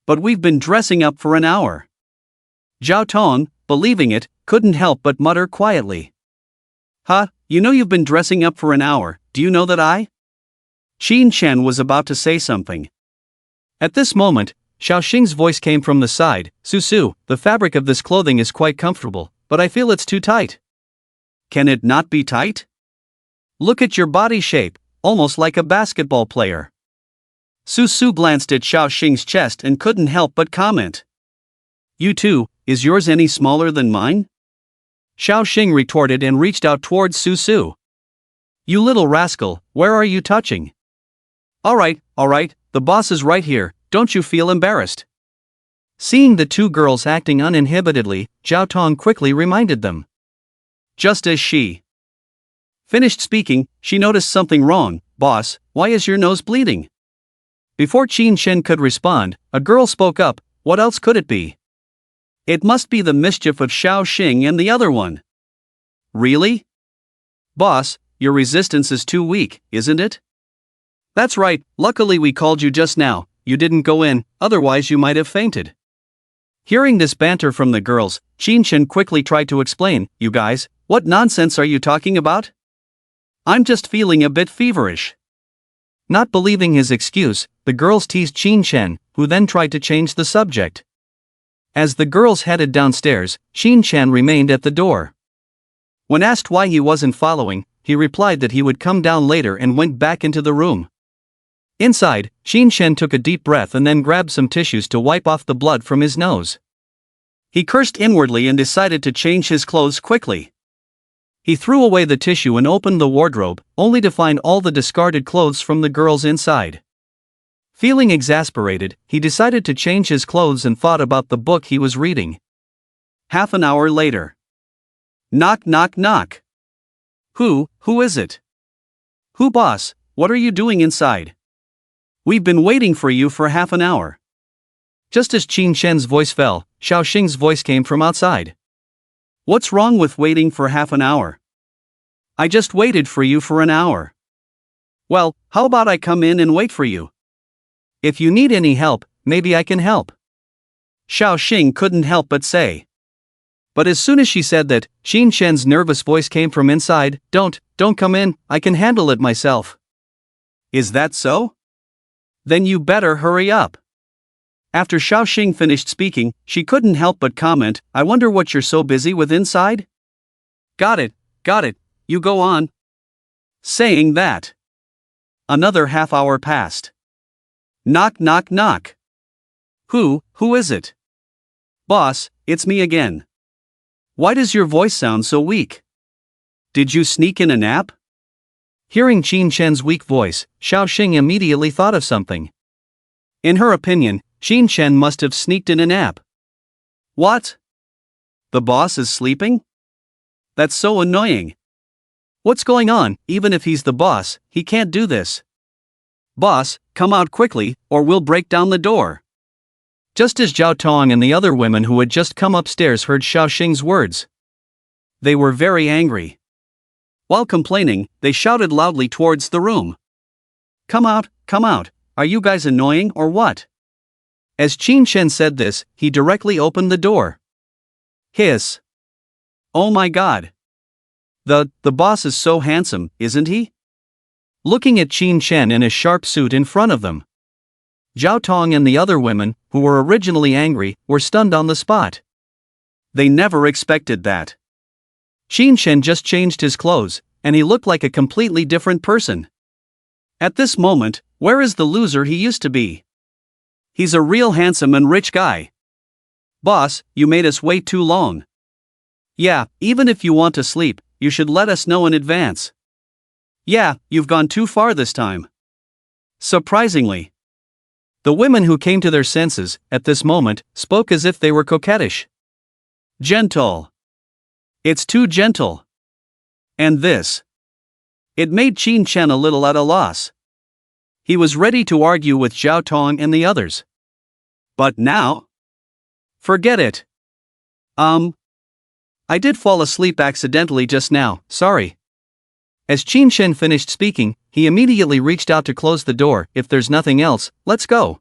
But we've been dressing up for an hour. Zhao Tong, believing it, couldn't help but mutter quietly. Huh, you know you've been dressing up for an hour, do you know that I? Qin Chen was about to say something.
At this moment, Xiao Xing's voice came from the side. Su, the fabric of this clothing is quite comfortable, but I feel it's too tight.
Can it not be tight? Look at your body shape, almost like a basketball player. Su glanced at Xiao Xing's chest and couldn't help but comment. You too, is yours any smaller than mine?
Xiao Xing retorted and reached out towards Su. You little rascal, where are you touching? Alright, the boss is right here, don't you feel embarrassed? Seeing the two girls acting uninhibitedly, Zhao Tong quickly reminded them.
Just as she finished speaking, she noticed something wrong. Boss, why is your nose bleeding?
Before Qin Chen could respond, a girl spoke up. What else could it be?
It must be the mischief of Xiao Xing and the other one. Really? Boss, your resistance is too weak, isn't it? That's right, luckily we called you just now, you didn't go in, otherwise you might have fainted. Hearing this banter from the girls, Qin Chen quickly tried to explain. You guys, what nonsense are you talking about? I'm just feeling a bit feverish.
Not believing his excuse, the girls teased Qin Chen, who then tried to change the subject. As the girls headed downstairs, Qin Chen remained at the door. When asked why he wasn't following, he replied that he would come down later and went back into the room. Inside, Qin Chen took a deep breath and then grabbed some tissues to wipe off the blood from his nose.
He cursed inwardly and decided to change his clothes quickly.
He threw away the tissue and opened the wardrobe, only to find all the discarded clothes from the girls inside. Feeling exasperated, he decided to change his clothes and thought about the book he was reading.
Half an hour later. Knock knock knock. Who is it? Who boss, what are you doing inside? We've been waiting for you for half an hour.
Just as Qin Chen's voice fell, Xiao Xing's voice came from outside.
What's wrong with waiting for half an hour? I just waited for you for an hour. Well, how about I come in and wait for you?
If you need any help, maybe I can help.
Xiao Xing couldn't help but say.
But as soon as she said that, Qin Chen's nervous voice came from inside. Don't come in, I can handle it myself.
Is that so? Then you better hurry up. After Xiao Xing finished speaking, she couldn't help but comment, I wonder what you're so busy with inside? Got it, you go on. Saying that, another half hour passed. Knock knock knock. Who is it? Boss, it's me again. Why does your voice sound so weak? Did you sneak in a nap?
Hearing Qin Chen's weak voice, Xiao Xing immediately thought of something. In her opinion, Qin Chen must have sneaked in a nap.
What? The boss is sleeping? That's so annoying. What's going on? Even if he's the boss, he can't do this. Boss, come out quickly, or we'll break down the door.
Just as Zhao Tong and the other women who had just come upstairs heard Xiao Xing's words,
they were very angry. While complaining, they shouted loudly towards the room. Come out, are you guys annoying or what?
As Qin Chen said this, he directly opened the door.
Hiss. Oh my god. The boss is so handsome, isn't he?
Looking at Qin Chen in his sharp suit in front of them, Zhao Tong and the other women, who were originally angry, were stunned on the spot.
They never expected that.
Qin Chen just changed his clothes, and he looked like a completely different person.
At this moment, where is the loser he used to be? He's a real handsome and rich guy. Boss, you made us wait too long. Yeah, even if you want to sleep, you should let us know in advance. Yeah, you've gone too far this time. Surprisingly,
the women who came to their senses, at this moment, spoke as if they were coquettish.
Gentle. It's too gentle. And this. It made Qin Chen a little at a loss. He was ready to argue with Zhao Tong and the others. But now? Forget it. I did fall asleep accidentally just now, sorry.
As Qin Chen finished speaking, he immediately reached out to close the door. If there's nothing else, let's go.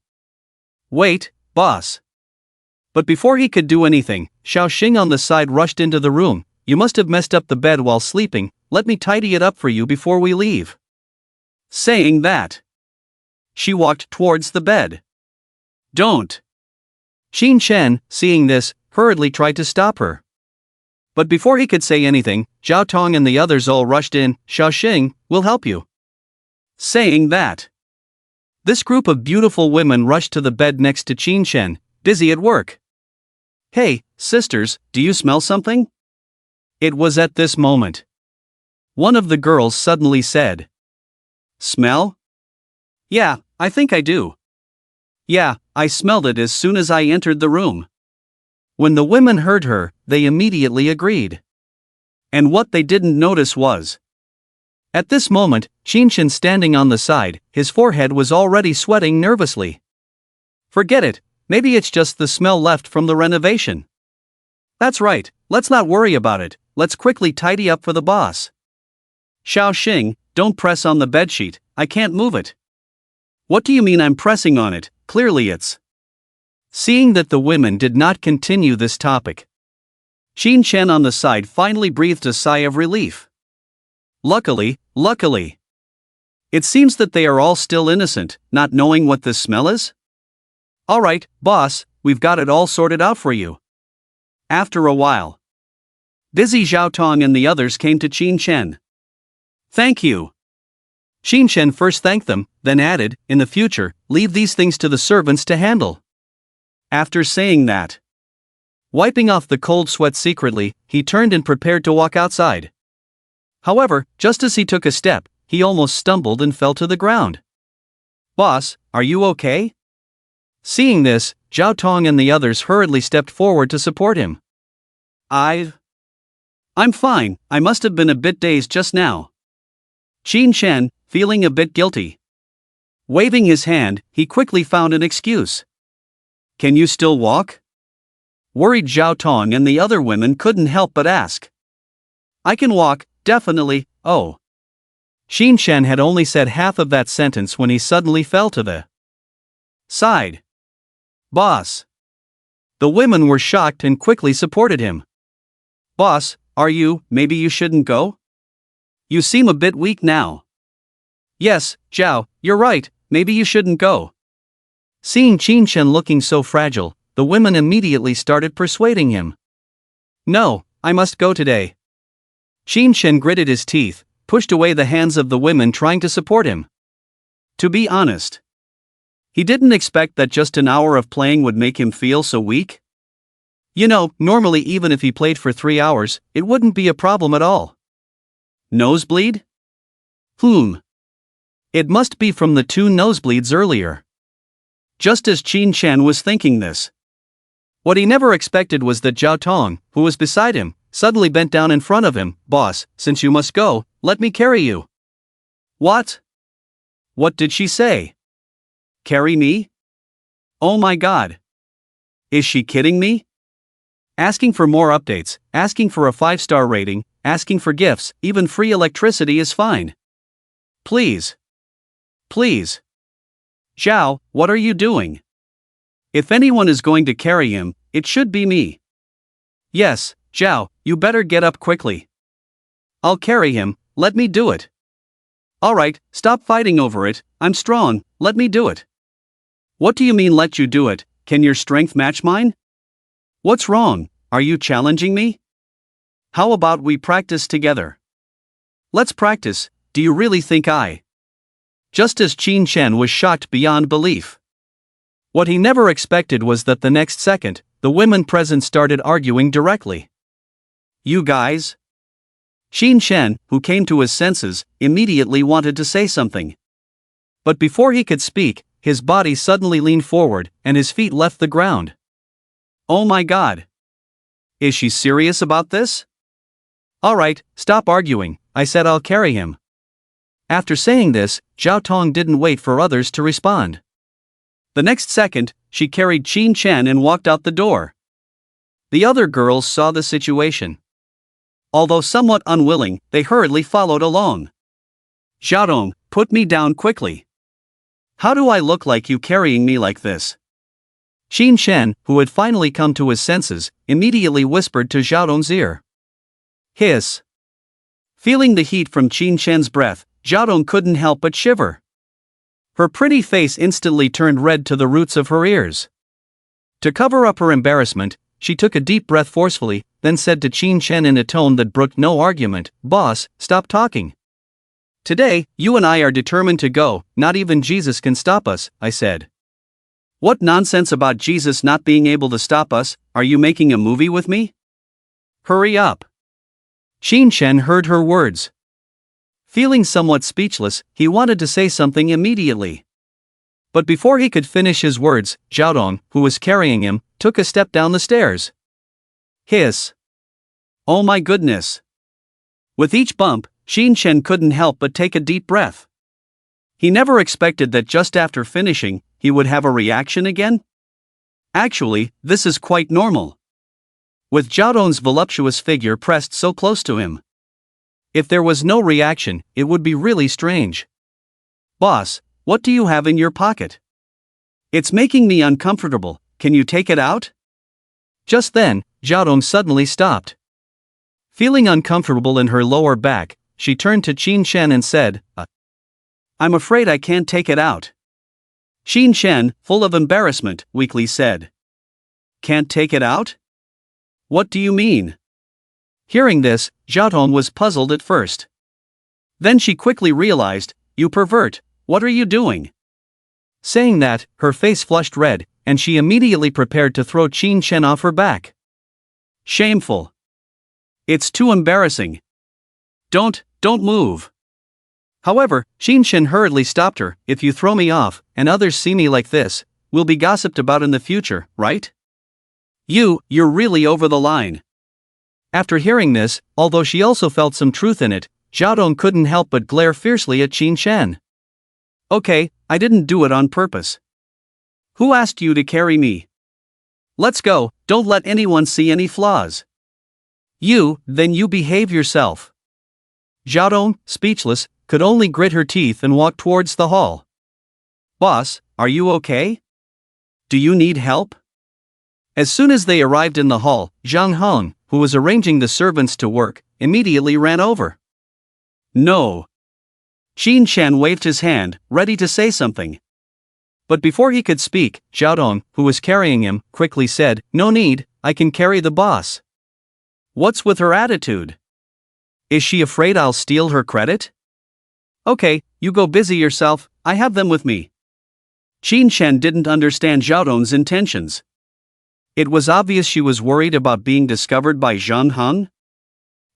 Wait,
boss. But before he could do anything, Xiaoxing on the side rushed into the room. You must have messed up the bed while sleeping, let me tidy it up for you before we leave.
Saying that, she walked towards the bed. Don't.
Qin Chen, seeing this, hurriedly tried to stop her. But before he could say anything, Zhao Tong and the others all rushed in. Xiaoxing, we'll help you.
Saying that,
this group of beautiful women rushed to the bed next to Qin Chen, busy at work.
Hey, sisters, do you smell something?
It was at this moment one of the girls suddenly said.
Smell? Yeah, I think I do. Yeah, I smelled it as soon as I entered the room.
When the women heard her, they immediately agreed.
And what they didn't notice was,
at this moment, Qin Chen standing on the side, his forehead was already sweating nervously.
forget it, maybe it's just the smell left from the renovation. That's right, let's not worry about it, let's quickly tidy up for the boss. Xiaoxing, don't press on the bedsheet, I can't move it. What do you mean I'm pressing on it? Clearly it's.
Seeing that the women did not continue this topic,
Qin Chen on the side finally breathed a sigh of relief. Luckily. It seems that they are all still innocent, not knowing what this smell is? Alright, boss, we've got it all sorted out for you. After a while, busy Zhao Tong and the others came to Qin Chen. Thank you.
Qin Chen first thanked them, then added, in the future, leave these things to the servants to handle.
After saying that,
wiping off the cold sweat secretly, he turned and prepared to walk outside. However, just as he took a step, he almost stumbled and fell to the ground.
Boss, are you okay?
Seeing this, Zhao Tong and the others hurriedly stepped forward to support him.
I'm fine, I must have been a bit dazed just now. Qin Chen, feeling a bit guilty. Waving his hand, he quickly found an excuse. Can you still walk? Worried Zhao Tong and the other women couldn't help but ask. I can walk, definitely, oh.
Qin Chen had only said half of that sentence when he suddenly fell to the side.
Boss.
The women were shocked and quickly supported him.
Boss, maybe you shouldn't go? You seem a bit weak now. Yes, Zhao, you're right, maybe you shouldn't go.
Seeing Qin Chen looking so fragile, the women immediately started persuading him. No, I must go today. Qin Chen gritted his teeth, pushed away the hands of the women trying to support him.
To be honest, he didn't expect that just an hour of playing would make him feel so weak.
You know, normally even if he played for 3 hours, it wouldn't be a problem at all.
Nosebleed?
It must be from the 2 nosebleeds earlier.
Just as Qin Chen was thinking this,
what he never expected was that Zhao Tong, who was beside him, suddenly bent down in front of him. Boss, since you must go, let me carry you.
What? What did she say? Carry me? Oh my god. Is she kidding me? Asking for more updates, asking for a 5-star rating, asking for gifts, even free electricity is fine. Please. Zhao, what are you doing? If anyone is going to carry him, it should be me. Yes, Zhao, you better get up quickly. I'll carry him, let me do it. Alright, stop fighting over it, I'm strong, let me do it. What do you mean let you do it, can your strength match mine? What's wrong, are you challenging me? How about we practice together? Let's practice, do you really think I? Just as Qin Chen was shocked beyond belief. What he never expected was that the next second, the women present started arguing directly. You guys? Qin Chen, who came to his senses, immediately wanted to say something. But before he could speak, his body suddenly leaned forward, and his feet left the ground. Oh my god. Is she serious about this? Alright, stop arguing, I said I'll carry him. After saying this, Zhao Tong didn't wait for others to respond. The next second, she carried Qin Chen and walked out the door. The other girls saw the situation. Although somewhat unwilling, they hurriedly followed along. Zhao Tong, put me down quickly. How do I look like you carrying me like this?
Qin Shen, who had finally come to his senses, immediately whispered to Zhao Dong's ear. Hiss. Feeling the heat from Qin Shen's breath, Zhao Dong couldn't help but shiver. Her pretty face instantly turned red to the roots of her ears. To cover up her embarrassment, she took a deep breath forcefully, then said to Qin Shen in a tone that brooked no argument, "Boss, stop talking. Today, you and I are determined to go, not even Jesus can stop us," I said. What nonsense about Jesus not being able to stop us? Are you making a movie with me? Hurry up. Qin Shen heard her words. Feeling somewhat speechless, he wanted to say something immediately. But before he could finish his words, Zhao Dong, who was carrying him, took a step down the stairs. Hiss. Oh my goodness. With each bump, Qin Shen couldn't help but take a deep breath. He never expected that just after finishing, he would have a reaction again. Actually, this is quite normal. With Zhao Dong's voluptuous figure pressed so close to him. If there was no reaction, it would be really strange. Boss, what do you have in your pocket? It's making me uncomfortable, can you take it out? Just then, Zhao Dong suddenly stopped. Feeling uncomfortable in her lower back, she turned to Qin Shen and said, I'm afraid I can't take it out. Qin Shen, full of embarrassment, weakly said. Can't take it out? What do you mean? Hearing this, Zhao Dong was puzzled at first. Then she quickly realized, you pervert, what are you doing? Saying that, her face flushed red, and she immediately prepared to throw Qin Shen off her back. Shameful. It's too embarrassing. Don't move. However, Qin Shen hurriedly stopped her. If you throw me off, and others see me like this, we'll be gossiped about in the future, right? You're really over the line. After hearing this, although she also felt some truth in it, Zhao Dong couldn't help but glare fiercely at Qin Shen. Okay, I didn't do it on purpose. Who asked you to carry me? Let's go, don't let anyone see any flaws. Then you behave yourself. Zhao Dong, speechless, could only grit her teeth and walk towards the hall. Boss, are you okay? Do you need help? As soon as they arrived in the hall, Zhang Hong, who was arranging the servants to work, immediately ran over. No. Qin Shen waved his hand, ready to say something. But before he could speak, Zhao Dong, who was carrying him, quickly said, No need, I can carry the boss. What's with her attitude? Is she afraid I'll steal her credit? Okay, you go busy yourself, I have them with me. Qin Shen didn't understand Zhao Dong's intentions. It was obvious she was worried about being discovered by Zhang Hong.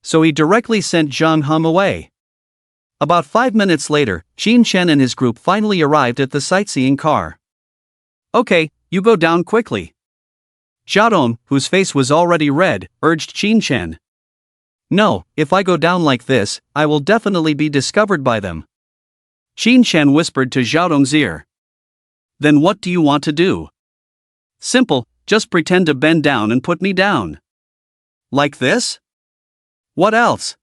So he directly sent Zhang Hong away. About 5 minutes later, Qin Shen and his group finally arrived at the sightseeing car. Okay, you go down quickly. Zhao Dong, whose face was already red, urged Qin Shen. No, if I go down like this, I will definitely be discovered by them. Qin Shen whispered to Zhao Dong's ear. Then what do you want to do? Simple, just pretend to bend down and put me down. Like this? What else?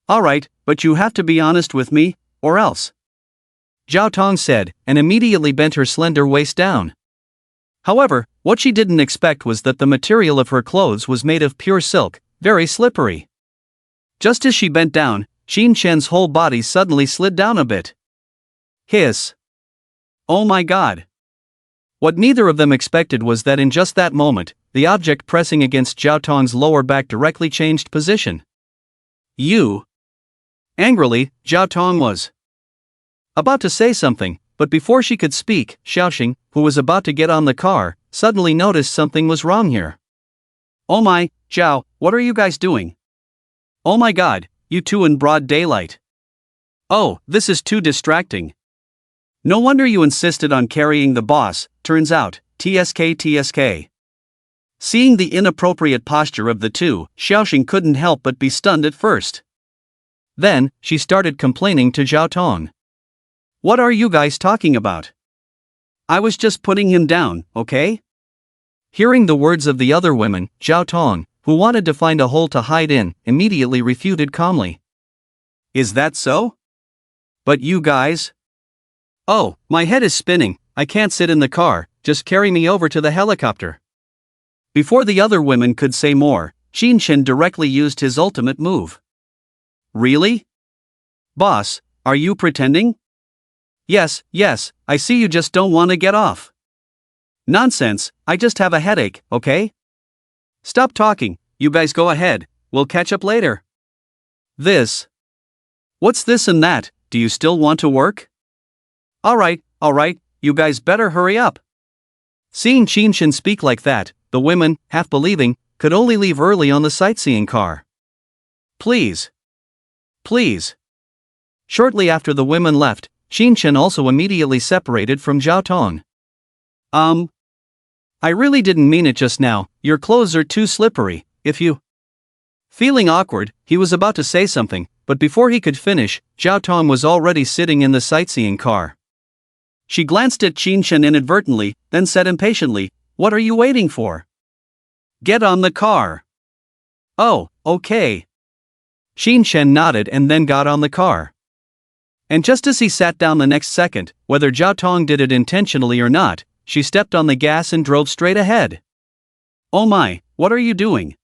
Alright, but you have to be honest with me, or else. Zhao Tong said, and immediately bent her slender waist down. However, what she didn't expect was that the material of her clothes was made of pure silk, very slippery. Just as she bent down, Qin Shen's whole body suddenly slid down a bit. Hiss. Oh my god. What neither of them expected was that in just that moment, the object pressing against Zhao Tong's lower back directly changed position. Angrily, Zhao Tong was about to say something, but before she could speak, Xiaoxing, who was about to get on the car, suddenly noticed something was wrong here. Oh my, Zhao, what are you guys doing? Oh my god, you two in broad daylight. Oh, this is too distracting. No wonder you insisted on carrying the boss, turns out, TSK. Seeing the inappropriate posture of the two, Xiaoxing couldn't help but be stunned at first. Then, she started complaining to Zhao Tong. What are you guys talking about? I was just putting him down, okay? Hearing the words of the other women, Zhao Tong, who wanted to find a hole to hide in, immediately refuted calmly. Is that so? But you guys? Oh, my head is spinning, I can't sit in the car, just carry me over to the helicopter.
Before the other women could say more, Chen directly used his ultimate move. Really? Boss, are you pretending? Yes, I see you just don't want to get off. Nonsense, I just have a headache, okay? Stop talking, you guys go ahead, we'll catch up later. This. What's this and that, do you still want to work? Alright, you guys better hurry up.
Seeing Chen speak like that, the women, half believing, could only leave early on the sightseeing car.
Please.
Shortly after the women left, Chen also immediately separated from Zhao Tong. I really didn't mean it just now, your clothes are too slippery, if you... Feeling awkward, he was about to say something, but before he could finish, Zhao Tong was already sitting in the sightseeing car.
She glanced at Chen inadvertently, then said impatiently, "What are you waiting for? Get on the car." "Oh, okay."
Chen nodded and then got on the car. And just as he sat down the next second, whether Zhao Tong did it intentionally or not, she stepped on the gas and drove straight ahead.
"Oh my, what are you doing?"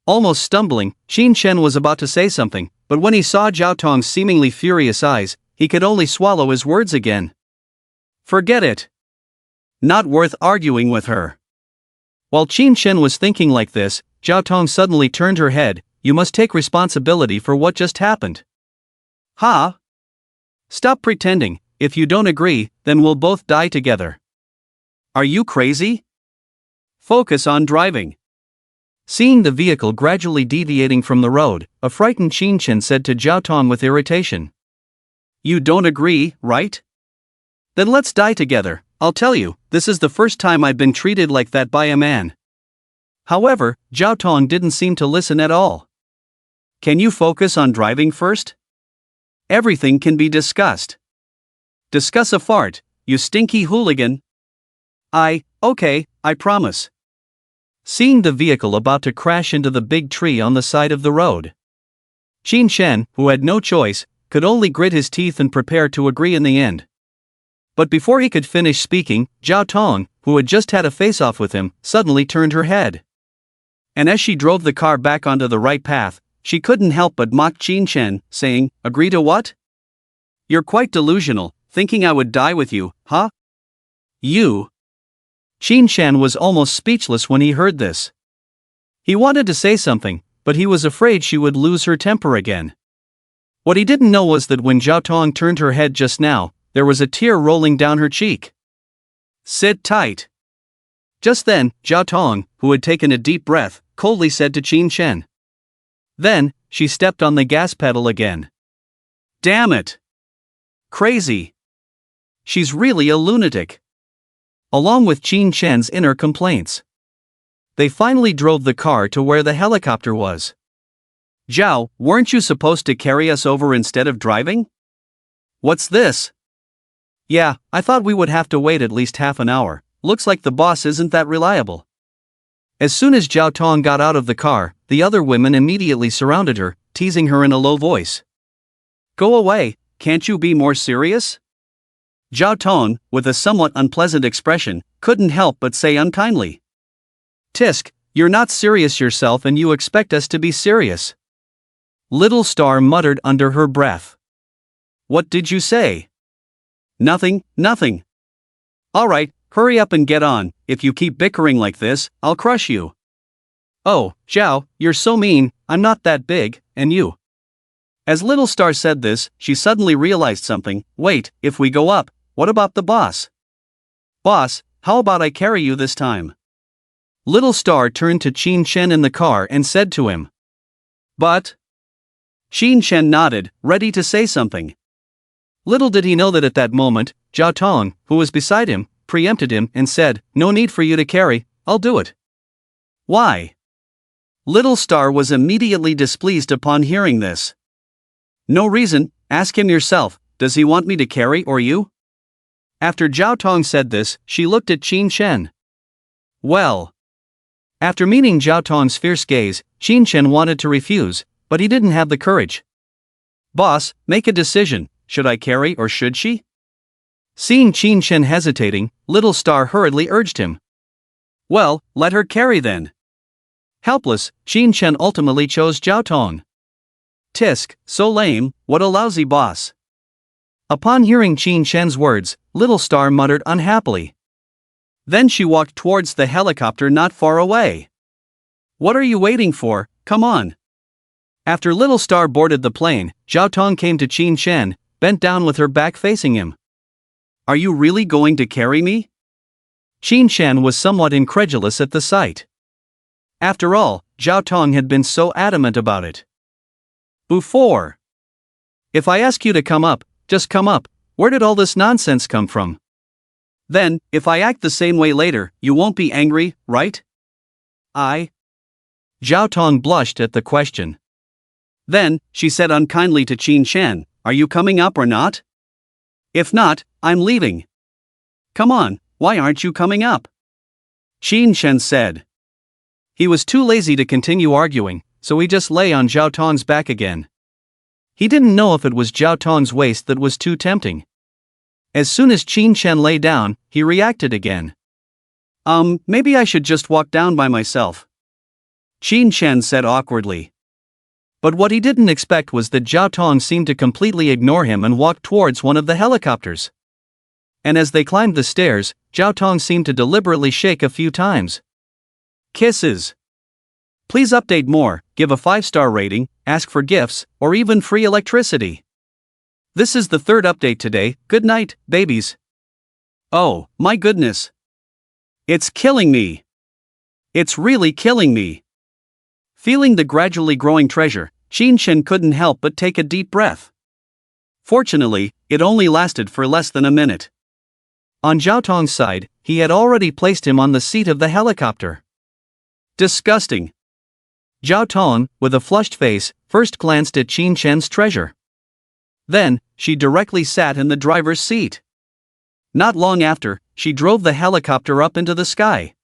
Almost stumbling, Chen was about to say something, but when he saw Zhao Tong's seemingly furious eyes, he could only swallow his words again.
Forget it. Not worth arguing with her.
While Chen was thinking like this, Zhao Tong suddenly turned her head. "You must take responsibility for what just happened."
Huh?
Stop pretending, if you don't agree, then we'll both die together.
Are you crazy? Focus on driving.
Seeing the vehicle gradually deviating from the road, a frightened Chen said to Zhao Tong with irritation.
You don't agree, right? Then let's die together. I'll tell you, this is the first time I've been treated like that by a man.
However, Zhao Tong didn't seem to listen at all.
Can you focus on driving first? Everything can be discussed. Discuss a fart, you stinky hooligan. Okay, I promise.
Seeing the vehicle about to crash into the big tree on the side of the road, Chen, who had no choice, could only grit his teeth and prepare to agree in the end. But before he could finish speaking, Zhao Tong, who had just had a face-off with him, suddenly turned her head.
And as she drove the car back onto the right path, she couldn't help but mock Chen, saying, "Agree to what? You're quite delusional, thinking I would die with you, huh? You."
Chen was almost speechless when he heard this. He wanted to say something, but he was afraid she would lose her temper again. What he didn't know was that when Zhao Tong turned her head just now, there was a tear rolling down her cheek.
Sit tight.
Just then, Zhao Tong, who had taken a deep breath, coldly said to Chen. Then, she stepped on the gas pedal again.
Damn it. Crazy. She's really a lunatic.
Along with Chen's inner complaints, they finally drove the car to where the helicopter was.
Zhao, weren't you supposed to carry us over instead of driving? What's this?
Yeah, I thought we would have to wait at least half an hour. Looks like the boss isn't that reliable. As soon as Zhao Tong got out of the car, the other women immediately surrounded her, teasing her in a low voice.
Go away, can't you be more serious? Zhao Tong, with a somewhat unpleasant expression, couldn't help but say unkindly.
Tisk, you're not serious yourself and you expect us to be serious. Little Star muttered under her breath.
What did you say? Nothing. Alright, hurry up and get on, if you keep bickering like this, I'll crush you.
Oh, Zhao, you're so mean, I'm not that big, and you.
As Little Star said this, she suddenly realized something. Wait, if we go up, what about the boss? Boss, how about I carry you this time?
Little Star turned to Chen in the car and said to him.
But? Chen nodded, ready to say something.
Little did he know that at that moment, Zhao Tong, who was beside him, preempted him and said, "No need for you to carry, I'll do it."
Why? Little Star was immediately displeased upon hearing this. No reason, ask him yourself, does he want me to carry or you? After Zhao Tong said this, she looked at Chen. Well.
After meeting Zhao Tong's fierce gaze, Chen wanted to refuse, but he didn't have the courage.
Boss, make a decision, should I carry or should she?
Seeing Qin Shen hesitating, Little Star hurriedly urged him.
Well, let her carry then.
Helpless, Qin Shen ultimately chose Zhao Tong.
Tisk, so lame, what a lousy boss.
Upon hearing Qin Shen's words, Little Star muttered unhappily.
Then she walked towards the helicopter not far away. What are you waiting for? Come on.
After Little Star boarded the plane, Zhao Tong came to Qin Shen, bent down with her back facing him.
Are you really going to carry me?
Qin Shen was somewhat incredulous at the sight. After all, Zhao Tong had been so adamant about it.
Before.
If I ask you to come up, just come up. Where did all this nonsense come from?
Then, if I act the same way later, you won't be angry, right?
Zhao Tong blushed at the question.
Then, she said unkindly to Qin Shen, are you coming up or not? If not, I'm leaving. Come on, why aren't you coming up? Qin Shen said.
He was too lazy to continue arguing, so he just lay on Zhao Tong's back again. He didn't know if it was Zhao Tong's waist that was too tempting. As soon as Qin Shen lay down, he reacted again.
Maybe I should just walk down by myself. Qin Shen said awkwardly.
But what he didn't expect was that Zhao Tong seemed to completely ignore him and walked towards one of the helicopters. And as they climbed the stairs, Zhao Tong seemed to deliberately shake a few times.
Kisses. Please update more, give a 5-star rating, ask for gifts, or even free electricity. This is the 3rd update today. Good night, babies. Oh, my goodness. It's killing me. It's really killing me. Feeling the gradually growing treasure, Qin Shen couldn't help but take a deep breath. Fortunately, it only lasted for less than a minute.
On Zhao Tong's side, he had already placed him on the seat of the helicopter.
Disgusting.
Zhao Tong, with a flushed face, first glanced at Qin Shen's treasure.
Then, she directly sat in the driver's seat. Not long after, she drove the helicopter up into the sky.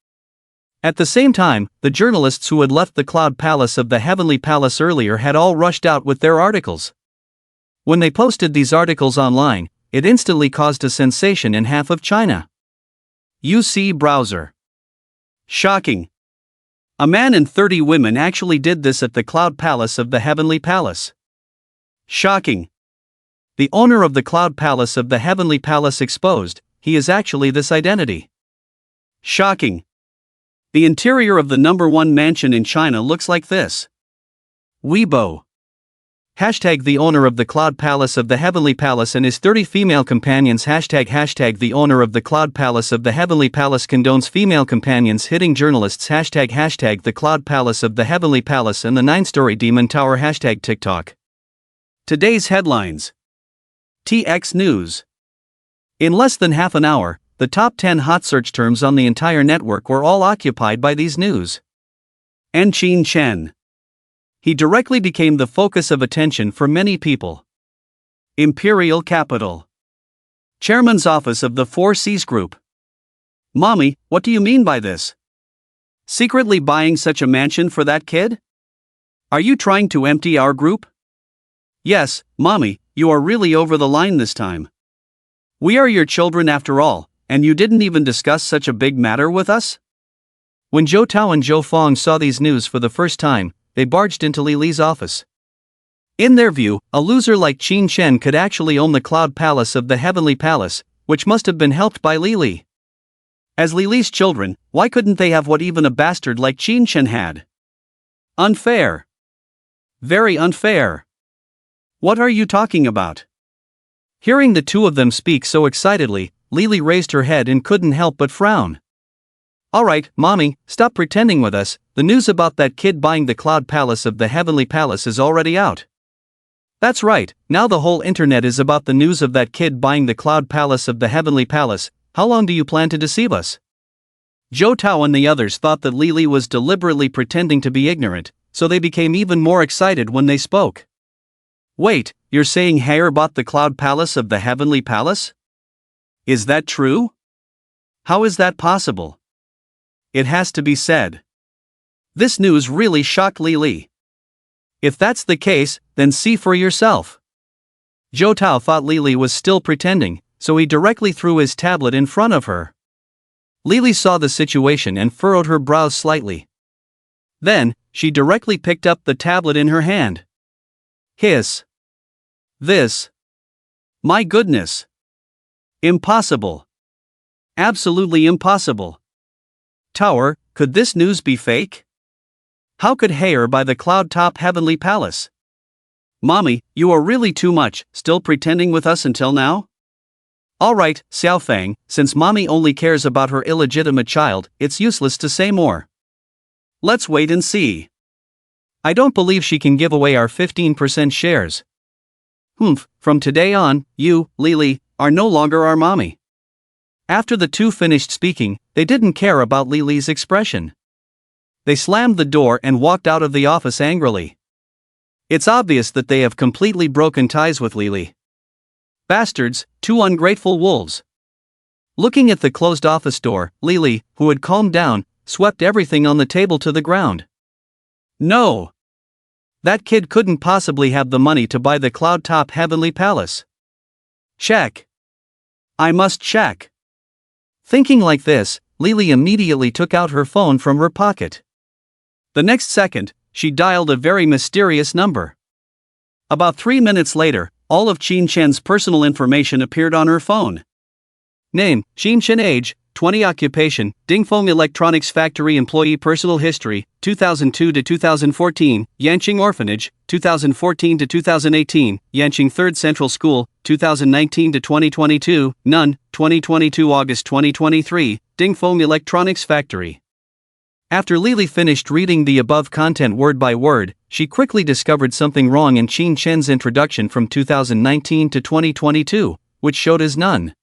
At the same time, the journalists who had left the Cloud Palace of the Heavenly Palace earlier had all rushed out with their articles. When they posted these articles online, it instantly caused a sensation in half of China.
UC browser. Shocking. A man and 30 women actually did this at the Cloud Palace of the Heavenly Palace. Shocking.
The owner of the Cloud Palace of the Heavenly Palace exposed, he is actually this identity.
Shocking. The interior of the #1 mansion in China looks like this. Weibo.
Hashtag the owner of the Cloud Palace of the Heavenly Palace and his 30 female companions. Hashtag the owner of the Cloud Palace of the Heavenly Palace condones female companions hitting journalists. Hashtag the Cloud Palace of the Heavenly Palace and the 9-story Demon Tower. Hashtag TikTok.
Today's headlines. TX News.
In less than half an hour, the top 10 hot search terms on the entire network were all occupied by these news.
And Qin Shen. He directly became the focus of attention for many people. Imperial Capital. Chairman's office of the 4 Cs Group. Mommy, what do you mean by this? Secretly buying such a mansion for that kid? Are you trying to empty our group? Yes, Mommy, you are really over the line this time. We are your children after all, and you didn't even discuss such a big matter with us?
When Zhou Tao and Zhou Fong saw these news for the first time, they barged into Li Li's office. In their view, a loser like Qin Shen could actually own the Cloud Palace of the Heavenly Palace, which must have been helped by Li Li. As Li Li's children, why couldn't they have what even a bastard like Qin Shen had?
Unfair. Very unfair. What are you talking about?
Hearing the two of them speak so excitedly, Li Li raised her head and couldn't help but frown. Alright, Mommy, stop pretending with us. The news about that kid buying the Cloud Palace of the Heavenly Palace is already out. That's right, now the whole internet is about the news of that kid buying the Cloud Palace of the Heavenly Palace. How long do you plan to deceive us?
Zhou Tao and the others thought that Li Li was deliberately pretending to be ignorant, so they became even more excited when they spoke. Wait, you're saying Hare bought the Cloud Palace of the Heavenly Palace? Is that true? How is that possible? It has to be said. This news really shocked Li Li. If that's the case, then see for yourself.
Zhou Tao thought Li Li was still pretending, so he directly threw his tablet in front of her. Lily saw the situation and furrowed her brows slightly. Then, she directly picked up the tablet in her hand. Hiss. This. My goodness. Impossible. Absolutely impossible. Tower, could this news be fake? How could Hayer buy the cloud-top heavenly palace? Mommy, you are really too much, still pretending with us until now? Alright, Xiaofang, since Mommy only cares about her illegitimate child, it's useless to say more. Let's wait and see. I don't believe she can give away our 15% shares. From today on, you, Lily, are no longer our mommy. After the two finished speaking, they didn't care about Lily's expression. They slammed the door and walked out of the office angrily. It's obvious that they have completely broken ties with Lily. Bastards, two ungrateful wolves. Looking at the closed office door, Lily, who had calmed down, swept everything on the table to the ground. No! That kid couldn't possibly have the money to buy the cloud-top heavenly palace. Check. I must check. Thinking like this, Lily immediately took out her phone from her pocket. The next second, she dialed a very mysterious number. About 3 minutes later, all of Qin Chen's personal information appeared on her phone. Name, Qin Chen. Age, 20. Occupation, Dingfeng Electronics Factory. Employee. Personal history, 2002 to 2014, Yanqing Orphanage, 2014 to 2018, Yanqing Third Central School, 2019 to 2022, None, 2022. August 2023, Dingfeng Electronics Factory. After Lily finished reading the above content word by word, she quickly discovered something wrong in Qin Chen's introduction from 2019 to 2022, which showed as none.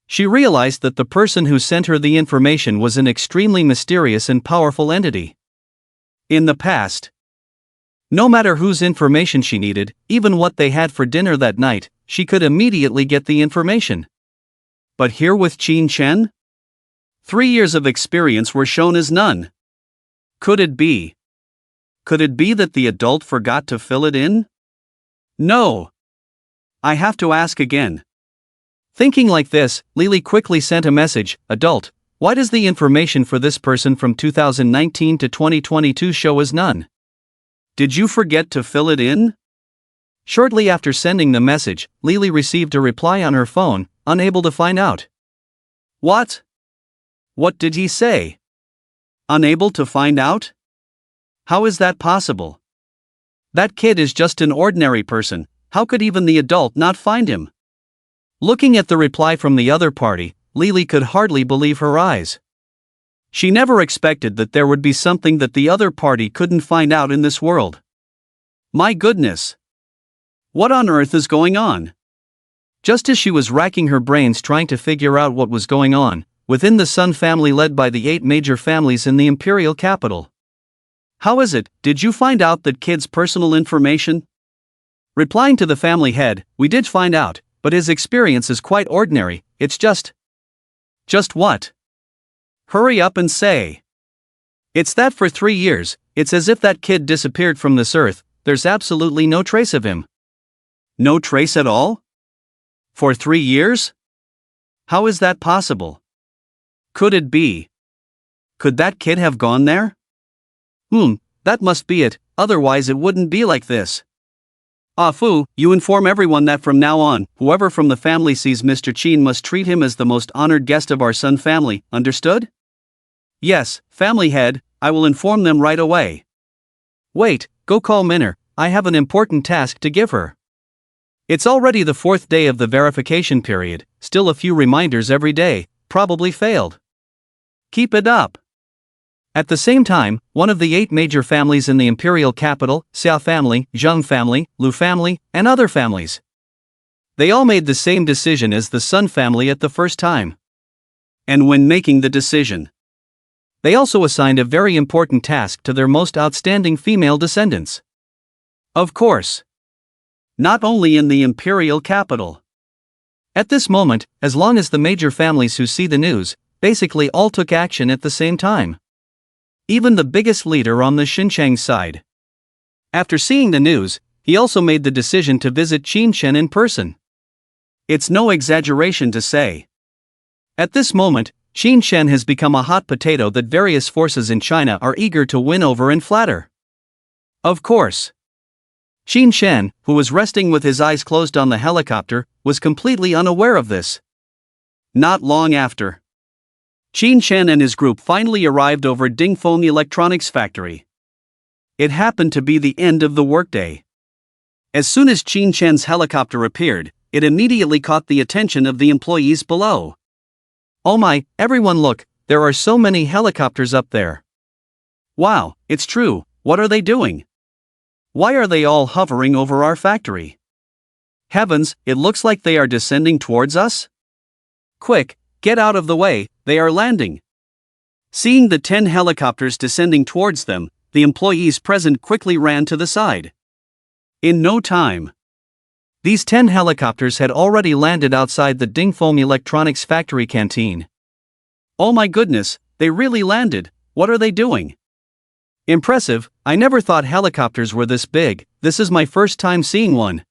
She realized that the person who sent her the information was an extremely mysterious and powerful entity. In the past, no matter whose information she needed, even what they had for dinner that night, she could immediately get the information. But here with Qin Chen? 3 years of experience were shown as none. Could it be? Could it be that the adult forgot to fill it in? No. I have to ask again. Thinking like this, Lily quickly sent a message. Adult, why does the information for this person from 2019 to 2022 show as none? Did you forget to fill it in? Shortly after sending the message, Lily received a reply on her phone, unable to find out. What? What did he say? Unable to find out? How is that possible? That kid is just an ordinary person, how could even the adult not find him? Looking at the reply from the other party, Lily could hardly believe her eyes. She never expected that there would be something that the other party couldn't find out in this world. My goodness! What on earth is going on? Just as she was racking her brains trying to figure out what was going on, within the Sun family led by the 8 major families in the imperial capital. How is it, did you find out that kid's personal information? Replying to the family head, we did find out, but his experience is quite ordinary, it's just... Just what? Hurry up and say. It's that for 3 years, it's as if that kid disappeared from this earth, there's absolutely no trace of him. No trace at all? For 3 years? How is that possible? Could it be? Could that kid have gone there? That must be it, otherwise it wouldn't be like this. Ah Fu, you inform everyone that from now on, whoever from the family sees Mr. Qin must treat him as the most honored guest of our Sun family, understood? Yes, family head, I will inform them right away. Wait, go call Minner, I have an important task to give her. It's already the 4th day of the verification period, still a few reminders every day, probably failed. Keep it up. At the same time, one of the 8 major families in the imperial capital, Xia family, Zheng family, Lu family, and other families. They all made the same decision as the Sun family at the first time. And when making the decision, they also assigned a very important task to their most outstanding female descendants. Of course. Not only in the imperial capital. At this moment, as long as the major families who see the news, basically all took action at the same time. Even the biggest leader on the Xinjiang side. After seeing the news, he also made the decision to visit Qin Chen in person.
It's no exaggeration to say.
At this moment, Qin Shen has become a hot potato that various forces in China are eager to win over and flatter.
Of course.
Qin Shen, who was resting with his eyes closed on the helicopter, was completely unaware of this.
Not long after, Qin Shen and his group finally arrived over Dingfeng Electronics Factory. It happened to be the end of the workday. As soon as Qin Shen's helicopter appeared, it immediately caught the attention of the employees below.
Oh my, everyone look, there are so many helicopters up there.
Wow, it's true, what are they doing? Why are they all hovering over our factory? Heavens, it looks like they are descending towards us? Quick, get out of the way, they are landing. Seeing the 10 helicopters descending towards them, the employees present quickly ran to the side. In no time,
these 10 helicopters had already landed outside the Dingfeng Electronics Factory canteen.
Oh my goodness, they really landed, what are they doing?
Impressive, I never thought helicopters were this big, this is my first time seeing one.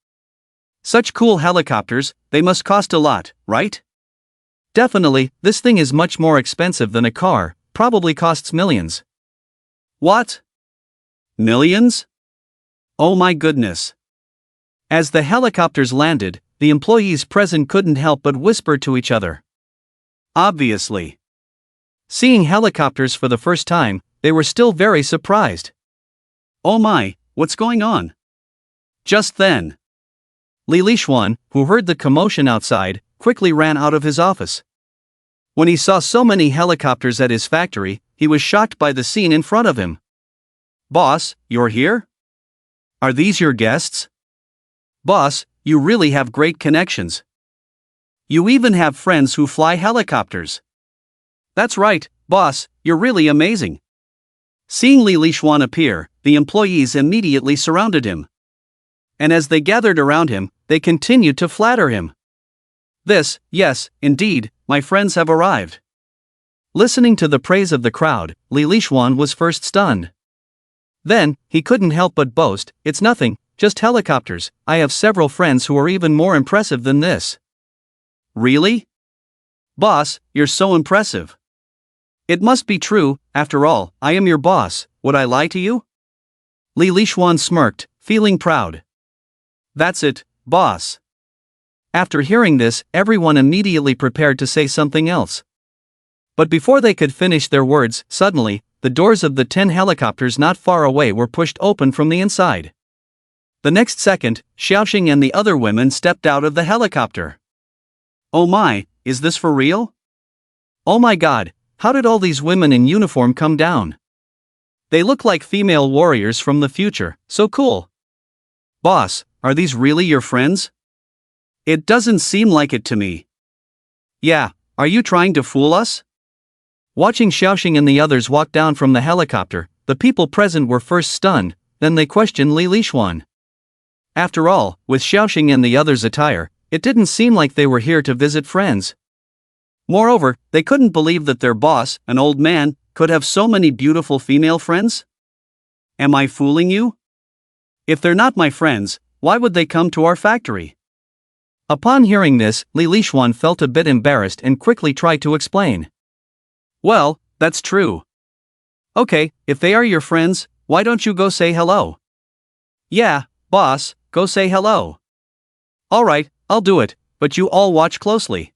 Such cool helicopters, they must cost a lot, right?
Definitely, this thing is much more expensive than a car, probably costs millions.
What? Millions? Oh my goodness.
As the helicopters landed, the employees present couldn't help but whisper to each other.
Obviously.
Seeing helicopters for the first time, they were still very surprised.
Oh my, what's going on? Just then,
Li Lixuan, who heard the commotion outside, quickly ran out of his office. When he saw so many helicopters at his factory, he was shocked by the scene in front of him.
Boss, you're here? Are these your guests? Boss, you really have great connections. You even have friends who fly helicopters. That's right, boss, you're really amazing. Seeing Li Lixuan appear, the employees immediately surrounded him. And as they gathered around him, they continued to flatter him. Yes, indeed, my friends have arrived.
Listening to the praise of the crowd, Li Lixuan was first stunned. Then, he couldn't help but boast, it's nothing, just helicopters, I have several friends who are even more impressive than this.
Really? Boss, you're so impressive. It must be true, after all, I am your boss, would I lie to you?
Li Lixuan smirked, feeling proud.
That's it, boss.
After hearing this, everyone immediately prepared to say something else. But before they could finish their words, suddenly, the doors of the 10 helicopters not far away were pushed open from the inside. The next second, Xiaoxing and the other women stepped out of the helicopter.
Oh my, is this for real?
Oh my god, how did all these women in uniform come down? They look like female warriors from the future, so cool.
Boss, are these really your friends? It doesn't seem like it to me. Yeah, are you trying to fool us?
Watching Xiaoxing and the others walk down from the helicopter, the people present were first stunned, then they questioned Li Lixuan. After all, with Xiaoxing and the others' attire, it didn't seem like they were here to visit friends.
Moreover, they couldn't believe that their boss, an old man, could have so many beautiful female friends? Am I fooling you? If they're not my friends, why would they come to our factory?
Upon hearing this, Li Lixuan felt a bit embarrassed and quickly tried to explain.
Well, that's true. Okay, if they are your friends, why don't you go say hello? Yeah, boss, go say hello. Alright, I'll do it, but you all watch closely.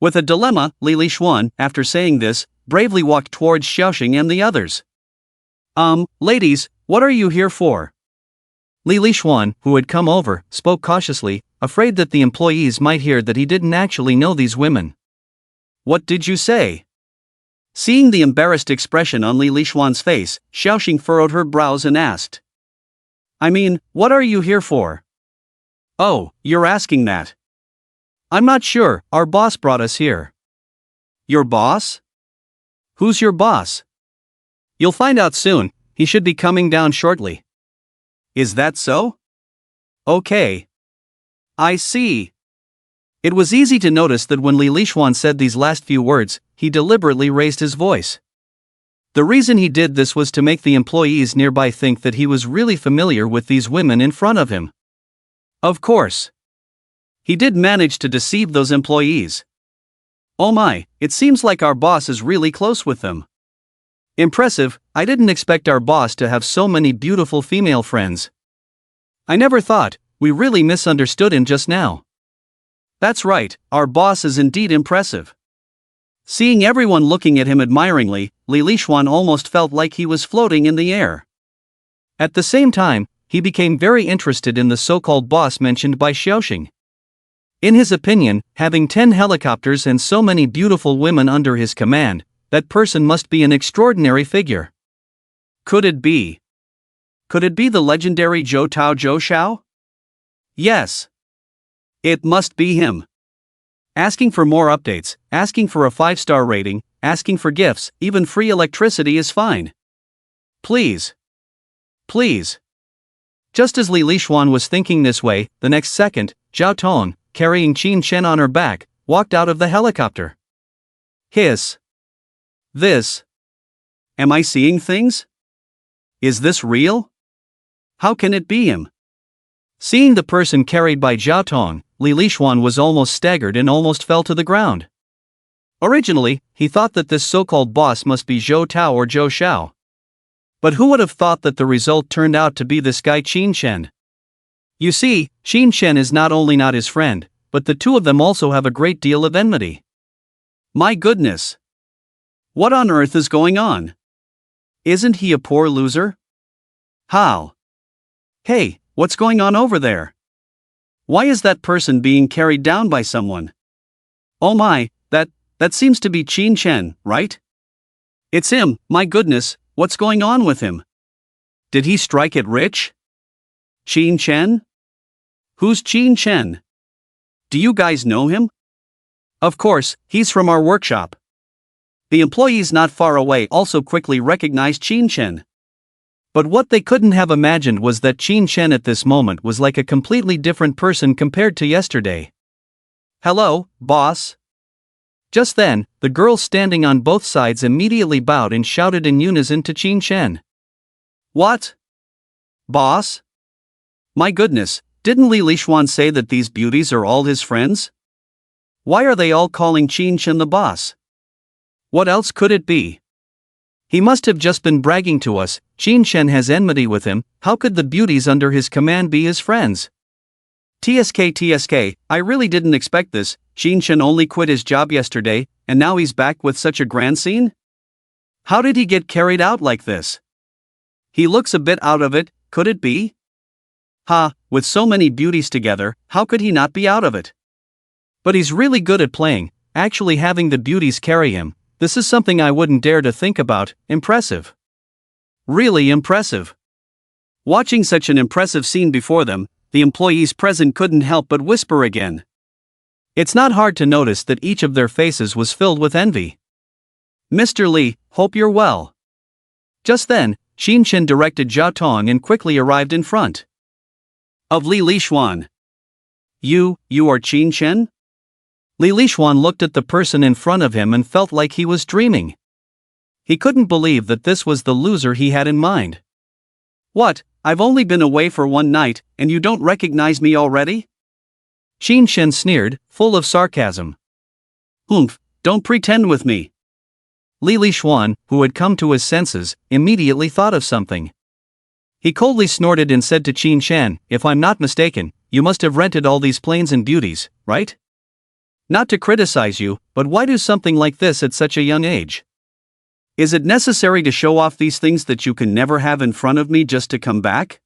With a dilemma, Li Lixuan, after saying this, bravely walked towards Xiaoxing and the others. Ladies, what are you here for?
Li Lixuan, who had come over, spoke cautiously, afraid that the employees might hear that he didn't actually know these women.
What did you say? Seeing the embarrassed expression on Li Lixuan's face, Xiaoxing furrowed her brows and asked. I mean, what are you here for? Oh, you're asking that.
I'm not sure, our boss brought us here.
Your boss? Who's your boss?
You'll find out soon, he should be coming down shortly.
Is that so? Okay. I see.
It was easy to notice that when Li Lixuan said these last few words, he deliberately raised his voice. The reason he did this was to make the employees nearby think that he was really familiar with these women in front of him.
Of course. He did manage to deceive those employees. Oh my, it seems like our boss is really close with them. Impressive, I didn't expect our boss to have so many beautiful female friends. I never thought, we really misunderstood him just now. That's right, our boss is indeed impressive. Seeing everyone looking at him admiringly, Li Lixuan almost felt like he was floating in the air. At the same time, he became very interested in the so-called boss mentioned by Xiaoxing. In his opinion, having 10 helicopters and so many beautiful women under his command, that person must be an extraordinary figure. Could it be? Could it be the legendary Zhou Tao Zhou Xiao? Yes. It must be him. Asking for more updates, asking for a 5-star rating, asking for gifts, even free electricity is fine. Please. Please. Just as Li Lixuan was thinking this way, the next second, Zhao Tong, carrying Qin Shen on her back, walked out of the helicopter. Hiss. This. Am I seeing things? Is this real? How can it be him? Seeing the person carried by Zhao Tong, Li Lixuan was almost staggered and almost fell to the ground. Originally, he thought that this so-called boss must be Zhou Tao or Zhou Xiao. But who would have thought that the result turned out to be this guy Qin Shen? You see, Qin Shen is not only not his friend, but the two of them also have a great deal of enmity. My goodness! What on earth is going on? Isn't he a poor loser? How? Hey, what's going on over there? Why is that person being carried down by someone? Oh my, that seems to be Qin Shen, right? It's him, my goodness, what's going on with him? Did he strike it rich? Qin Shen? Who's Qin Shen? Do you guys know him? Of course, he's from our workshop. The employees not far away also quickly recognized Qin Shen. But what they couldn't have imagined was that Qin Shen at this moment was like a completely different person compared to yesterday. Hello, boss. Just then, the girls standing on both sides immediately bowed and shouted in unison to Qin Shen. What? Boss? My goodness, didn't Li Lixuan say that these beauties are all his friends? Why are they all calling Qin Shen the boss? What else could it be? He must have just been bragging to us. Qin Shen has enmity with him. How could the beauties under his command be his friends? TSK, I really didn't expect this. Qin Shen only quit his job yesterday, and now he's back with such a grand scene? How did he get carried out like this? He looks a bit out of it, could it be? Ha, with so many beauties together, how could he not be out of it? But he's really good at playing, actually having the beauties carry him. This is something I wouldn't dare to think about. Impressive. Really impressive. Watching such an impressive scene before them, the employees present couldn't help but whisper again. It's not hard to notice that each of their faces was filled with envy. Mr. Li, hope you're well. Just then, Qin Shen directed Zhao Tong and quickly arrived in front of Li Lixuan. You are Qin Shen? Li Lixuan looked at the person in front of him and felt like he was dreaming. He couldn't believe that this was the loser he had in mind. What, I've only been away for one night, and you don't recognize me already? Qin Shen sneered, full of sarcasm. Humph, don't pretend with me. Li Lixuan, who had come to his senses, immediately thought of something. He coldly snorted and said to Qin Shen, if I'm not mistaken, you must have rented all these planes and beauties, right? Not to criticize you, but why do something like this at such a young age? Is it necessary to show off these things that you can never have in front of me just to come back?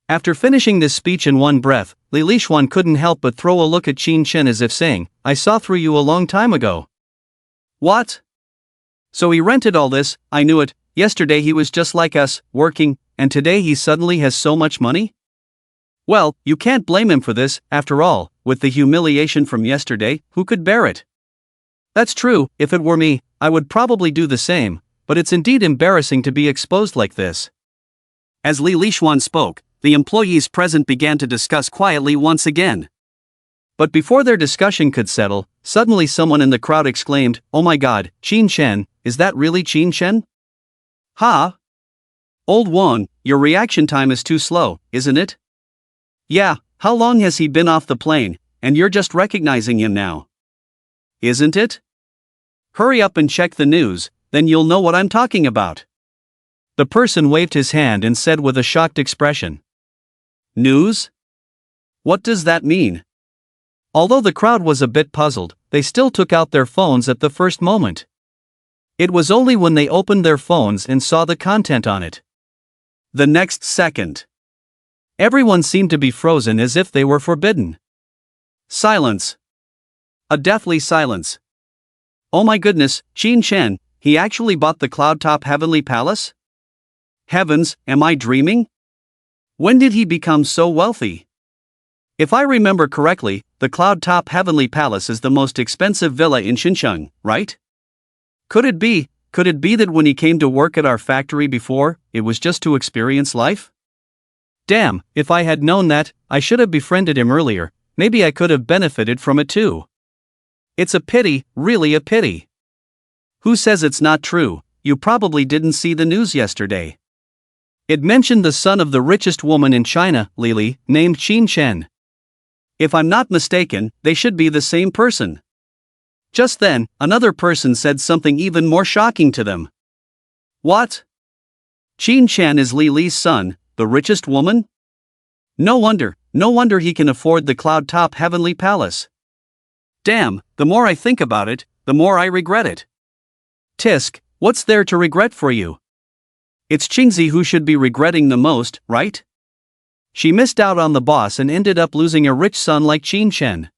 After finishing this speech in one breath, Li Lixuan couldn't help but throw a look at Qin Shen as if saying, I saw through you a long time ago. What? So he rented all this, I knew it, yesterday he was just like us, working, and today he suddenly has so much money? Well, you can't blame him for this, after all, with the humiliation from yesterday, who could bear it? That's true, if it were me, I would probably do the same, but it's indeed embarrassing to be exposed like this. As Li Lixuan spoke, the employees present began to discuss quietly once again. But before their discussion could settle, suddenly someone in the crowd exclaimed, Oh my god, Qin Shen, is that really Qin Shen? Ha? Old one, your reaction time is too slow, isn't it? Yeah, how long has he been off the plane? and you're just recognizing him now. Isn't it? Hurry up and check the news, then you'll know what I'm talking about.
The person waved his hand and said with a shocked expression.
News? What does that mean?
Although the crowd was a bit puzzled, they still took out their phones at the first moment. It was only when they opened their phones and saw the content on it.
The next second,
everyone seemed to be frozen as if they were forbidden.
Silence. A deathly silence. Oh my goodness, Qin Chen, he actually bought the cloud-top heavenly palace? Heavens, am I dreaming? When did he become so wealthy? If I remember correctly, the cloud-top heavenly palace is the most expensive villa in Xincheng, right? Could it be that when he came to work at our factory before, it was just to experience life?
Damn, if I had known that, I should have befriended him earlier, maybe I could have benefited from it too.
It's a pity, really a pity. Who says it's not true? You probably didn't see the news yesterday.
It mentioned the son of the richest woman in China, Lili, named Qin Chen.
If I'm not mistaken, they should be the same person. Just then, another person said something even more shocking to them. What? Qin Chen is Li Li's son, the richest woman? No wonder he can afford the cloud-top heavenly palace. Damn, the more I think about it, the more I regret it. Tisk, what's there to regret for you? It's Qingzi who should be regretting the most, right? She missed out on the boss and ended up losing a rich son like Qin Chen.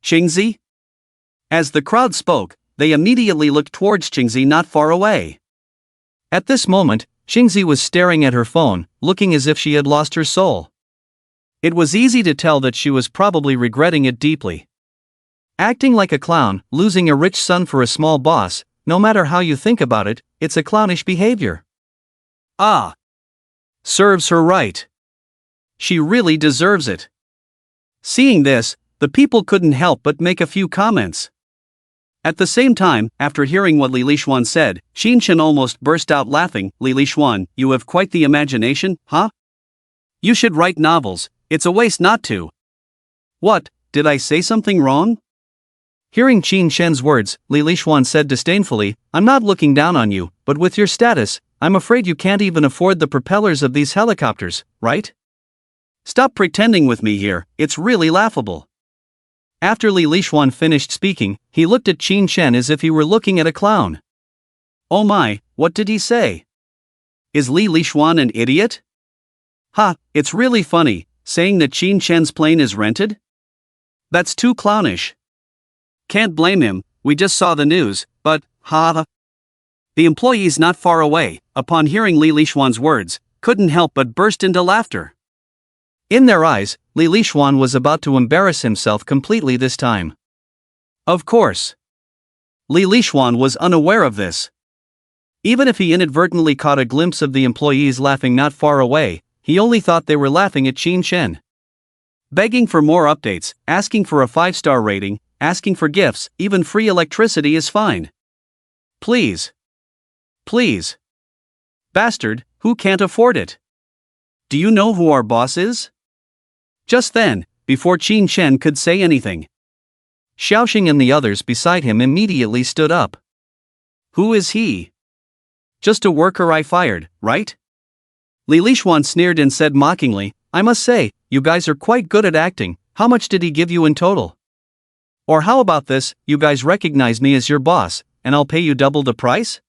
Qingzi? As the crowd spoke, they immediately looked towards Qingzi not far away.
At this moment, Qingzi was staring at her phone, looking as if she had lost her soul. It was easy to tell that she was probably regretting it deeply. Acting like a clown, losing a rich son for a small boss, no matter how you think about it, it's a clownish behavior.
Ah! Serves her right. She really deserves it. Seeing this, the people couldn't help but make a few comments. At the same time, after hearing what Li Lishuan said, Qin Chen almost burst out laughing. Li Lishuan, you have quite the imagination, huh? You should write novels, it's a waste not to. What, did I say something wrong?
Hearing Qin Chen's words, Li Lishuan said disdainfully, I'm not looking down on you, but with your status, I'm afraid you can't even afford the propellers of these helicopters, right?
Stop pretending with me here, it's really laughable.
After Li Lishuan finished speaking, he looked at Qin Chen as if he were looking at a clown.
Oh my, what did he say? Is Li Lishuan an idiot? Ha, it's really funny, saying that Qin Chen's plane is rented? That's too clownish. Can't blame him, we just saw the news, but, ha. The employees not far away, upon hearing Li Lishuan's words, couldn't help but burst into laughter.
In their eyes, Li Lishuan was about to embarrass himself completely this time.
Of course. Li Lishuan was unaware of this. Even if he inadvertently caught a glimpse of the employees laughing not far away, he only thought they were laughing at Qin Chen. Begging for more updates, asking for a 5-star rating, asking for gifts, even free electricity is fine. Please. Please. Bastard, who can't afford it? Do you know who our boss is? Just then, before Qin Chen could say anything, Xiaoxing and the others beside him immediately stood up. Who is he? Just a worker I fired, right? Li Lishuan sneered and said mockingly, I must say, you guys are quite good at acting, how much did he give you in total? Or how about this, you guys recognize me as your boss, and I'll pay you double the price?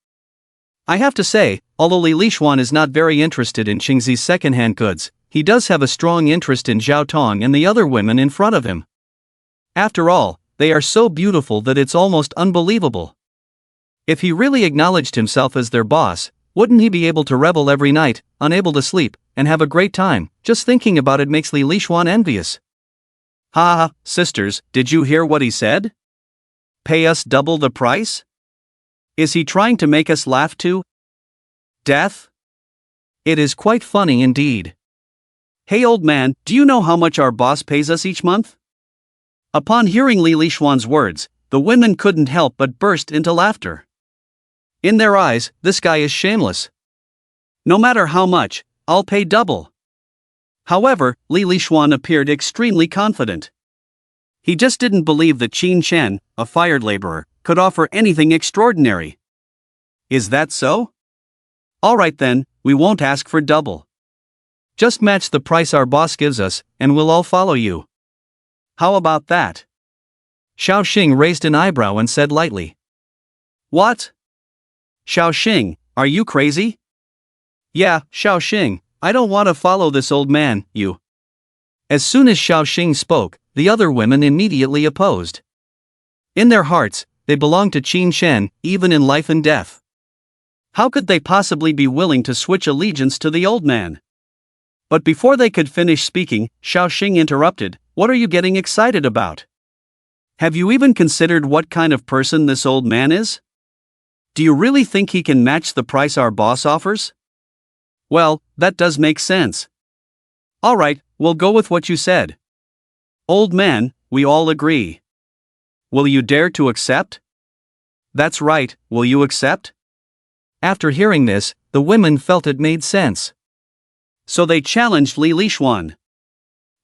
I have to say, although Li Lishuan is not very interested in Qingzi's second-hand goods, he does have a strong interest in Zhao Tong and the other women in front of him. After all, they are so beautiful that it's almost unbelievable. If he really acknowledged himself as their boss, wouldn't he be able to revel every night, unable to sleep, and have a great time? Just thinking about it makes Li Lishuan envious. Ha ha, sisters, did you hear what he said? Pay us double the price? Is he trying to make us laugh to death? It is quite funny indeed. Hey old man, do you know how much our boss pays us each month? Upon hearing Li Lishuan's words, the women couldn't help but burst into laughter. In their eyes, this guy is shameless. No matter how much, I'll pay double. However, Li Lishuan appeared extremely confident. He just didn't believe that Qin Chen, a fired laborer, could offer anything extraordinary. Is that so? Alright then, we won't ask for double.
Just match the price our boss gives us, and we'll all follow you.
How about that?
Xiaoxing raised an eyebrow and said lightly.
What? Xiaoxing, are you crazy?
Yeah, Xiaoxing, I don't want to follow this old man, you. As soon as Xiaoxing spoke, the other women immediately opposed. In their hearts, they belonged to Qin Chen, even in life and death.
How could they possibly be willing to switch allegiance to the old man? But before they could finish speaking, Xiaoxing interrupted. What are you getting excited about? Have you even considered what kind of person this old man is? Do you really think he can match the price our boss offers? Well, that does make sense. Alright, we'll go with what you said. Old man, we all agree. Will you dare to accept? That's right, will you accept?
After hearing this, the women felt it made sense.
So they challenged Li Lishuan.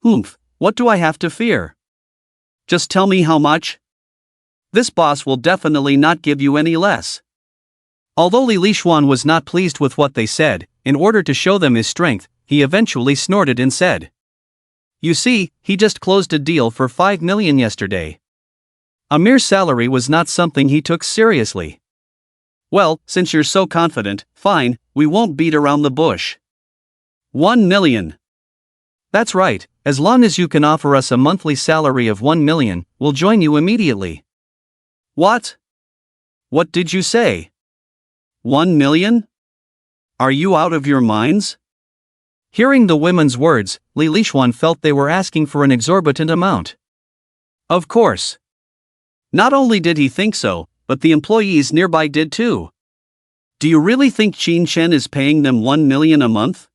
Humph, what do I have to fear? Just tell me how much? This boss will definitely not give you any less.
Although Li Lishuan was not pleased with what they said, in order to show them his strength, he eventually snorted and said. You see, he just closed a deal for 5 million yesterday. A mere salary was not something he took seriously.
Well, since you're so confident, fine, we won't beat around the bush. 1 million.
That's right, as long as you can offer us a monthly salary of 1 million, we'll join you immediately.
What? What did you say? 1 million? Are you out of your minds?
Hearing the women's words, Li Lishuan felt they were asking for an exorbitant amount.
Of course. Not only did he think so, but the employees nearby did too. Do you really think Qin Chen is paying them 1 million a month?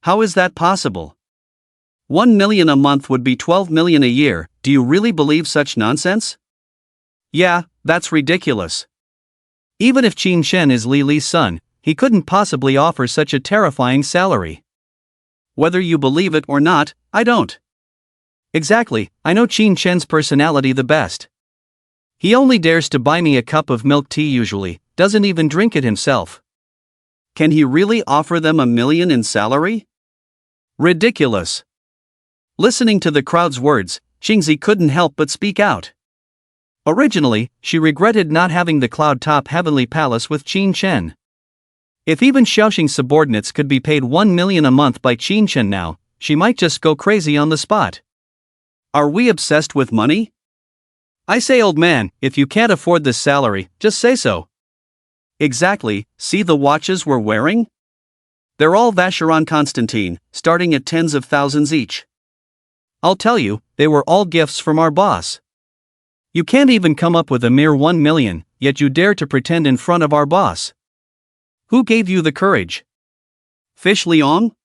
How is that possible? 1 million a month would be 12 million a year. Do you really believe such nonsense? Yeah, that's ridiculous.
Even if Qin Chen is Li Li's son, he couldn't possibly offer such a terrifying salary.
Whether you believe it or not, I don't.
Exactly, I know Qin Chen's personality the best. He only dares to buy me a cup of milk tea usually, doesn't even drink it himself.
Can he really offer them 1 million in salary? Ridiculous. Listening to the crowd's words, Xingzi couldn't help but speak out.
Originally, she regretted not having the cloud-top heavenly palace with Qin Chen. If even Xiaoxing's subordinates could be paid 1 million a month by Qin Chen now, she might just go crazy on the spot.
Are we obsessed with money?
I say, old man, if you can't afford this salary, just say so.
Exactly, see the watches we're wearing? They're all Vacheron Constantine, starting at tens of thousands each.
I'll tell you, they were all gifts from our boss. You can't even come up with a mere 1 million, yet you dare to pretend in front of our boss.
Who gave you the courage? Fish Liang?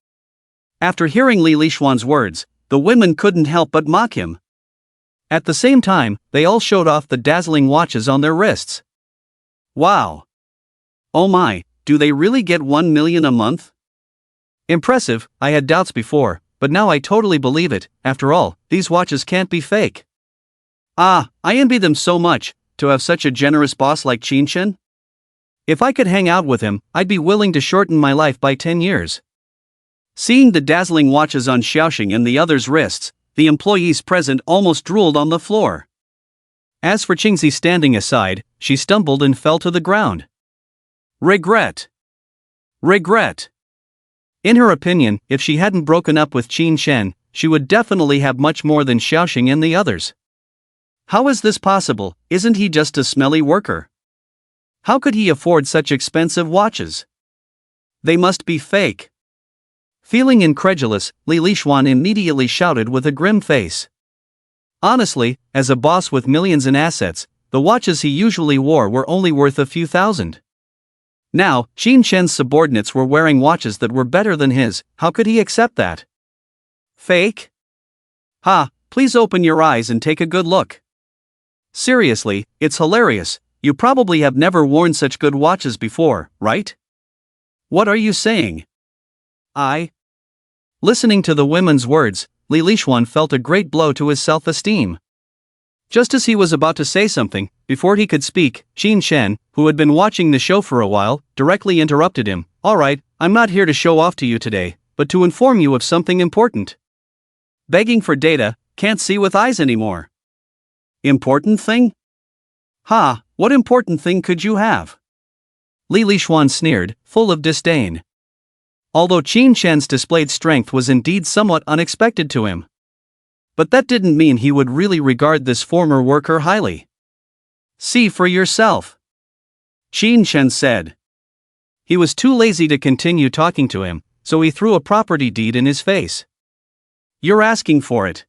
After hearing Li Lishuan's words, the women couldn't help but mock him.
At the same time, they all showed off the dazzling watches on their wrists.
Wow. Oh my, do they really get 1 million a month?
Impressive, I had doubts before, but now I totally believe it. After all, these watches can't be fake.
Ah, I envy them so much, to have such a generous boss like Qin Chen.
If I could hang out with him, I'd be willing to shorten my life by 10 years.
Seeing the dazzling watches on Xiaoxing and the others' wrists, the employees present almost drooled on the floor.
As for Qingzi standing aside, she stumbled and fell to the ground.
Regret. Regret.
In her opinion, if she hadn't broken up with Qin Chen, she would definitely have much more than Xiaoxing and the others.
How is this possible? Isn't he just a smelly worker? How could he afford such expensive watches? They must be fake.
Feeling incredulous, Li Lishuan immediately shouted with a grim face. Honestly, as a boss with millions in assets, the watches he usually wore were only worth a few thousand. Now, Qin Chen's subordinates were wearing watches that were better than his. How could he accept that?
Fake? Ha, please open your eyes and take a good look. Seriously, it's hilarious. You probably have never worn such good watches before, right? What are you saying?
Listening to the women's words, Li Lishuan felt a great blow to his self-esteem. Just as he was about to say something, before he could speak, Qin Shen, who had been watching the show for a while, directly interrupted him. Alright, I'm not here to show off to you today, but to inform you of something important.
Begging for data, can't see with eyes anymore. Important thing? Ha, what important thing could you have?
Li Lishuan sneered, full of disdain. Although Qin Shen's displayed strength was indeed somewhat unexpected to him. But that didn't mean he would really regard this former worker highly.
See for yourself, Qin Shen said.
He was too lazy to continue talking to him, so he threw a property deed in his face.
You're asking for it.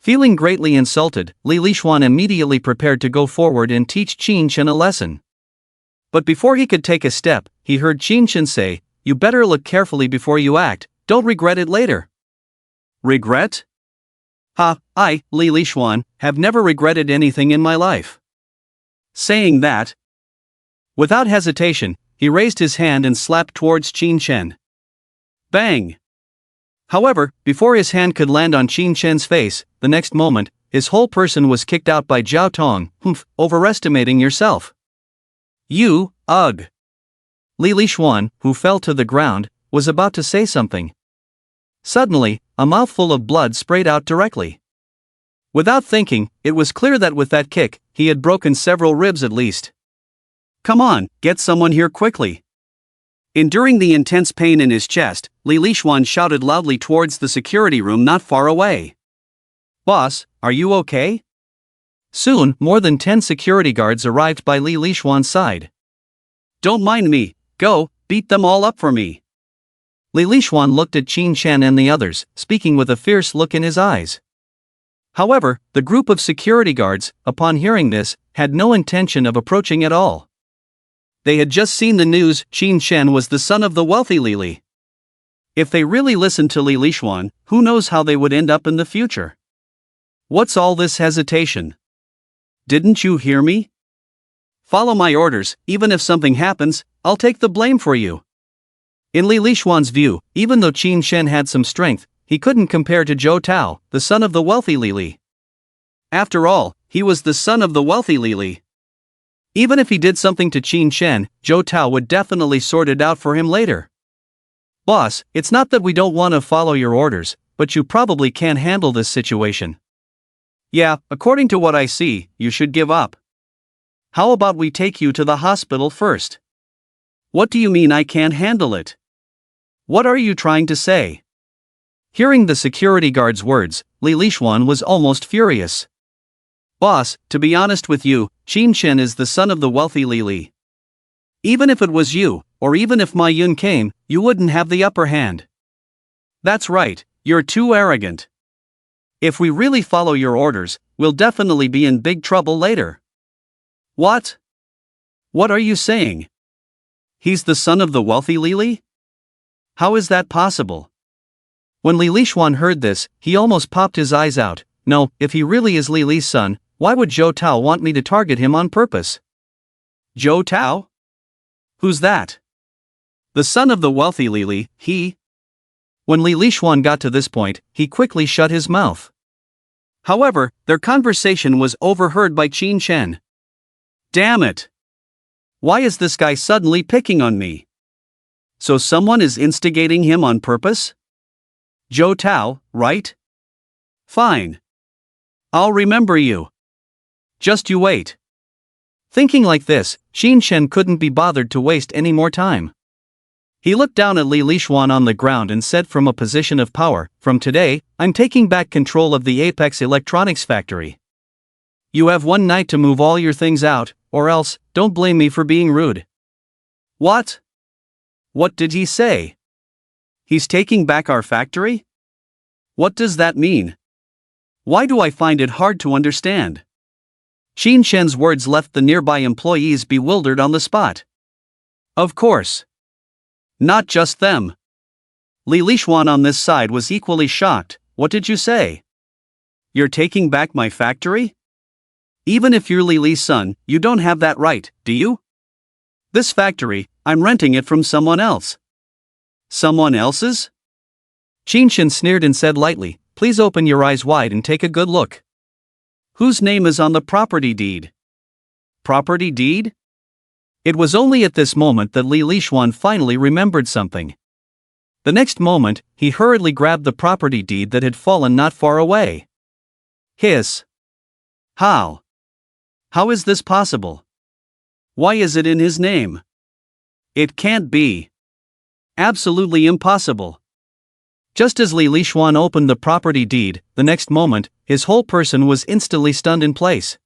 Feeling greatly insulted, Li Lishuan immediately prepared to go forward and teach Qin Shen a lesson. But before he could take a step, he heard Qin Shen say, "You better look carefully before you act, don't regret it later."
Regret?
Ha, I, Li Lishuan, have never regretted anything in my life.
Saying that,
without hesitation, he raised his hand and slapped towards Qin Shen.
Bang!
However, before his hand could land on Qin Shen's face, the next moment, his whole person was kicked out by Zhao Tong. Humph, overestimating yourself.
You, ugh!
Li Lishuan, who fell to the ground, was about to say something. Suddenly, a mouthful of blood sprayed out directly. Without thinking, it was clear that with that kick, he had broken several ribs at least.
Come on, get someone here quickly. Enduring the intense pain in his chest, Li Lishuan shouted loudly towards the security room not far away.
Boss, are you okay? Soon, more than 10 security guards arrived by Li Lishuan's side.
Don't mind me, go, beat them all up for me.
Li Lishuan looked at Qin Shen and the others, speaking with a fierce look in his eyes. However, the group of security guards, upon hearing this, had no intention of approaching at all. They had just seen the news Qin Shen was the son of the wealthy Li.
If they really listened to Li Lishuan, who knows how they would end up in the future? What's all this hesitation? Didn't you hear me? Follow my orders, even if something happens, I'll take the blame for you.
In Li Lishuan's view, even though Qin Shen had some strength, he couldn't compare to Zhou Tao, the son of the wealthy Li.
After all, he was the son of the wealthy Li.
Even if he did something to Qin Shen, Zhou Tao would definitely sort it out for him later. Boss, it's not that we don't want to follow your orders, but you probably can't handle this situation.
Yeah, according to what I see, you should give up. How about we take you to the hospital first? What do you mean I can't handle it? What are you trying to say?
Hearing the security guard's words, Li Lishuan was almost furious.
Boss, to be honest with you, Qin Shen is the son of the wealthy Li. Even if it was you, or even if Ma Yun came, you wouldn't have the upper hand. That's right, you're too arrogant. If we really follow your orders, we'll definitely be in big trouble later. What? What are you saying? He's the son of the wealthy Li? How is that possible?
When Li Lishuan heard this, he almost popped his eyes out. No, if he really is Li's son, why would Zhou Tao want me to target him on purpose?
Zhou Tao? Who's that? The son of the wealthy Li, he?
When Li Lishuan got to this point, he quickly shut his mouth.
However, their conversation was overheard by Qin Shen. Damn it! Why is this guy suddenly picking on me? So someone is instigating him on purpose? Zhou Tao, right? Fine. I'll remember you. Just you wait.
Thinking like this, Qin Shen couldn't be bothered to waste any more time. He looked down at Li Lishuan on the ground and said from a position of power, "From today, I'm taking back control of the Apex Electronics factory. You have one night to move all your things out, or else, don't blame me for being rude."
What? What did he say? He's taking back our factory? What does that mean? Why do I find it hard to understand? Qin Shen's words left the nearby employees bewildered on the spot. Of course. Not just them. Li Lishuan on this side was equally shocked. What did you say? You're taking back my factory? Even if you're Li's son, you don't have that right, do you? This factory, I'm renting it from someone else. Someone else's?
Qin Shen sneered and said lightly, "Please open your eyes wide and take a good look."
Whose name is on the property deed? Property deed? It was only at this moment that Li Lixuan finally remembered something. The next moment, he hurriedly grabbed the property deed that had fallen not far away. Hiss. How? How is this possible? Why is it in his name? It can't be. Absolutely impossible. Just as Li Lixuan opened the property deed, the next moment, his whole person was instantly stunned in place.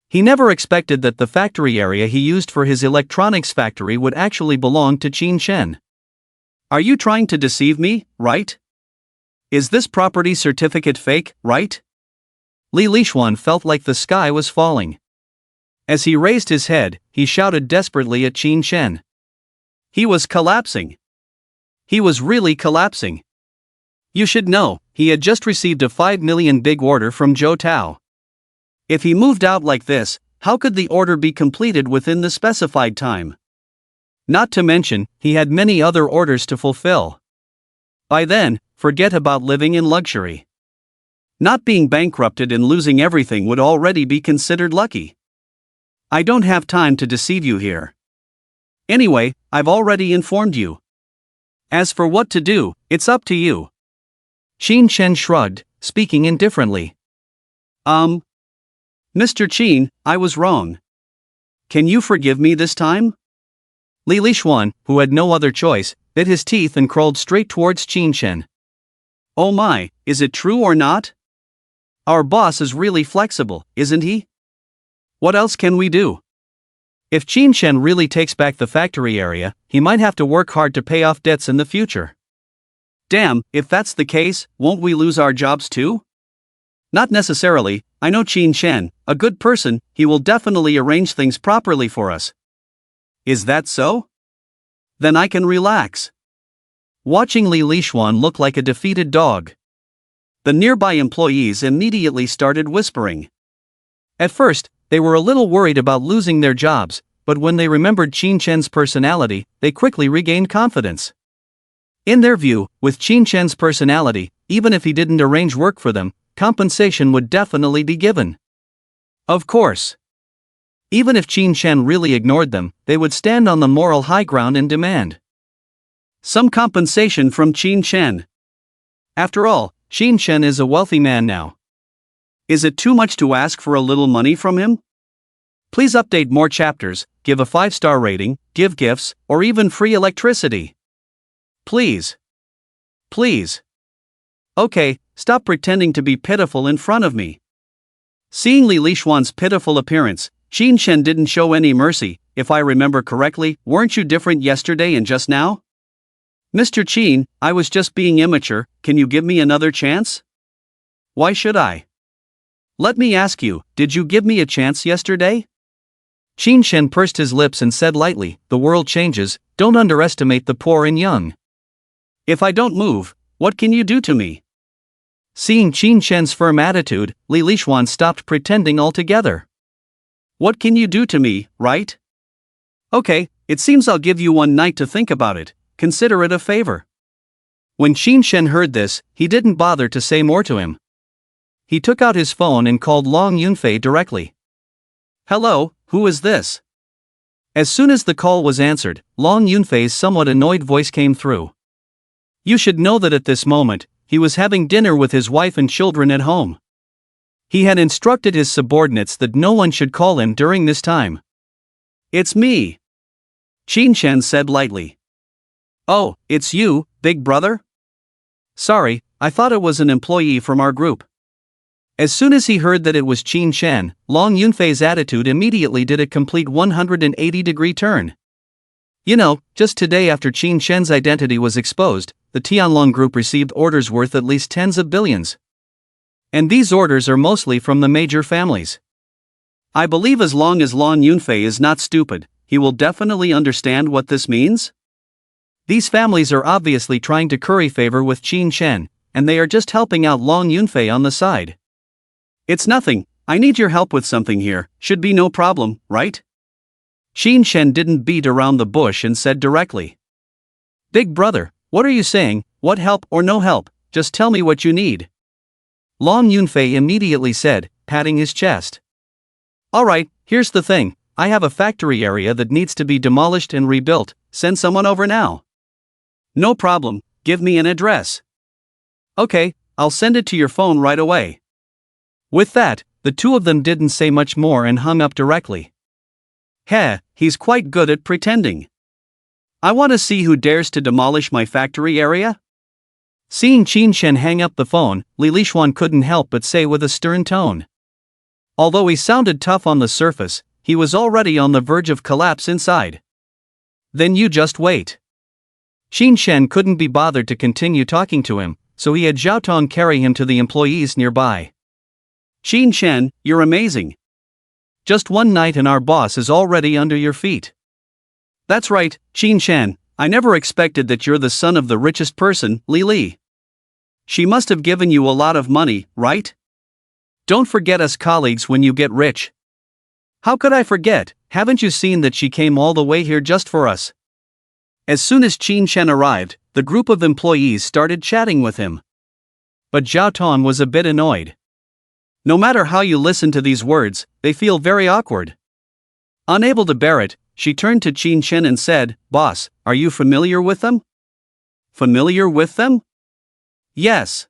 He never expected that the factory area he used for his electronics factory would actually belong to Qin Shen. Are you trying to deceive me, right? Is this property certificate fake, right? Li Lixuan felt like the sky was falling. As he raised his head, he shouted desperately at Qin Shen. He was collapsing. He was really collapsing. You should know, he had just received a 5 million big order from Zhou Tao. If he moved out like this, how could the order be completed within the specified time? Not to mention, he had many other orders to fulfill. By then, forget about living in luxury. Not being bankrupted and losing everything would already be considered lucky. I don't have time to deceive you here. Anyway, I've already informed you. As for what to do, it's up to you. Qin Shen shrugged, speaking indifferently. Mr. Qin, I was wrong. Can you forgive me this time? Li Lixuan, who had no other choice, bit his teeth and crawled straight towards Qin Shen. Oh my, is it true or not? Our boss is really flexible, isn't he? What else can we do? If Qin Shen really takes back the factory area, he might have to work hard to pay off debts in the future. Damn, if that's the case, won't we lose our jobs too? Not necessarily, I know Qin Shen, a good person, he will definitely arrange things properly for us. Is that so? Then I can relax. Watching Li Lixuan look like a defeated dog. The nearby employees immediately started whispering. At first, they were a little worried about losing their jobs, but when they remembered Qin Shen's personality, they quickly regained confidence. In their view, with Qin Shen's personality, even if he didn't arrange work for them, compensation would definitely be given. Of course. Even if Qin Shen really ignored them, they would stand on the moral high ground and demand some compensation from Qin Shen. After all, Qin Shen is a wealthy man now. Is it too much to ask for a little money from him? Please update more chapters, give a 5-star rating, give gifts, or even free electricity. Please. Please. Okay, stop pretending to be pitiful in front of me. Seeing Li Lixuan's pitiful appearance, Qin Shen didn't show any mercy. If I remember correctly, weren't you different yesterday and just now? Mr. Qin, I was just being immature, can you give me another chance? Why should I? Let me ask you, did you give me a chance yesterday? Qin Shen pursed his lips and said lightly, the world changes, don't underestimate the poor and young. If I don't move, what can you do to me? Seeing Qin Shen's firm attitude, Li Lixuan stopped pretending altogether. What can you do to me, right? Okay, it seems I'll give you one night to think about it, consider it a favor. When Qin Shen heard this, he didn't bother to say more to him. He took out his phone and called Long Yunfei directly. Hello, who is this? As soon as the call was answered, Long Yunfei's somewhat annoyed voice came through. You should know that at this moment, he was having dinner with his wife and children at home. He had instructed his subordinates that no one should call him during this time. It's me. Qin Shen said lightly. Oh, it's you, big brother? Sorry, I thought it was an employee from our group. As soon as he heard that it was Qin Shen, Long Yunfei's attitude immediately did a complete 180-degree turn. You know, just today after Qin Shen's identity was exposed, the Tianlong Group received orders worth at least tens of billions. And these orders are mostly from the major families. I believe as long as Long Yunfei is not stupid, he will definitely understand what this means. These families are obviously trying to curry favor with Qin Shen, and they are just helping out Long Yunfei on the side. It's nothing, I need your help with something here, should be no problem, right? Qin Shen didn't beat around the bush and said directly. Big brother, what are you saying, what help or no help, just tell me what you need. Long Yunfei immediately said,
patting his chest. Alright, here's the thing. I have a factory area that needs to be demolished and rebuilt. Send someone over now.
No problem, give me an address.
Okay, I'll send it to your phone right away. With that, the two of them didn't say much more and hung up directly.
Heh, he's quite good at pretending. I want to see who dares to demolish my factory area.
Seeing Qin Shen hang up the phone, Li Lishuan couldn't help but say with a stern tone. Although he sounded tough on the surface, he was already on the verge of collapse inside. Then you just wait. Qin Shen couldn't be bothered to continue talking to him, so he had Zhao Tong carry him to the employees nearby.
Qin Shen, you're amazing.
Just one night and our boss is already under your feet.
That's right, Qin Shen, I never expected that you're the son of the richest person, Li Li. She must have given you a lot of money, right? Don't forget us colleagues when you get rich.
How could I forget? Haven't you seen that she came all the way here just for us?
As soon as Qin Shen arrived, the group of employees started chatting with him.
But Zhao Tong was a bit annoyed.
No matter how you listen to these words, they feel very awkward. Unable to bear it, she turned to Qin Shen and said, "Boss, are you familiar with them?" Familiar with them? Yes.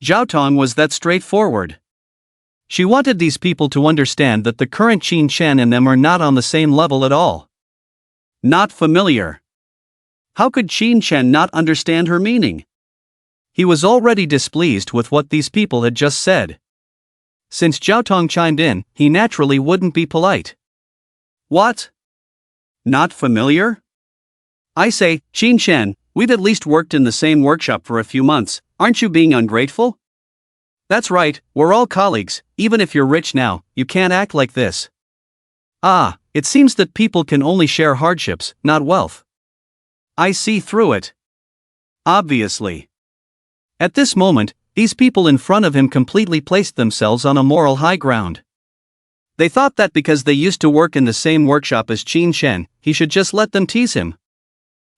Zhao Tong was that straightforward.
She wanted these people to understand that the current Qin Shen and them are not on the same level at all.
Not familiar. How could Qin Shen not understand her meaning?
He was already displeased with what these people had just said. Since Zhao Tong chimed in, he naturally wouldn't be polite.
What? Not familiar? I say, Qin Shen, we've at least worked in the same workshop for a few months, aren't you being ungrateful? That's right, we're all colleagues, even if you're rich now, you can't act like this.
Ah, it seems that people can only share hardships, not wealth.
I see through it. Obviously.
At this moment, these people in front of him completely placed themselves on a moral high ground.
They thought that because they used to work in the same workshop as Qin Shen, he should just let them tease him.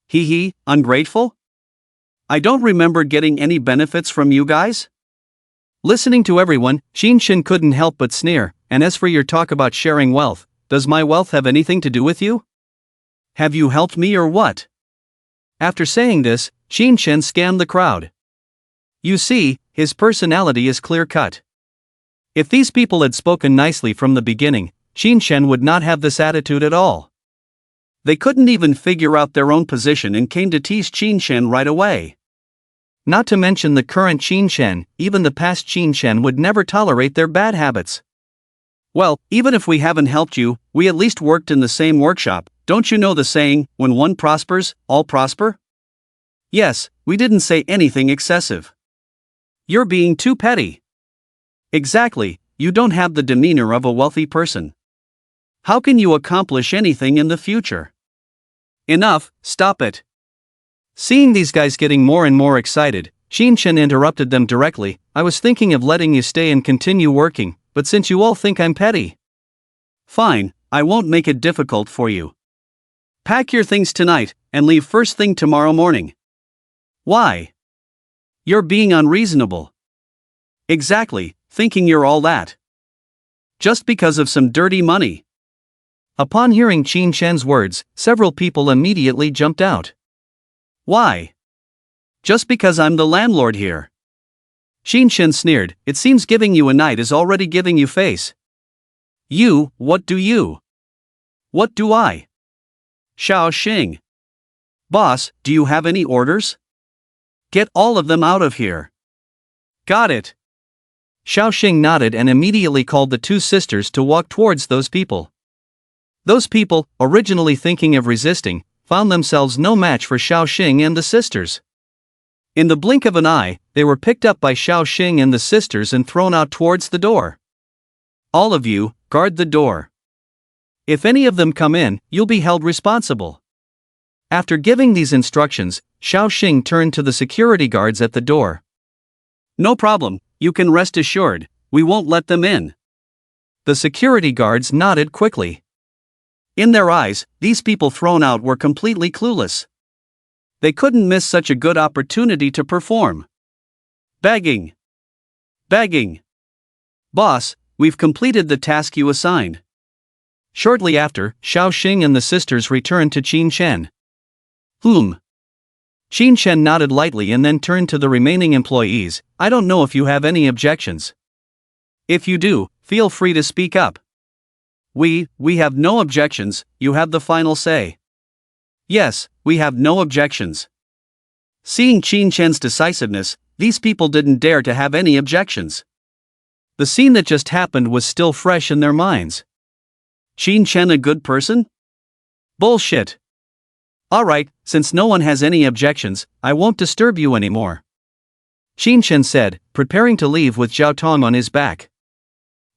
Hee, ungrateful? I don't remember getting any benefits from you guys?
Listening to everyone, Qin Shen couldn't help but sneer, and as for your talk about sharing wealth, does my wealth have anything to do with you?
Have you helped me or what?
After saying this, Qin Shen scanned the crowd. You see, his personality is clear-cut. If these people had spoken nicely from the beginning, Qin Shen would not have this attitude at all.
They couldn't even figure out their own position and came to tease Qin Shen right away.
Not to mention the current Qin Shen, even the past Qin Shen would never tolerate their bad habits.
Well, even if we haven't helped you, we at least worked in the same workshop. Don't you know the saying, when one prospers, all prosper? Yes, we didn't say anything excessive. You're being too petty. Exactly, you don't have the demeanor of a wealthy person. How can you accomplish anything in the future? Enough, stop it.
Seeing these guys getting more and more excited, Qin Shen interrupted them directly. I was thinking of letting you stay and continue working, but since you all think I'm petty.
Fine, I won't make it difficult for you. Pack your things tonight, and leave first thing tomorrow morning. Why? You're being unreasonable. Exactly, thinking you're all that. Just because of some dirty money.
Upon hearing Qin Shen's words, several people immediately jumped out.
Why? Just because I'm the landlord here.
Qin Shen sneered, it seems giving you a night is already giving you face.
You, what do you? What do I? Xiao Xing. Boss, do you have any orders? Get all of them out of here. Got it.
Xiao Xing nodded and immediately called the two sisters to walk towards those people. Those people, originally thinking of resisting, found themselves no match for Xiao Xing and the sisters. In the blink of an eye, they were picked up by Xiao Xing and the sisters and thrown out towards the door.
All of you, guard the door.
If any of them come in, you'll be held responsible. After giving these instructions, Xiao Xing turned to the security guards at the door.
No problem, you can rest assured, we won't let them in.
The security guards nodded quickly.
In their eyes, these people thrown out were completely clueless. They couldn't miss such a good opportunity to perform. Begging. Begging. Boss, we've completed the task you assigned.
Shortly after, Xiaoxing and the sisters returned to Qin Shen. Qin Shen nodded lightly and then turned to the remaining employees. I don't know if you have any objections.
If you do, feel free to speak up. We have no objections, you have the final say. Yes, we have no objections. Seeing Qin Shen's decisiveness, these people didn't dare to have any objections.
The scene that just happened was still fresh in their minds.
Qin Shen a good person?
Bullshit.
Alright, since no one has any objections, I won't disturb you anymore.
Qin Shen said, preparing to leave with Zhao Tong on his back.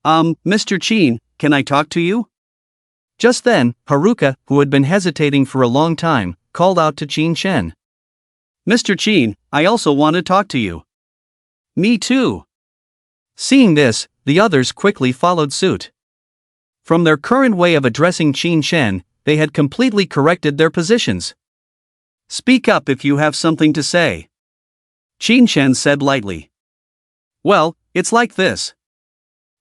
Mr. Qin, can I talk to you?
Just then, Haruka, who had been hesitating for a long time, called out to Qin Shen.
Mr. Qin, I also want to talk to you. Me too.
Seeing this, the others quickly followed suit. From their current way of addressing Qin Shen, they had completely corrected their positions.
Speak up if you have something to say. Qin Shen said lightly. Well, it's like this.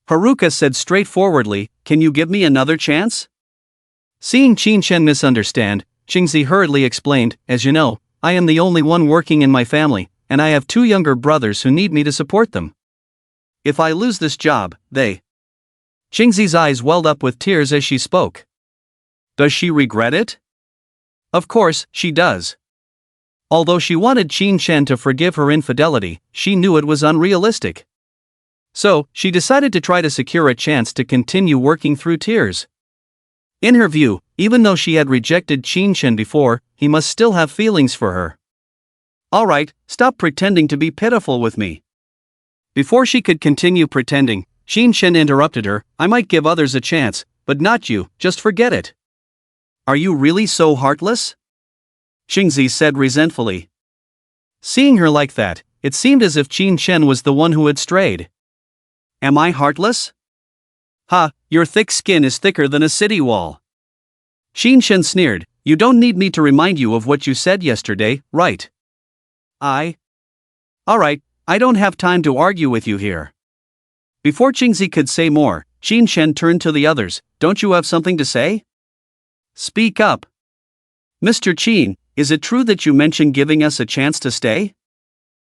Haruka said straightforwardly, can you give me another chance? Seeing Qin Shen misunderstand, Qingzi hurriedly explained, as you know, I am the only one working in my family, and I have 2 younger brothers who need me to support them.
If I lose this job, they...
Qingzi's eyes welled up with tears as she spoke.
Does she regret it?
Of course, she does. Although she wanted Qin Shen to forgive her infidelity, she knew it was unrealistic. So, she decided to try to secure a chance to continue working through tears. In her view, even though she had rejected Qin Shen before, he must still have feelings for her.
Alright, stop pretending to be pitiful with me.
Before she could continue pretending, Qin Shen interrupted her, I might give others a chance, but not you, just forget it.
Are you really so heartless?
Qingzi said resentfully. Seeing her like that, it seemed as if Qin Shen was the one who had strayed.
Am I heartless?
Ha, your thick skin is thicker than a city wall. Qin Shen sneered, you don't need me to remind you of what you said yesterday, right?
Alright, I don't have time to argue with you here.
Before Qingzi could say more, Qin Shen turned to the others, don't you have something to say?
Speak up.
Mr. Qin, is it true that you mentioned giving us a chance to stay?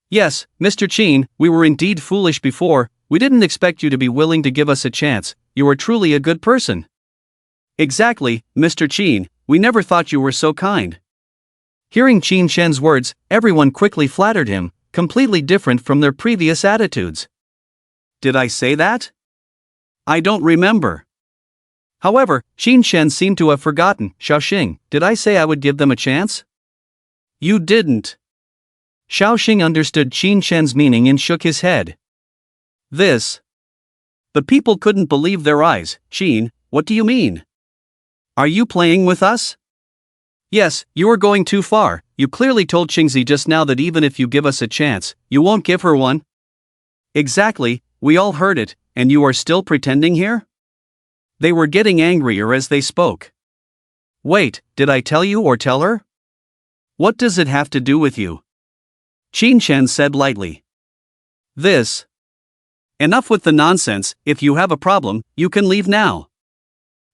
Yes, Mr. Qin, we were indeed foolish before, we didn't expect you to be willing to give us a chance, you are truly a good person.
Exactly, Mr. Qin, we never thought you were so kind.
Hearing Qin Shen's words, everyone quickly flattered him, completely different from their previous attitudes.
Did I say that? I don't remember.
However, Qin Shen seemed to have forgotten. Xiaoxing, did I say I would give them a chance?
You didn't.
Xiaoxing understood Qin Shen's meaning and shook his head.
The people couldn't believe their eyes. Qin, what do you mean? Are you playing with us?
Yes, you are going too far. You clearly told Qingzi just now that even if you give us a chance, you won't give her one.
Exactly, we all heard it, and you are still pretending here? They were getting angrier as they spoke.
Wait, did I tell you or tell her?
What does it have to do with you? Qin Shen said lightly. Enough with the nonsense, if you have a problem, you can leave now.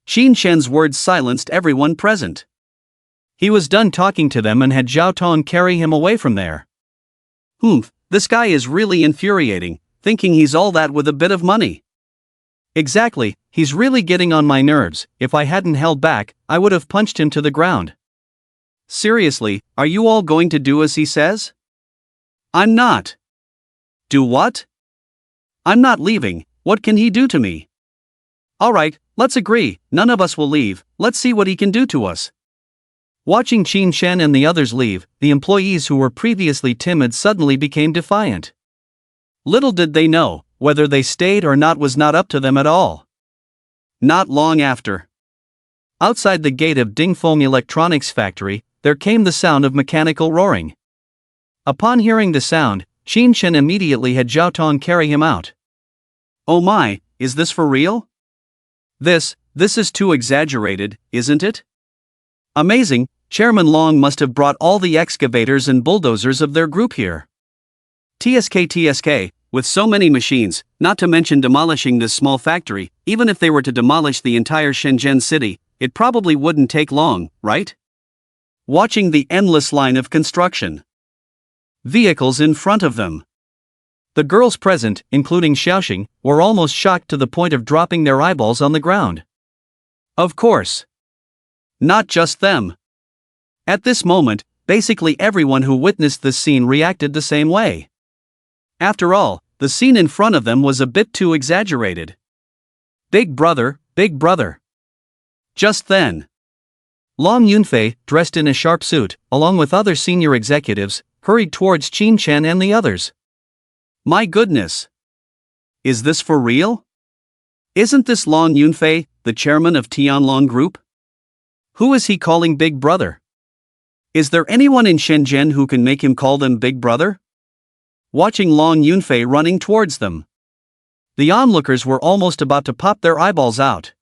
Qin Shen's words silenced everyone present.
He was done talking to them and had Zhao Tong carry him away from there.
This guy is really infuriating, thinking he's all that with a bit of money.
Exactly, he's really getting on my nerves. If I hadn't held back, I would have punched him to the ground.
Seriously, are you all going to do as he says? I'm not. Do what? I'm not leaving, what can he do to me? Alright, let's agree, none of us will leave, let's see what he can do to us.
Watching Qin Shen and the others leave, the employees who were previously timid suddenly became defiant. Little did they know, whether they stayed or not was not up to them at all.
Not long after.
Outside the gate of Dingfeng Electronics Factory, there came the sound of mechanical roaring. Upon hearing the sound, Qin Shen immediately had Zhao Tong carry him out.
Oh my, is this for real? This is too exaggerated, isn't it? Amazing, Chairman Long must have brought all the excavators and bulldozers of their group here. TSK, With so many machines, not to mention demolishing this small factory, even if they were to demolish the entire Shenzhen city, it probably wouldn't take long, right? Watching the endless line of construction. Vehicles in front of them. The girls present, including Xiaoxing, were almost shocked to the point of dropping their eyeballs on the ground. Of course. Not just them. At this moment, basically everyone who witnessed this scene reacted the same way. After all, the scene in front of them was a bit too exaggerated. Big brother, big brother. Just then, Long Yunfei, dressed in a sharp suit, along with other senior executives, hurried towards Qin Chen and the others. My goodness! Is this for real? Isn't this Long Yunfei, the chairman of Tianlong Group? Who is he calling Big Brother? Is there anyone in Shenzhen who can make him call them Big Brother? Watching Long Yunfei running towards them, the onlookers were almost about to pop their eyeballs out.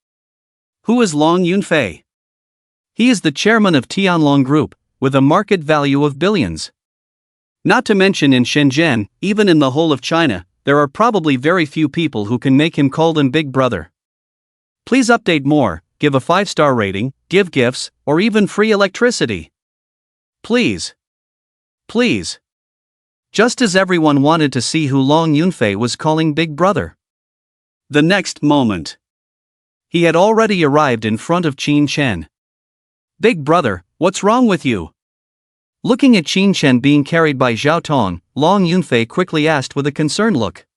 Who is Long Yunfei? He is the chairman of Tianlong Group, with a market value of billions. Not to mention in Shenzhen, even in the whole of China, there are probably very few people who can make him call them Big Brother. Please update more, give a 5-star rating, give gifts, or even free electricity. Please. Please. Just as everyone wanted to see who Long Yunfei was calling Big Brother. The next moment, he had already arrived in front of Qin Chen. Big Brother, what's wrong with you? Looking at Qin Chen being carried by Zhao Tong, Long Yunfei quickly asked with a concerned look.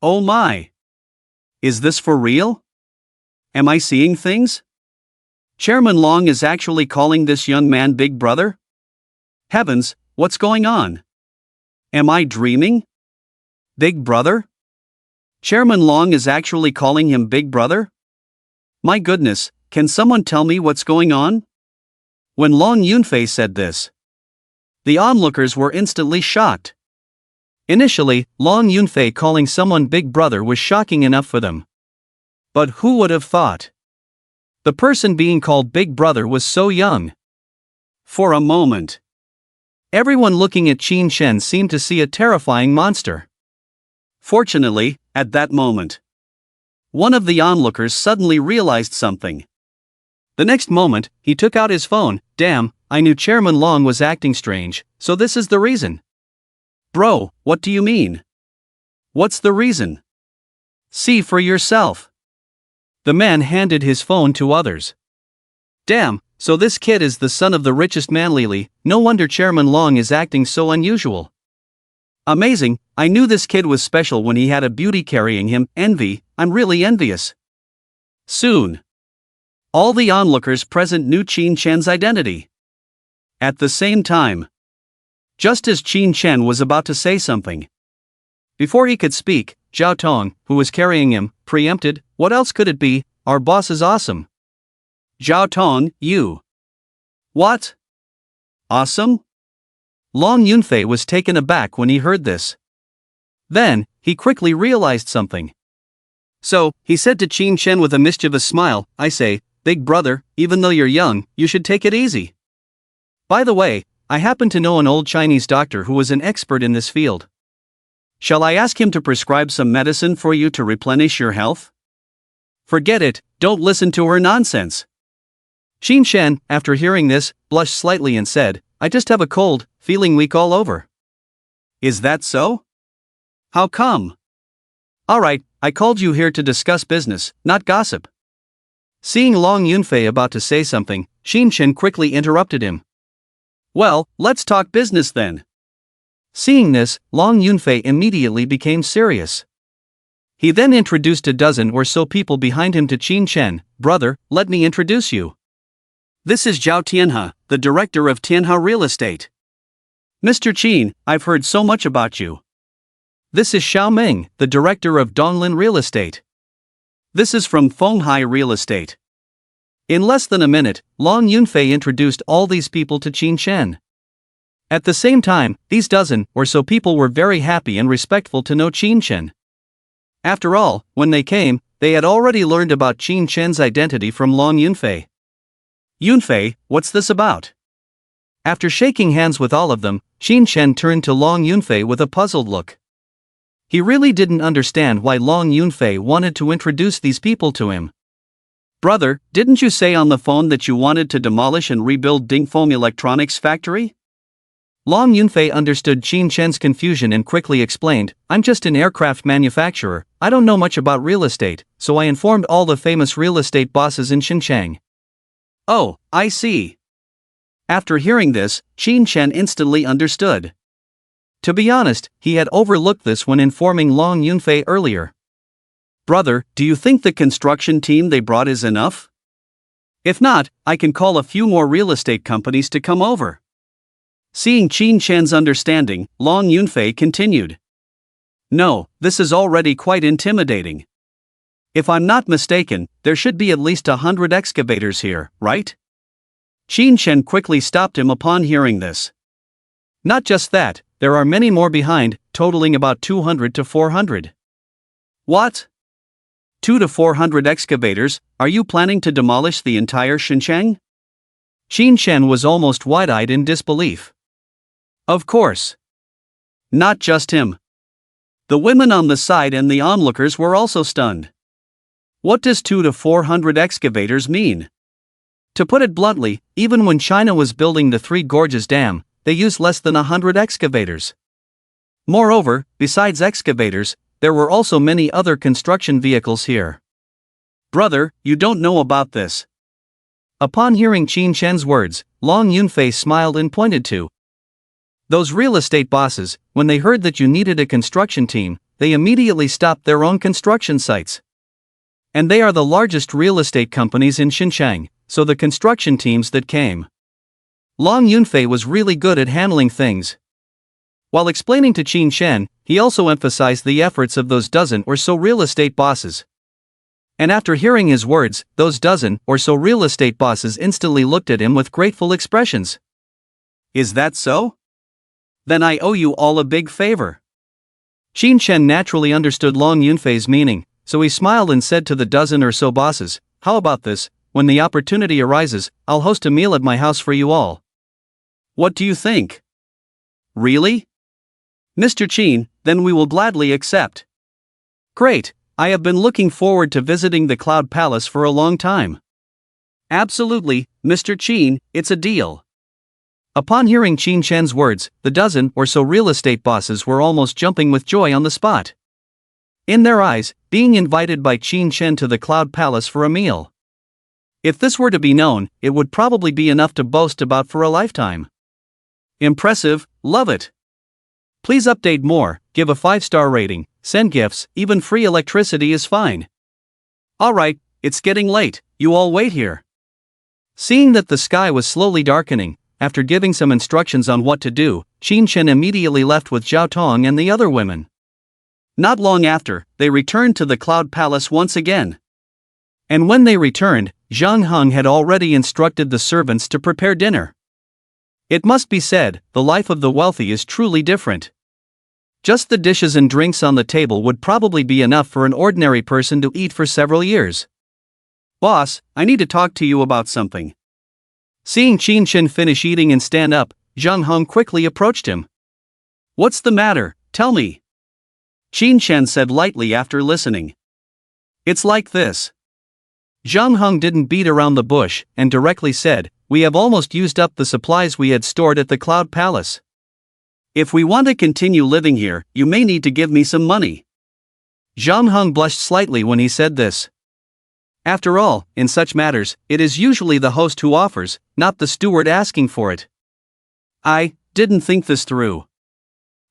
Oh my! Is this for real? Am I seeing things? Chairman Long is actually calling this young man Big Brother? Heavens, what's going on? Am I dreaming? Big Brother? Chairman Long is actually calling him Big Brother? My goodness, can someone tell me what's going on? When Long Yunfei said this, the onlookers were instantly shocked. Initially, Long Yunfei calling someone Big Brother was shocking enough for them. But who would have thought? The person being called Big Brother was so young. For a moment, everyone looking at Qin Chen seemed to see a terrifying monster. Fortunately, at that moment, one of the onlookers suddenly realized something. The next moment, he took out his phone. Damn, I knew Chairman Long was acting strange, so this is the reason. Bro, what do you mean? What's the reason? See for yourself. The man handed his phone to others. Damn, so this kid is the son of the richest man Lili, no wonder Chairman Long is acting so unusual. Amazing, I knew this kid was special when he had a beauty carrying him. Envy, I'm really envious. Soon, all the onlookers present knew Qin Chen's identity. At the same time, just as Qin Chen was about to say something, before he could speak, Zhao Tong, who was carrying him, preempted, what else could it be? Our boss is awesome. Zhao Tong, you. What? Awesome? Long Yunfei was taken aback when he heard this. Then, he quickly realized something. So, he said to Qin Chen with a mischievous smile, I say, Big Brother, even though you're young, you should take it easy. By the way, I happen to know an old Chinese doctor who was an expert in this field. Shall I ask him to prescribe some medicine for you to replenish your health? Forget it, don't listen to her nonsense. Qin Chen, after hearing this, blushed slightly and said, I just have a cold, feeling weak all over. Is that so? How come? Alright, I called you here to discuss business, not gossip. Seeing Long Yunfei about to say something, Qin Chen quickly interrupted him. Well, let's talk business then. Seeing this, Long Yunfei immediately became serious. He then introduced a dozen or so people behind him to Qin Chen. Brother, let me introduce you. This is Zhao Tianhe, the director of Tianhe Real Estate. Mr. Qin, I've heard so much about you. This is Xiao Ming, the director of Donglin Real Estate. This is from Fenghai Real Estate. In less than a minute, Long Yunfei introduced all these people to Qin Chen. At the same time, these dozen or so people were very happy and respectful to know Qin Chen. After all, when they came, they had already learned about Qin Chen's identity from Long Yunfei. Yunfei, what's this about? After shaking hands with all of them, Qin Chen turned to Long Yunfei with a puzzled look.
He really didn't understand why Long Yunfei wanted to introduce these people to him.
Brother, didn't you say on the phone that you wanted to demolish and rebuild Dingfeng Electronics factory?
Long Yunfei understood Qin Chen's confusion and quickly explained, I'm just an aircraft manufacturer, I don't know much about real estate, so I informed all the famous real estate bosses in Xinjiang.
Oh, I see. After hearing this, Qin Chen instantly understood.
To be honest, he had overlooked this when informing Long Yunfei earlier.
Brother, do you think the construction team they brought is enough? If not, I can call a few more real estate companies to come over. Seeing Qin Chen's understanding, Long Yunfei continued. No, this is already quite intimidating. If I'm not mistaken, there should be at least 100 excavators here, right? Qin Chen quickly stopped him upon hearing this.
Not just that, there are many more behind, totaling about 200 to 400.
What? 200 to 400 excavators, are you planning to demolish the entire Xinjiang?
Qin Chen was almost wide-eyed in disbelief.
Of course. Not just him. The women on the side and the onlookers were also stunned. What does 200 to 400 excavators mean? To put it bluntly, even when China was building the Three Gorges Dam, they used less than 100 excavators. Moreover, besides excavators, there were also many other construction vehicles here. Brother, you don't know about this.
Upon hearing Qin Chen's words, Long Yunfei smiled and pointed to those real estate bosses. When they heard that you needed a construction team, they immediately stopped their own construction sites. And they are the largest real estate companies in Xinjiang, so the construction teams that came. Long Yunfei was really good at handling things. While explaining to Qin Chen, he also emphasized the efforts of those dozen or so real estate bosses. And after hearing his words, those dozen or so real estate bosses instantly looked at him with grateful expressions.
Is that so? Then I owe you all a big favor.
Qin Chen naturally understood Long Yunfei's meaning, so he smiled and said to the dozen or so bosses, how about this, when the opportunity arises, I'll host a meal at my house for you all.
What do you think? Really? Mr. Qin, then we will gladly accept. Great, I have been looking forward to visiting the Cloud Palace for a long time. Absolutely, Mr. Qin, it's a deal.
Upon hearing Qin Chen's words, the dozen or so real estate bosses were almost jumping with joy on the spot. In their eyes, being invited by Qin Chen to the Cloud Palace for a meal. If this were to be known, it would probably be enough to boast about for a lifetime.
Impressive, love it.
Please update more, give a 5-star rating, send gifts, even free electricity is fine.
Alright, it's getting late, you all wait here.
Seeing that the sky was slowly darkening, after giving some instructions on what to do, Qin Chen immediately left with Zhao Tong and the other women.
Not long after, they returned to the Cloud Palace once again.
And when they returned, Zhang Heng had already instructed the servants to prepare dinner. It must be said, the life of the wealthy is truly different. Just the dishes and drinks on the table would probably be enough for an ordinary person to eat for several years.
Boss, I need to talk to you about something.
Seeing Qin Chen finish eating and stand up, Zhang Heng quickly approached him.
What's the matter, tell me. Qin Chen said lightly after listening. It's like this.
Zhang Heng didn't beat around the bush and directly said, we have almost used up the supplies we had stored at the Cloud Palace.
If we want to continue living here, you may need to give me some money.
Zhang Heng blushed slightly when he said this. After all, in such matters, it is usually the host who offers, not the steward asking for it.
I didn't think this through.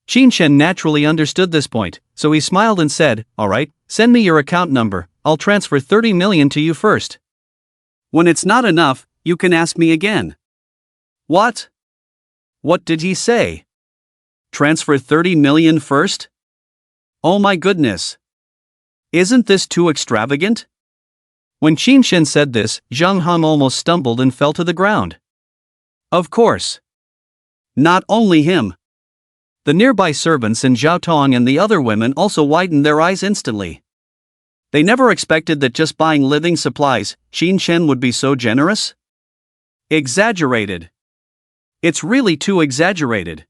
Qin Chen naturally understood this point, so he smiled and said, alright, send me your account number, I'll transfer 30 million to you first.
When it's not enough, you can ask me again. What? What did he say? Transfer 30 million first? Oh my goodness. Isn't this too extravagant?
When Qin Chen said this, Zhang Heng almost stumbled and fell to the ground.
Of course. Not only him.
The nearby servants and Zhao Tong and the other women also widened their eyes instantly.
They never expected that just buying living supplies, Qin Chen would be so generous? Exaggerated. It's really too exaggerated.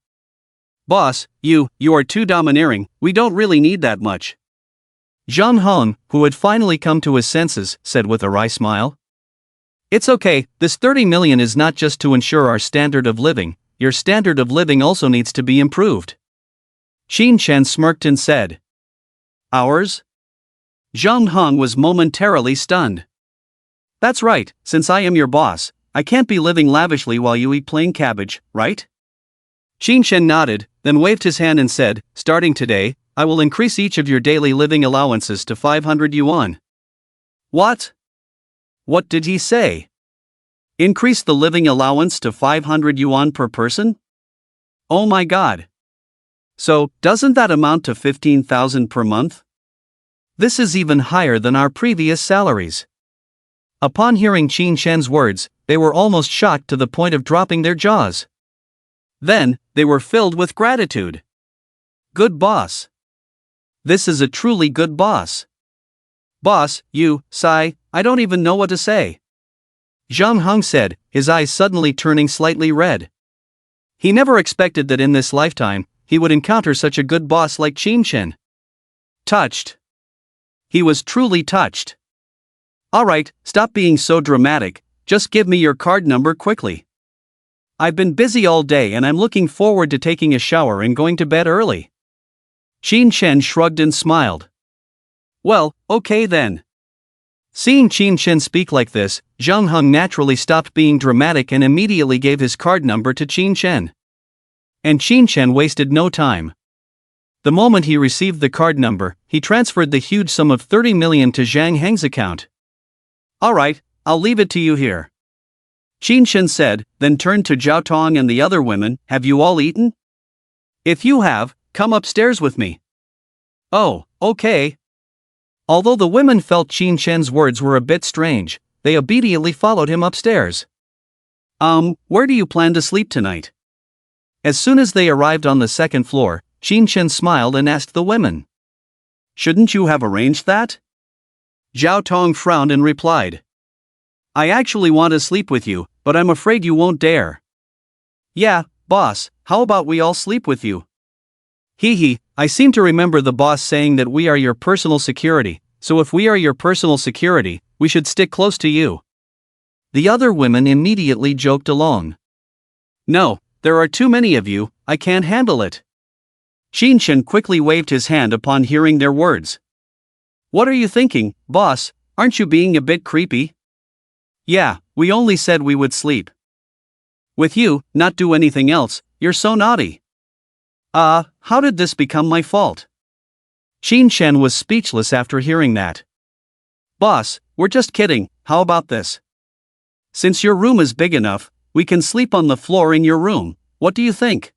Boss, you are too domineering, we don't really need that much.
Zhang Hong, who had finally come to his senses, said with a wry smile. It's okay, this 30 million is not just to ensure our standard of living, your standard of living also needs to be improved. Qin Chen smirked and said.
Ours? Zhang Hong was momentarily stunned. That's right, since I am your boss, I can't be living lavishly while you eat plain cabbage, right? Qin Chen nodded, then waved his hand and said, starting today, I will increase each of your daily living allowances to 500 yuan. What? What did he say? Increase the living allowance to 500 yuan per person? Oh my god. So, doesn't that amount to 15,000 per month? This is even higher than our previous salaries. Upon hearing Qin Chen's words, they were almost shocked to the point of dropping their jaws. Then, they were filled with gratitude. Good boss. This is a truly good boss. Boss, I don't even know what to say. Zhang Hong said, his eyes suddenly turning slightly red. He never expected that in this lifetime, he would encounter such a good boss like Qin Chen. Touched. He was truly touched. Alright, stop being so dramatic, just give me your card number quickly. I've been busy all day and I'm looking forward to taking a shower and going to bed early. Qin Chen shrugged and smiled. Well, okay then. Seeing Qin Chen speak like this, Zhang Hong naturally stopped being dramatic and immediately gave his card number to Qin Chen. And Qin Chen wasted no time. The moment he received the card number, he transferred the huge sum of 30 million to Zhang Heng's account. Alright, I'll leave it to you here. Qin Chen said, then turned to Zhao Tong and the other women, have you all eaten? If you have, come upstairs with me. Oh, okay. Although the women felt Qin Chen's words were a bit strange, they obediently followed him upstairs. Where do you plan to sleep tonight? As soon as they arrived on the second floor, Qin Chen smiled and asked the women. Shouldn't you have arranged that? Zhao Tong frowned and replied. I actually want to sleep with you, but I'm afraid you won't dare. Yeah, boss, how about we all sleep with you? Hee, I seem to remember the boss saying that we are your personal security, so if we are your personal security, we should stick close to you. The other women immediately joked along. No, there are too many of you, I can't handle it. Qin Chen quickly waved his hand upon hearing their words. What are you thinking, boss, aren't you being a bit creepy? Yeah, we only said we would sleep with you, not do anything else, you're so naughty. How did this become my fault? Qin Chen was speechless after hearing that. Boss, we're just kidding, how about this? Since your room is big enough, we can sleep on the floor in your room, what do you think?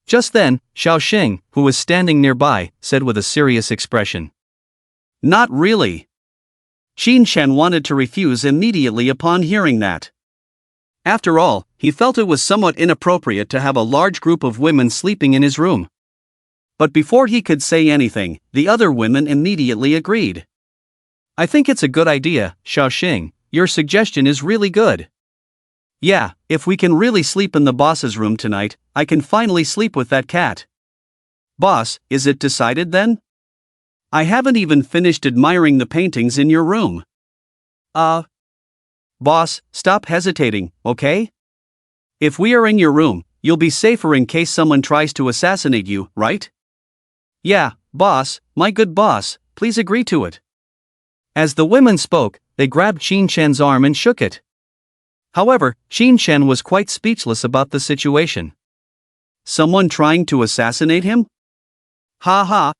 Just then, Xiaoxing, who was standing nearby, said with a serious expression. Not really. Qin Chen wanted to refuse immediately upon hearing that. After all, he felt it was somewhat inappropriate to have a large group of women sleeping in his room. But before he could say anything, the other women immediately agreed. I think it's a good idea, Xiaoxing, your suggestion is really good. Yeah, if we can really sleep in the boss's room tonight, I can finally sleep with that cat. Boss, is it decided then? I haven't even finished admiring the paintings in your room. Boss, stop hesitating, okay? If we are in your room, you'll be safer in case someone tries to assassinate you, right? Yeah, boss, my good boss, please agree to it. As the women spoke, they grabbed Qin Chen's arm and shook it. However, Qin Chen was quite speechless about the situation. Someone trying to assassinate him? Ha ha.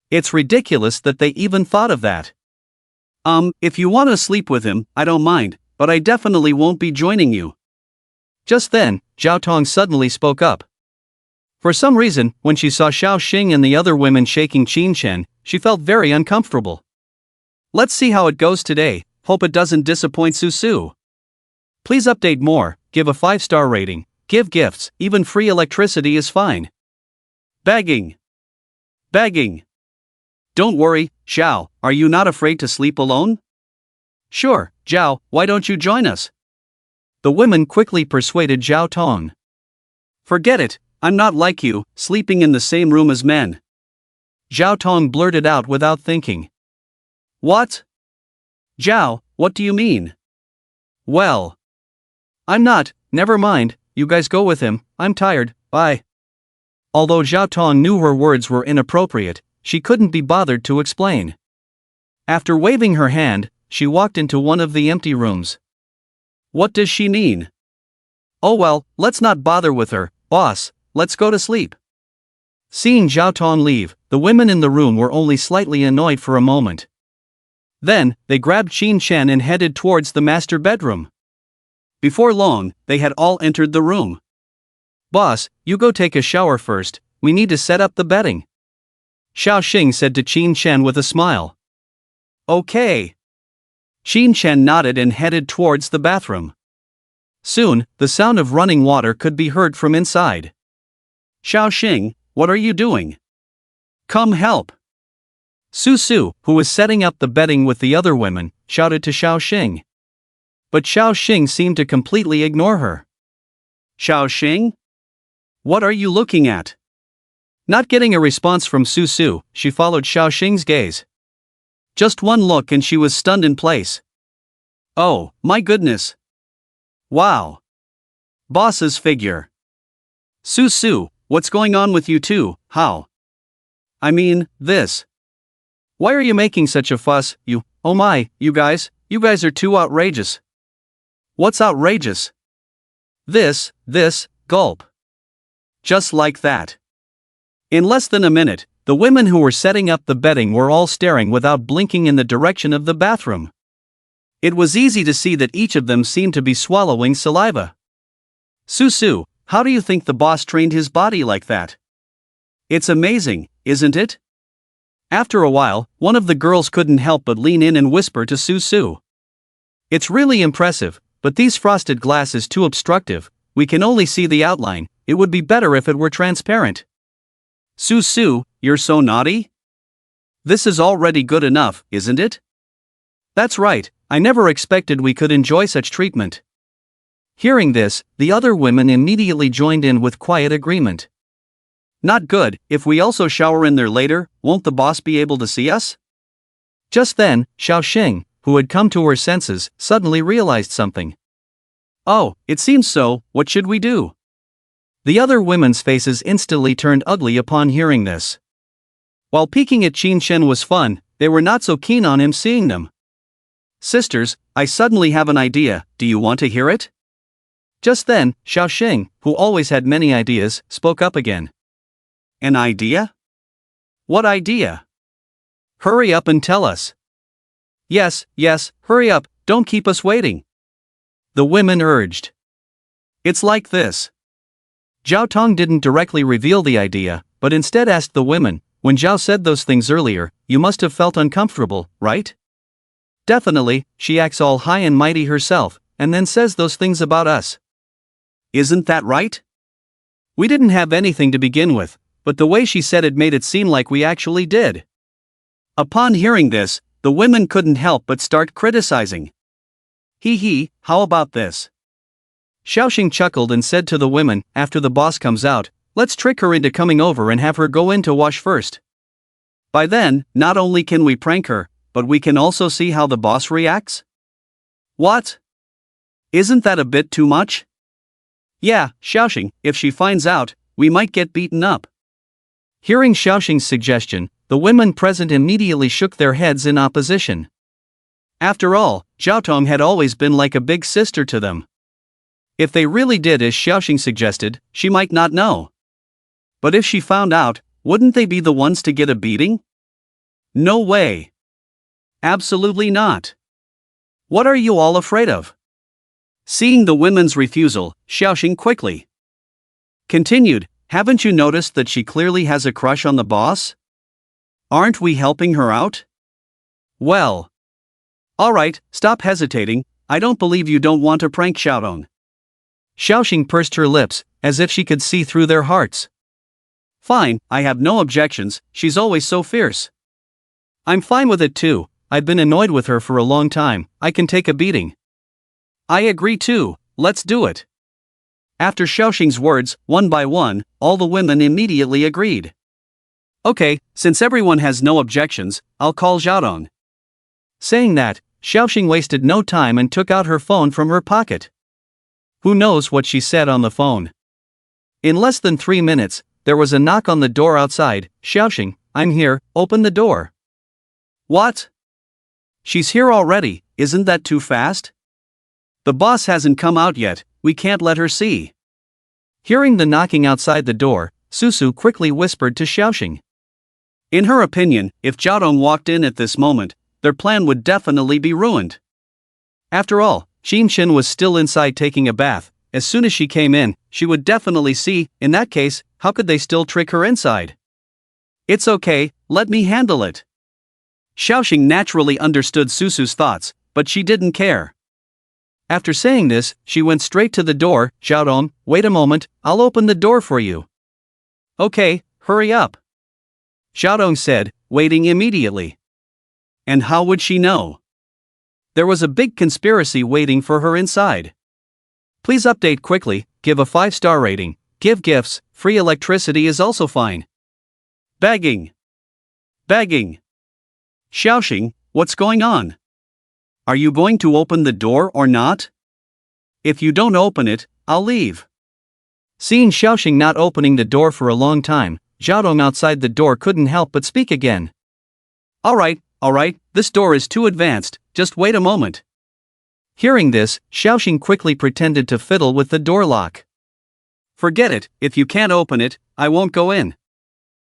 It's ridiculous that they even thought of that. If you want to sleep with him, I don't mind, but I definitely won't be joining you. Just then, Zhao Tong suddenly spoke up. For some reason, when she saw Xiaoxing and the other women shaking Qin Chen, she felt very uncomfortable. Let's see how it goes today, hope it doesn't disappoint Susu. Please update more, give a 5-star rating, give gifts, even free electricity is fine. Begging. Don't worry, Xiao, are you not afraid to sleep alone? Sure, Zhao, why don't you join us? The women quickly persuaded Zhao Tong. Forget it, I'm not like you, sleeping in the same room as men.
Zhao Tong blurted out without thinking.
What? Zhao, what do you mean?
Well, I'm not, never mind, you guys go with him, I'm tired, bye. Although Zhao Tong knew her words were inappropriate, she couldn't be bothered to explain. After waving her hand, she walked into one of the empty rooms.
What does she mean?
Oh well, let's not bother with her, boss, let's go to sleep. Seeing Zhao Tong leave, the women in the room were only slightly annoyed for a moment. Then, they grabbed Qin Shen and headed towards the master bedroom.
Before long, they had all entered the room.
Boss, you go take a shower first, we need to set up the bedding. Xiao Xing said to Qin Shen with a smile.
Okay. Qin Shen nodded and headed towards the bathroom.
Soon, the sound of running water could be heard from inside.
Xiao Xing, what are you doing? Come help.
Su Su, who was setting up the bedding with the other women, shouted to Xiao Xing. But Xiao Xing seemed to completely ignore her.
Xiao Xing? What are you looking at?
Not getting a response from Su Su, she followed Xiao Xing's gaze.
Just one look and she was stunned in place. Oh, my goodness. Wow. Boss's figure. Su Su, what's going on with you two, how? I mean, this.
Why are you making such a fuss, you, oh my, you guys are too outrageous.
What's outrageous?
This, gulp.
Just like that.
In less than a minute, the women who were setting up the bedding were all staring without blinking in the direction of the bathroom.
It was easy to see that each of them seemed to be swallowing saliva. Su Su, how do you think the boss trained his body like that? It's amazing, isn't it? After a while, one of the girls couldn't help but lean in and whisper to Su Su.
It's really impressive, but these frosted glass is too obstructive, we can only see the outline, it would be better if it were transparent.
Su Su, you're so naughty? This is already good enough, isn't it?
That's right, I never expected we could enjoy such treatment. Hearing this, the other women immediately joined in with quiet agreement.
Not good, if we also shower in there later, won't the boss be able to see us?
Just then, Xiao Xing, who had come to her senses, suddenly realized something.
Oh, it seems so, what should we do?
The other women's faces instantly turned ugly upon hearing this. While peeking at Qin Shen was fun, they were not so keen on him seeing them.
Sisters, I suddenly have an idea, do you want to hear it?
Just then, Xiao Xing, who always had many ideas, spoke up again.
An idea? What idea?
Hurry up and tell us. Yes, hurry up, don't keep us waiting. The women urged.
It's like this.
Zhao Tong didn't directly reveal the idea, but instead asked the women, when Zhao said those things earlier, you must have felt uncomfortable, right? Definitely, she acts all high and mighty herself, and then says those things about us.
Isn't that right?
We didn't have anything to begin with, but the way she said it made it seem like we actually did.
Upon hearing this, the women couldn't help but start criticizing. Hee, how about this?
Xiao Xing chuckled and said to the women, after the boss comes out, let's trick her into coming over and have her go in to wash first.
By then, not only can we prank her, but we can also see how the boss reacts? What? Isn't that a bit too much? Yeah, Xiao Xing, if she finds out, we might get beaten up.
Hearing Xiao Xing's suggestion, the women present immediately shook their heads in opposition.
After all, Zhao Tong had always been like a big sister to them. If they really did as Xiao Xing suggested, she might not know. But if she found out, wouldn't they be the ones to get a beating? No way. Absolutely not. What are you all afraid of? Seeing the women's refusal, Xiao Xing quickly continued, haven't you noticed that she clearly has a crush on the boss? Aren't we helping her out? Well. Alright, stop hesitating, I don't believe you don't want to prank Xiaodong.
Xiao Xing pursed her lips, as if she could see through their hearts.
Fine, I have no objections, she's always so fierce.
I'm fine with it too, I've been annoyed with her for a long time, I can take a beating.
I agree too, let's do it. After Xiaoxing's words, one by one, all the women immediately agreed. Okay, since everyone has no objections, I'll call Xiaodong.
Saying that, Xiaoxing wasted no time and took out her phone from her pocket. Who knows what she said on the phone? In less than 3 minutes, there was a knock on the door outside. Xiaoxing, I'm here, open the door.
What? She's here already, isn't that too fast? The boss hasn't come out yet, we can't let her see.
Hearing the knocking outside the door, Susu quickly whispered to Xiaoxing.
In her opinion, if Xiaodong walked in at this moment, their plan would definitely be ruined.
After all, Xinshen was still inside taking a bath. As soon as she came in, she would definitely see. In that case, how could they still trick her inside?
It's okay, let me handle it. Xiaoxing naturally understood Susu's thoughts, but she didn't care.
After saying this, she went straight to the door. Xiaodong, wait a moment, I'll open the door for you.
Okay, hurry up.
Xiaodong said, waiting immediately.
And how would she know? There was a big conspiracy waiting for her inside.
Please update quickly, give a 5-star rating, give gifts, free electricity is also fine.
Begging. Begging. Xiaoxing, what's going on? Are you going to open the door or not? If you don't open it, I'll leave.
Seeing Xiaoxing not opening the door for a long time, Xiaodong outside the door couldn't help but speak again.
Alright, this door is too advanced, just wait a moment.
Hearing this, Xiaoxing quickly pretended to fiddle with the door lock.
Forget it, if you can't open it, I won't go in.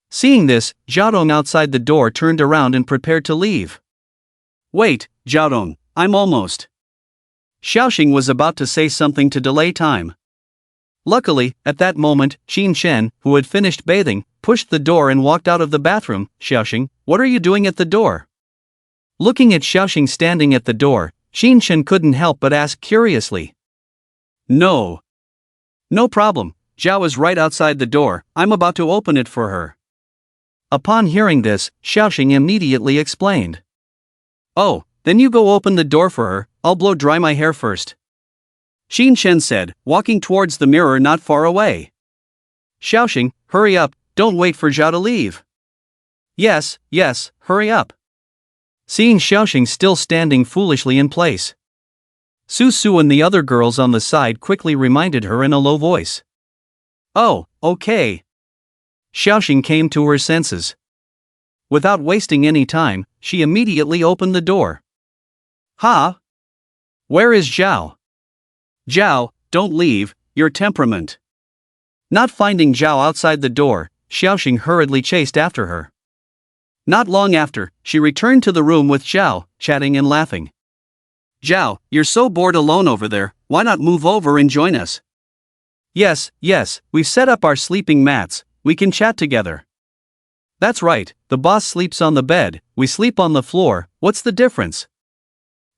Seeing this, Xiaodong outside the door turned around and prepared to leave.
Wait, Xiaodong, I'm almost. Xiaoxing was about to say something to delay time.
Luckily, at that moment, Xinshen, who had finished bathing, pushed the door and walked out of the bathroom. Xiaoxing, what are you doing at the door? Looking at Xiaoxing standing at the door, Xinshen couldn't help but ask curiously.
No problem, Zhao is right outside the door, I'm about to open it for her.
Upon hearing this, Xiaoxing immediately explained.
Oh, then you go open the door for her, I'll blow dry my hair first. Xinshen said, walking towards the mirror not far away.
Xiaoxing, hurry up, don't wait for Zhao to leave.
Yes, hurry up.
Seeing Xiaoxing still standing foolishly in place, Susu and the other girls on the side quickly reminded her in a low voice.
Oh, okay.
Xiaoxing came to her senses. Without wasting any time, she immediately opened the door.
Ha!
Where is Zhao?
Zhao, don't leave, your temperament.
Not finding Zhao outside the door, Xiaoxing hurriedly chased after her.
Not long after, she returned to the room with Zhao, chatting and laughing. Zhao, you're so bored alone over there, why not move over and join us?
Yes, we've set up our sleeping mats, we can chat together. That's right, the boss sleeps on the bed, we sleep on the floor, what's the difference?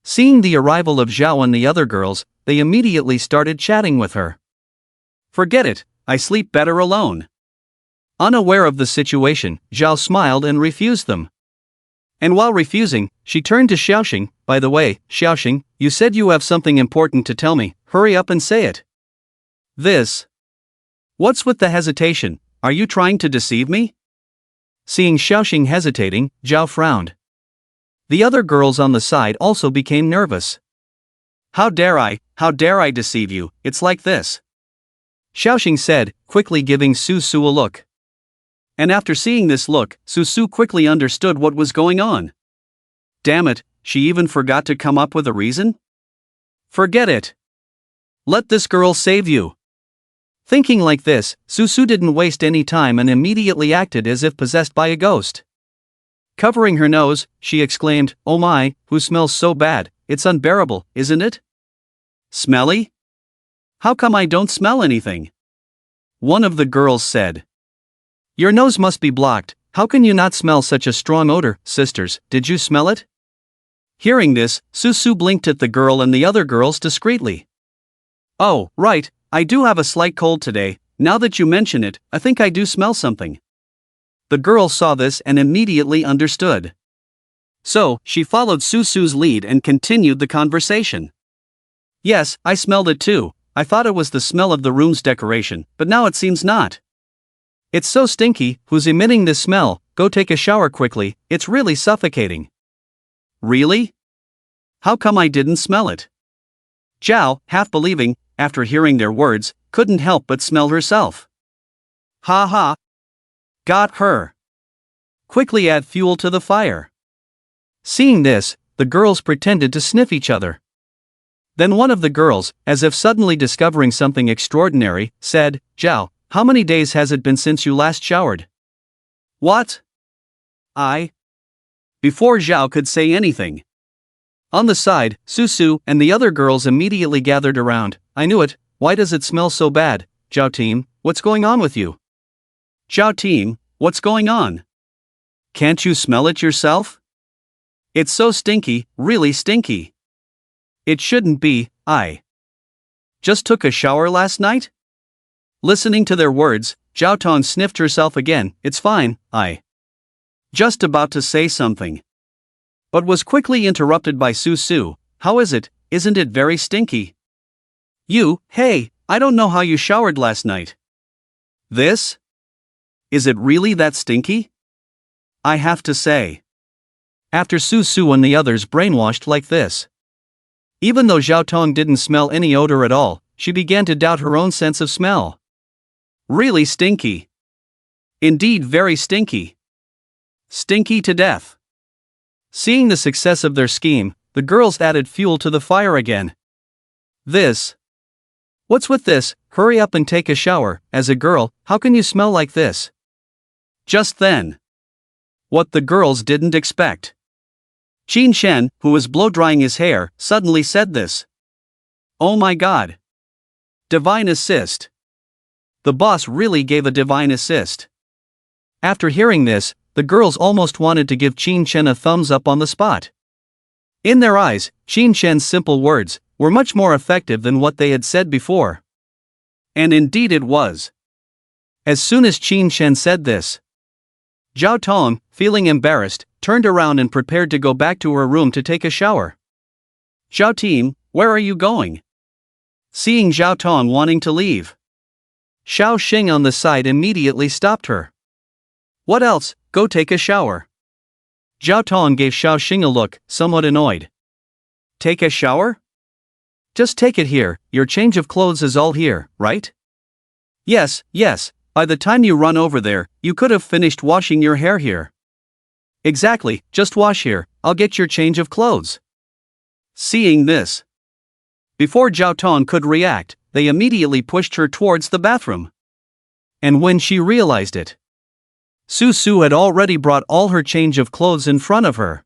Seeing the arrival of Zhao and the other girls, they immediately started chatting with her.
Forget it, I sleep better alone.
Unaware of the situation, Zhao smiled and refused them. And while refusing, she turned to Xiaoxing. By the way, Xiaoxing, you said you have something important to tell me, hurry up and say it.
This.
What's with the hesitation, are you trying to deceive me? Seeing Xiaoxing hesitating, Zhao frowned. The other girls on the side also became nervous.
How dare I deceive you, it's like this.
Xiaoxing said, quickly giving Susu a look.
And after seeing this look, Susu quickly understood what was going on. Damn it, she even forgot to come up with a reason? Forget it. Let this girl save you.
Thinking like this, Susu didn't waste any time and immediately acted as if possessed by a ghost. Covering her nose, she exclaimed, "Oh my, who smells so bad, it's unbearable, isn't it?"
Smelly? How come I don't smell anything? One of the girls said.
Your nose must be blocked, how can you not smell such a strong odor, sisters, did you smell it?
Hearing this, Susu blinked at the girl and the other girls discreetly. Oh, right, I do have a slight cold today, now that you mention it, I think I do smell something. The girl saw this and immediately understood. So, she followed Susu's lead and continued the conversation. Yes, I smelled it too, I thought it was the smell of the room's decoration, but now it seems not.
It's so stinky, who's emitting this smell? Go take a shower quickly, it's really suffocating.
Really? How come I didn't smell it? Zhao, half believing, after hearing their words, couldn't help but smell herself. Ha ha. Got her. Quickly add fuel to the fire.
Seeing this, the girls pretended to sniff each other. Then one of the girls, as if suddenly discovering something extraordinary, said, Zhao, how many days has it been since you last showered?
What? Before Zhao could say anything.
On the side, Su and the other girls immediately gathered around. I knew it, why does it smell so bad? Zhao team, what's going on with you?
Zhao team, what's going on? Can't you smell it yourself? It's so stinky, really stinky.
It shouldn't be. I
just took a shower last night? Listening to their words, Zhao Tong sniffed herself again. It's fine, I just about to say something, but was quickly interrupted by Su. How is it? Isn't it very stinky? Hey, I don't know how you showered last night. This? Is it really that stinky? I have to say.
After Su and the others brainwashed like this. Even though Zhao Tong didn't smell any odor at all, she began to doubt her own sense of smell.
Really stinky. Indeed very stinky. Stinky to death.
Seeing the success of their scheme, the girls added fuel to the fire again.
This.
What's with this? Hurry up and take a shower. As a girl, how can you smell like this?
Just then. What the girls didn't expect. Qin Shen, who was blow-drying his hair, suddenly said this. Oh my god. Divine assist. The boss really gave a divine assist.
After hearing this, the girls almost wanted to give Qin Shen a thumbs up on the spot. In their eyes, Qin Shen's simple words were much more effective than what they had said before.
And indeed it was.
As soon as Qin Shen said this, Zhao Tong, feeling embarrassed, turned around and prepared to go back to her room to take a shower.
Zhao team, where are you going? Seeing Zhao Tong wanting to leave,
Xiao Xing on the side immediately stopped her.
What else? Go take a shower.
Zhao Tong gave Xiao Xing a look, somewhat annoyed.
Take a shower?
Just take it here, your change of clothes is all here, right?
Yes, by the time you run over there, you could have finished washing your hair here.
Exactly, just wash here, I'll get your change of clothes.
Seeing this, before Zhao Tong could react, they immediately pushed her towards the bathroom.
And when she realized it, Su had already brought all her change of clothes in front of her.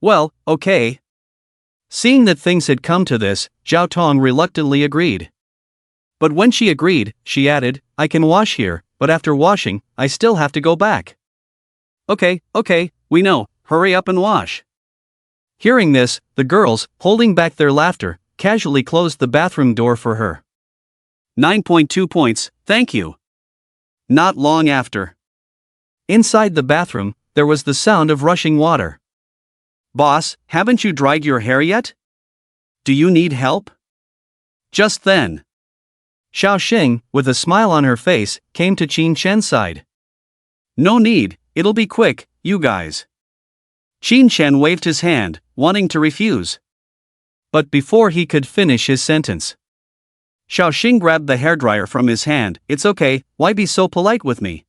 Well, okay.
Seeing that things had come to this, Zhao Tong reluctantly agreed. But when she agreed, she added, I can wash here, but after washing, I still have to go back.
Okay, we know, hurry up and wash.
Hearing this, the girls, holding back their laughter, casually closed the bathroom door for her.
9.2 points, thank you. Not long after.
Inside the bathroom, there was the sound of rushing water.
Boss, haven't you dried your hair yet? Do you need help? Just then,
Xiao Xing, with a smile on her face, came to Qin Shen's side.
No need, it'll be quick, you guys. Qin Shen waved his hand, wanting to refuse.
But before he could finish his sentence,
Xiao Xing grabbed the hairdryer from his hand. It's okay, why be so polite with me?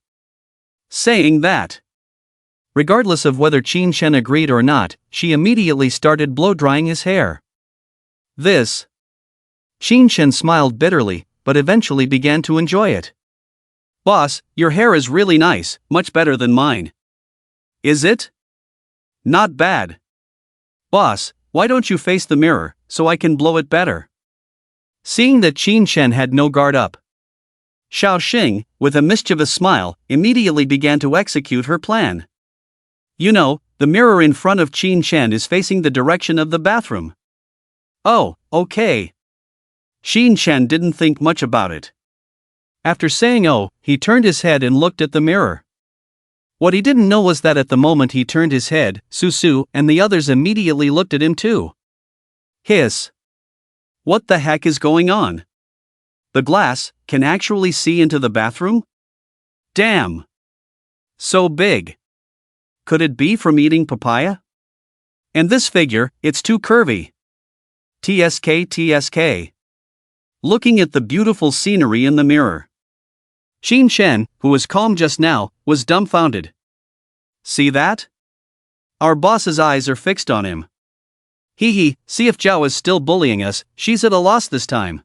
Saying that,
regardless of whether Qin Shen agreed or not, she immediately started blow-drying his hair.
This.
Qin Shen smiled bitterly, but eventually began to enjoy it.
Boss, your hair is really nice, much better than mine. Is it? Not bad. Boss, why don't you face the mirror, so I can blow it better?
Seeing that Qin Shen had no guard up,
Xiao Xing, with a mischievous smile, immediately began to execute her plan. You know, the mirror in front of Qin Shen is facing the direction of the bathroom. Oh, okay. Qin Shen didn't think much about it.
After saying oh, he turned his head and looked at the mirror. What he didn't know was that at the moment he turned his head, Su and the others immediately looked at him too.
Hiss. What the heck is going on? the glass, can actually see into the bathroom? Damn! So big. Could it be from eating papaya? And this figure, it's too curvy. TSK. Looking at the beautiful scenery in the mirror. Xin Shen, who was calm just now, was dumbfounded. See that? Our boss's eyes are fixed on him. Hee, see if Zhao is still bullying us, she's at a loss this time.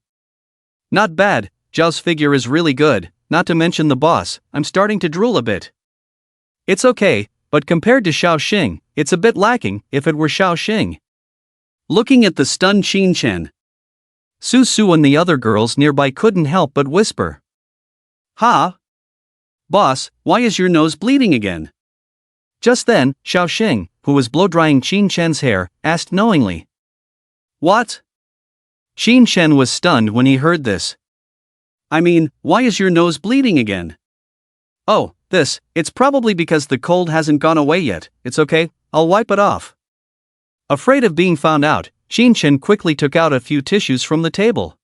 Not bad, Zhao's figure is really good, not to mention the boss, I'm starting to drool a bit. It's okay, but compared to Xiao Xing, it's a bit lacking if it were Xiao Xing. Looking at the stunned Xin Shen, Su Su and the other girls nearby couldn't help but whisper. Ha! Boss, why is your nose bleeding again? Just then, Xiao Xing, who was blow-drying Xin Shen's hair, asked knowingly. What? Xin Shen was stunned when he heard this. I mean, why is your nose bleeding again? Oh, it's probably because the cold hasn't gone away yet, it's okay, I'll wipe it off. Afraid of being found out, Xin Shen quickly took out a few tissues from the table.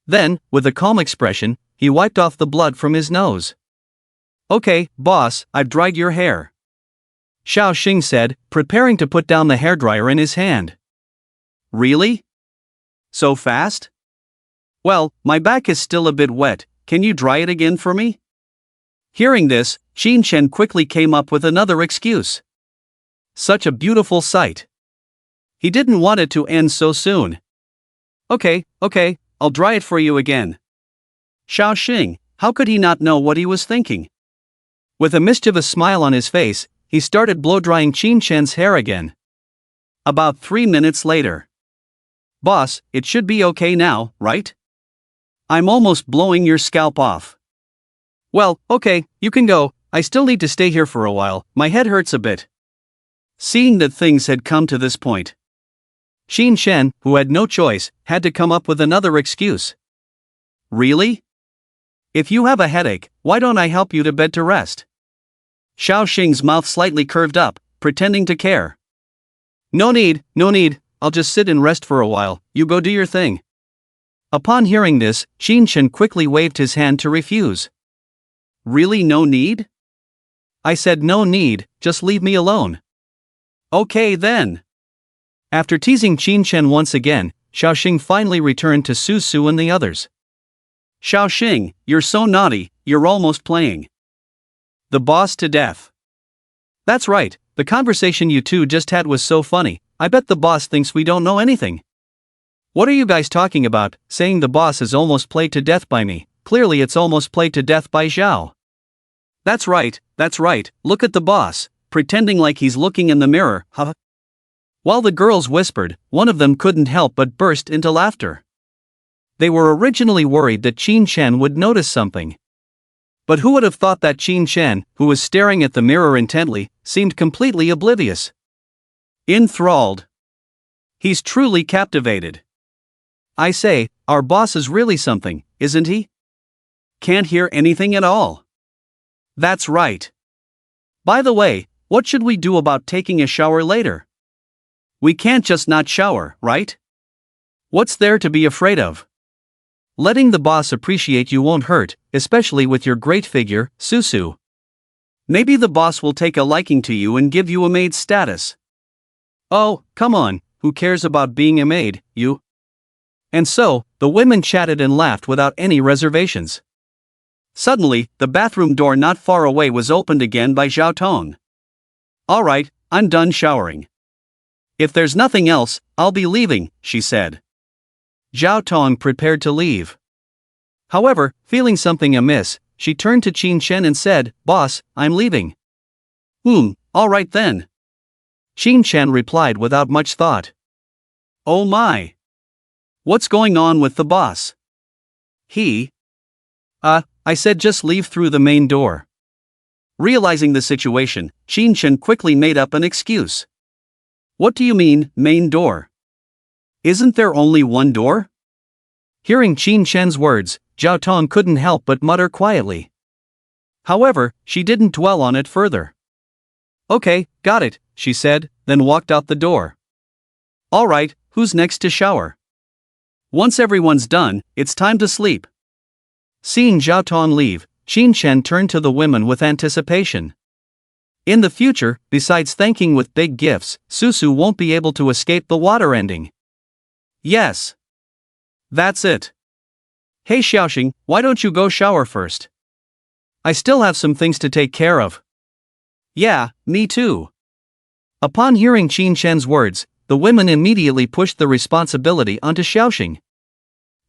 Then, with a calm expression, he wiped off the blood from his nose. Okay, boss, I've dried your hair. Xiao Xing said, preparing to put down the hairdryer in his hand. Really? So fast? Well, my back is still a bit wet, can you dry it again for me? Hearing this, Xin Shen quickly came up with another excuse. Such a beautiful sight. He didn't want it to end so soon. Okay, I'll dry it for you again. Xiao Xing, how could he not know what he was thinking? With a mischievous smile on his face, he started blow-drying Xin Shen's hair again. About 3 minutes later. Boss, it should be okay now, right? I'm almost blowing your scalp off. Well, okay, you can go, I still need to stay here for a while, my head hurts a bit. Seeing that things had come to this point, Xin Shen, who had no choice, had to come up with another excuse. Really? If you have a headache, why don't I help you to bed to rest? Xiao Xing's mouth slightly curved up, pretending to care. No need, I'll just sit and rest for a while, you go do your thing. Upon hearing this, Xin Shen quickly waved his hand to refuse. Really no need? I said no need, just leave me alone. Okay then. After teasing Xin Shen once again, Xiao Xing finally returned to Su Su and the others. Xiao Xing, you're so naughty, you're almost playing the boss to death. That's right, the conversation you two just had was so funny, I bet the boss thinks we don't know anything. What are you guys talking about, saying the boss is almost played to death by me? Clearly it's almost played to death by Zhao. That's right, look at the boss, pretending like he's looking in the mirror, huh? While the girls whispered, one of them couldn't help but burst into laughter. They were originally worried that Xin Shen would notice something. But who would have thought that Xin Shen, who was staring at the mirror intently, seemed completely oblivious. Enthralled. He's truly captivated. I say, our boss is really something, isn't he? Can't hear anything at all. That's right. By the way, what should we do about taking a shower later? We can't just not shower, right? What's there to be afraid of? Letting the boss appreciate you won't hurt, especially with your great figure, Su Su. Maybe the boss will take a liking to you and give you a maid status. Oh, come on, who cares about being a maid, you? And so, the women chatted and laughed without any reservations. Suddenly, the bathroom door not far away was opened again by Zhao Tong. Alright, I'm done showering. If there's nothing else, I'll be leaving, she said. Zhao Tong prepared to leave. However, feeling something amiss, she turned to Xin Shen and said, Boss, I'm leaving. Alright then. Xin Shen replied without much thought. Oh my. What's going on with the boss? I said just leave through the main door. Realizing the situation, Xin Shen quickly made up an excuse. What do you mean, main door? Isn't there only one door? Hearing Xin Shen's words, Zhao Tong couldn't help but mutter quietly. However, she didn't dwell on it further. Okay, got it, she said, then walked out the door. Alright, who's next to shower? Once everyone's done, it's time to sleep.
Seeing Zhao Tong leave, Qin Chen turned to the women with anticipation. In the future, besides thanking with big gifts, Susu won't be able to escape the water ending.
Yes. That's it. Hey Xiaoxing, why don't you go shower first?
I still have some things to take care of.
Yeah, me too.
Upon hearing Qin Chen's words, the women immediately pushed the responsibility onto Xiaoxing.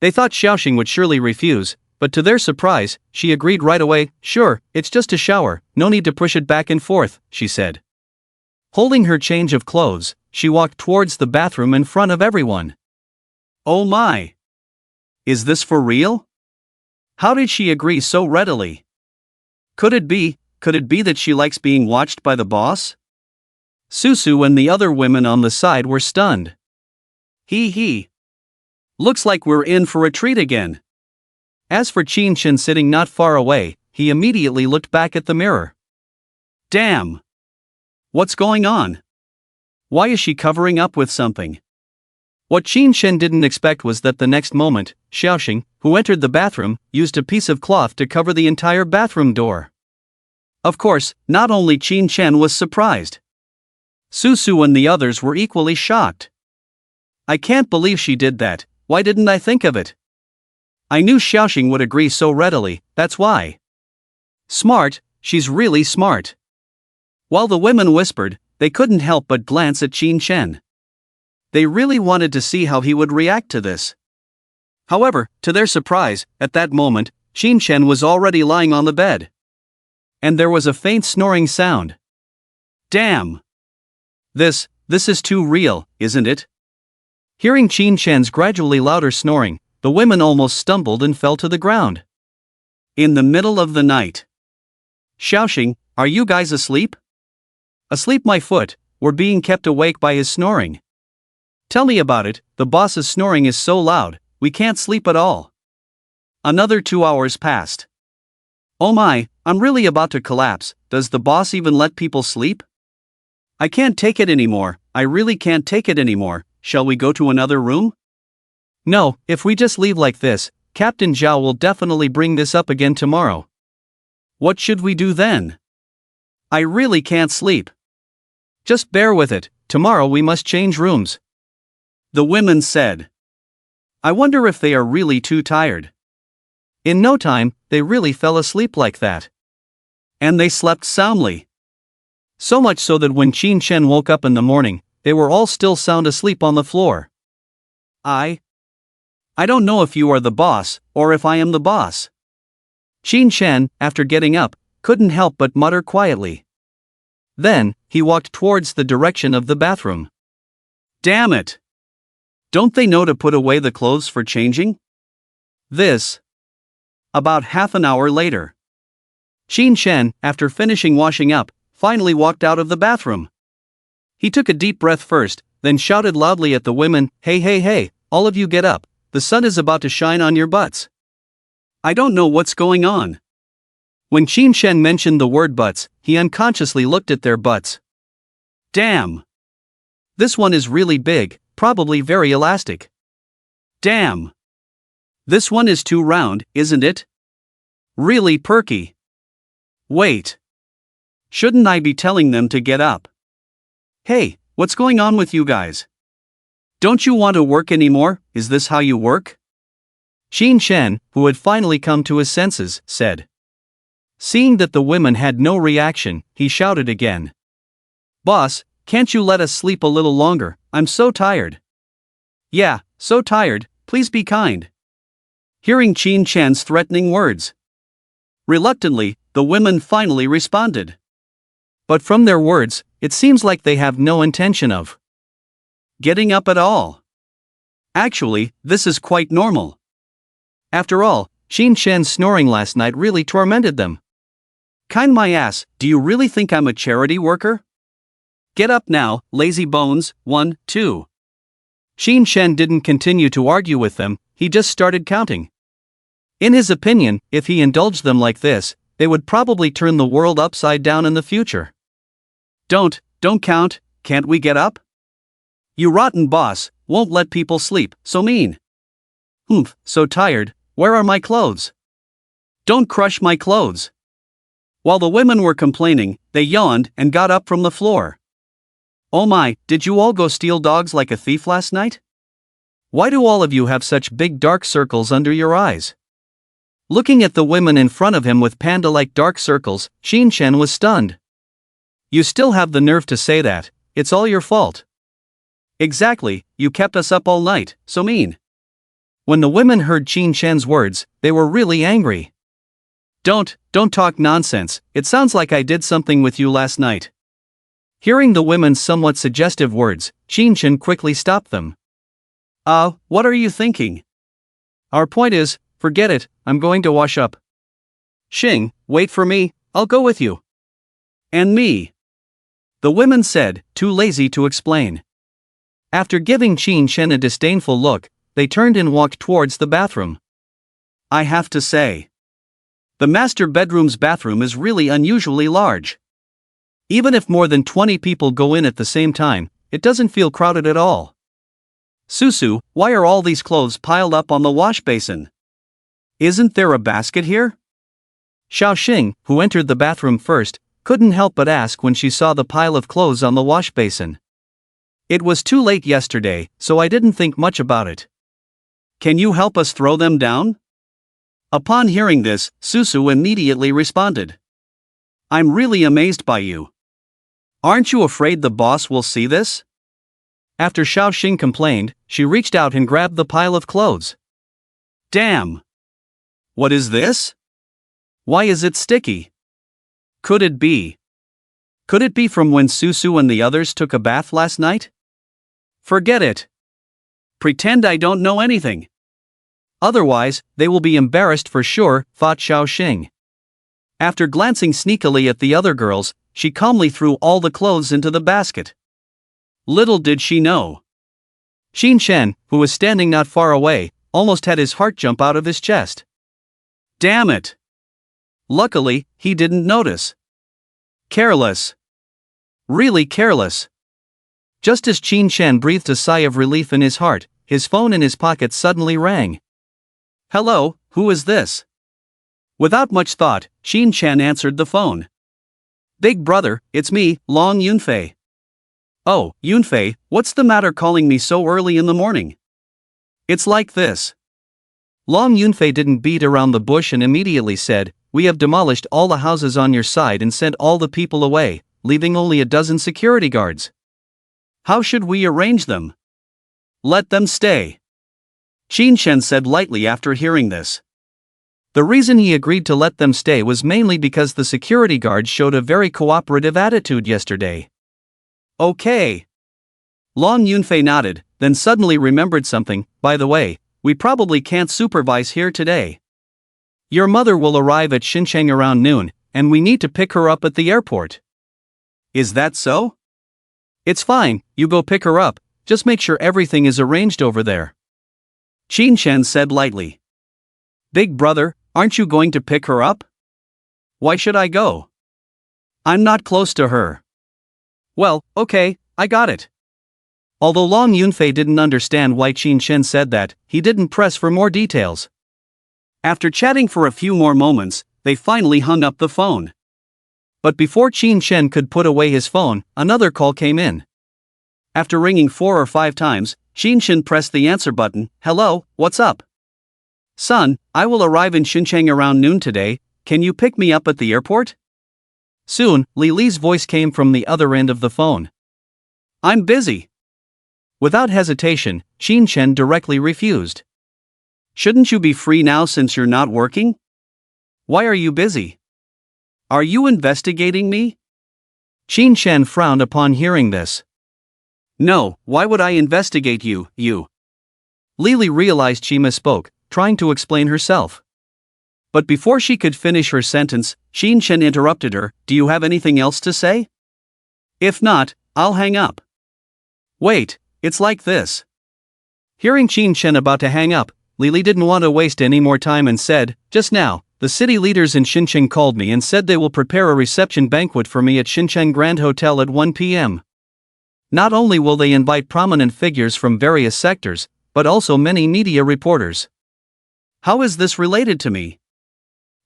They thought Xiaoxing would surely refuse, but to their surprise, she agreed right away. Sure, it's just a shower, no need to push it back and forth, she said. Holding her change of clothes, she walked towards the bathroom in front of everyone.
Oh my! Is this for real? How did she agree so readily? Could it be that she likes being watched by the boss? Susu and the other women on the side were stunned. Hee. Looks like we're in for a treat again.
As for Qin Chen sitting not far away, he immediately looked back at the mirror.
Damn! What's going on? Why is she covering up with something?
What Qin Chen didn't expect was that the next moment, Xiaoxing, who entered the bathroom, used a piece of cloth to cover the entire bathroom door.
Of course, not only Qin Chen was surprised. Susu and the others were equally shocked. I can't believe she did that. Why didn't I think of it? I knew Xiaoxing would agree so readily, that's why. Smart, she's really smart. While the women whispered, they couldn't help but glance at Qin Chen. They really wanted to see how he would react to this. However, to their surprise, at that moment, Qin Chen was already lying on the bed. And there was a faint snoring sound. Damn! This is too real, isn't it?
Hearing Qin Chen's gradually louder snoring, the women almost stumbled and fell to the ground.
In the middle of the night. Xiaoxing, are you guys asleep?
Asleep, my foot, we're being kept awake by his snoring.
Tell me about it, the boss's snoring is so loud, we can't sleep at all. Another 2 hours passed. Oh my, I'm really about to collapse. Does the boss even let people sleep? I can't take it anymore, I really can't take it anymore. Shall we go to another room?
No, if we just leave like this, Captain Zhao will definitely bring this up again tomorrow.
What should we do then? I really can't sleep.
Just bear with it, tomorrow we must change rooms.
The women said. I wonder if they are really too tired.
In no time, they really fell asleep like that.
And they slept soundly.
So much so that when Qin Chen woke up in the morning, they were all still sound asleep on the floor.
I don't know if you are the boss, or if I am the boss.
Qin Chen, after getting up, couldn't help but mutter quietly. Then, he walked towards the direction of the bathroom.
Damn it! Don't they know to put away the clothes for changing? About half an hour later. Qin Chen, after finishing washing up, finally walked out of the bathroom. He took a deep breath first, then shouted loudly at the women, Hey, all of you get up, the sun is about to shine on your butts. I don't know what's going on. When Qin Chen mentioned the word butts, he unconsciously looked at their butts. Damn! This one is really big, probably very elastic. Damn! This one is too round, isn't it? Really perky. Wait. Shouldn't I be telling them to get up? Hey, what's going on with you guys? Don't you want to work anymore? Is this how you work?
Qin Chen, who had finally come to his senses, said. Seeing that the women had no reaction, he shouted again.
Boss, can't you let us sleep a little longer? I'm so tired. Yeah, so tired, please be kind. Hearing Qin Chen's threatening words. Reluctantly, the women finally responded.
But from their words, it seems like they have no intention of
getting up at all. Actually, this is quite normal. After all,
Qin Chen's snoring last night really tormented them.
Kind my ass, do you really think I'm a charity worker? Get up now, lazy bones, 1, 2.
Qin Chen didn't continue to argue with them, he just started counting. In his opinion, if he indulged them like this, they would probably turn the world upside down in the future.
Don't count, can't we get up? You rotten boss, won't let people sleep, so mean. So tired, where are my clothes? Don't crush my clothes. While the women were complaining, they yawned and got up from the floor. Oh my, did you all go steal dogs like a thief last night? Why do all of you have such big dark circles under your eyes? Looking at the women in front of him with panda-like dark circles, Shin Chen was stunned. You still have the nerve to say that, it's all your fault. Exactly, you kept us up all night, so mean. When the women heard Shin Chen's words, they were really angry. Don't talk nonsense, it sounds like I did something with you last night. Hearing the women's somewhat suggestive words, Shin Chen quickly stopped them. What are you thinking? Our point is, forget it, I'm going to wash up. Xing, wait for me, I'll go with you. And me. The women said, too lazy to explain. After giving Shin Chen a disdainful look, they turned and walked towards the bathroom. I have to say, the master bedroom's bathroom is really unusually large. Even if more than 20 people go in at the same time, it doesn't feel crowded at all. Susu, why are all these clothes piled up on the wash basin? Isn't there a basket here? Xiaoxing, who entered the bathroom first, couldn't help but ask when she saw the pile of clothes on the wash basin. It was too late yesterday, so I didn't think much about it. Can you help us throw them down? Upon hearing this, Susu immediately responded. I'm really amazed by you. Aren't you afraid the boss will see this? After Xiaoxing complained, she reached out and grabbed the pile of clothes. Damn! What is this? Why is it sticky? Could it be from when Susu and the others took a bath last night? Forget it. Pretend I don't know anything. Otherwise, they will be embarrassed for sure, thought Xiaoxing. After glancing sneakily at the other girls, she calmly threw all the clothes into the basket. Little did she know. Shin Chen, who was standing not far away, almost had his heart jump out of his chest. Damn it! Luckily, he didn't notice. Careless. Really careless. Just as Shin Chen breathed a sigh of relief in his heart, his phone in his pocket suddenly rang. Hello, who is this? Without much thought, Shin Chen answered the phone. Big brother, it's me, Long Yunfei. Oh, Yunfei, what's the matter calling me so early in the morning? It's like this. Long Yunfei didn't beat around the bush and immediately said, we have demolished all the houses on your side and sent all the people away, leaving only a dozen security guards. How should we arrange them? Let them stay. Shin Chen said lightly after hearing this. The reason he agreed to let them stay was mainly because the security guards showed a very cooperative attitude yesterday. Okay. Long Yunfei nodded, then suddenly remembered something. By the way, we probably can't supervise here today. Your mother will arrive at Xincheng around noon, and we need to pick her up at the airport. Is that so? It's fine, you go pick her up, just make sure everything is arranged over there. Shin Chen said lightly. Big brother, aren't you going to pick her up? Why should I go? I'm not close to her. Well, okay, I got it. Although Long Yunfei didn't understand why Shin Chen said that, he didn't press for more details. After chatting for a few more moments, they finally hung up the phone. But before Shin Chen could put away his phone, another call came in. After ringing 4 or 5 times, Shin Chen pressed the answer button. Hello, what's up? Son, I will arrive in Xincheng around noon today, can you pick me up at the airport? Soon, Li Li's voice came from the other end of the phone. I'm busy. Without hesitation, Shin Chen directly refused. Shouldn't you be free now since you're not working? Why are you busy? Are you investigating me? Shin Chen frowned upon hearing this. No, why would I investigate you? Li realized she misspoke, trying to explain herself. But before she could finish her sentence, Shin Chen interrupted her. Do you have anything else to say? If not, I'll hang up. Wait, it's like this. Hearing Shin Chen about to hang up, Li didn't want to waste any more time and said, just now, the city leaders in Xincheng called me and said they will prepare a reception banquet for me at Xincheng Grand Hotel at 1 p.m. Not only will they invite prominent figures from various sectors, but also many media reporters. How is this related to me?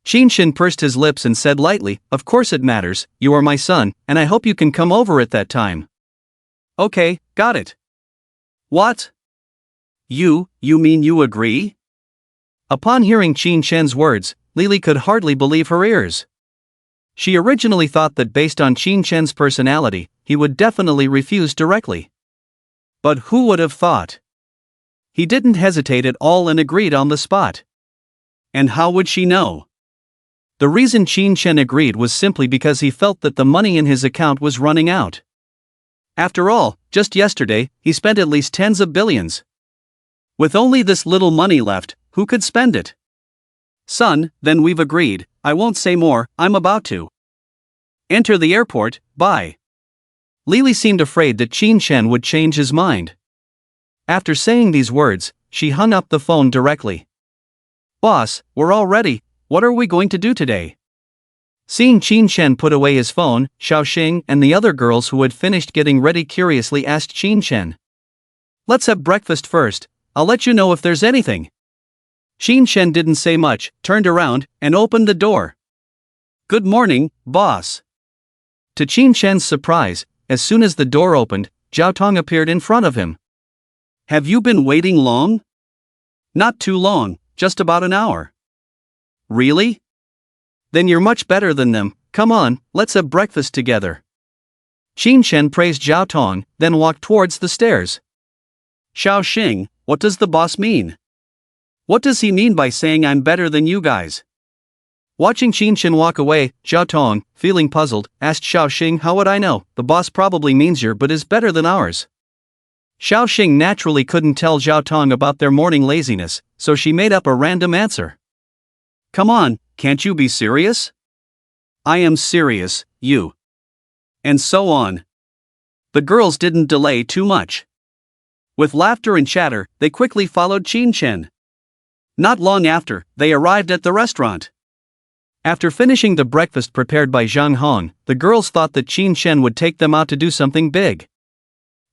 Qin Shin pursed his lips and said lightly, "Of course it matters, you are my son, and I hope you can come over at that time."
Okay, got it. What? You mean you agree?
Upon hearing Qin Shen's words, Lily could hardly believe her ears. She originally thought that based on Qin Shen's personality, he would definitely refuse directly. But who would have thought? He didn't hesitate at all and agreed on the spot.
And how would she know?
The reason Qin Shen agreed was simply because he felt that the money in his account was running out. After all, just yesterday, he spent at least tens of billions. With only this little money left, who could spend it?
Son, then we've agreed, I won't say more, I'm about to enter the airport, bye.
Lily seemed afraid that Qin Shen would change his mind. After saying these words, she hung up the phone directly.
Boss, we're all ready, what are we going to do today?
Seeing Qin Shen put away his phone, Xiaoxing and the other girls who had finished getting ready curiously asked Qin Shen.
Let's have breakfast first, I'll let you know if there's anything. Qin Shen didn't say much, turned around, and opened the door. Good morning, boss.
To Qin Shen's surprise, as soon as the door opened, Zhao Tong appeared in front of him.
Have you been waiting long? Not too long, just about an hour. Really?
Then you're much better than them, come on, let's have breakfast together. Qin Shen praised Zhao Tong, then walked towards the stairs.
Xiaoxing, what does the boss mean? What does he mean by saying I'm better than you guys?
Watching Qin Shen walk away, Zhao Tong, feeling puzzled, asked Xiaoxing, how would I know? The boss probably means your but is better than ours. Xiaoxing naturally couldn't tell Zhao Tong about their morning laziness, so she made up a random answer.
Come on, can't you be serious? I am serious, you. And so on. The girls didn't delay too much. With laughter and chatter, they quickly followed Qin Shen. Not long after, they arrived at the restaurant.
After finishing the breakfast prepared by Zhang Hong, the girls thought that Qin Shen would take them out to do something big.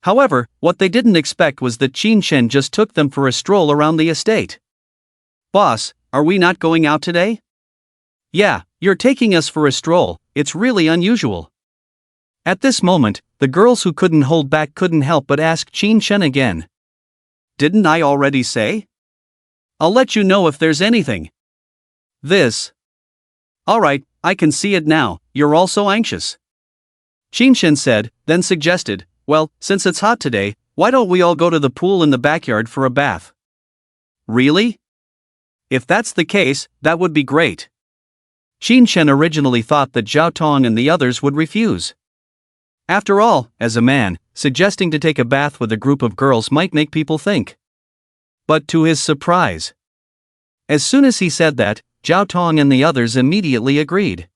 However, what they didn't expect was that Qin Shen just took them for a stroll around the estate.
Boss, are we not going out today?
Yeah, you're taking us for a stroll, it's really unusual. At this moment, the girls who couldn't hold back couldn't help but ask Qin Shen again.
Didn't I already say? I'll let you know if there's anything. This. Alright, I can see it now, you're all so anxious.
Qin Shen said, then suggested,
well, since it's hot today, why don't we all go to the pool in the backyard for a bath? Really? If that's the case, that would be great.
Qin Shen originally thought that Zhao Tong and the others would refuse. After all, as a man, suggesting to take a bath with a group of girls might make people think. But to his surprise, as soon as he said that, Zhao Tong and the others immediately agreed.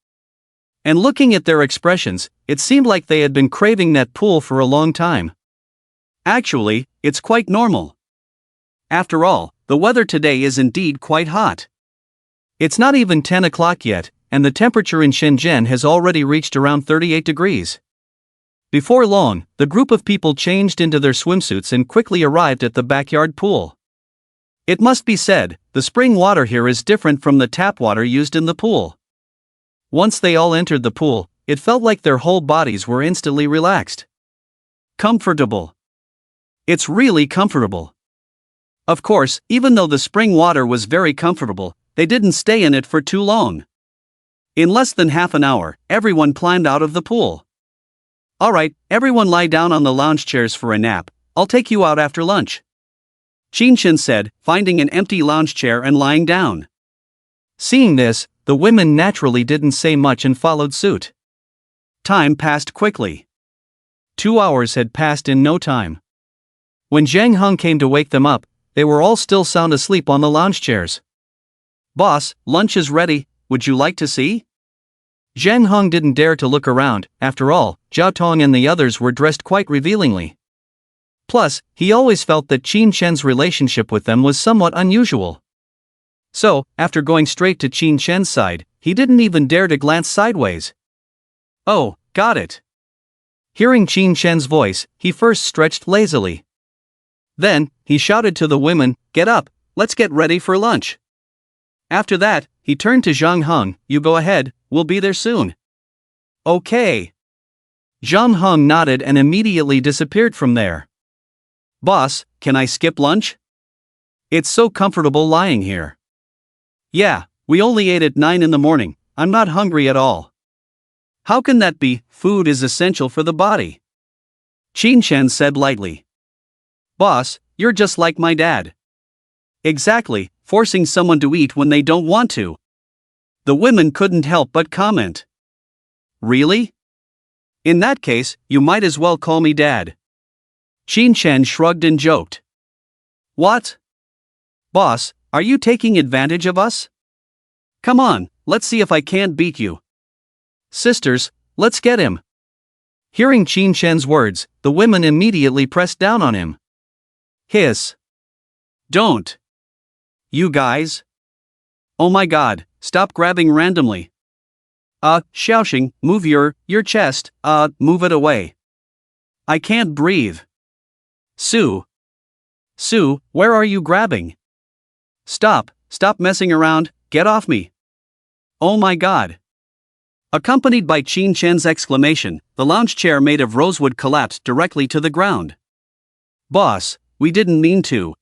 And looking at their expressions, it seemed like they had been craving that pool for a long time.
Actually, it's quite normal. After all, the weather today is indeed quite hot.
It's not even 10 o'clock yet, and the temperature in Shenzhen has already reached around 38 degrees. Before long, the group of people changed into their swimsuits and quickly arrived at the backyard pool. It must be said, the spring water here is different from the tap water used in the pool. Once they all entered the pool, it felt like their whole bodies were instantly relaxed.
Comfortable. It's really comfortable. Of course, even though the spring water was very comfortable, they didn't stay in it for too long. In less than half an hour, everyone climbed out of the pool. Alright, everyone lie down on the lounge chairs for a nap, I'll take you out after lunch. Qin Shen said, finding an empty lounge chair and lying down.
Seeing this, the women naturally didn't say much and followed suit.
Time passed quickly.
2 hours had passed in no time. When Zhang Hong came to wake them up, they were all still sound asleep on the lounge chairs.
Boss, lunch is ready, would you like to see?
Zhang Hong didn't dare to look around, after all, Zhao Tong and the others were dressed quite revealingly. Plus, he always felt that Qin Shen's relationship with them was somewhat unusual. So, after going straight to Qin Shen's side, he didn't even dare to glance sideways.
Oh, got it.
Hearing Qin Shen's voice, he first stretched lazily. Then, he shouted to the women, get up, let's get ready for lunch. After that, he turned to Zhang Heng, "You go ahead, we'll be there soon." "Okay." Zhang Heng nodded and immediately disappeared from there.
"Boss, can I skip lunch? It's so comfortable lying here." "Yeah, we only ate at 9 in the morning, I'm not hungry at all." "How can that be? Food is essential for the body," Qin Shen said lightly. "Boss, you're just like my dad." "Exactly, forcing someone to eat when they don't want to." The women couldn't help but comment. "Really? In that case, you might as well call me Dad." Qin Shen shrugged and joked. "What? Boss, are you taking advantage of us? Come on, let's see if I can't beat you." "Sisters, let's get him." Hearing Qin Shen's words, the women immediately pressed down on him. "Hiss. Don't. You guys. Oh my god, stop grabbing randomly. Xiaoxing, move your chest, move it away. I can't breathe. Sue, where are you grabbing? Stop messing around, get off me. Oh my god." Accompanied by Qin Shen's exclamation, the lounge chair made of rosewood collapsed directly to the ground. "Boss, we didn't mean to."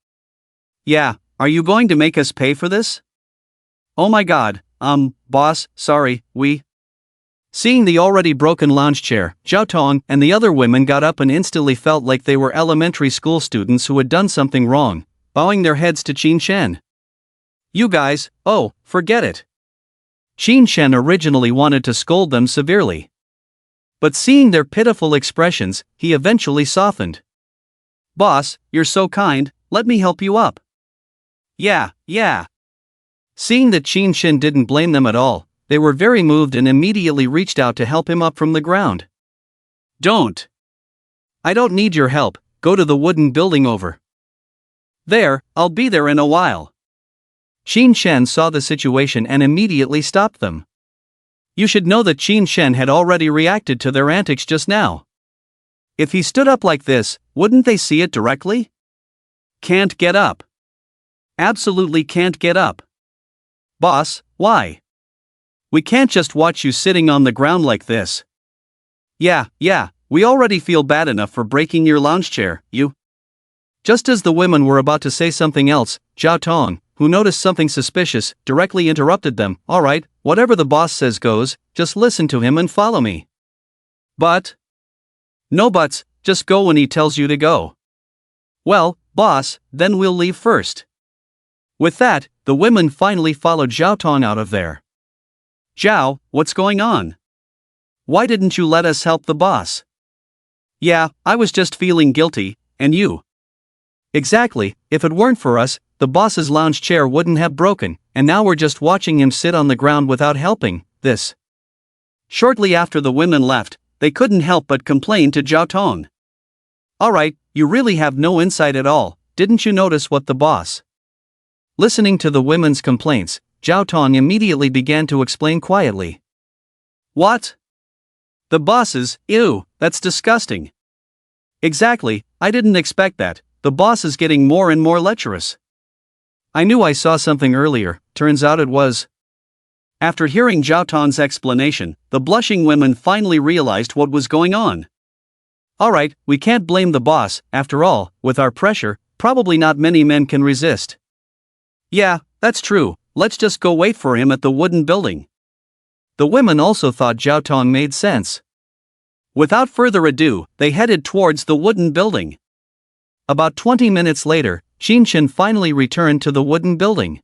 "Yeah, are you going to make us pay for this?" "Oh my god, boss, sorry, we..." Seeing the already broken lounge chair, Zhao Tong and the other women got up and instantly felt like they were elementary school students who had done something wrong, bowing their heads to Qin Shen. "You guys, oh, forget it." Qin Shen originally wanted to scold them severely. But seeing their pitiful expressions, he eventually softened. "Boss, you're so kind, let me help you up." Yeah. Seeing that Qin Shen didn't blame them at all, they were very moved and immediately reached out to help him up from the ground. "Don't. I don't need your help, go to the wooden building over there, I'll be there in a while." Qin Shen saw the situation and immediately stopped them. You should know that Qin Shen had already reacted to their antics just now. If he stood up like this, wouldn't they see it directly? "Can't get up. Absolutely can't get up." "Boss, why? We can't just watch you sitting on the ground like this." Yeah, we already feel bad enough for breaking your lounge chair, you." Just as the women were about to say something else, Zhao Tong, who noticed something suspicious, directly interrupted them. "Alright, whatever the boss says goes, just listen to him and follow me." "But..." "No buts, just go when he tells you to go." "Well, boss, then we'll leave first." With that, the women finally followed Zhao Tong out of there. "Zhao, what's going on? Why didn't you let us help the boss?" "Yeah, I was just feeling guilty, and you..." "Exactly, if it weren't for us, the boss's lounge chair wouldn't have broken, and now we're just watching him sit on the ground without helping this." Shortly after the women left, they couldn't help but complain to Zhao Tong. "Alright, you really have no insight at all, didn't you notice what the boss..." Listening to the women's complaints, Zhao Tong immediately began to explain quietly. "What? The bosses, ew, that's disgusting." "Exactly, I didn't expect that, the boss is getting more and more lecherous." "I knew I saw something earlier, turns out it was..." After hearing Zhao Tong's explanation, the blushing women finally realized what was going on. "Alright, we can't blame the boss, after all, with our pressure, probably not many men can resist." "Yeah, that's true, let's just go wait for him at the wooden building." The women also thought Zhao Tong made sense. Without further ado, they headed towards the wooden building. About 20 minutes later, Qin Shen finally returned to the wooden building.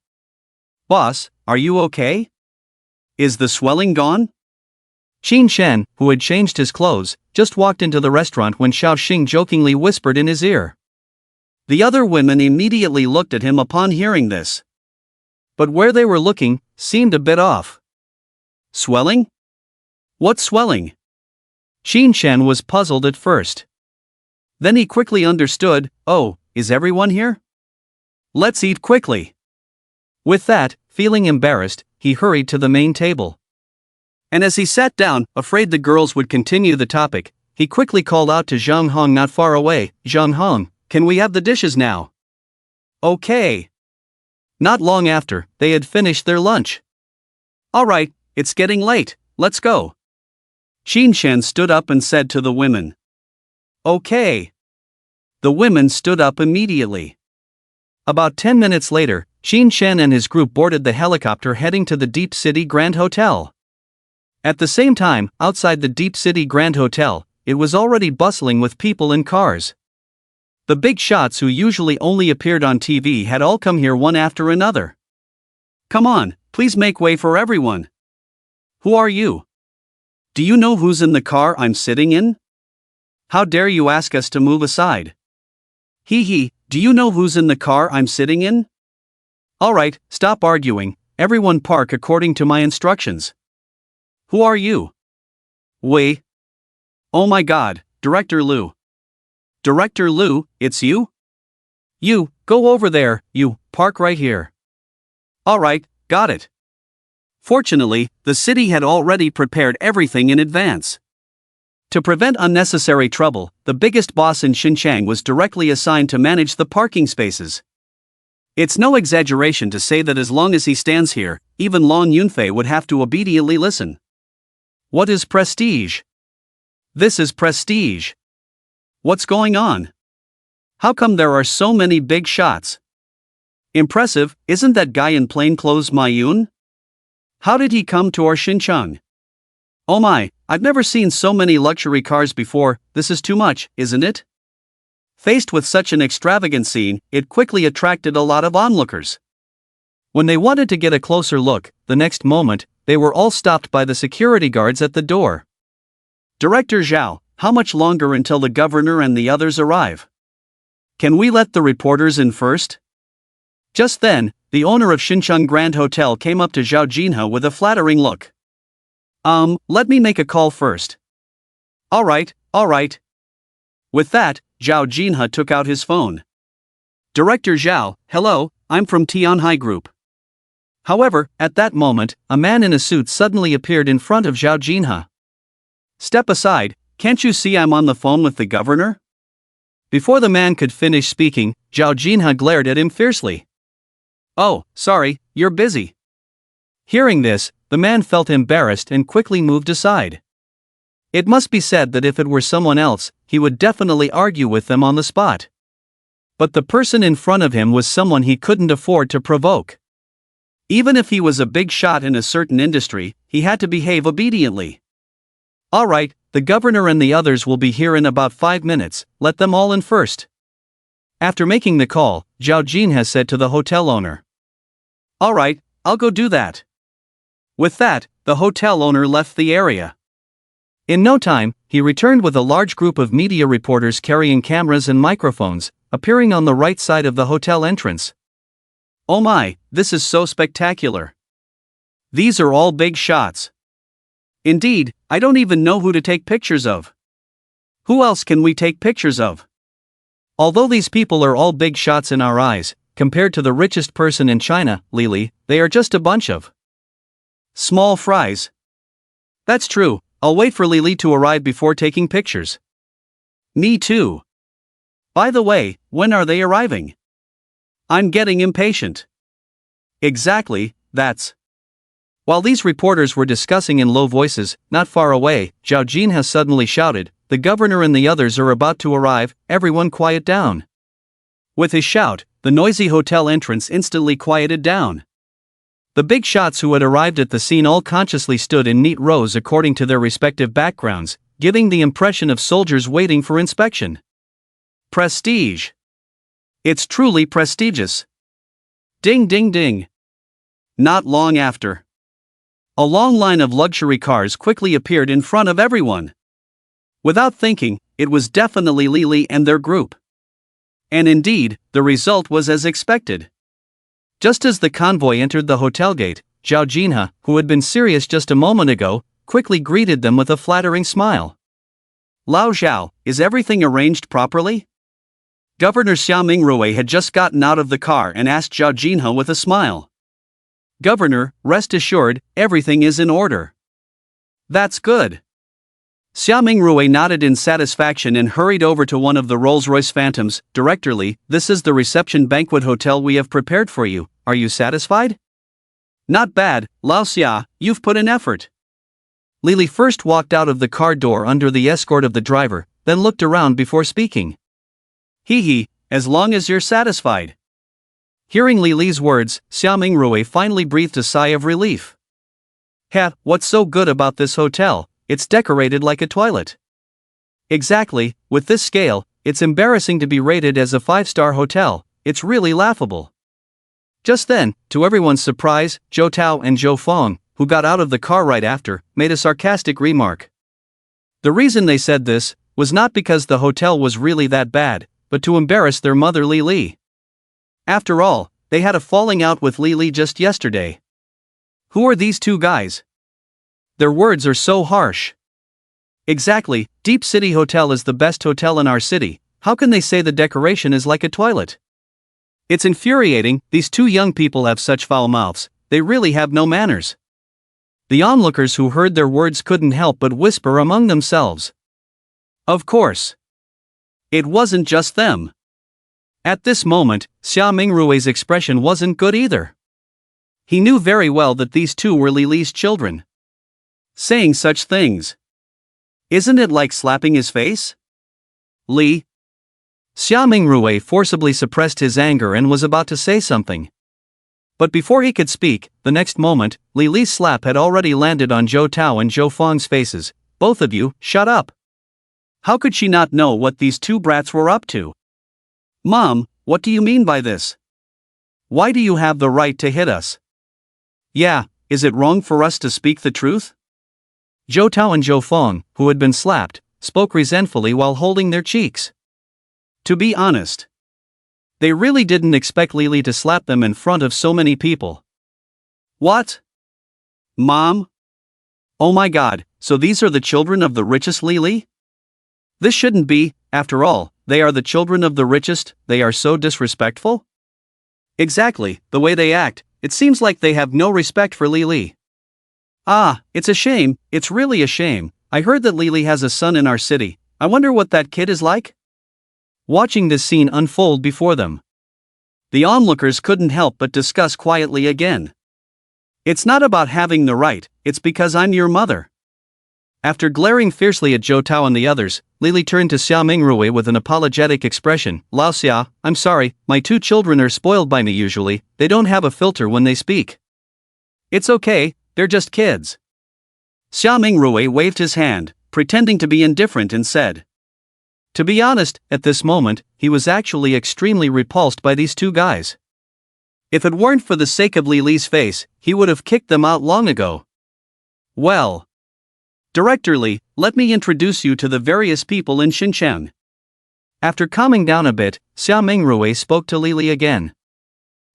"Boss, are you okay? Is the swelling gone?" Qin Shen, who had changed his clothes, just walked into the restaurant when Xiao Xing jokingly whispered in his ear. The other women immediately looked at him upon hearing this. But where they were looking, seemed a bit off. "Swelling? What swelling?" Qin Shen was puzzled at first. Then he quickly understood. "Oh, is everyone here? Let's eat quickly." With that, feeling embarrassed, he hurried to the main table. And as he sat down, afraid the girls would continue the topic, he quickly called out to Zhang Hong not far away. "Zhang Hong, can we have the dishes now?" "Okay." Not long after, they had finished their lunch. Alright, it's getting late, let's go. Qin Shen stood up and said to the women. Okay. The women stood up immediately.
About 10 minutes later, Qin Shen and his group boarded the helicopter heading to the Deep City Grand Hotel. At the same time, outside the Deep City Grand Hotel, it was already bustling with people and cars. The big shots who usually only appeared on TV had all come here one after another. Come on, please make way for everyone. Who are you? Do you know who's in the car I'm sitting in? How dare you ask us to move aside? Do you know who's in the car I'm sitting in? Alright, stop arguing, everyone park according to my instructions. Who are you? Wei. Oh my god, Director Liu. Director Liu, it's you? You, go over there, you, park right here. Alright, got it. Fortunately, the city had already prepared everything in advance. To prevent unnecessary trouble, the biggest boss in Xinjiang was directly assigned to manage the parking spaces. It's no exaggeration to say that as long as he stands here, even Long Yunfei would have to obediently listen. What is prestige? This is prestige. What's going on? How come there are so many big shots? Impressive, isn't that guy in plainclothes Ma Yun? How did he come to our Xinjiang? Oh my, I've never seen so many luxury cars before, this is too much, isn't it? Faced with such an extravagant scene, it quickly attracted a lot of onlookers. When they wanted to get a closer look, the next moment, they were all stopped by the security guards at the door. Director Zhao, how much longer until the governor and the others arrive? Can we let the reporters in first? Just then, the owner of Xinjiang Grand Hotel came up to Zhao Jinhe with a flattering look. Let me make a call first. Alright. With that, Zhao Jinhe took out his phone. Director Zhao, hello, I'm from Tianhai Group. However, at that moment, a man in a suit suddenly appeared in front of Zhao Jinhe. Step aside, can't you see I'm on the phone with the governor? Before the man could finish speaking, Zhao Jinhe glared at him fiercely. Oh, sorry, you're busy. Hearing this, the man felt embarrassed and quickly moved aside. It must be said that if it were someone else, he would definitely argue with them on the spot. But the person in front of him was someone he couldn't afford to provoke. Even if he was a big shot in a certain industry, he had to behave obediently. Alright, the governor and the others will be here in about 5 minutes, let them all in first. After making the call, Zhao Jinhe said to the hotel owner. Alright, I'll go do that. With that, the hotel owner left the area. In no time, he returned with a large group of media reporters carrying cameras and microphones, appearing on the right side of the hotel entrance. Oh my, this is so spectacular. These are all big shots. Indeed, I don't even know who to take pictures of. Who else can we take pictures of? Although these people are all big shots in our eyes, compared to the richest person in China, Lily, they are just a bunch of small fries. That's true, I'll wait for Lily to arrive before taking pictures. Me too. By the way, when are they arriving? I'm getting impatient. Exactly, that's. While these reporters were discussing in low voices, not far away, Zhao Jinhe suddenly shouted, the governor and the others are about to arrive, everyone quiet down. With his shout, the noisy hotel entrance instantly quieted down. The big shots who had arrived at the scene all consciously stood in neat rows according to their respective backgrounds, giving the impression of soldiers waiting for inspection. Prestige. It's truly prestigious. Ding ding ding. Not long after, a long line of luxury cars quickly appeared in front of everyone. Without thinking, it was definitely Lily and their group. And indeed, the result was as expected. Just as the convoy entered the hotel gate, Zhao Jinhe, who had been serious just a moment ago, quickly greeted them with a flattering smile. Lao Zhao, is everything arranged properly? Governor Xiaoming Rui had just gotten out of the car and asked Zhao Jinhe with a smile. Governor, rest assured, everything is in order. That's good. Xiaoming Rui nodded in satisfaction and hurried over to one of the Rolls-Royce Phantoms. Director Li, this is the reception banquet hotel we have prepared for you, are you satisfied?
Not bad, Lao Xia, you've put in effort.
Lily first walked out of the car door under the escort of the driver, then looked around before speaking.
Hee, as long as you're satisfied.
Hearing Lily's words, Xia Mingrui finally breathed a sigh of relief.
What's so good about this hotel? It's decorated like a toilet.
Exactly, with this scale, it's embarrassing to be rated as a 5-star hotel. It's really laughable. Just then, to everyone's surprise, Zhou Tao and Zhou Feng, who got out of the car right after, made a sarcastic remark. The reason they said this was not because the hotel was really that bad, but to embarrass their mother Li. After all, they had a falling out with Li just yesterday.
Who are these two guys?
Their words are so harsh.
Exactly, Deep City Hotel is the best hotel in our city. How can they say the decoration is like a toilet? It's infuriating, these two young people have such foul mouths, they really have no manners.
The onlookers who heard their words couldn't help but whisper among themselves.
Of course. It wasn't just them. At this moment, Xia Mingrui's expression wasn't good either. He knew very well that these two were Li's children. Saying such things. Isn't it like slapping his face? Li.
Xia Mingrui forcibly suppressed his anger and was about to say something. But before he could speak, the next moment, Li's slap had already landed on Zhou Tao and Zhou Feng's faces. Both of you, shut up.
How could she not know what these two brats were up to? Mom, what do you mean by this? Why do you have the right to hit us? Yeah, is it wrong for us to speak the truth?
Zhou Tao and Zhou Feng, who had been slapped, spoke resentfully while holding their cheeks.
To be honest, they really didn't expect Li to slap them in front of so many people. What? Mom? Oh my god, so these are the children of the richest Li? This shouldn't be, after all, they are the children of the richest, they are so disrespectful? Exactly, the way they act, it seems like they have no respect for Li. Ah, it's a shame, it's really a shame. I heard that Li has a son in our city. I wonder what that kid is like?
Watching this scene unfold before them,
the onlookers couldn't help but discuss quietly again. It's not about having the right, it's because I'm your mother. After glaring fiercely at Zhou Tao and the others, Li turned to Xia Mingrui with an apologetic expression. Lao Xia, I'm sorry, my two children are spoiled by me usually, they don't have a filter when they speak. It's okay, they're just kids. Xia Mingrui waved his hand, pretending to be indifferent and said. To be honest, at this moment, he was actually extremely repulsed by these two guys. If it weren't for the sake of Li's face, he would have kicked them out long ago. Well, Director Li, let me introduce you to the various people in Xinjiang. After calming down a bit, Xia Mingrui spoke to Li again.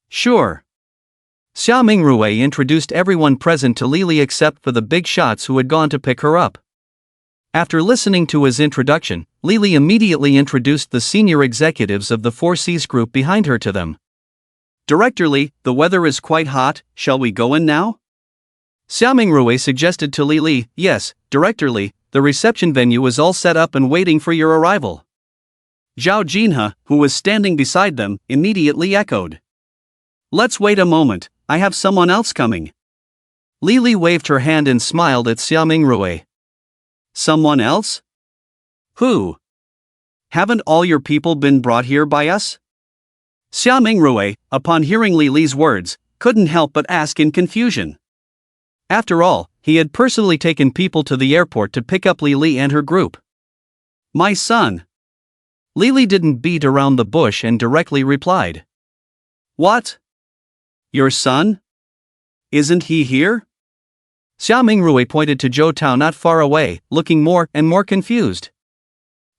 Sure. Xia Mingrui introduced everyone present to Li except for the big shots who had gone to pick her up. After listening to his introduction, Li immediately introduced the senior executives of the 4Cs group behind her to them. Director Li, the weather is quite hot, shall we go in now? Xia Mingrui suggested to Li. Yes, Director Li, the reception venue is all set up and waiting for your arrival. Zhao Jinhe, who was standing beside them, immediately echoed. Let's wait a moment, I have someone else coming. Li waved her hand and smiled at Xia Mingrui. Someone else? Who? Haven't all your people been brought here by us? Xia Mingrui, upon hearing Li's words, couldn't help but ask in confusion. After all, he had personally taken people to the airport to pick up Li and her group. My son. Li didn't beat around the bush and directly replied. What? Your son? Isn't he here? Xia Mingrui pointed to Zhou Tao not far away, looking more and more confused.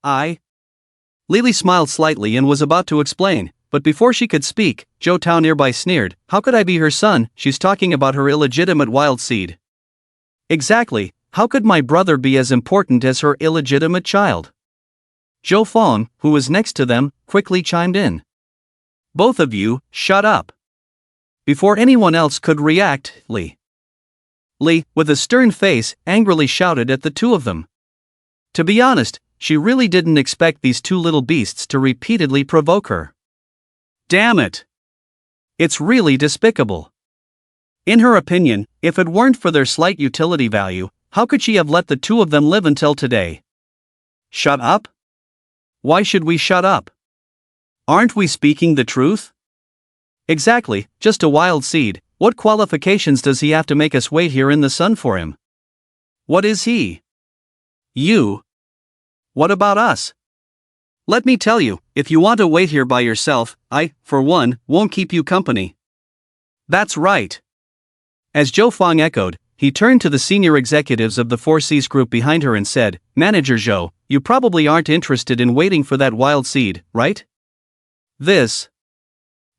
Li smiled slightly and was about to explain, but before she could speak, Zhou Tao nearby sneered, how could I be her son? She's talking about her illegitimate wild seed. Exactly, how could my brother be as important as her illegitimate child? Zhou Feng, who was next to them, quickly chimed in. Both of you, shut up. Before anyone else could react, Li, with a stern face, angrily shouted at the two of them. To be honest, she really didn't expect these two little beasts to repeatedly provoke her. Damn it! It's really despicable. In her opinion, if it weren't for their slight utility value, how could she have let the two of them live until today? Shut up? Why should we shut up? Aren't we speaking the truth? Exactly, just a wild seed. What qualifications does he have to make us wait here in the sun for him? What is he? You. What about us? Let me tell you, if you want to wait here by yourself, I, for one, won't keep you company. That's right. As Zhou Fang echoed, he turned to the senior executives of the 4Cs group behind her and said, Manager Zhou, you probably aren't interested in waiting for that wild seed, right?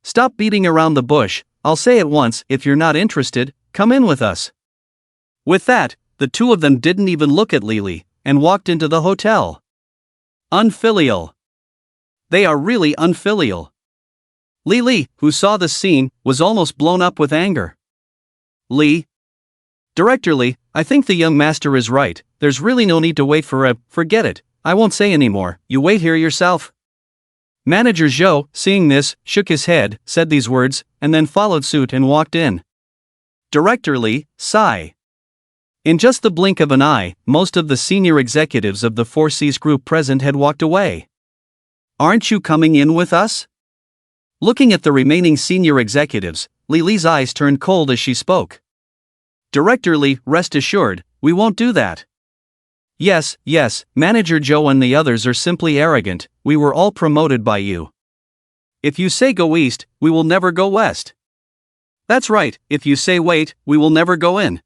Stop beating around the bush. I'll say it once, if you're not interested, come in with us. With that, the two of them didn't even look at Lily, and walked into the hotel. Unfilial. They are really unfilial. Lily, who saw the scene, was almost blown up with anger. Director Lee, I think the young master is right. There's really no need to wait forget it. I won't say anymore. You wait here yourself. Manager Zhou, seeing this, shook his head, said these words, and then followed suit and walked in. Director Lee, sigh. In just the blink of an eye, most of the senior executives of the 4Cs group present had walked away. Aren't you coming in with us? Looking at the remaining senior executives, Lily's eyes turned cold as she spoke. Director Lee, rest assured, we won't do that. Yes, Manager Zhou and the others are simply arrogant. We were all promoted by you. If you say go east, we will never go west. That's right, if you say wait, we will never go in.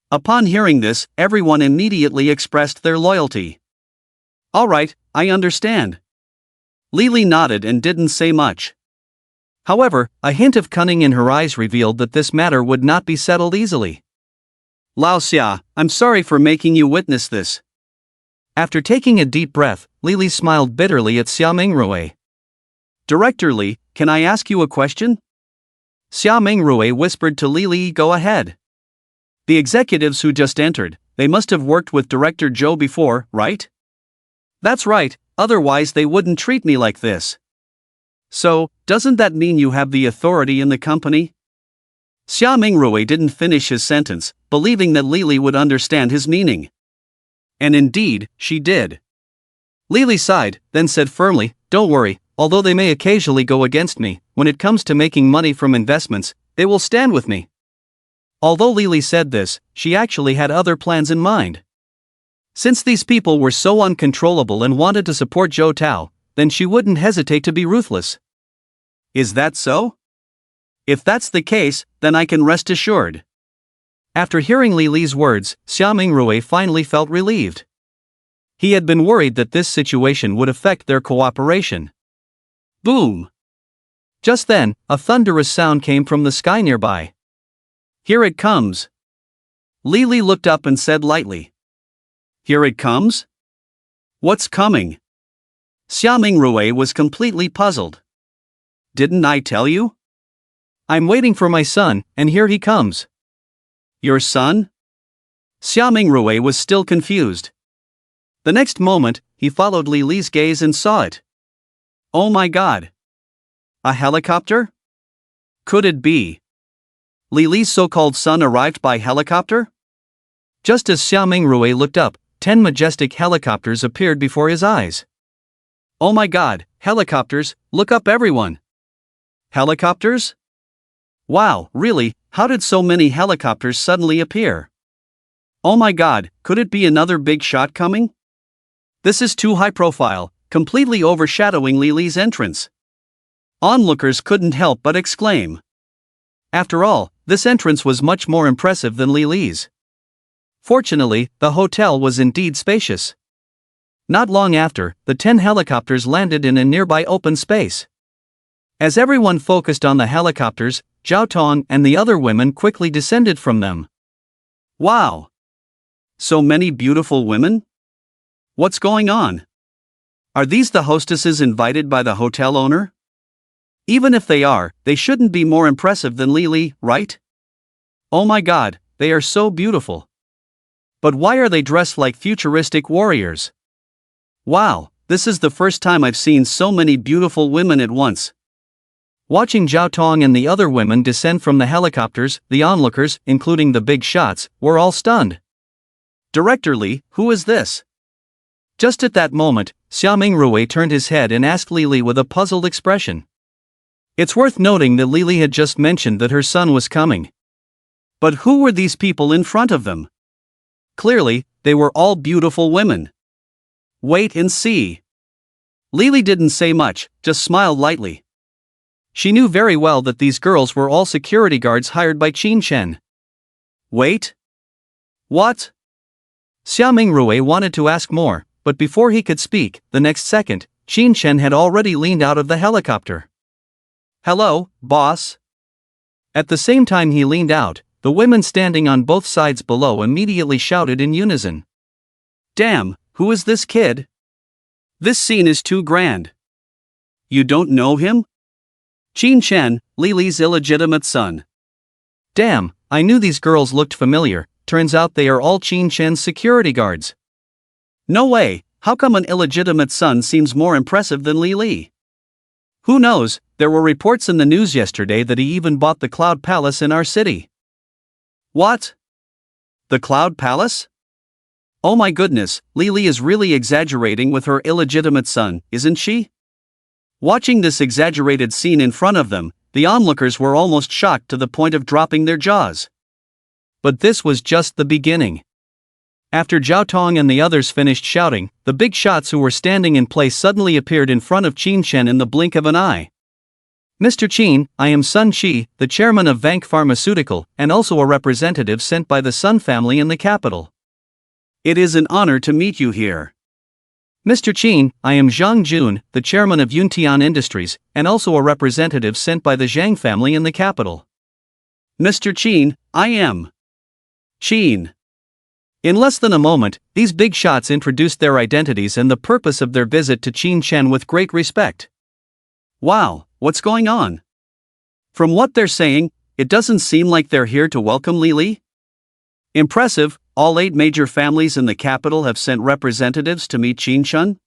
Upon hearing this, everyone immediately expressed their loyalty. All right, I understand. Lily nodded and didn't say much. However, a hint of cunning in her eyes revealed that this matter would not be settled easily. Lao Xia, I'm sorry for making you witness this. After taking a deep breath, Lily smiled bitterly at Xia Mingrui. Director Li, can I ask you a question? Xia Mingrui whispered to Lily, go ahead. The executives who just entered, they must have worked with Director Zhou before, right? That's right, otherwise they wouldn't treat me like this. So, doesn't that mean you have the authority in the company? Xia Mingrui didn't finish his sentence, believing that Lily would understand his meaning. And indeed, she did. Lily sighed, then said firmly, don't worry, although they may occasionally go against me, when it comes to making money from investments, they will stand with me. Although Lily said this, she actually had other plans in mind. Since these people were so uncontrollable and wanted to support Zhou Tao, then she wouldn't hesitate to be ruthless. Is that so? If that's the case, then I can rest assured. After hearing Lily's words, Xia Mingrui finally felt relieved. He had been worried that this situation would affect their cooperation. Boom! Just then, a thunderous sound came from the sky nearby. Here it comes. Lily looked up and said lightly. Here it comes? What's coming? Xia Mingrui was completely puzzled. Didn't I tell you? I'm waiting for my son, and here he comes. Your son? Xia Mingrui was still confused. The next moment, he followed Lily's gaze and saw it. Oh my God! A helicopter? Could it be? Lily's so-called son arrived by helicopter? Just as Xia Mingrui looked up, 10 majestic helicopters appeared before his eyes. Oh my God, helicopters, look up everyone! Helicopters? Wow, really, how did so many helicopters suddenly appear? Oh my God, could it be another big shot coming? This is too high profile, completely overshadowing Lily's entrance. Onlookers couldn't help but exclaim. After all, this entrance was much more impressive than Lily's. Fortunately, the hotel was indeed spacious. Not long after, the 10 helicopters landed in a nearby open space. As everyone focused on the helicopters, Zhao Tong and the other women quickly descended from them. Wow! So many beautiful women? What's going on? Are these the hostesses invited by the hotel owner? Even if they are, they shouldn't be more impressive than Lily, right? Oh my God, they are so beautiful. But why are they dressed like futuristic warriors? Wow, this is the first time I've seen so many beautiful women at once.
Watching Zhao Tong and the other women descend from the helicopters, the onlookers, including the big shots, were all stunned.
Director Li, who is this?
Just at that moment, Xia Mingrui turned his head and asked Li with a puzzled expression. It's worth noting that Li had just mentioned that her son was coming.
But who were these people in front of them? Clearly, they were all beautiful women. Wait and see. Li didn't say much, just smiled lightly. She knew very well that these girls were all security guards hired by Qin Chen. Wait? What?
Xia Mingrui wanted to ask more, but before he could speak, the next second, Qin Chen had already leaned out of the helicopter.
Hello, boss.
At the same time he leaned out, the women standing on both sides below immediately shouted in unison.
Damn, who is this kid? This scene is too grand. You don't know him? Qin Chen, Li's illegitimate son.
Damn, I knew these girls looked familiar, turns out they are all Qin Chen's security guards.
No way, how come an illegitimate son seems more impressive than Li? Who knows, there were reports in the news yesterday that he even bought the Cloud Palace in our city. What? The Cloud Palace? Oh my goodness, Li is really exaggerating with her illegitimate son, isn't she? Watching this exaggerated scene in front of them, the onlookers were almost shocked to the point of dropping their jaws.
But this was just the beginning. After Zhao Tong and the others finished shouting, the big shots who were standing in place suddenly appeared in front of Qin Chen in the blink of an eye. Mr. Qin, I am Sun Qi, the chairman of Vank Pharmaceutical, and also a representative sent by the Sun family in the capital.
It is an honor to meet you here.
Mr. Qin, I am Zhang Jun, the chairman of Yuntian Industries, and also a representative sent by the Zhang family in the capital.
Mr. Qin, I am Qin.
In less than a moment, these big shots introduced their identities and the purpose of their visit to Qin Chen with great respect.
Wow, what's going on? From what they're saying, it doesn't seem like they're here to welcome Li. Impressive, all 8 major families in the capital have sent representatives to meet Qin Chen?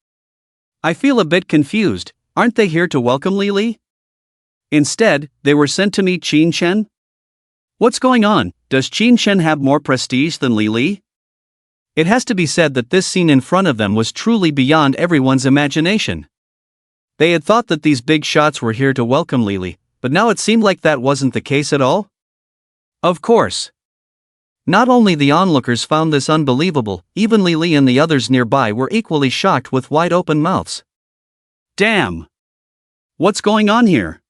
I feel a bit confused, aren't they here to welcome Li? Instead, they were sent to meet Qin Chen? What's going on, does Qin Chen have more prestige than Li?
It has to be said that this scene in front of them was truly beyond everyone's imagination. They had thought that these big shots were here to welcome Li, but now it seemed like that wasn't the case at all?
Of course.
Not only the onlookers found this unbelievable, even Li and the others nearby were equally shocked with wide-open mouths.
Damn! What's going on here?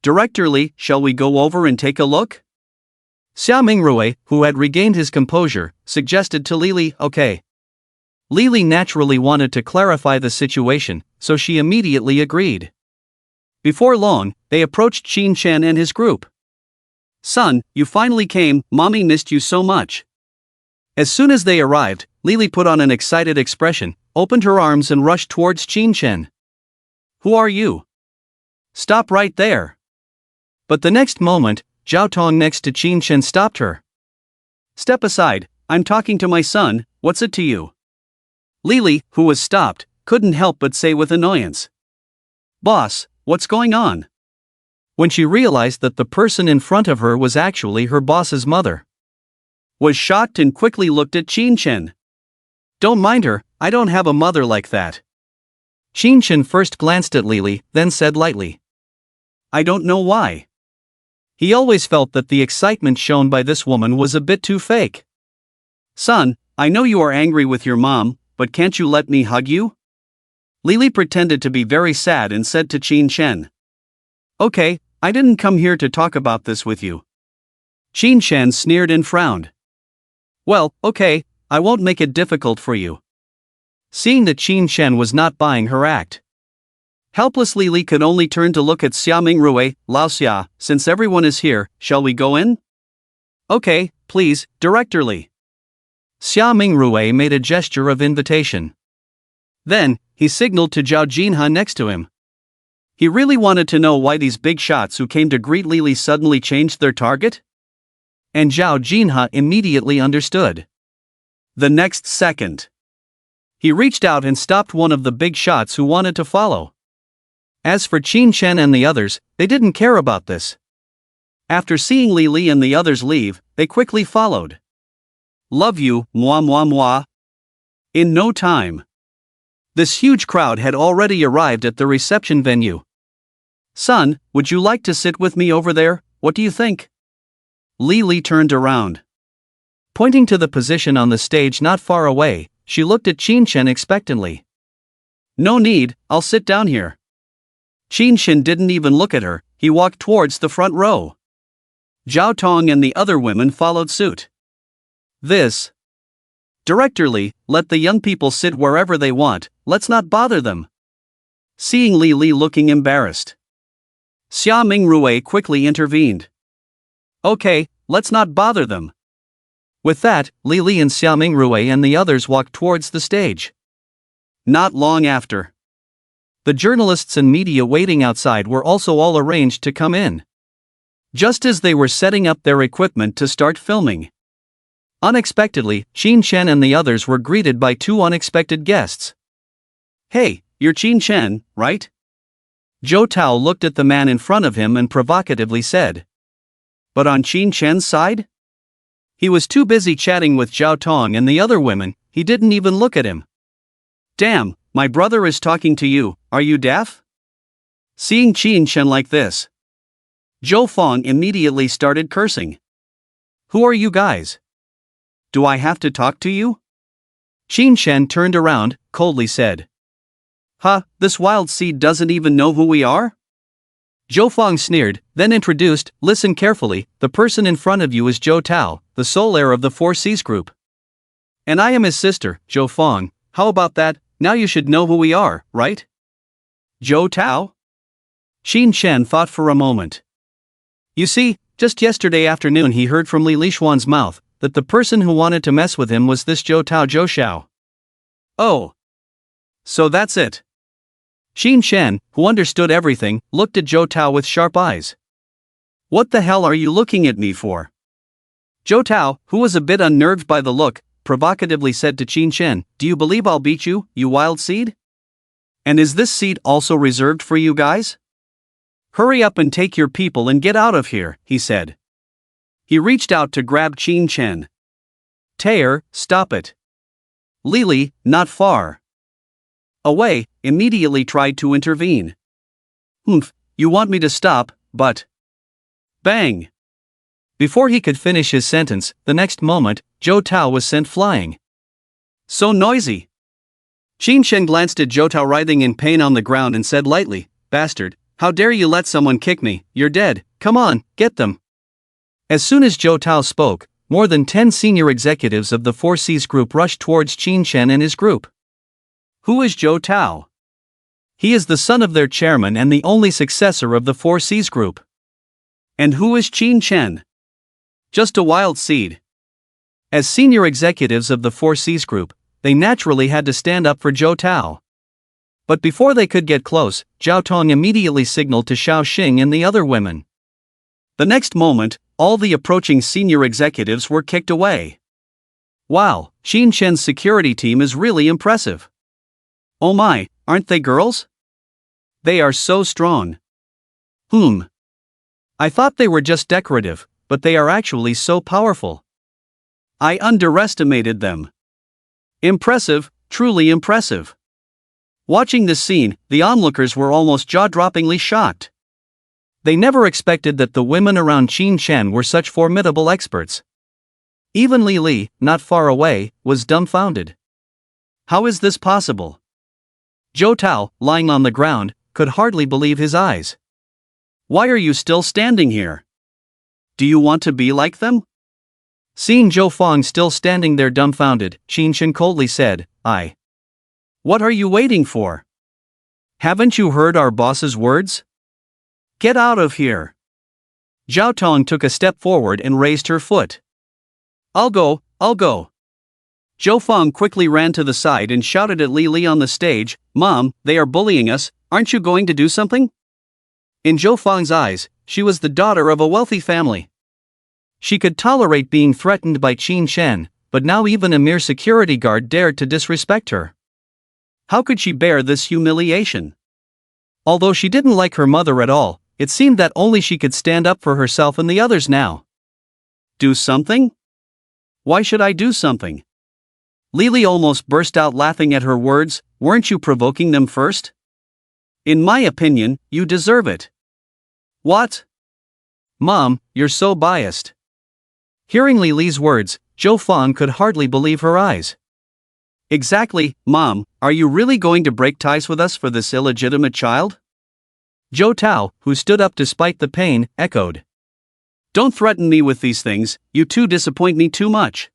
Director Li, shall we go over and take a look?
Xia Mingrui, who had regained his composure, suggested to Li, okay. Li naturally wanted to clarify the situation, so she immediately agreed. Before long, they approached Qin Chen and his group. Son, you finally came, mommy missed you so much. As soon as they arrived, Li put on an excited expression, opened her arms and rushed towards Qin Chen. Who are you? Stop right there. But the next moment, Zhao Tong next to Qin Chen stopped her. Step aside, I'm talking to my son, what's it to you? Li, who was stopped, couldn't help but say with annoyance. Boss, what's going on? When she realized that the person in front of her was actually her boss's mother. Was shocked and quickly looked at Qin Chen. Don't mind her, I don't have a mother like that. Qin Chen first glanced at Li, then said lightly. I don't know why. He always felt that the excitement shown by this woman was a bit too fake. Son, I know you are angry with your mom, but can't you let me hug you? Li pretended to be very sad and said to Qin Chen. Okay, I didn't come here to talk about this with you. Qin Chen sneered and frowned. Well, okay, I won't make it difficult for you. Seeing that Qin Chen was not buying her act. Helplessly Li could only turn to look at Xia Mingrui, Lao Xia, since everyone is here, shall we go in? Okay, please, Director Li. Xia Mingrui made a gesture of invitation. Then, he signaled to Zhao Jinha next to him. He really wanted to know why these big shots who came to greet Li suddenly changed their target? And Zhao Jinha immediately understood. The next second, he reached out and stopped one of the big shots who wanted to follow. As for Qin Shen and the others, they didn't care about this. After seeing Li Li and the others leave, they quickly followed. Love you, moi moi moi. In no time, this huge crowd had already arrived at the reception venue. Son, would you like to sit with me over there? What do you think? Li Li turned around. Pointing to the position on the stage not far away, she looked at Qin Shen expectantly. No need, I'll sit down here. Qin Shen didn't even look at her, he walked towards the front row. Zhao Tong and the other women followed suit. This. Director Li, let the young people sit wherever they want, let's not bother them. Seeing Li Li looking embarrassed, Xia Mingrui quickly intervened. Okay, let's not bother them. With that, Li Li and Xia Mingrui and the others walked towards the stage. Not long after, the journalists and media waiting outside were also all arranged to come in. Just as they were setting up their equipment to start filming, unexpectedly, Qin Shen and the others were greeted by two unexpected guests. Hey, you're Qin Shen, right? Zhou Tao looked at the man in front of him and provocatively said. But on Qin Shen's side? He was too busy chatting with Zhao Tong and the other women, he didn't even look at him. Damn, my brother is talking to you, are you deaf? Seeing Qin Shen like this, Zhou Fong immediately started cursing. Who are you guys? Do I have to talk to you? Qin Shen turned around, coldly said. Huh, this wild seed doesn't even know who we are? Zhou Fong sneered, then introduced, listen carefully, the person in front of you is Zhou Tao, the sole heir of the Four Seas Group. And I am his sister, Zhou Fong, how about that, now you should know who we are, right? Zhou Tao? Qin Shen thought for a moment. You see, just yesterday afternoon he heard from Li Lishuan's mouth that the person who wanted to mess with him was this Zhou Tao Zhou Xiao. Oh. So that's it. Qin Shen, who understood everything, looked at Zhou Tao with sharp eyes. What the hell are you looking at me for? Zhou Tao, who was a bit unnerved by the look, provocatively said to Qin Shen, do you believe I'll beat you, you wild seed? And is this seat also reserved for you guys? Hurry up and take your people and get out of here, he said. He reached out to grab Qin Shen. Taer, stop it. Lili, not far away, immediately tried to intervene. Humph, you want me to stop, but... Bang! Before he could finish his sentence, the next moment, Zhou Tao was sent flying. So noisy! Qin Shen glanced at Zhou Tao writhing in pain on the ground and said lightly, bastard, how dare you let someone kick me, you're dead, come on, get them. As soon as Zhou Tao spoke, more than 10 senior executives of the Four Seas Group rushed towards Qin Shen and his group. Who is Zhou Tao? He is the son of their chairman and the only successor of the Four Seas Group. And who is Qin Shen? Just a wild seed. As senior executives of the Four Seas Group, they naturally had to stand up for Zhou Tao. But before they could get close, Zhao Tong immediately signaled to Xiao Xing and the other women. The next moment, all the approaching senior executives were kicked away. Wow, Qin Shen's security team is really impressive. Oh my, aren't they girls? They are so strong. I thought they were just decorative, but they are actually so powerful. I underestimated them. Impressive, truly impressive. Watching this scene, the onlookers were almost jaw-droppingly shocked. They never expected that the women around Qin Shen were such formidable experts. Even Li Li, not far away, was dumbfounded. How is this possible? Zhou Tao, lying on the ground, could hardly believe his eyes. Why are you still standing here? Do you want to be like them? Seeing Zhou Fong still standing there dumbfounded, Qin Shen coldly said, What are you waiting for? Haven't you heard our boss's words? Get out of here. Zhao Tong took a step forward and raised her foot. I'll go. Zhou Fong quickly ran to the side and shouted at Li Li on the stage, Mom, they are bullying us, aren't you going to do something? In Zhou Fong's eyes, she was the daughter of a wealthy family. She could tolerate being threatened by Qin Shen, but now even a mere security guard dared to disrespect her. How could she bear this humiliation? Although she didn't like her mother at all, it seemed that only she could stand up for herself and the others now.
Do something? Why should I do something? Lily almost burst out laughing at her words. Weren't you provoking them first? In my opinion, you deserve it. What?
Mom, you're so biased. Hearing Lily's words, Jo Fong could hardly believe her eyes.
Exactly, Mom, are you really going to break ties with us for this illegitimate child?
Jo Tao, who stood up despite the pain, echoed.
Don't threaten me with these things, you two disappoint me too much.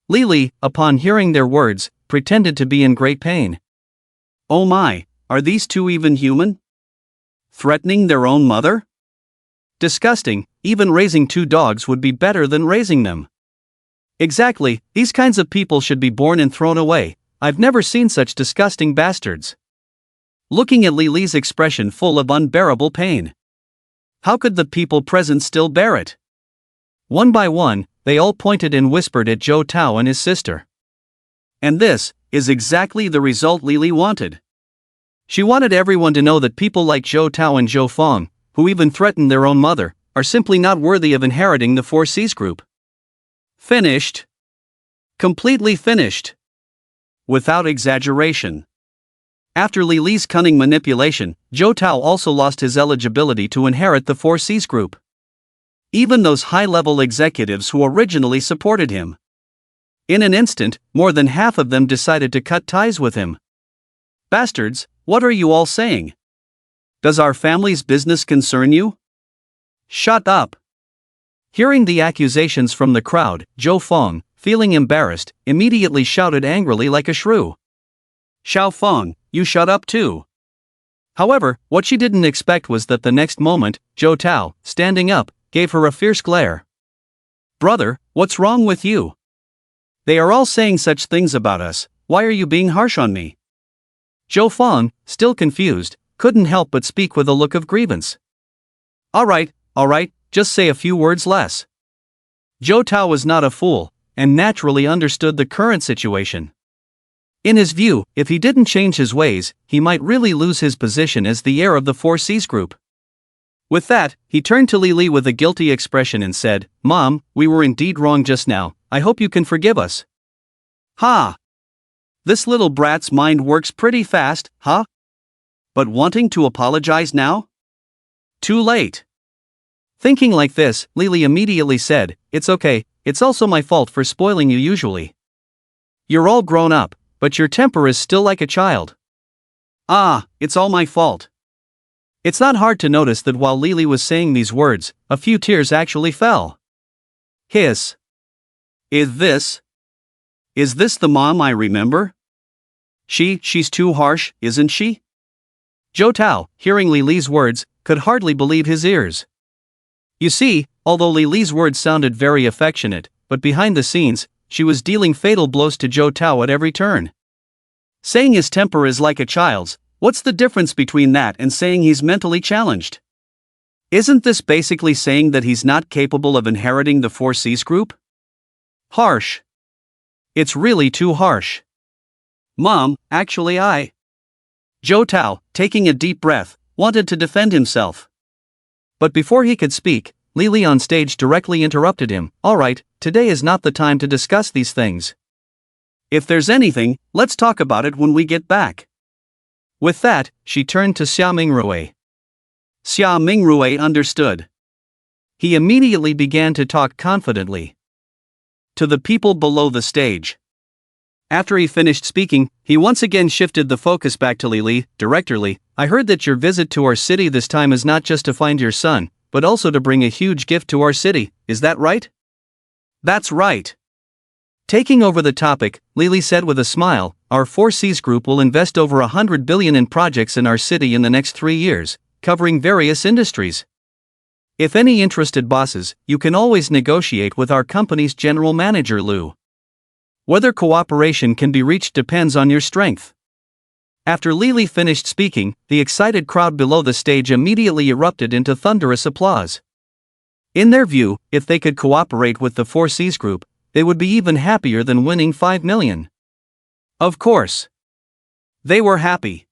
Lily, upon hearing their words, pretended to be in great pain.
Oh my, are these two even human? Threatening their own mother?
Disgusting, even raising two dogs would be better than raising them. Exactly, these kinds of people should be born and thrown away. I've never seen such disgusting bastards. Looking at Lily's expression full of unbearable pain. How could the people present still bear it? One by one, they all pointed and whispered at Jo Tao and his sister.
And this is exactly the result Lily wanted.
She wanted everyone to know that people like Jo Tao and Jo Fong, who even threatened their own mother, are simply not worthy of inheriting the 4Cs group.
Finished. Completely finished. Without exaggeration. After Lily's cunning manipulation, Jo Tao also lost his eligibility to inherit the 4Cs group. Even those high-level executives who originally supported him. In an instant, more than half of them decided to cut ties with him. Bastards, what are you all saying? Does our family's business concern you? Shut up.
Hearing the accusations from the crowd, Jo Fong, feeling embarrassed, immediately shouted angrily like a shrew.
Xiao Fong, you shut up too.
However, what she didn't expect was that the next moment, Jo Tao, standing up, gave her a fierce glare.
Brother, what's wrong with you? They are all saying such things about us, why are you being harsh on me?
Jo Fong, still confused, couldn't help but speak with a look of grievance. Alright, just say a few words less. Jo Tao was not a fool, and naturally understood the current situation. In his view, if he didn't change his ways, he might really lose his position as the heir of the 4Cs group. With that, he turned to Lily with a guilty expression and said, Mom, we were indeed wrong just now, I hope you can forgive us.
Ha! This little brat's mind works pretty fast, huh? But wanting to apologize now? Too late.
Thinking like this, Lily immediately said, It's okay, it's also my fault for spoiling you usually. You're all grown up, but your temper is still like a child.
Ah, it's all my fault.
It's not hard to notice that while Lily was saying these words, a few tears actually fell.
Hiss. Is this the mom I remember? She's too harsh, isn't she?
Jo Tao, hearing Lily's words, could hardly believe his ears. You see, although Lily's words sounded very affectionate, but behind the scenes, she was dealing fatal blows to Jo Tao at every turn.
Saying his temper is like a child's, what's the difference between that and saying he's mentally challenged? Isn't this basically saying that he's not capable of inheriting the 4Cs group? Harsh. It's really too harsh. Mom, actually Jo Tao, taking a deep breath, wanted to defend himself.
But before he could speak, Lily on stage directly interrupted him. Alright, today is not the time to discuss these things.
If there's anything, let's talk about it when we get back.
With that, she turned to Xia Mingrui.
Xia Mingrui understood.
He immediately began to talk confidently
to the people below the stage. After he finished speaking, he once again shifted the focus back to Lily. Directorly, I heard that your visit to our city this time is not just to find your son, but also to bring a huge gift to our city, is that right?
That's right. Taking over the topic, Lily said with a smile, our 4Cs group will invest over 100 billion in projects in our city in the next 3 years, covering various industries. If any interested bosses, you can always negotiate with our company's general manager Lu. Whether cooperation can be reached depends on your strength. After Lily finished speaking, the excited crowd below the stage immediately erupted into thunderous applause. In their view, if they could cooperate with the 4Cs group, they would be even happier than winning 5 million.
Of course. They were happy.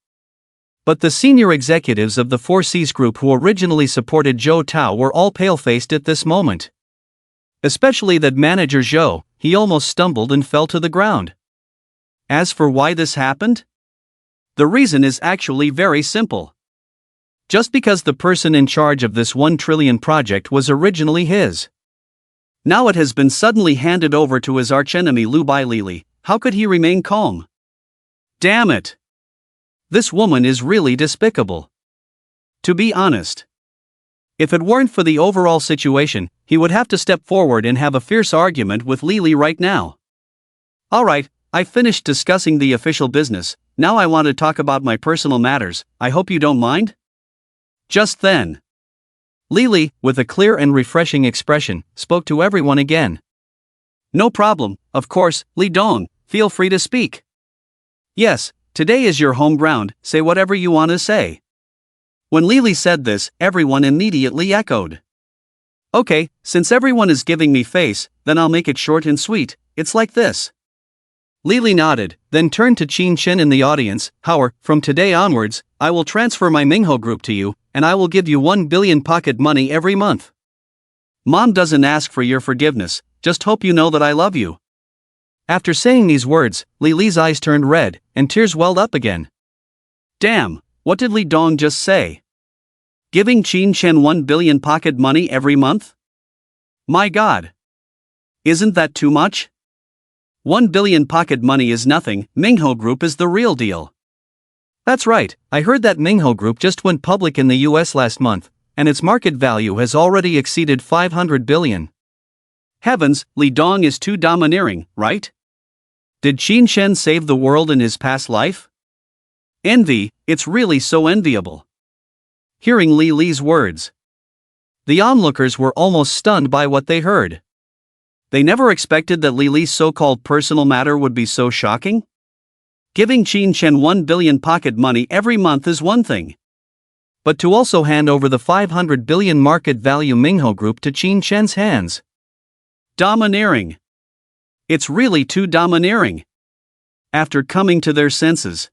But the senior executives of the 4Cs group who originally supported Zhou Tao were all pale-faced at this moment. Especially that manager Zhou, he almost stumbled and fell to the ground. As for why this happened? The reason is actually very simple. Just because the person in charge of this 1 trillion project was originally his. Now it has been suddenly handed over to his archenemy Liu Bailili, how could he remain calm? Damn it! This woman is really despicable. To be honest. If it weren't for the overall situation, he would have to step forward and have a fierce argument with Lili right now. Alright, I finished discussing the official business, now I want to talk about my personal matters, I hope you don't mind? Just then, Lili, with a clear and refreshing expression, spoke to everyone again. No problem, of course, Li Dong, feel free to speak. Yes, today is your home ground, say whatever you want to say. When Lili said this, everyone immediately echoed. Okay, since everyone is giving me face, then I'll make it short and sweet, it's like this. Lili nodded, then turned to Qin Chen in the audience. Howard, from today onwards, I will transfer my Mingho group to you, and I will give you 1 billion pocket money every month. Mom doesn't ask for your forgiveness, just hope you know that I love you. After saying these words, Lili's eyes turned red, and tears welled up again. Damn, what did Li Dong just say? Giving Qin Chen 1 billion pocket money every month? My god. Isn't that too much? 1 billion pocket money is nothing, Mingho Group is the real deal. That's right, I heard that Mingho Group just went public in the US last month, and its market value has already exceeded 500 billion. Heavens, Li Dong is too domineering, right? Did Qin Chen save the world in his past life? Envy, it's really so enviable. Hearing Li's words, the onlookers were almost stunned by what they heard. They never expected that Li's so-called personal matter would be so shocking. Giving Qin Chen 1 billion pocket money every month is one thing. But to also hand over the 500 billion market value Mingho Group to Qin Chen's hands. Domineering. It's really too domineering. After coming to their senses,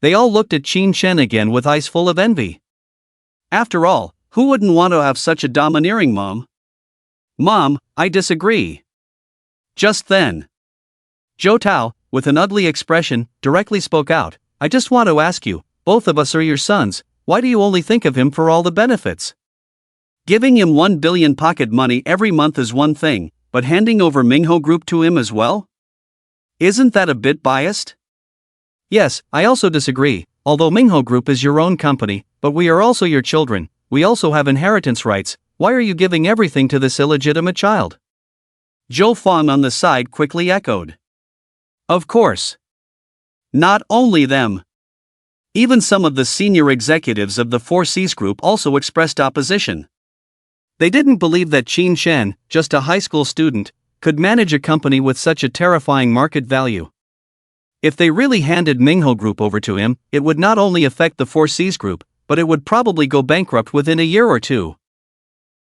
they all looked at Qin Chen again with eyes full of envy. After all, who wouldn't want to have such a domineering mom? Mom, I disagree. Just then, Zhou Tao, with an ugly expression, directly spoke out. I just want to ask you, both of us are your sons, why do you only think of him for all the benefits? Giving him 1 billion pocket money every month is one thing, but handing over Mingho Group to him as well? Isn't that a bit biased? Yes, I also disagree, although Mingho Group is your own company, but we are also your children, we also have inheritance rights, why are you giving everything to this illegitimate child? Zhou Fang on the side quickly echoed. Of course. Not only them. Even some of the senior executives of the 4Cs group also expressed opposition. They didn't believe that Qin Chen, just a high school student, could manage a company with such a terrifying market value. If they really handed Mingho Group over to him, it would not only affect the 4Cs group, but it would probably go bankrupt within a year or two.